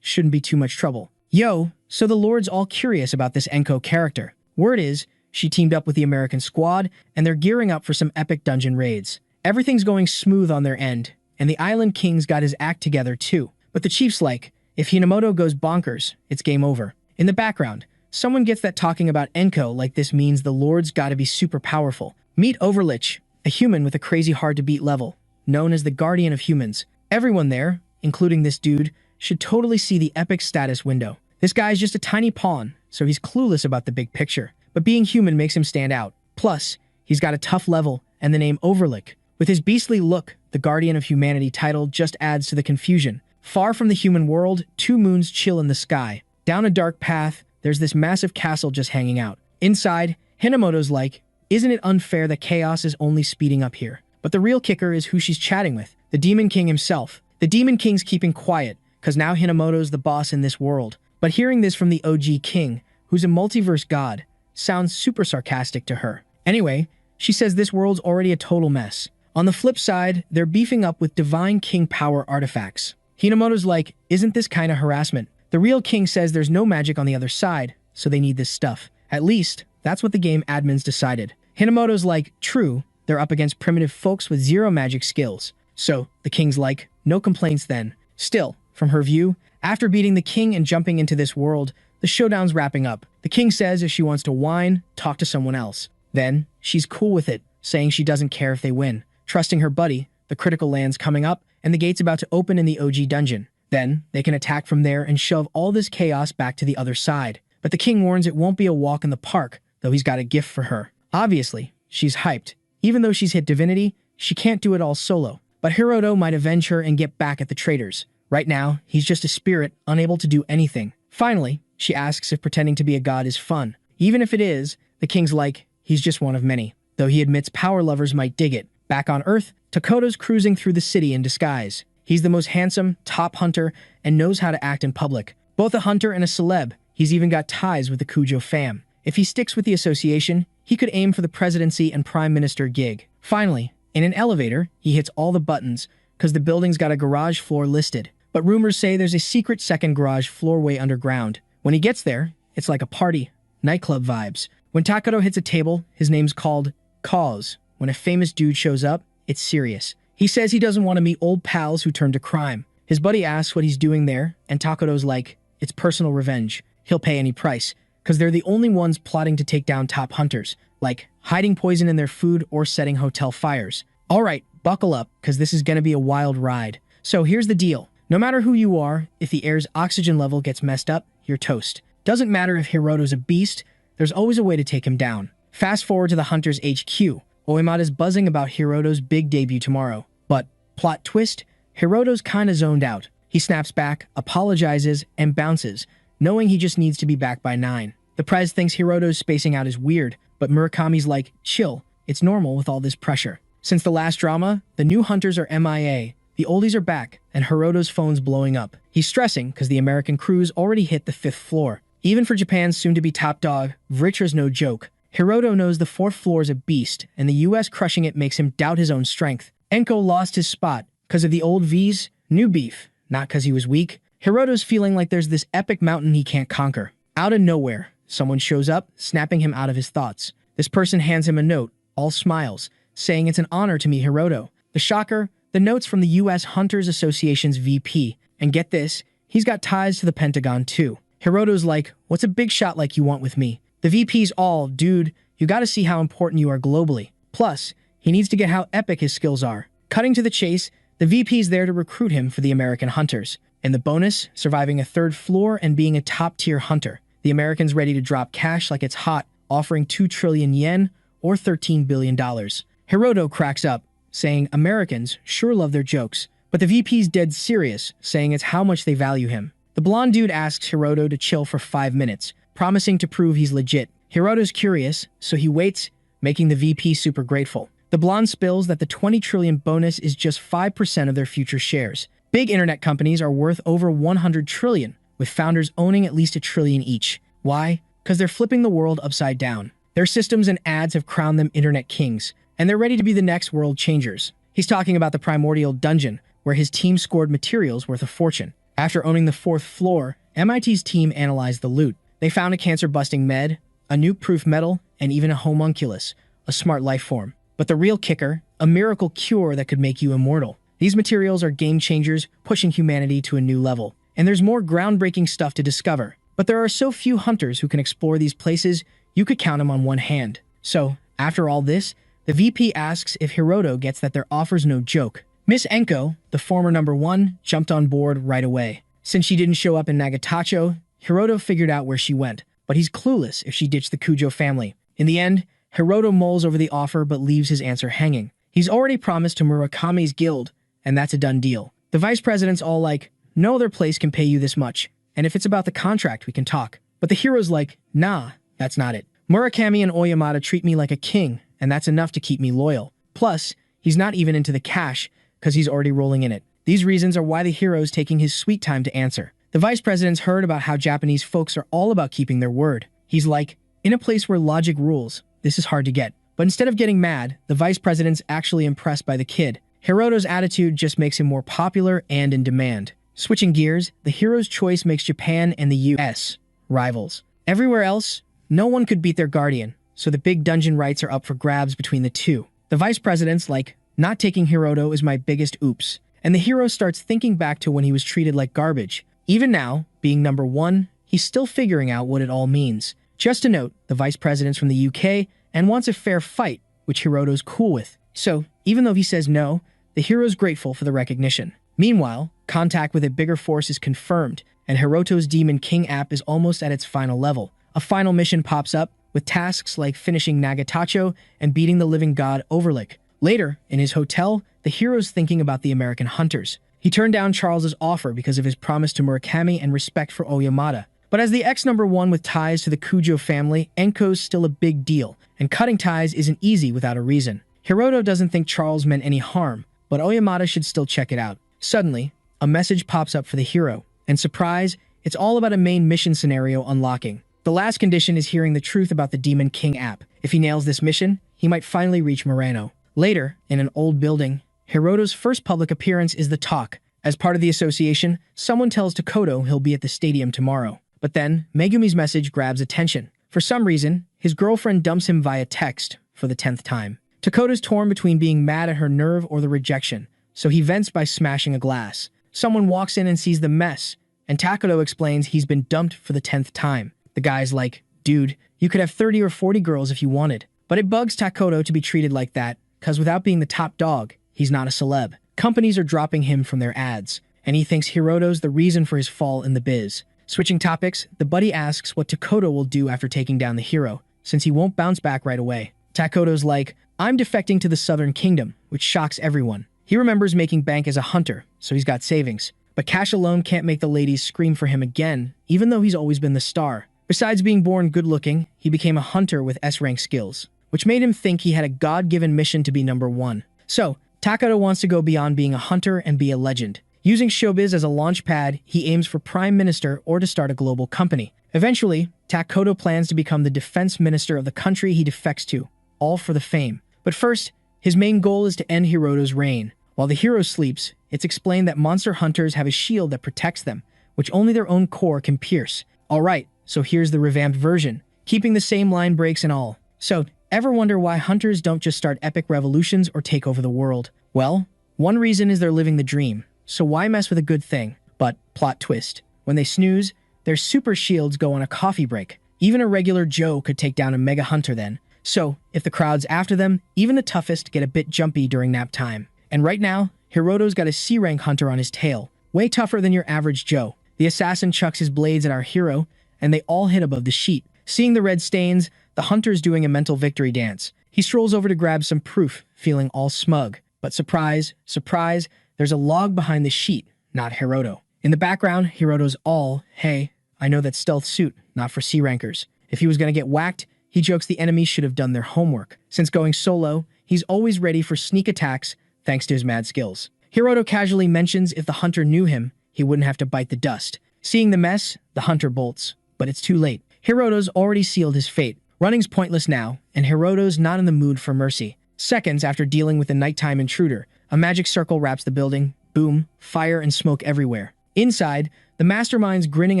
shouldn't be too much trouble. Yo, so the Lord's all curious about this Enko character. Word is, she teamed up with the American squad, and they're gearing up for some epic dungeon raids. Everything's going smooth on their end, and the Island King's got his act together too. But the chief's like, if Hinamoto goes bonkers, it's game over. In the background, someone gets that talking about Enko like this means the Lord's gotta be super powerful. Meet Overlich, a human with a crazy hard-to-beat level, known as the Guardian of Humans. Everyone there, including this dude, should totally see the epic status window. This guy's just a tiny pawn, so he's clueless about the big picture. But being human makes him stand out. Plus, he's got a tough level and the name Overlich. With his beastly look, the Guardian of Humanity title just adds to the confusion. Far from the human world, two moons chill in the sky. Down a dark path, there's this massive castle just hanging out. Inside, Hinamoto's like, isn't it unfair that chaos is only speeding up here? But the real kicker is who she's chatting with, the Demon King himself. The Demon King's keeping quiet, cause now Hinamoto's the boss in this world. But hearing this from the OG King, who's a multiverse god, sounds super sarcastic to her. Anyway, she says this world's already a total mess. On the flip side, they're beefing up with Divine King power artifacts. Hinamoto's like, isn't this kinda harassment? The real king says there's no magic on the other side, so they need this stuff. At least, that's what the game admins decided. Hinamoto's like, true, they're up against primitive folks with zero magic skills. So, the king's like, no complaints then. Still, from her view, after beating the king and jumping into this world, the showdown's wrapping up. The king says if she wants to whine, talk to someone else. Then, she's cool with it, saying she doesn't care if they win. Trusting her buddy, the critical land's coming up, and the gate's about to open in the OG dungeon. Then, they can attack from there and shove all this chaos back to the other side. But the king warns it won't be a walk in the park, though he's got a gift for her. Obviously, she's hyped. Even though she's hit divinity, she can't do it all solo. But Hiroto might avenge her and get back at the traitors. Right now, he's just a spirit, unable to do anything. Finally, she asks if pretending to be a god is fun. Even if it is, the king's like, he's just one of many. though he admits power lovers might dig it. Back on Earth, Takoto's cruising through the city in disguise. He's the most handsome, top hunter, and knows how to act in public. Both a hunter and a celeb, he's even got ties with the Kujo fam. If he sticks with the association, he could aim for the presidency and prime minister gig. Finally, in an elevator, he hits all the buttons, because the building's got a garage floor listed. But rumors say there's a secret second garage floor way underground. When he gets there, it's like a party, nightclub vibes. When Takoto hits a table, his name's called Cause. When a famous dude shows up, it's serious. He says he doesn't want to meet old pals who turn to crime. His buddy asks what he's doing there, and Takoto's like, it's personal revenge. He'll pay any price, because they're the only ones plotting to take down top hunters, like hiding poison in their food or setting hotel fires. Alright, buckle up, because this is going to be a wild ride. So here's the deal. No matter who you are, if the air's oxygen level gets messed up, you're toast. Doesn't matter if Hiroto's a beast, there's always a way to take him down. Fast forward to the Hunter's HQ. Oyamada's buzzing about Hiroto's big debut tomorrow. But, plot twist, Hiroto's kinda zoned out. He snaps back, apologizes, and bounces, knowing he just needs to be back by 9. The Prez thinks Hiroto's spacing out is weird, but Murakami's like, chill, it's normal with all this pressure. Since the last drama, the new hunters are MIA, the oldies are back, and Hiroto's phone's blowing up. He's stressing because the American crew's already hit the 5th floor. Even for Japan's soon-to-be top dog, Vritra's no joke. Hiroto knows the 4th floor's a beast, and the US crushing it makes him doubt his own strength. Enko lost his spot because of the old V's, new beef, not because he was weak. Hiroto's feeling like there's this epic mountain he can't conquer. Out of nowhere, someone shows up, snapping him out of his thoughts. This person hands him a note, all smiles, saying it's an honor to meet Hiroto. The shocker, the note's from the US Hunters Association's VP. And get this, he's got ties to the Pentagon too. Hiroto's like, what's a big shot like you want with me? The VP's all, dude, you gotta see how important you are globally. Plus, he needs to get how epic his skills are. Cutting to the chase, the VP's there to recruit him for the American Hunters. And the bonus, surviving a 3rd floor and being a top-tier hunter. The Americans ready to drop cash like it's hot, offering 2 trillion yen or $13 billion. Hiroto cracks up, saying Americans sure love their jokes. But the VP's dead serious, saying it's how much they value him. The blonde dude asks Hiroto to chill for 5 minutes, promising to prove he's legit. Hiroto's curious, so he waits, making the VP super grateful. The blonde spills that the 20 trillion bonus is just 5% of their future shares. Big internet companies are worth over 100 trillion, with founders owning at least $1 trillion each. Why? Because they're flipping the world upside down. Their systems and ads have crowned them internet kings, and they're ready to be the next world changers. He's talking about the primordial dungeon, where his team scored materials worth a fortune. After owning the 4th floor, MIT's team analyzed the loot. They found a cancer-busting med, a nuke-proof metal, and even a homunculus, a smart life form. But the real kicker, a miracle cure that could make you immortal. These materials are game changers, pushing humanity to a new level. And there's more groundbreaking stuff to discover. But there are so few hunters who can explore these places, you could count them on one hand. So, after all this, the VP asks if Hiroto gets that their offer's no joke. Miss Enko, the former #1, jumped on board right away. Since she didn't show up in Nagatacho, Hiroto figured out where she went, but he's clueless if she ditched the Kujo family. In the end, Hiroto mulls over the offer but leaves his answer hanging. He's already promised to Murakami's guild, and that's a done deal. The vice president's all like, no other place can pay you this much, and if it's about the contract, we can talk. But the hero's like, nah, that's not it. Murakami and Oyamada treat me like a king, and that's enough to keep me loyal. Plus, he's not even into the cash, because he's already rolling in it. These reasons are why the hero's taking his sweet time to answer. The vice president's heard about how Japanese folks are all about keeping their word. He's like, in a place where logic rules, this is hard to get. But instead of getting mad, the vice president's actually impressed by the kid. Hiroto's attitude just makes him more popular and in demand. Switching gears, the hero's choice makes Japan and the US rivals. Everywhere else, no one could beat their guardian, so the big dungeon rights are up for grabs between the two. The vice president's like, not taking Hiroto is my biggest oops. And the hero starts thinking back to when he was treated like garbage. Even now, being #1, he's still figuring out what it all means. Just a note, the vice president's from the UK and wants a fair fight, which Hiroto's cool with. So, even though he says no, the hero's grateful for the recognition. Meanwhile, contact with a bigger force is confirmed, and Hiroto's Demon King app is almost at its final level. A final mission pops up, with tasks like finishing Nagatacho and beating the living god Overlick. Later, in his hotel, the hero's thinking about the American hunters. He turned down Charles's offer because of his promise to Murakami and respect for Oyamada. But as the ex-number 1 with ties to the Kujo family, Enko's still a big deal, and cutting ties isn't easy without a reason. Hiroto doesn't think Charles meant any harm, but Oyamada should still check it out. Suddenly, a message pops up for the hero, and surprise, it's all about a main mission scenario unlocking. The last condition is hearing the truth about the Demon King app. If he nails this mission, he might finally reach Moreno. Later, in an old building, Hiroto's first public appearance is the talk. As part of the association, someone tells Takoto he'll be at the stadium tomorrow. But then, Megumi's message grabs attention. For some reason, his girlfriend dumps him via text for the 10th time. Takoto's torn between being mad at her nerve or the rejection, so he vents by smashing a glass. Someone walks in and sees the mess, and Takoto explains he's been dumped for the 10th time. The guy's like, dude, you could have 30 or 40 girls if you wanted. But it bugs Takoto to be treated like that, cause without being the top dog, he's not a celeb. Companies are dropping him from their ads, and he thinks Hiroto's the reason for his fall in the biz. Switching topics, the buddy asks what Takoto will do after taking down the hero, since he won't bounce back right away. Takoto's like, I'm defecting to the Southern Kingdom, which shocks everyone. He remembers making bank as a hunter, so he's got savings. But cash alone can't make the ladies scream for him again, even though he's always been the star. Besides being born good-looking, he became a hunter with S-rank skills, which made him think he had a God-given mission to be #1. So, Takoto wants to go beyond being a hunter and be a legend. Using showbiz as a launch pad, he aims for prime minister or to start a global company. Eventually, Takoto plans to become the defense minister of the country he defects to, all for the fame. But first, his main goal is to end Hiroto's reign. While the hero sleeps, it's explained that monster hunters have a shield that protects them, which only their own core can pierce. Alright, so here's the revamped version, keeping the same line breaks and all. So, ever wonder why hunters don't just start epic revolutions or take over the world? Well, one reason is they're living the dream. So why mess with a good thing? But, plot twist, when they snooze, their super shields go on a coffee break. Even a regular Joe could take down a mega hunter then. So, if the crowd's after them, even the toughest get a bit jumpy during nap time. And right now, Hiroto's got a C-rank hunter on his tail, way tougher than your average Joe. The assassin chucks his blades at our hero, and they all hit above the sheet. Seeing the red stains, the hunter's doing a mental victory dance. He strolls over to grab some proof, feeling all smug. But surprise, surprise, there's a log behind the sheet, not Hiroto. In the background, Hiroto's all, hey, I know that stealth suit, not for C-rankers. If he was gonna get whacked, he jokes the enemy should have done their homework. Since going solo, he's always ready for sneak attacks thanks to his mad skills. Hiroto casually mentions if the hunter knew him, he wouldn't have to bite the dust. Seeing the mess, the hunter bolts. But it's too late. Hiroto's already sealed his fate. Running's pointless now, and Hiroto's not in the mood for mercy. Seconds after dealing with the nighttime intruder, a magic circle wraps the building. Boom, fire and smoke everywhere. Inside, the mastermind's grinning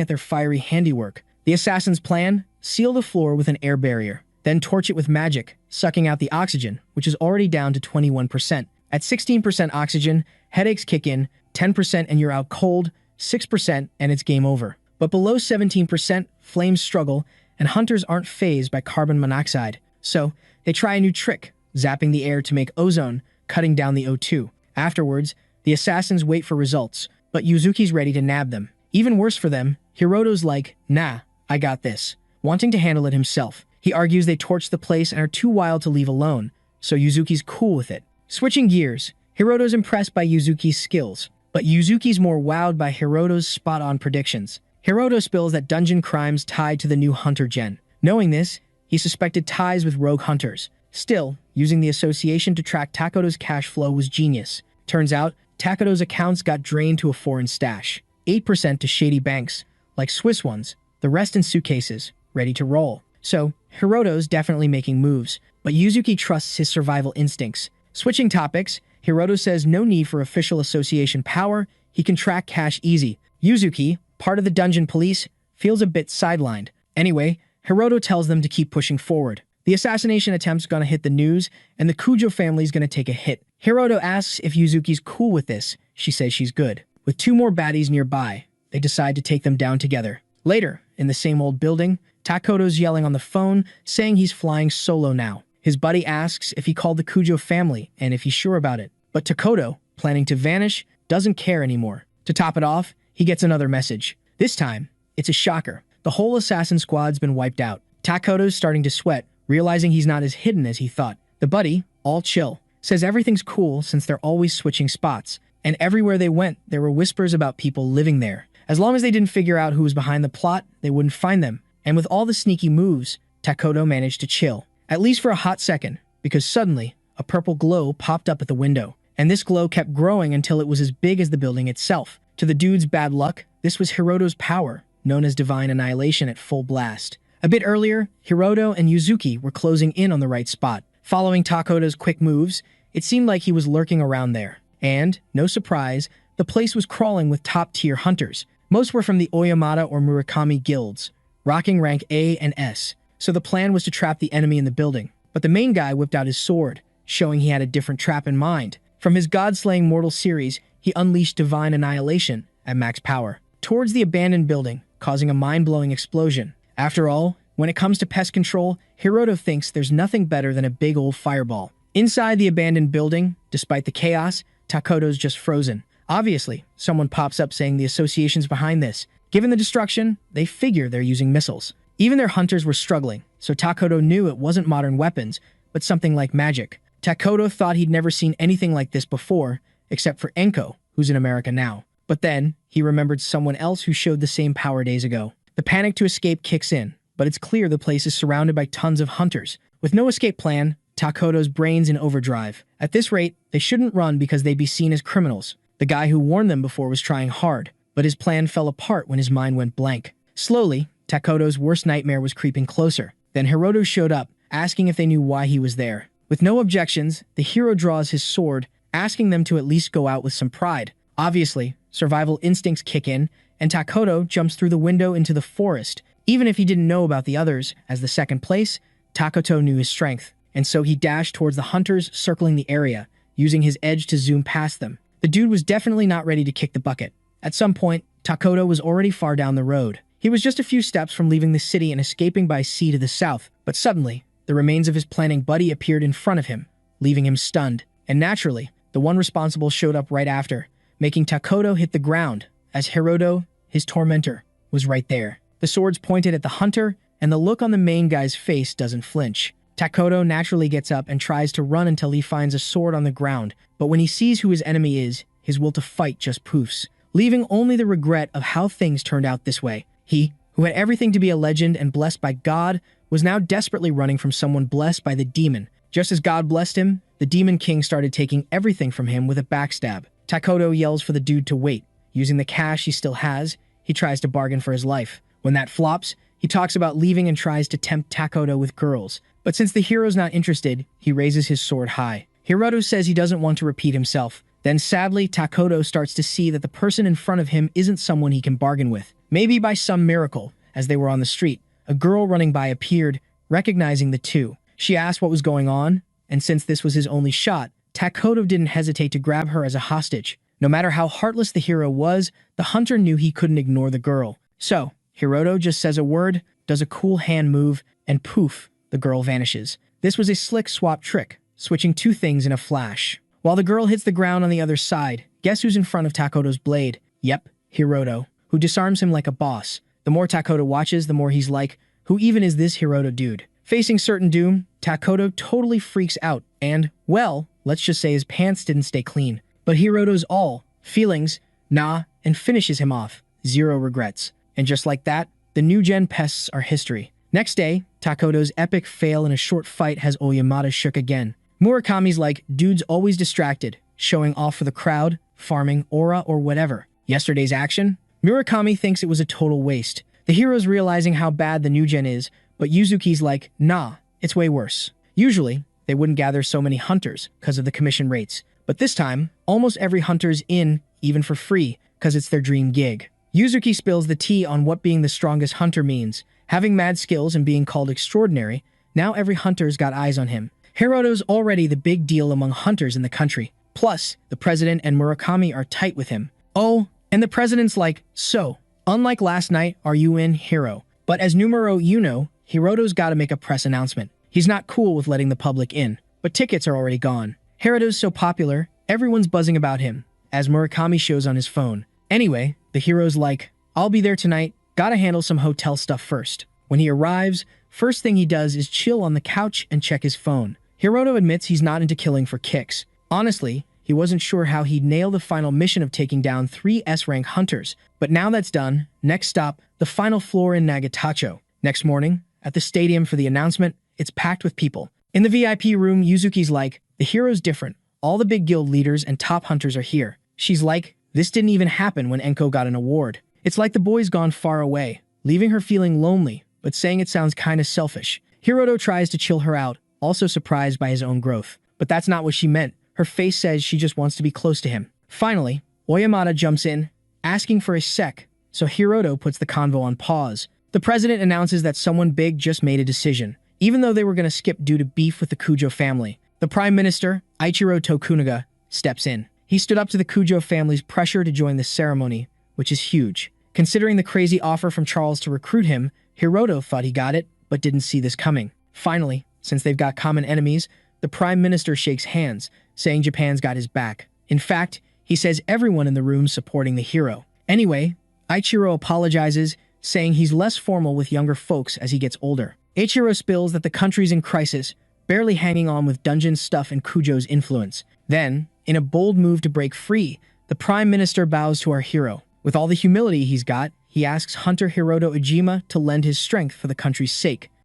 at their fiery handiwork. The assassin's plan? Seal the floor with an air barrier, then torch it with magic, sucking out the oxygen, which is already down to 21%. At 16% oxygen, headaches kick in, 10% and you're out cold, 6% and it's game over. But below 17%, flames struggle, and hunters aren't fazed by carbon monoxide. So, they try a new trick, zapping the air to make ozone, cutting down the O2. Afterwards, the assassins wait for results, but Yuzuki's ready to nab them. Even worse for them, Hiroto's like, nah, I got this, wanting to handle it himself. He argues they torched the place and are too wild to leave alone, so Yuzuki's cool with it. Switching gears, Hiroto's impressed by Yuzuki's skills, but Yuzuki's more wowed by Hiroto's spot-on predictions. Hiroto spills that dungeon crimes tied to the new hunter gen. Knowing this, he suspected ties with rogue hunters. Still, using the association to track Takoto's cash flow was genius. Turns out, Takoto's accounts got drained to a foreign stash. 8% to shady banks, like Swiss ones, the rest in suitcases, ready to roll. So, Hiroto's definitely making moves, but Yuzuki trusts his survival instincts. Switching topics, Hiroto says no need for official association power, he can track cash easy. Yuzuki, part of the dungeon police, feels a bit sidelined. Anyway, Hiroto tells them to keep pushing forward. The assassination attempt's gonna hit the news, and the Kujo family's gonna take a hit. Hiroto asks if Yuzuki's cool with this. She says she's good. With 2 more baddies nearby, they decide to take them down together. Later, in the same old building, Takoto's yelling on the phone, saying he's flying solo now. His buddy asks if he called the Kujo family and if he's sure about it. But Takoto, planning to vanish, doesn't care anymore. To top it off, he gets another message. This time, it's a shocker. The whole assassin squad's been wiped out. Takoto's starting to sweat, realizing he's not as hidden as he thought. The buddy, all chill, says everything's cool since they're always switching spots, and everywhere they went, there were whispers about people living there. As long as they didn't figure out who was behind the plot, they wouldn't find them. And with all the sneaky moves, Takoto managed to chill. At least for a hot second, because suddenly, a purple glow popped up at the window. And this glow kept growing until it was as big as the building itself. To the dude's bad luck, this was Hiroto's power, known as Divine Annihilation at full blast. A bit earlier, Hiroto and Yuzuki were closing in on the right spot. Following Takoto's quick moves, it seemed like he was lurking around there. And, no surprise, the place was crawling with top-tier hunters. Most were from the Oyamada or Murakami guilds, rocking rank A and S. So the plan was to trap the enemy in the building. But the main guy whipped out his sword, showing he had a different trap in mind. From his God-slaying mortal series, he unleashed Divine Annihilation at max power towards the abandoned building, causing a mind-blowing explosion. After all, when it comes to pest control, Hiroto thinks there's nothing better than a big old fireball. Inside the abandoned building, despite the chaos, Takoto's just frozen. Obviously, someone pops up saying the association's behind this. Given the destruction, they figure they're using missiles. Even their hunters were struggling, so Takoto knew it wasn't modern weapons, but something like magic. Takoto thought he'd never seen anything like this before, except for Enko, who's in America now. But then, he remembered someone else who showed the same power days ago. The panic to escape kicks in, but it's clear the place is surrounded by tons of hunters. With no escape plan, Takoto's brain's in overdrive. At this rate, they shouldn't run because they'd be seen as criminals. The guy who warned them before was trying hard, but his plan fell apart when his mind went blank. Slowly, Takoto's worst nightmare was creeping closer. Then Hiroto showed up, asking if they knew why he was there. With no objections, the hero draws his sword, asking them to at least go out with some pride. Obviously, survival instincts kick in, and Takoto jumps through the window into the forest. Even if he didn't know about the others, as the second place, Takoto knew his strength, and so he dashed towards the hunters circling the area, using his edge to zoom past them. The dude was definitely not ready to kick the bucket. At some point, Takoto was already far down the road. He was just a few steps from leaving the city and escaping by sea to the south, but suddenly, the remains of his planning buddy appeared in front of him, leaving him stunned. And naturally, the one responsible showed up right after, making Takoto hit the ground, as Hiroto, his tormentor, was right there. The swords pointed at the hunter, and the look on the main guy's face doesn't flinch. Takoto naturally gets up and tries to run until he finds a sword on the ground, but when he sees who his enemy is, his will to fight just poofs, leaving only the regret of how things turned out this way. He, who had everything to be a legend and blessed by God, was now desperately running from someone blessed by the demon. Just as God blessed him, the Demon King started taking everything from him with a backstab. Takoto yells for the dude to wait. Using the cash he still has, he tries to bargain for his life. When that flops, he talks about leaving and tries to tempt Takoto with girls. But since the hero's not interested, he raises his sword high. Hiroto says he doesn't want to repeat himself. Then sadly, Takoto starts to see that the person in front of him isn't someone he can bargain with. Maybe by some miracle, as they were on the street, a girl running by appeared, recognizing the two. She asked what was going on, and since this was his only shot, Takoto didn't hesitate to grab her as a hostage. No matter how heartless the hero was, the hunter knew he couldn't ignore the girl. So, Hiroto just says a word, does a cool hand move, and poof, the girl vanishes. This was a slick swap trick, switching two things in a flash. While the girl hits the ground on the other side, guess who's in front of Takoto's blade? Yep, Hiroto, who disarms him like a boss. The more Takoto watches, the more he's like, who even is this Hiroto dude? Facing certain doom, Takoto totally freaks out and, well, let's just say his pants didn't stay clean. But Hiroto's all feelings, nah, and finishes him off. Zero regrets. And just like that, the new gen pests are history. Next day, Takoto's epic fail in a short fight has Oyamada shook again. Murakami's like, dude's always distracted, showing off for the crowd, farming, aura, or whatever. Yesterday's action? Murakami thinks it was a total waste. The hero's realizing how bad the new gen is, but Yuzuki's like, nah, it's way worse. Usually, they wouldn't gather so many hunters because of the commission rates. But this time, almost every hunter's in, even for free, because it's their dream gig. Yuzuki spills the tea on what being the strongest hunter means. Having mad skills and being called extraordinary, now every hunter's got eyes on him. Hiroto's already the big deal among hunters in the country. Plus, the president and Murakami are tight with him. Oh, and the president's like, so, unlike last night, are you in, hero? But as numero uno, Hiroto's gotta make a press announcement. He's not cool with letting the public in, but tickets are already gone. Hiroto's so popular, everyone's buzzing about him, as Murakami shows on his phone. Anyway, the hero's like, I'll be there tonight, gotta handle some hotel stuff first. When he arrives, first thing he does is chill on the couch and check his phone. Hiroto admits he's not into killing for kicks. Honestly, He wasn't sure how he'd nail the final mission of taking down 3 S-rank hunters. But now that's done, next stop, the final floor in Nagatacho. Next morning, at the stadium for the announcement, it's packed with people. In the VIP room, Yuzuki's like, the hero's different. All the big guild leaders and top hunters are here. She's like, this didn't even happen when Enko got an award. It's like the boy's gone far away, leaving her feeling lonely, but saying it sounds kinda selfish. Hiroto tries to chill her out, also surprised by his own growth. But that's not what she meant. Her face says she just wants to be close to him. Finally, Oyamada jumps in, asking for a sec, so Hiroto puts the convo on pause. The president announces that someone big just made a decision, even though they were going to skip due to beef with the Kujo family. The prime minister, Ichiro Tokunaga, steps in. He stood up to the Kujo family's pressure to join the ceremony, which is huge. Considering the crazy offer from Charles to recruit him, Hiroto thought he got it, but didn't see this coming. Finally, since they've got common enemies, the prime minister shakes hands, saying Japan's got his back. In fact, he says everyone in the room's supporting the hero. Anyway, Ichiro apologizes, saying he's less formal with younger folks as he gets older. Ichiro spills that the country's in crisis, barely hanging on with dungeon stuff and Kujo's influence. Then, in a bold move to break free, the prime minister bows to our hero. With all the humility he's got, he asks Hunter Hiroto Ujima to lend his strength for the country's sake.